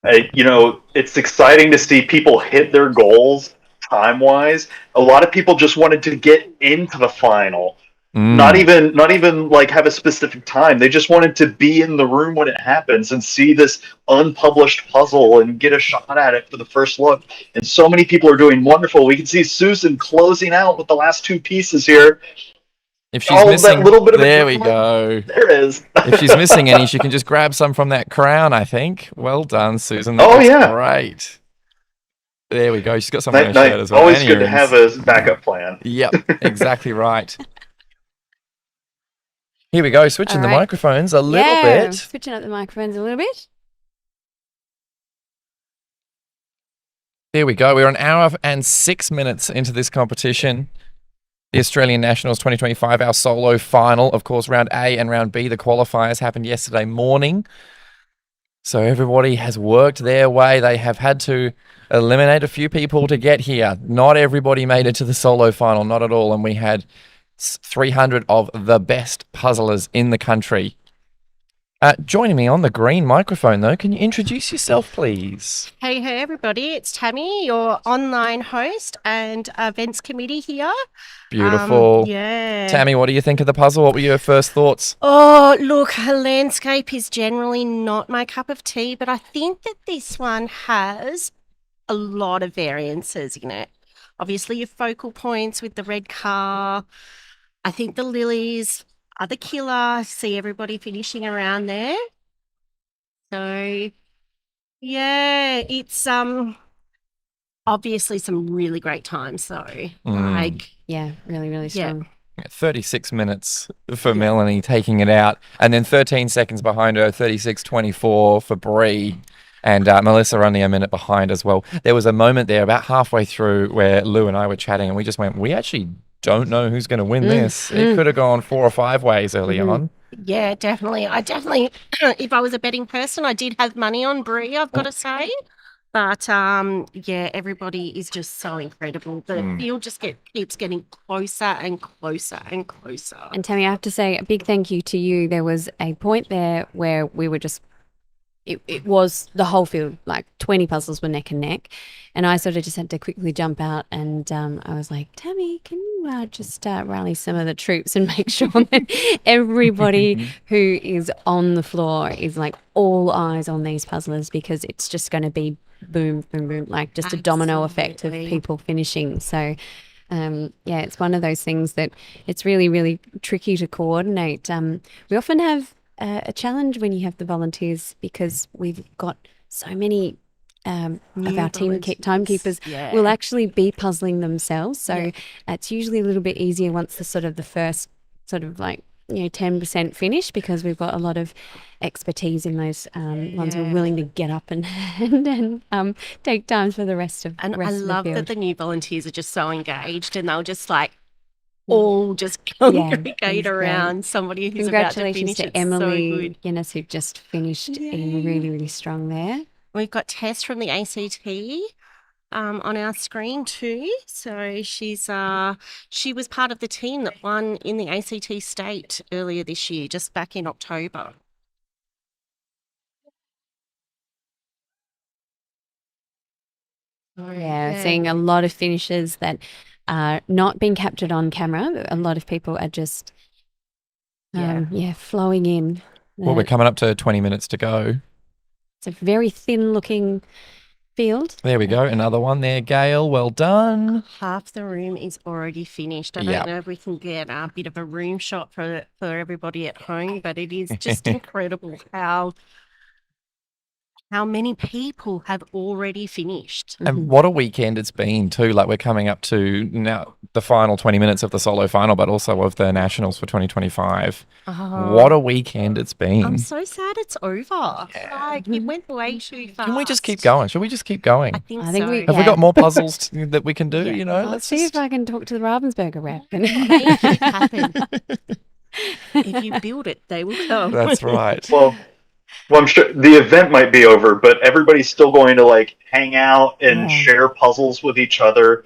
It's exciting to see people hit their goals time-wise. A lot of people just wanted to get into the final. Not even like have a specific time. They just wanted to be in the room when it happens and see this unpublished puzzle and get a shot at it for the first look. And so many people are doing wonderful. We can see Susan closing out with the last 2 pieces here. If she's Oh, that missing, little bit of there we adrenaline. go. There it is. If she's missing any, she can just grab some from that crown, I think. Well done, Susan. That Oh, looks yeah. great. There we go. She's got some on her Nice. shirt as well. Always and good to earrings. have a backup plan. Yep, exactly right. Here we go, switching the All right. microphones a little Yeah, bit. switching up the microphones a little bit. There we go. We're an hour and 6 minutes into this competition. The Australian Nationals 2025, our solo final. Of course, round A and round B, the qualifiers happened yesterday morning. So everybody has worked their way. They have had to eliminate a few people to get here. Not everybody made it to the solo final, not at all. And we had 300 of the best puzzlers in the country. Joining me on the green microphone, though, can you introduce yourself, please? Hey, everybody. It's Tammy, your online host and events committee here. Beautiful. Yeah. Tammy, what do you think of the puzzle? What were your first thoughts? Oh, look, landscape is generally not my cup of tea, but I think that this one has a lot of variances in it. Obviously, your focal points with the red car. I think the lilies are the killer. See everybody finishing around there. So, yeah, it's obviously some really great times though. Like, Yeah, really, really strong. 36 minutes for Melanie taking it out, and then 13 seconds behind her, 36:24 for Bree, and Melissa only a minute behind as well. There was a moment there about halfway through where Lou and I were chatting, and we just went, we actually don't know who's going to win this. It could have gone 4 or 5 ways early on. yeah, definitely. I definitely, if I was a betting person, I did have money on Brie, I've got to say. But yeah, everybody is just so incredible. The field just keeps getting closer and closer and closer. And Tammy, I have to say a big thank you to you. There was a point there where we were just, it was the whole field, like 20 puzzles were neck and neck. And I sort of just had to quickly jump out and I was like, Tammy, can you just rally some of the troops and make sure that everybody who is on the floor is like all eyes on these puzzlers, because it's just going to be boom, boom, boom, like just a domino effect of people finishing. So yeah, it's one of those things that it's really, really tricky to coordinate. We often have a challenge when you have the volunteers, because we've got so many of our timekeepers will actually be puzzling themselves. So it's usually a little bit easier once the first sort of like 10% finish, because we've got a lot of expertise in those ones who are willing to get up and take time for the rest of And the I love field. that the new volunteers are just so engaged, and they'll just like all just congregate around somebody who's about to Congratulations finish. to It's so Emily good. Guinness, who just finished in really, really strong there. We've got Tess from the ACT on our screen too. So she was part of the team that won in the ACT state earlier this year, just back in October. Yeah, seeing a lot of finishes that are not being captured on camera. A lot of people are just flowing in. Well, we're coming up to 20 minutes to go. It's a very thin looking field. There we go. Another one there, Gail. Well done. Half the room is already finished. I don't know if we can get a bit of a room shot for everybody at home, but it is just incredible how many people have already finished. And what a weekend it's been too. Like, we're coming up to now the final 20 minutes of the solo final, but also of the Nationals for 2025. What a weekend it's been. I'm so sad it's over. Like, it went way too fast. Can we just keep going? Should we just keep going? I think I think so. we- Have we got more puzzles that we can do? I'll Let's see just... if I can talk to the Ravensburger rep. Make it happen. If you build it, they will come. That's right. Well, I'm sure the event might be over, but everybody's still going to like hang out and share puzzles with each other,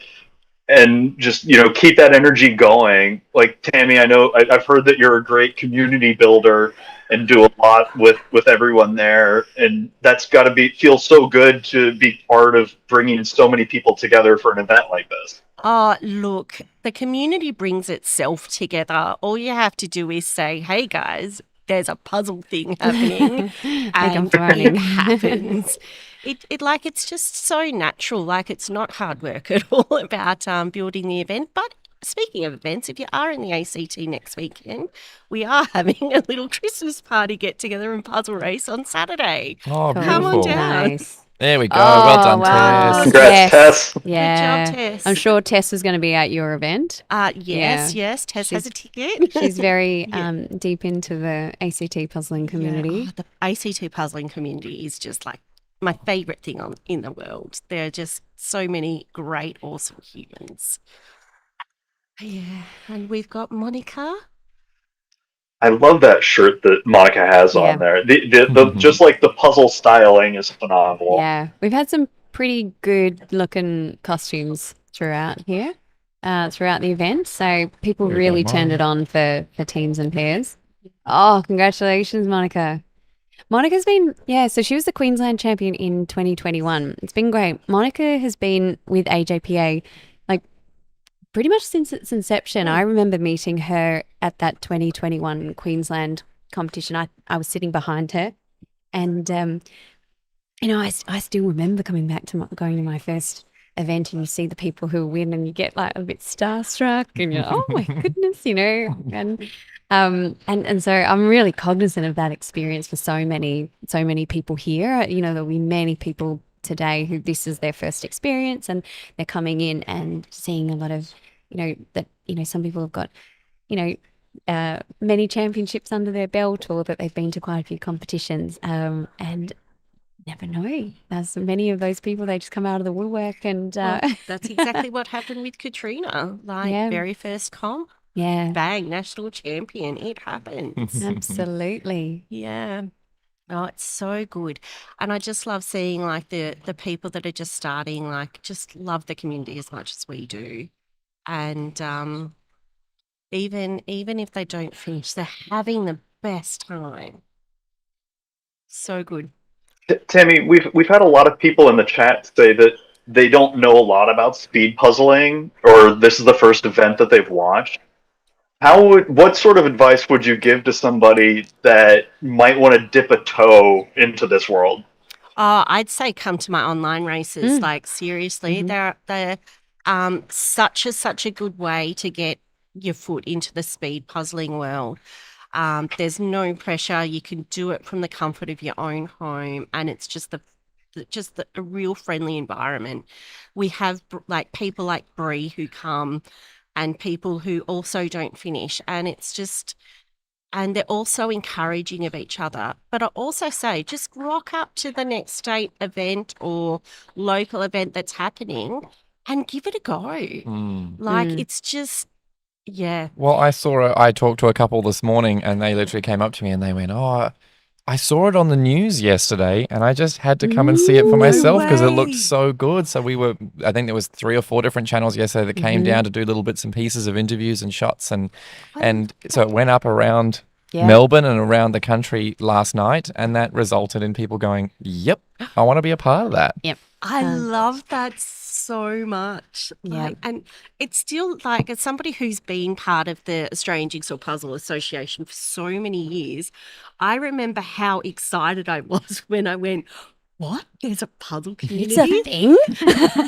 and just keep that energy going. Like, Tammy, I know I've heard that you're a great community builder and do a lot with everyone there, and that's got to feel so good to be part of bringing so many people together for an event like this. Oh, look, the community brings itself together. All you have to do is say, hey, guys, there's a puzzle thing happening, and it happens. It's just so natural. Like, it's not hard work at all about building the event. But speaking of events, if you are in the ACT next weekend, we are having a little Christmas party get together and puzzle race on Saturday. Oh, Come on beautiful. down. Nice. There we go. Well done, wow. Tess. Congrats, Tess. Yeah. Good job, Tess. I'm sure Tess is going to be at your event. Yes. Tess has a ticket. She's very deep into the ACT puzzling community. Yeah. Oh, the ACT puzzling community is just like my favorite thing in the world. There are just so many great, awesome humans. Yeah, and we've got Monica. I love that shirt that Monica has Yeah. on there. The just like the puzzle styling is phenomenal. Yeah, we've had some pretty good looking costumes throughout here, throughout the event. So people Very really good, turned it on for teams and pairs. Oh, congratulations, Monica. Monica's been, yeah, so she was the Queensland champion in 2021. It's been great. Monica has been with AJPA like pretty much since its inception. I remember meeting her at that 2021 Queensland competition. I was sitting behind her and, I still remember coming back to going to my first event and you see the people who win and you get like a bit starstruck and you're, oh my goodness, and so I'm really cognizant of that experience for so many people here. There'll be many people today who this is their first experience and they're coming in and seeing a lot of, some people have got, many championships under their belt or that they've been to quite a few competitions. And never know. There's many of those people, they just come out of the woodwork and That's exactly what happened with Katrina. Very first comp, yeah, bang, national champion. It happens. absolutely. Yeah. Oh, it's so good. And I just love seeing like the people that are just starting, like just love the community as much as we do. And even if they don't finish, they're having the best time. So good. Tammy, we've had a lot of people in the chat say that they don't know a lot about speed puzzling, or this is the first event that they've watched. What sort of advice would you give to somebody that might want to dip a toe into this world? I'd say come to my online races. Like seriously, they're such a good way to get your foot into the speed puzzling world. There's no pressure. You can do it from the comfort of your own home, and it's just a real friendly environment. We have like people like Bree who come, and people who also don't finish, and and they're also encouraging of each other. But I also say just rock up to the next state event or local event that's happening and give it a go. It's just, yeah. Well, I talked to a couple this morning and they literally came up to me and they went, "Oh, I saw it on the news yesterday and I just had to come and see it for myself because it looked so good." So I think there was 3 or 4 different channels yesterday that came down to do little bits and pieces of interviews and shots and so it went up around Melbourne and around the country last night, and that resulted in people going, "Yep, I want to be a part of that." Yep. I love that so much. And it's still like, as somebody who's been part of the Australian Jigsaw Puzzle Association for so many years, I remember how excited I was when I went, what? There's a puzzle community? It's a thing?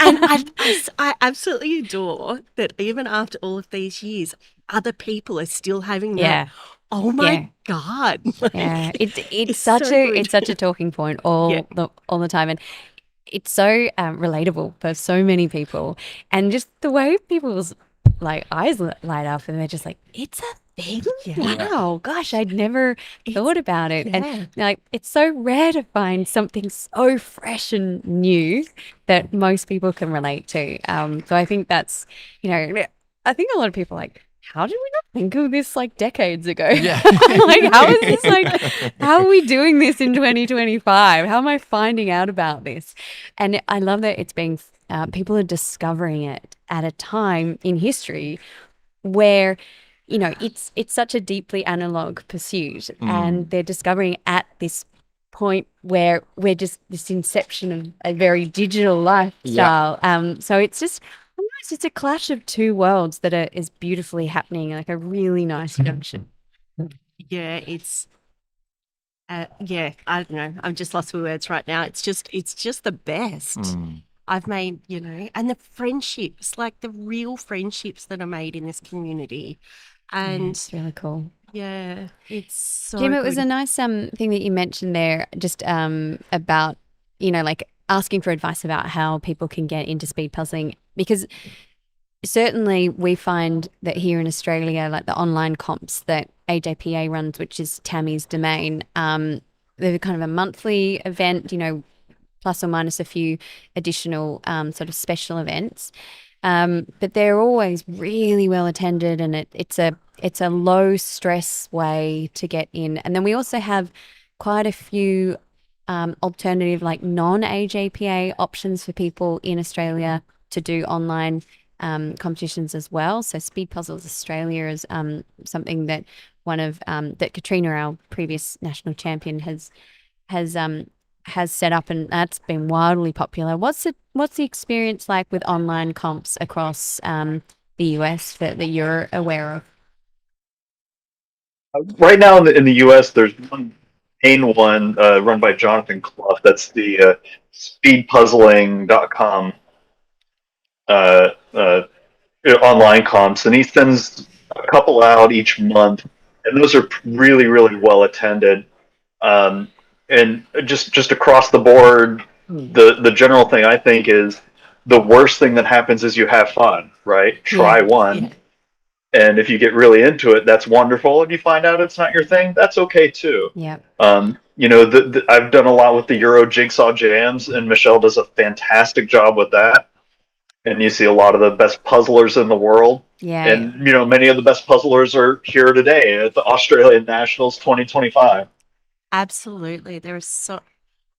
And I absolutely adore that even after all of these years, other people are still having that. Oh my God. Yeah. It's so such a talking point all the time. And it's so relatable for so many people. And just the way people's like eyes light up and they're just like, it's a thing? Wow. Gosh, I'd never thought about it. And like, it's so rare to find something so fresh and new that most people can relate to. So I think that's, I think a lot of people are like, how did we not think of this like decades ago? Yeah. Like, how are we doing this in 2025? How am I finding out about this? And I love that it's being, people are discovering it at a time in history where, it's such a deeply analog pursuit and they're discovering at this point where we're just this inception of a very digital lifestyle. So it's just, it's a clash of two worlds that is beautifully happening, like a really nice junction. Yeah, it's I don't know. I'm just lost for words right now. It's just the best. I've made, and the friendships, like the real friendships that are made in this community. And it's really cool. Yeah, it's so Jim, it good. was a nice thing that you mentioned there, just about, like asking for advice about how people can get into speed puzzling, because certainly we find that here in Australia, like the online comps that AJPA runs, which is Tammy's domain, they're kind of a monthly event, plus or minus a few additional sort of special events. But they're always really well attended, and it's a low stress way to get in. And then we also have quite a few alternative, like non-AJPA options for people in Australia to do online competitions as well. So Speed Puzzles Australia is something that that Katrina, our previous national champion, has set up, and that's been wildly popular. What's the experience like with online comps across the US that you're aware of? Right now in the U.S., there's one main one run by Jonathan Clough. That's the speedpuzzling.com online comps, and he sends a couple out each month, and those are really, really well attended. And just across the board, the general thing I think is the worst thing that happens is you have fun, right? Try one. Yeah. And if you get really into it, that's wonderful. If you find out it's not your thing, that's okay too. Yeah. I've done a lot with the Euro Jigsaw jams, and Michelle does a fantastic job with that. And you see a lot of the best puzzlers in the world. Yeah. And, many of the best puzzlers are here today at the Australian Nationals 2025. Absolutely.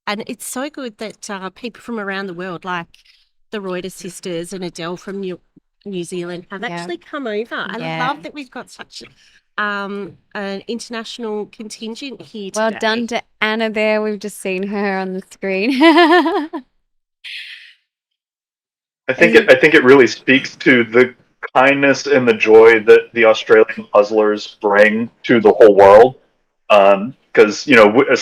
And it's so good that people from around the world, like the Reuter sisters and Adele from New Zealand, have actually come over. I love that we've got such an international contingent here today. Well done to Anna there. We've just seen her on the screen. I think it really speaks to the kindness and the joy that the Australian puzzlers bring to the whole world. Because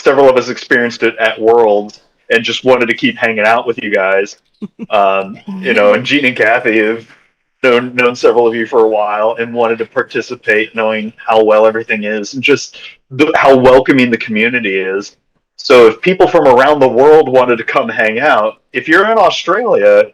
several of us experienced it at Worlds and just wanted to keep hanging out with you guys. And Gene and Kathy have known several of you for a while and wanted to participate, knowing how well everything is and just how welcoming the community is. So if people from around the world wanted to come hang out, if you're in Australia,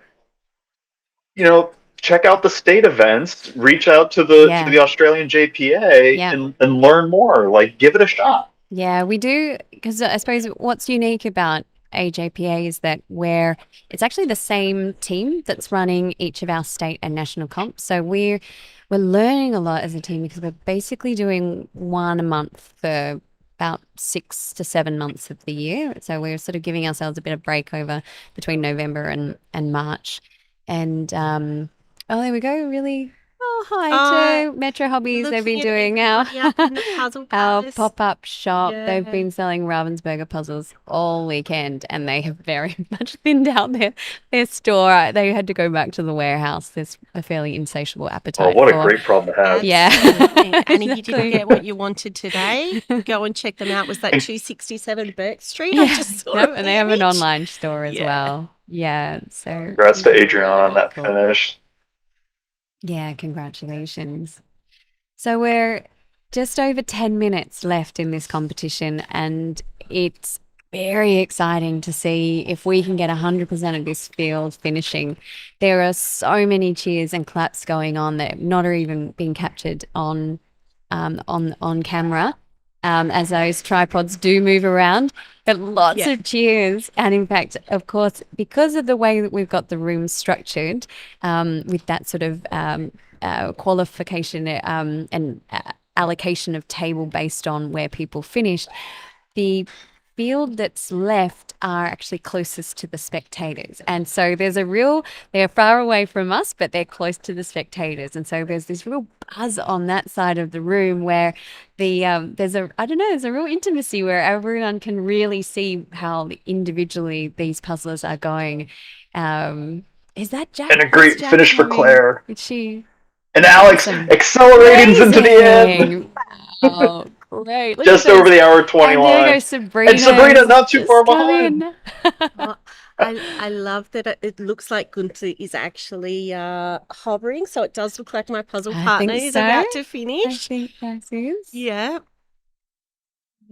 check out the state events, reach out to the Australian JPA and learn more. Like, give it a shot. Yeah, we do, because I suppose what's unique about AJPA is that it's actually the same team that's running each of our state and national comps. So we're learning a lot as a team because we're basically doing one a month for about 6 to 7 months of the year. So we're sort of giving ourselves a bit of break over between November and March. And there we go. Really, hi to Metro Hobbies. They've been doing our pop-up shop. Yeah. They've been selling Ravensburger puzzles all weekend, and they have very much thinned out their store. They had to go back to the warehouse. There's a fairly insatiable appetite. Oh, what a great problem to have. Yeah. And if you didn't get what you wanted today, go and check them out. Was that 267 Burke Street? I just saw and they have an online store as well. Yeah. So congrats to Adrian on that finish. Yeah, congratulations. So we're just over 10 minutes left in this competition, and it's very exciting to see if we can get 100% of this field finishing. There are so many cheers and claps going on that not even being captured on camera. As those tripods do move around, but lots of cheers. And in fact, of course, because of the way that we've got the room structured, with that sort of qualification and allocation of table based on where people finished, the field that's left are actually closest to the spectators. And so they're far away from us, but they're close to the spectators. And so there's this real buzz on that side of the room where there's a real intimacy where everyone can really see how individually these puzzlers are going. Is that Jack? And a great finish for Claire. Is she? And Alex accelerating into the end. Oh, great. Look Just over the hour 20 and line. there goes Sabrina. And Sabrina not too far behind. I love that it looks like Gunther is actually hovering, so it does look like my puzzle partner is about to finish. I think that is. Yeah.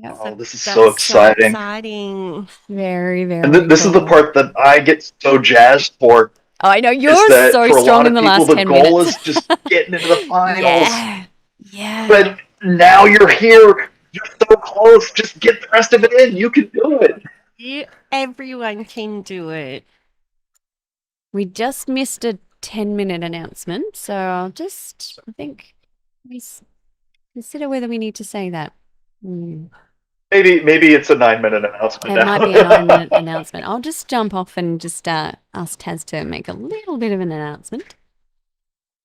Oh, this is so exciting. So exciting. Very, very And this is the part that I get so jazzed for. Oh, I know. You're that so for a strong lot in the of last people, 10 the minutes. goal is just getting into the finals. Yeah. But now you're here. You're so close. Just get the rest of it in. You can do it. Yeah. Everyone can do it. We just missed a 10-minute announcement, so I think we consider whether we need to say that. Maybe it's a 9-minute announcement It now. might be a 9-minute announcement. I'll just jump off and just ask Taz to make a little bit of an announcement.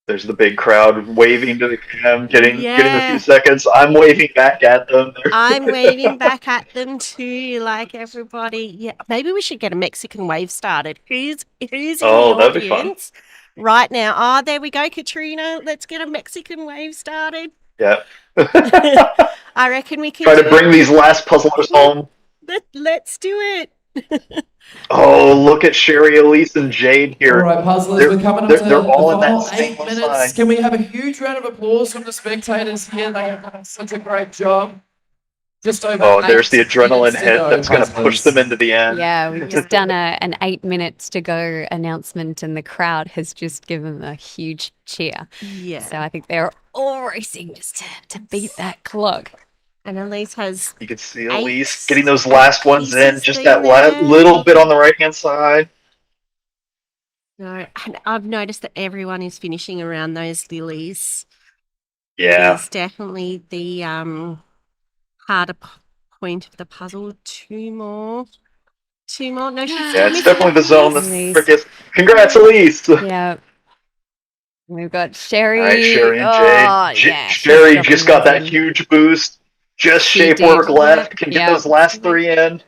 There's the big crowd waving to the cam, getting a Yeah. few seconds. I'm waving back at them. I'm waving back at them too, like everybody. Yeah, maybe we should get a Mexican wave started. Who's in the That'd be fun. audience right now? Oh, there we go, Katrina. Let's get a Mexican wave started. Yeah. I reckon we can Try to bring these last puzzlers home. Let's do it. Oh, look at Sherry, Elise, and Jade here. All right, puzzlers, They're- we're coming up they're- to they're the all in that final same 8 minutes. line. Can we have a huge round of applause from the spectators here? They have done such a great job. Just over. Oh, there's the 8 adrenaline minutes to hit go, that's going to puzzlers. push them into the end. Yeah, we've just done an 8 minutes to go announcement, and the crowd has just given a huge cheer. Yeah. So I think they're all racing just to beat that clock. And Elise has You can see 8 Elise getting those last ones in, pieces just that in there. little bit on the right-hand side. no, and I've noticed that everyone is finishing around those lilies. Yeah. It's definitely the harder point of the puzzle. Two more. No, she's Yeah, still it's missing definitely the zone that's Elise. trickiest. Congrats, Elise! Yeah. We've got Sherry. All right, Sherry and Oh, Jade. yeah, she's Sherry got just got that amazing. huge boost. Just She shape did. work left. Can get Yeah. those last 3 in.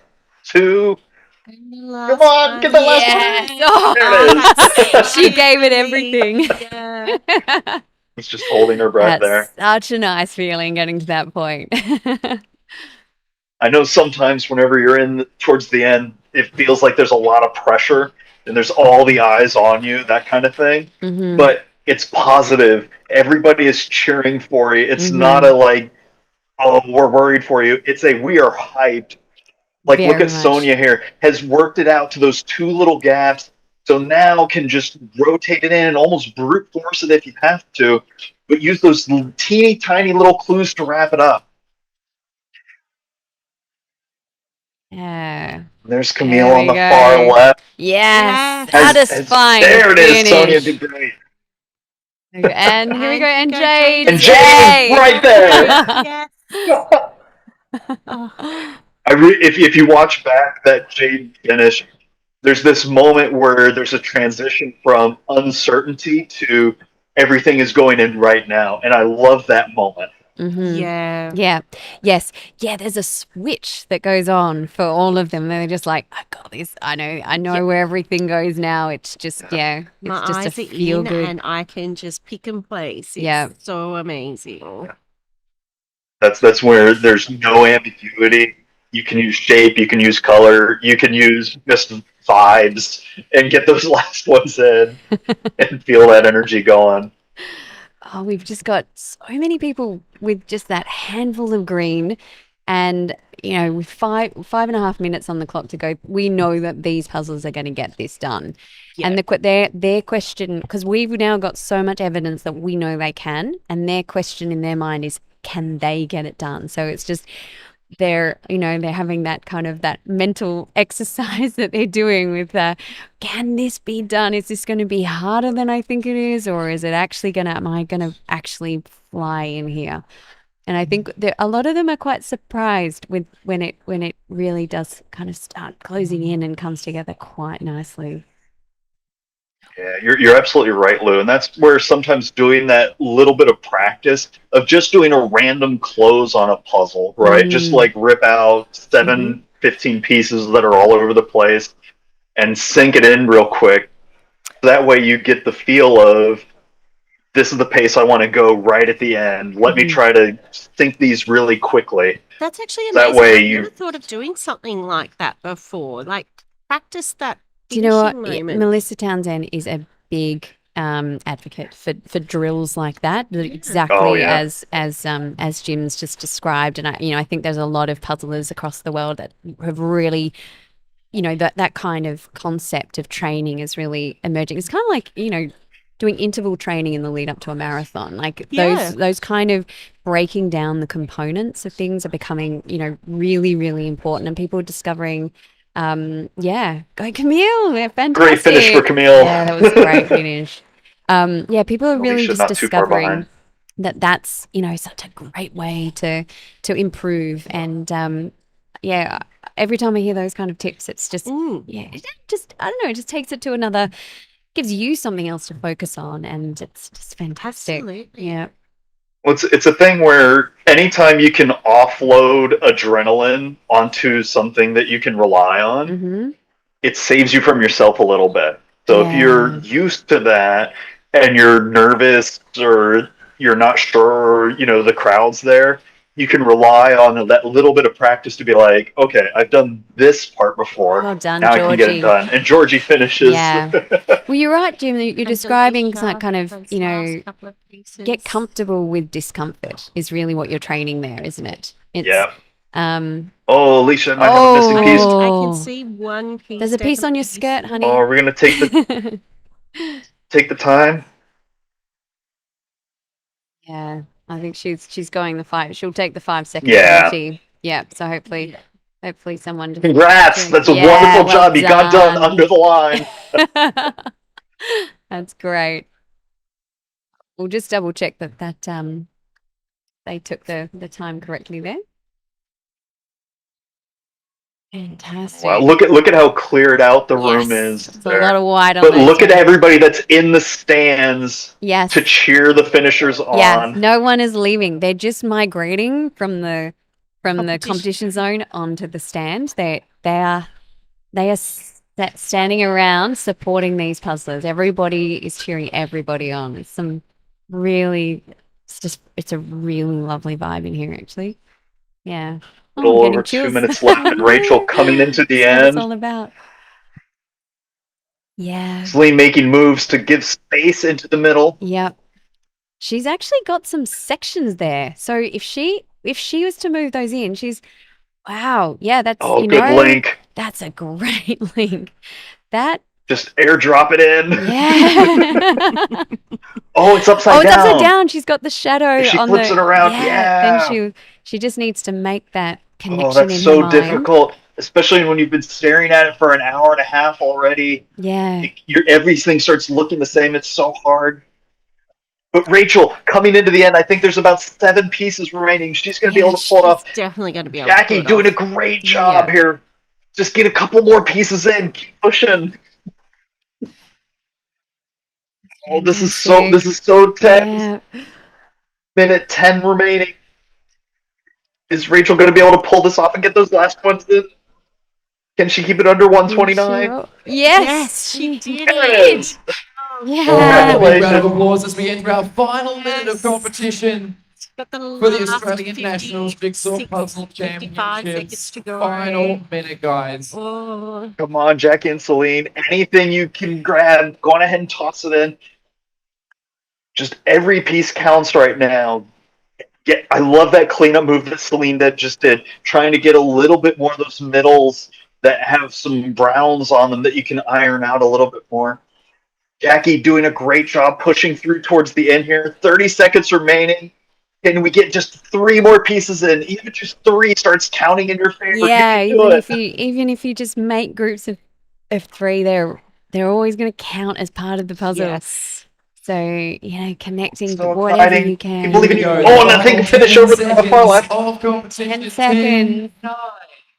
2. And the Come last on, one. get the last Yes. one. Oh, There it is. she gave it everything. Yeah. It's just holding her breath That's there. such a nice feeling getting to that point. I know sometimes whenever you're towards the end, it feels like there's a lot of pressure and there's all the eyes on you, that kind of thing. Mhm. But it's positive. Everybody is cheering for you. It's Mhm. not a like, oh, we're worried for you. It's a we are hyped. Like, look Very at much. Sonia here, has worked it out to those 2 little gaps. So now can just rotate it in and almost brute force it if you have to, but use those teeny tiny little clues to wrap it up. Yeah. There's Camille There on we the go. far left. Yes. Yes. Satisfying. There it is, Sonia finish. did great. And here we go. And go, Jade. And Jade Yay. right there. Yes. If you watch back that Jade finish, there's this moment where there's a transition from uncertainty to everything is going in right now, and I love that moment. Mhm. Yeah. Yeah. Yes. Yeah, there's a switch that goes on for all of them. They're just like, I got this. I know where everything goes now. It's just, it's My just eyes a are feel in good. and I can just pick and place. It's Yeah. so amazing. That's where there's no ambiguity. You can use shape, you can use color, you can use just vibes and get those last ones in and feel that energy going. Oh, we've just got so many people with just that handful of green, and with 5.5 minutes on the clock to go, we know that these puzzles are going to get this done. Yeah. And their question, because we've now got so much evidence that we know they can, and their question in their mind is, can they get it done? So it's just they're having that kind of that mental exercise that they're doing with can this be done? Is this going to be harder than I think it is, or is it actually am I going to actually fly in here? And I think a lot of them are quite surprised with when it really does kind of start closing in and comes together quite nicely. Yeah, you're absolutely right, Lou. And that's where sometimes doing that little bit of practice of just doing a random close on a puzzle, right? Just like rip out 7, 15 pieces that are all over the place and sink it in real quick. That way you get the feel of, this is the pace I want to go right at the end. Let me try to think these really quickly. That's actually That amazing. way I've you- never thought of doing something like that before. Like, practice that. Do you know what? finishing moment. Melissa Townsend is a big advocate for drills like that, exactly Oh, yeah. as Jim's just described. And I think there's a lot of puzzlers across the world that have really, that kind of concept of training is really emerging. It's kind of like doing interval training in the lead up to a marathon. Like Yeah. those kind of breaking down the components of things are becoming really, really important, and people are discovering Yeah, go Camille. Yeah, fantastic. Great finish for Camille. Yeah, that was a great finish. Yeah, people are really Alicia just not too far discovering behind. that's such a great way to improve. And yeah, every time I hear those kind of tips, it's just I don't know, it just takes it to another, gives you something else to focus on, and it's just fantastic. Absolutely. Yeah. Well, it's a thing where anytime you can offload adrenaline onto something that you can rely on, Mm-hmm. it saves you from yourself a little bit. So if you're Yeah. used to that and you're nervous or you're not sure, the crowd's there, you can rely on that little bit of practice to be like, okay, I've done this part before. Well done, Now I can get it Georgie. done. And Georgie finishes. Yeah. Well, you're right, Jim. You're And describing Alicia, kind of, those last couple of pieces. get comfortable with discomfort is really what you're training there, isn't it? It's, Yeah. Um, Oh, Alicia, I might have a missing piece. I Oh. can see one piece. there's a piece on your definitely skirt, honey. Oh, we're gonna take the time. Yeah, I think she's going the 5. She'll take the 5-second Yeah. penalty. Yeah. So hopefully someone just. Congrats! That's a Yeah, wonderful well job. You got done under the line. That's great. We'll just double check that they took the time correctly there. Fantastic. Wow, look at how cleared out the room is. It's a lot of white on But those look at ones. everybody that's in the stands Yes. to cheer the finishers Yeah, on. no one is leaving. They're just migrating from the competition zone onto the stand. They are standing around supporting these puzzlers. Everybody is cheering everybody on. It's a really lovely vibe in here, actually. Yeah. A little I'm getting over 2 chills. minutes left, and Rachel coming into the That's what it's end. all about. Yeah. Celine making moves to give space into the middle. Yep. She's actually got some sections there. So if she was to move those in, wow. Yeah, that's Oh, good link. That's a great link. That Just airdrop it in. yeah. Oh, it's upside it's down. upside down. She's got the shadow If she on flips it around, yeah. Then she just needs to make that connection Oh, that's in her so mind. difficult, especially when you've been staring at it for an hour and a half already. Yeah. Everything starts looking the same. It's so hard. But Rachel, coming into the end, I think there's about 7 pieces remaining. She's going to be able to pull it off. Definitely going to be able Jackie to pull it doing off. a great job here. Just get a couple more pieces in. Keep pushing. Oh, this is so tense. Yeah. Minute 10 remaining. Is Rachel going to be able to pull this off and get those last ones in? Can she keep it under 129? Yes, she did it. Yeah. A big round of applause as we enter our final minute of competition Got the for the last Australian Nationals Jigsaw 56, Puzzle 55 seconds Championships. to go. Final minute, guys. Oh. Come on, Jackie and Celine. Anything you can grab, go on ahead and toss it in. Just every piece counts right now. Yeah, I love that cleanup move that Celine just did, trying to get a little bit more of those middles that have some browns on them that you can iron out a little bit more. Jackie doing a great job pushing through towards the end here. 30 seconds remaining. Can we get just 3 more pieces in? Even just 3 starts counting in your favor. Yeah, You can do even if you just make groups of 3, they're always going to count as part of the puzzle. Yes. So, connecting So to whatever exciting. you can. Keep believing you. Go. Oh, and I think finish over the far left. Of competition. 10 seconds. 10,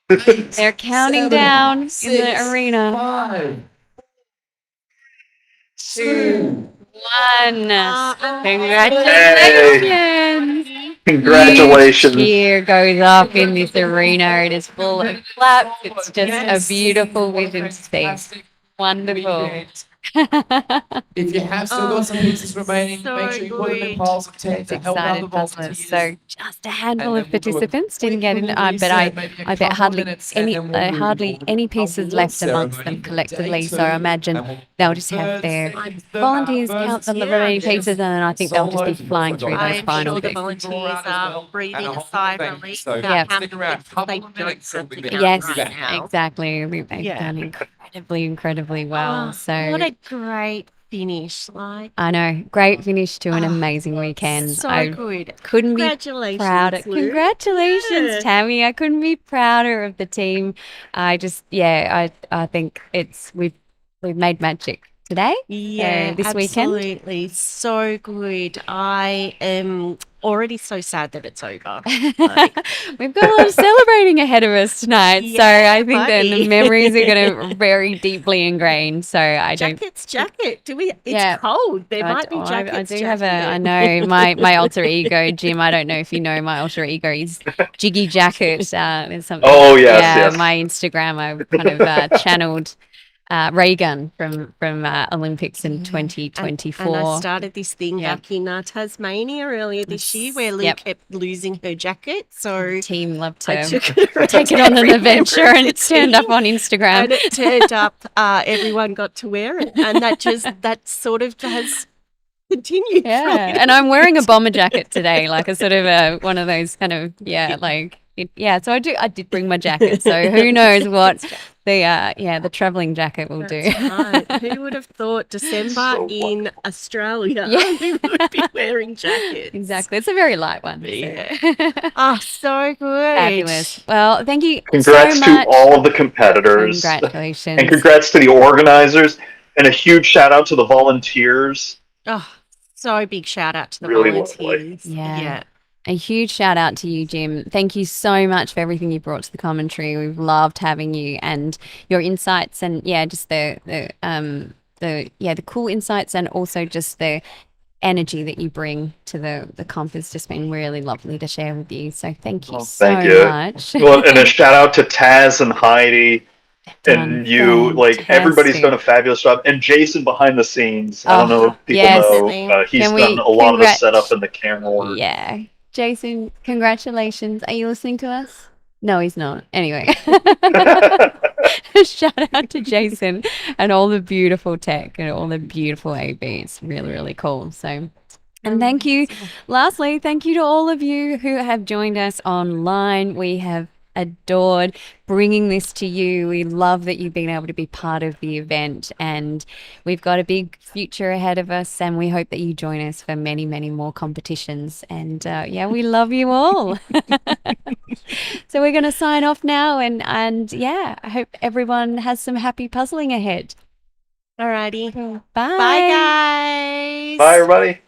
9, 8, They're counting 7, down in 6, the arena. 5, 2, 1. Congratulations. Congratulations. Congratulations. Huge cheer goes up in this arena. It is full of claps. It's just a beautiful vision to see. fantastic Wonderful. weekend. If you have still got some pieces remaining, make sure you put them in piles of 10 to help Excited other puzzlers. volunteers. So just a handful And of then we'll do a participants didn't get in, quick but reset, I maybe a bet couple hardly minutes, and any then we'll do hardly any pieces award left amongst ceremony them for collectively. day So I 2, imagine and we'll they'll just have their volunteers count the remaining pieces, and then I think they'll just be flying through those I'm final sure the bits. volunteers are breathing a sigh of relief So about how stick many around. bits Couple they've of done minutes, to we'll be count back. Yes, right now. exactly. I think they've Yeah. done incredibly well. Oh, So what a great finish. Like, I know. Great finish to an Oh, amazing weekend. so I good. couldn't be Congratulations, prouder. Lou. Congratulations, Yeah. Tammy. I couldn't be prouder of the team. I think we've made magic today. Yeah, this weekend. absolutely. So good. I am already so sad that it's over. Like, We've got a lot of celebrating ahead of us tonight, so Yeah, I think that the buddy. memories are going to very deeply ingrained. So I don't. jacket. Do we? It's Yeah. cold. There I might be d- jackets. I do have I jacket. know my alter ego, Jim. I don't know if you know my alter ego. He's Jiggy Jacket. Is something. Oh, yes, Yeah, yes. my Instagram. I've kind of channeled Reagan from Olympics in And I 2024. started this thing Yeah. back in Tasmania earlier this year where Lou Yep. kept losing her jacket. So Team love I to took her take it to on an every adventure, member of and the it's turned up team. on Instagram. And it turned up, everyone got to wear it. And that sort of has continued. Yeah, from and I'm wearing a bomber jacket today, like a sort of one of those kind of So I did bring my jacket. So who knows what the traveling jacket will do. That's right. Who would have thought December So in Australia Yeah. we would be wearing jackets? Exactly, it's a very light one. So. Yeah. Oh, so good. Fabulous. Well, thank you Congrats so to much. all of the competitors. Congratulations. And congrats to the organizers. And a huge shout out to the volunteers. Oh, so big shout out to the Really volunteers. Yeah. A huge shout out to you, Jim. Thank you so much for everything you brought to the commentary. We've loved having you and your insights, and just the cool insights, and also just the energy that you bring to the comp has just been really lovely to share with you. So thank you Thank you. much. Well, and a shout out to Taz and Heidi. And you, like, everybody's done a fabulous job. And Jason behind the scenes. I don't know if people know. He's done a lot of the setup in the camera work. Yeah. Jason, congratulations. Are you listening to us? No, he's not. Anyway. Shout out to Jason and all the beautiful tech and all the beautiful AV. It's really, really cool. So, and thank you. Lastly, thank you to all of you who have joined us online. We have adored bringing this to you. We love that you've been able to be part of the event, and we've got a big future ahead of us, and we hope that you join us for many, many more competitions. And we love you all. So we're going to sign off now, and I hope everyone has some happy puzzling ahead. Alrighty. Bye. Bye, guys. Bye, everybody.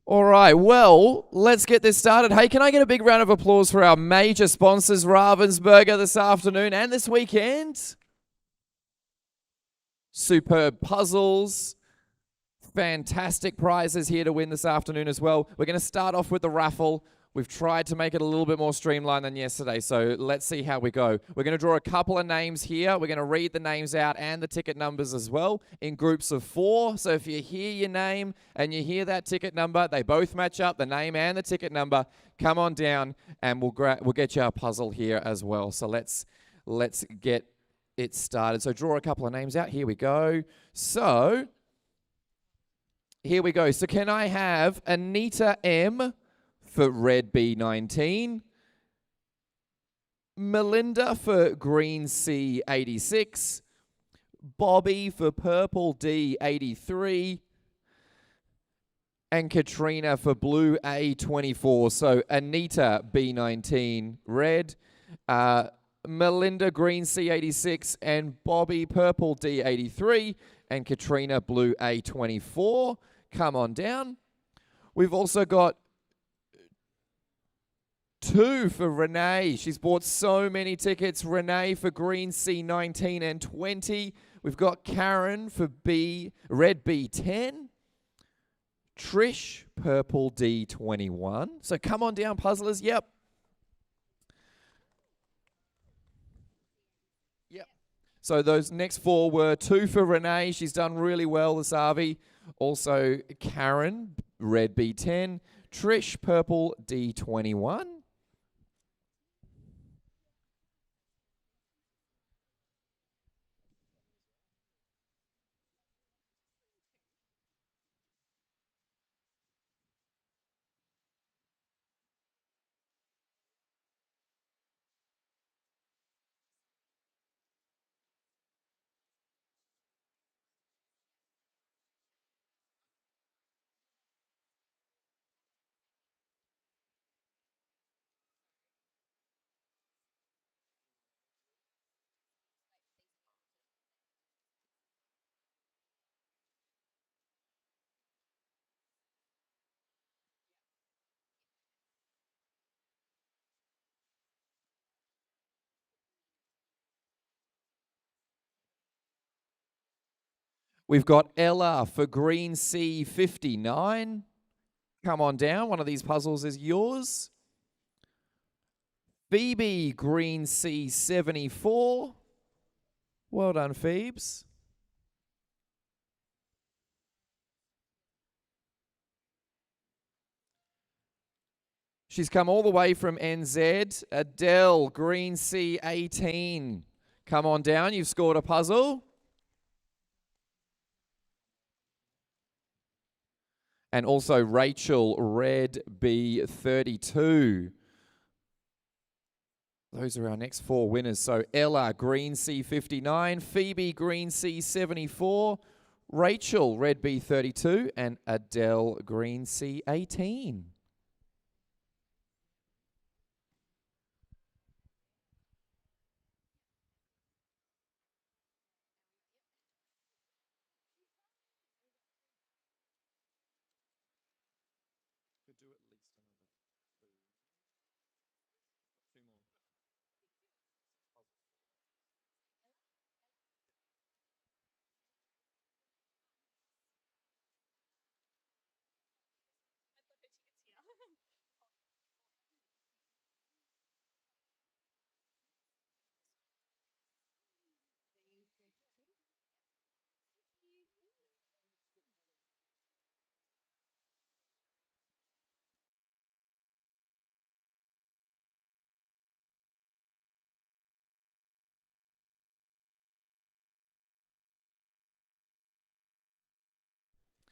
All right, well, let's get this started. Hey, can I get a big round of applause for our major sponsors, Ravensburger, this afternoon and this weekend? Superb puzzles, fantastic prizes here to win this afternoon as well. We're going to start off with the raffle. We've tried to make it a little bit more streamlined than yesterday, so let's see how we go. We're going to draw a couple of names here. We're going to read the names out and the ticket numbers as well in groups of 4. So if you hear your name and you hear that ticket number, they both match up, the name and the ticket number, come on down and we'll get you our puzzle here as well. So let's get it started. So draw a couple of names out. Here we go. So here we go. So can I have Anita M for red B19, Melinda for green C86, Bobby for purple D83, and Katrina for blue A24. So Anita B19 red, Melinda green C86, and Bobby purple D83, and Katrina blue A24. Come on down. We've also got 2 for Renee. She's bought so many tickets. Renee for green C19 and 20. We've got Karen for red B10. Trish, purple D21. So come on down, puzzlers. Yep. So those next 4 were 2 for Renee. She's done really well this Avi. Also Karen, red B10. Trish, purple D21. We've got Ella for green C59. Come on down. One of these puzzles is yours. Phoebe, green C74. Well done, Phoebes. She's come all the way from NZ. Adele, green C18. Come on down. You've scored a puzzle. And also Rachel, red B32. Those are our next 4 winners. So Ella, green C59, Phoebe, green C74, Rachel, red B32, and Adele, green C18.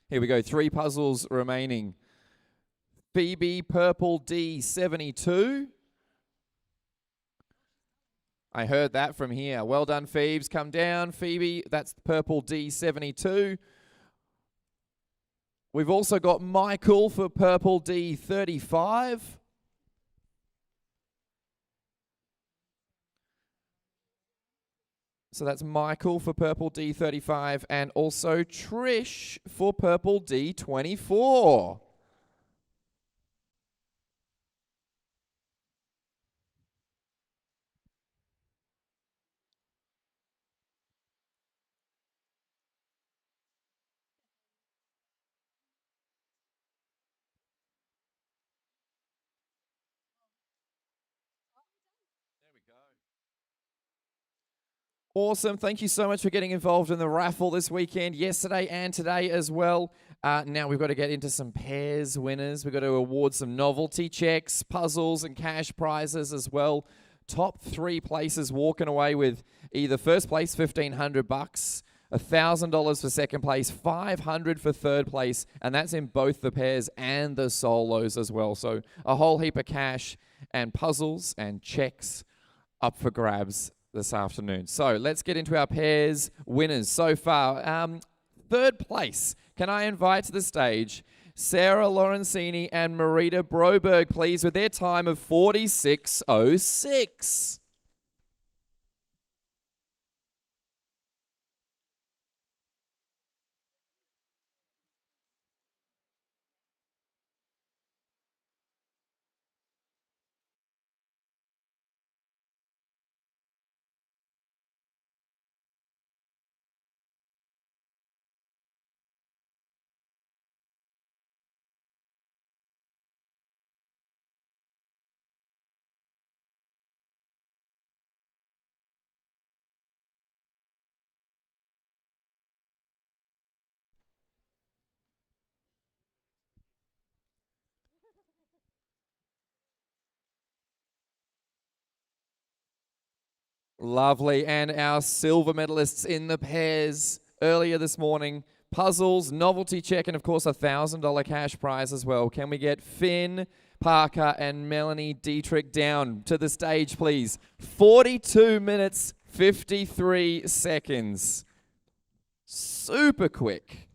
Here we go, 3 puzzles remaining. Phoebe, purple D72. I heard that from here. Well done, Phoebes. Come down, Phoebe. That's purple D72. We've also got Michael for purple D35. So that's Michael for purple D35 and also Trish for purple D24. Awesome. Thank you so much for getting involved in the raffle this weekend, yesterday and today as well. Now we've got to get into some pairs winners. We've got to award some novelty checks, puzzles, and cash prizes as well. Top 3 places walking away with either first place, $1,500, $1,000 for second place, $500 for third place, and that's in both the pairs and the solos as well. So a whole heap of cash and puzzles and checks up for grabs this afternoon. So let's get into our pairs winners so far. Third place, can I invite to the stage Sarah Lorenzini and Marita Broberg, please, with their time of 46:06. Lovely. And our silver medalists in the pairs earlier this morning. Puzzles, novelty check, and of course a $1,000 cash prize as well. Can we get Finn Parker and Melanie Dietrich down to the stage, please? 42 minutes, 53 seconds. Super quick.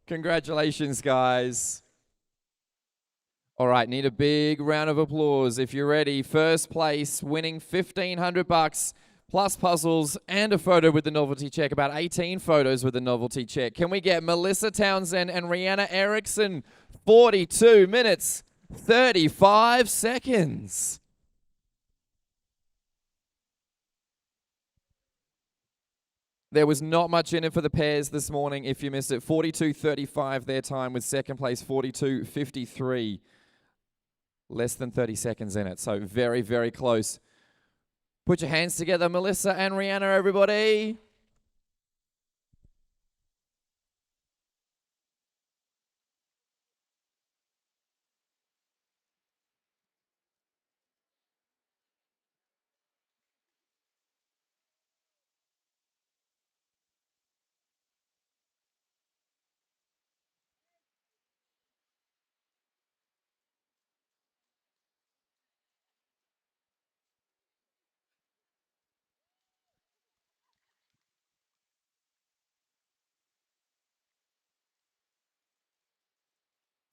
Congratulations, guys. All right, need a big round of applause if you're ready. First place, winning $1,500 plus puzzles and a photo with the novelty check. About 18 photos with the novelty check. Can we get Melissa Townsend and Rihanna Erickson? 42 minutes, 35 seconds. There was not much in it for the pairs this morning if you missed it. 42.35 their time with second place 42.53. Less than 30 seconds in it, so very, very close. Put your hands together, Melissa and Rihanna, everybody.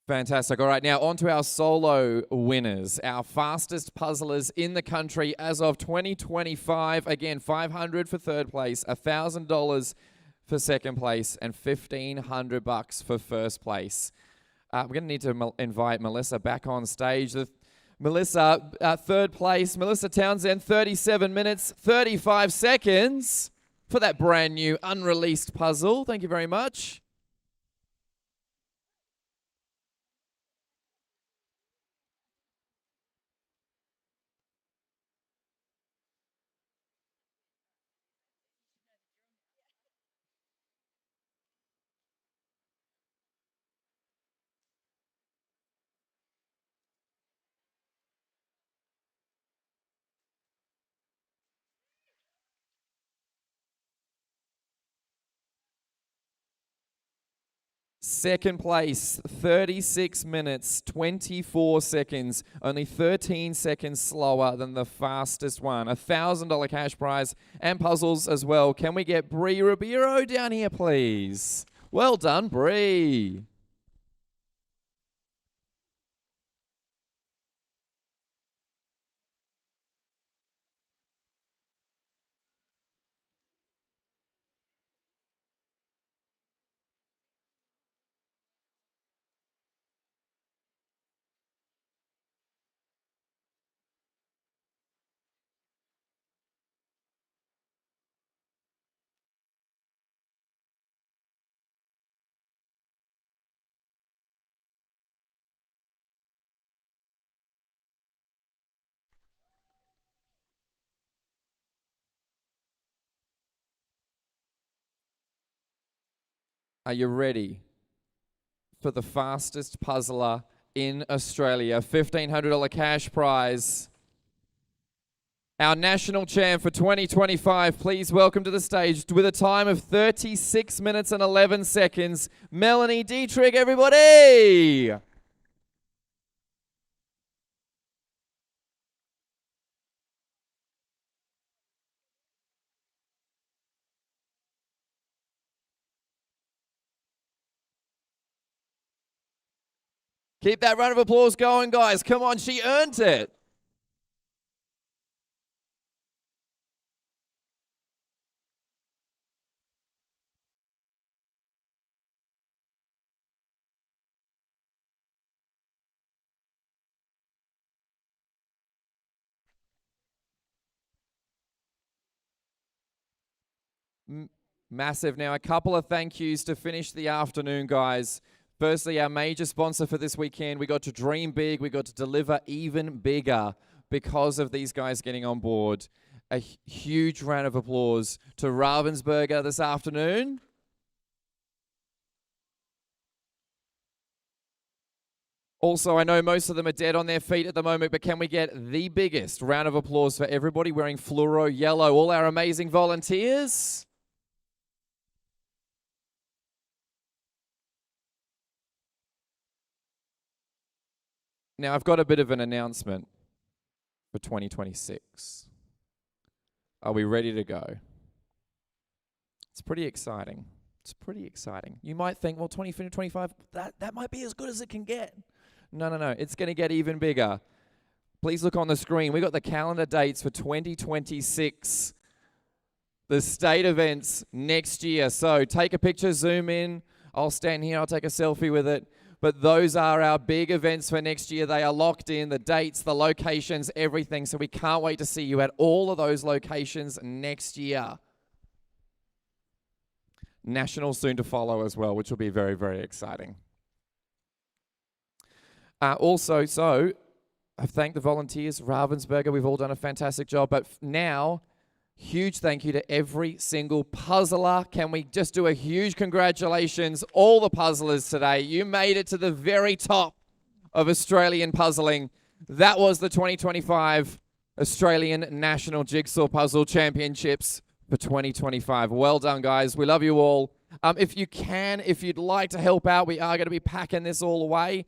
Fantastic. All right, now on to our solo winners, our fastest puzzlers in the country as of 2025. Again, $500 for third place, $1,000 for second place, and $1,500 for first place. We're going to need to invite Melissa back on stage. Melissa, third place. Melissa Townsend, 37 minutes, 35 seconds for that brand new unreleased puzzle. Thank you very much. Second place, 36 minutes, 24 seconds, only 13 seconds slower than the fastest one. $1,000 cash prize and puzzles as well. Can we get Bree Ribeiro down here, please? Well done, Bree. Are you ready for the fastest puzzler in Australia? $1,500 cash prize. Our national champ for 2025, please welcome to the stage with a time of 36 minutes and 11 seconds, Melanie Dietrich, everybody! Keep that round of applause going, guys. Come on, she earned it. Massive. Now, a couple of thank yous to finish the afternoon, guys. Firstly, our major sponsor for this weekend, we got to dream big, we got to deliver even bigger because of these guys getting on board. A huge round of applause to Ravensburger this afternoon. Also, I know most of them are dead on their feet at the moment, but can we get the biggest round of applause for everybody wearing fluoro yellow, all our amazing volunteers? Now, I've got a bit of an announcement for 2026. Are we ready to go? It's pretty exciting. It's pretty exciting. You might think, well, 2025, that might be as good as it can get. No. It's going to get even bigger. Please look on the screen. We got the calendar dates for 2026. The state events next year. So take a picture, zoom in. I'll stand here. I'll take a selfie with it. But those are our big events for next year. They are locked in, the dates, the locations, everything. So we can't wait to see you at all of those locations next year. Nationals soon to follow as well, which will be very, very exciting. Also, I've thanked the volunteers, Ravensburger. We've all done a fantastic job. But now, huge thank you to every single puzzler. Can we just do a huge congratulations, all the puzzlers today. You made it to the very top of Australian puzzling. That was the 2025 Australian National Jigsaw Puzzle Championships for 2025. Well done, guys. We love you all. If you'd like to help out, we are going to be packing this all away.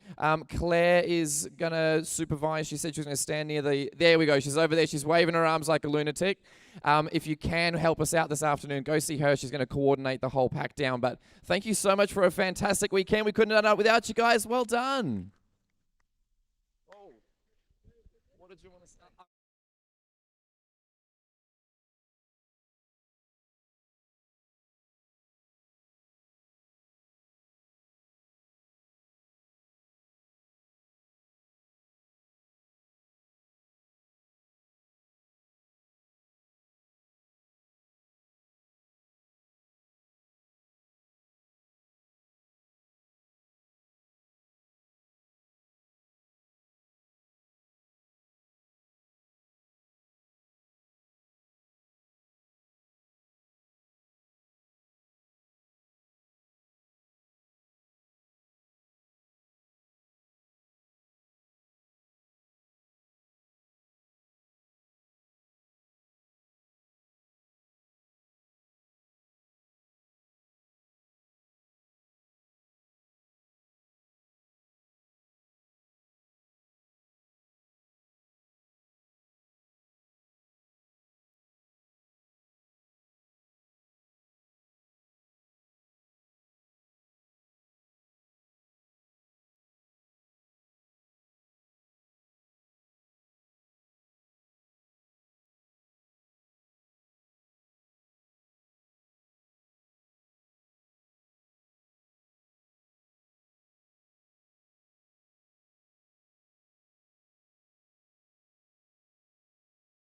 Claire is going to supervise. She said she was going to stand near there we go. She's over there. She's waving her arms like a lunatic. If you can help us out this afternoon, go see her. She's going to coordinate the whole pack down. But thank you so much for a fantastic weekend. We couldn't have done it without you guys. Well done.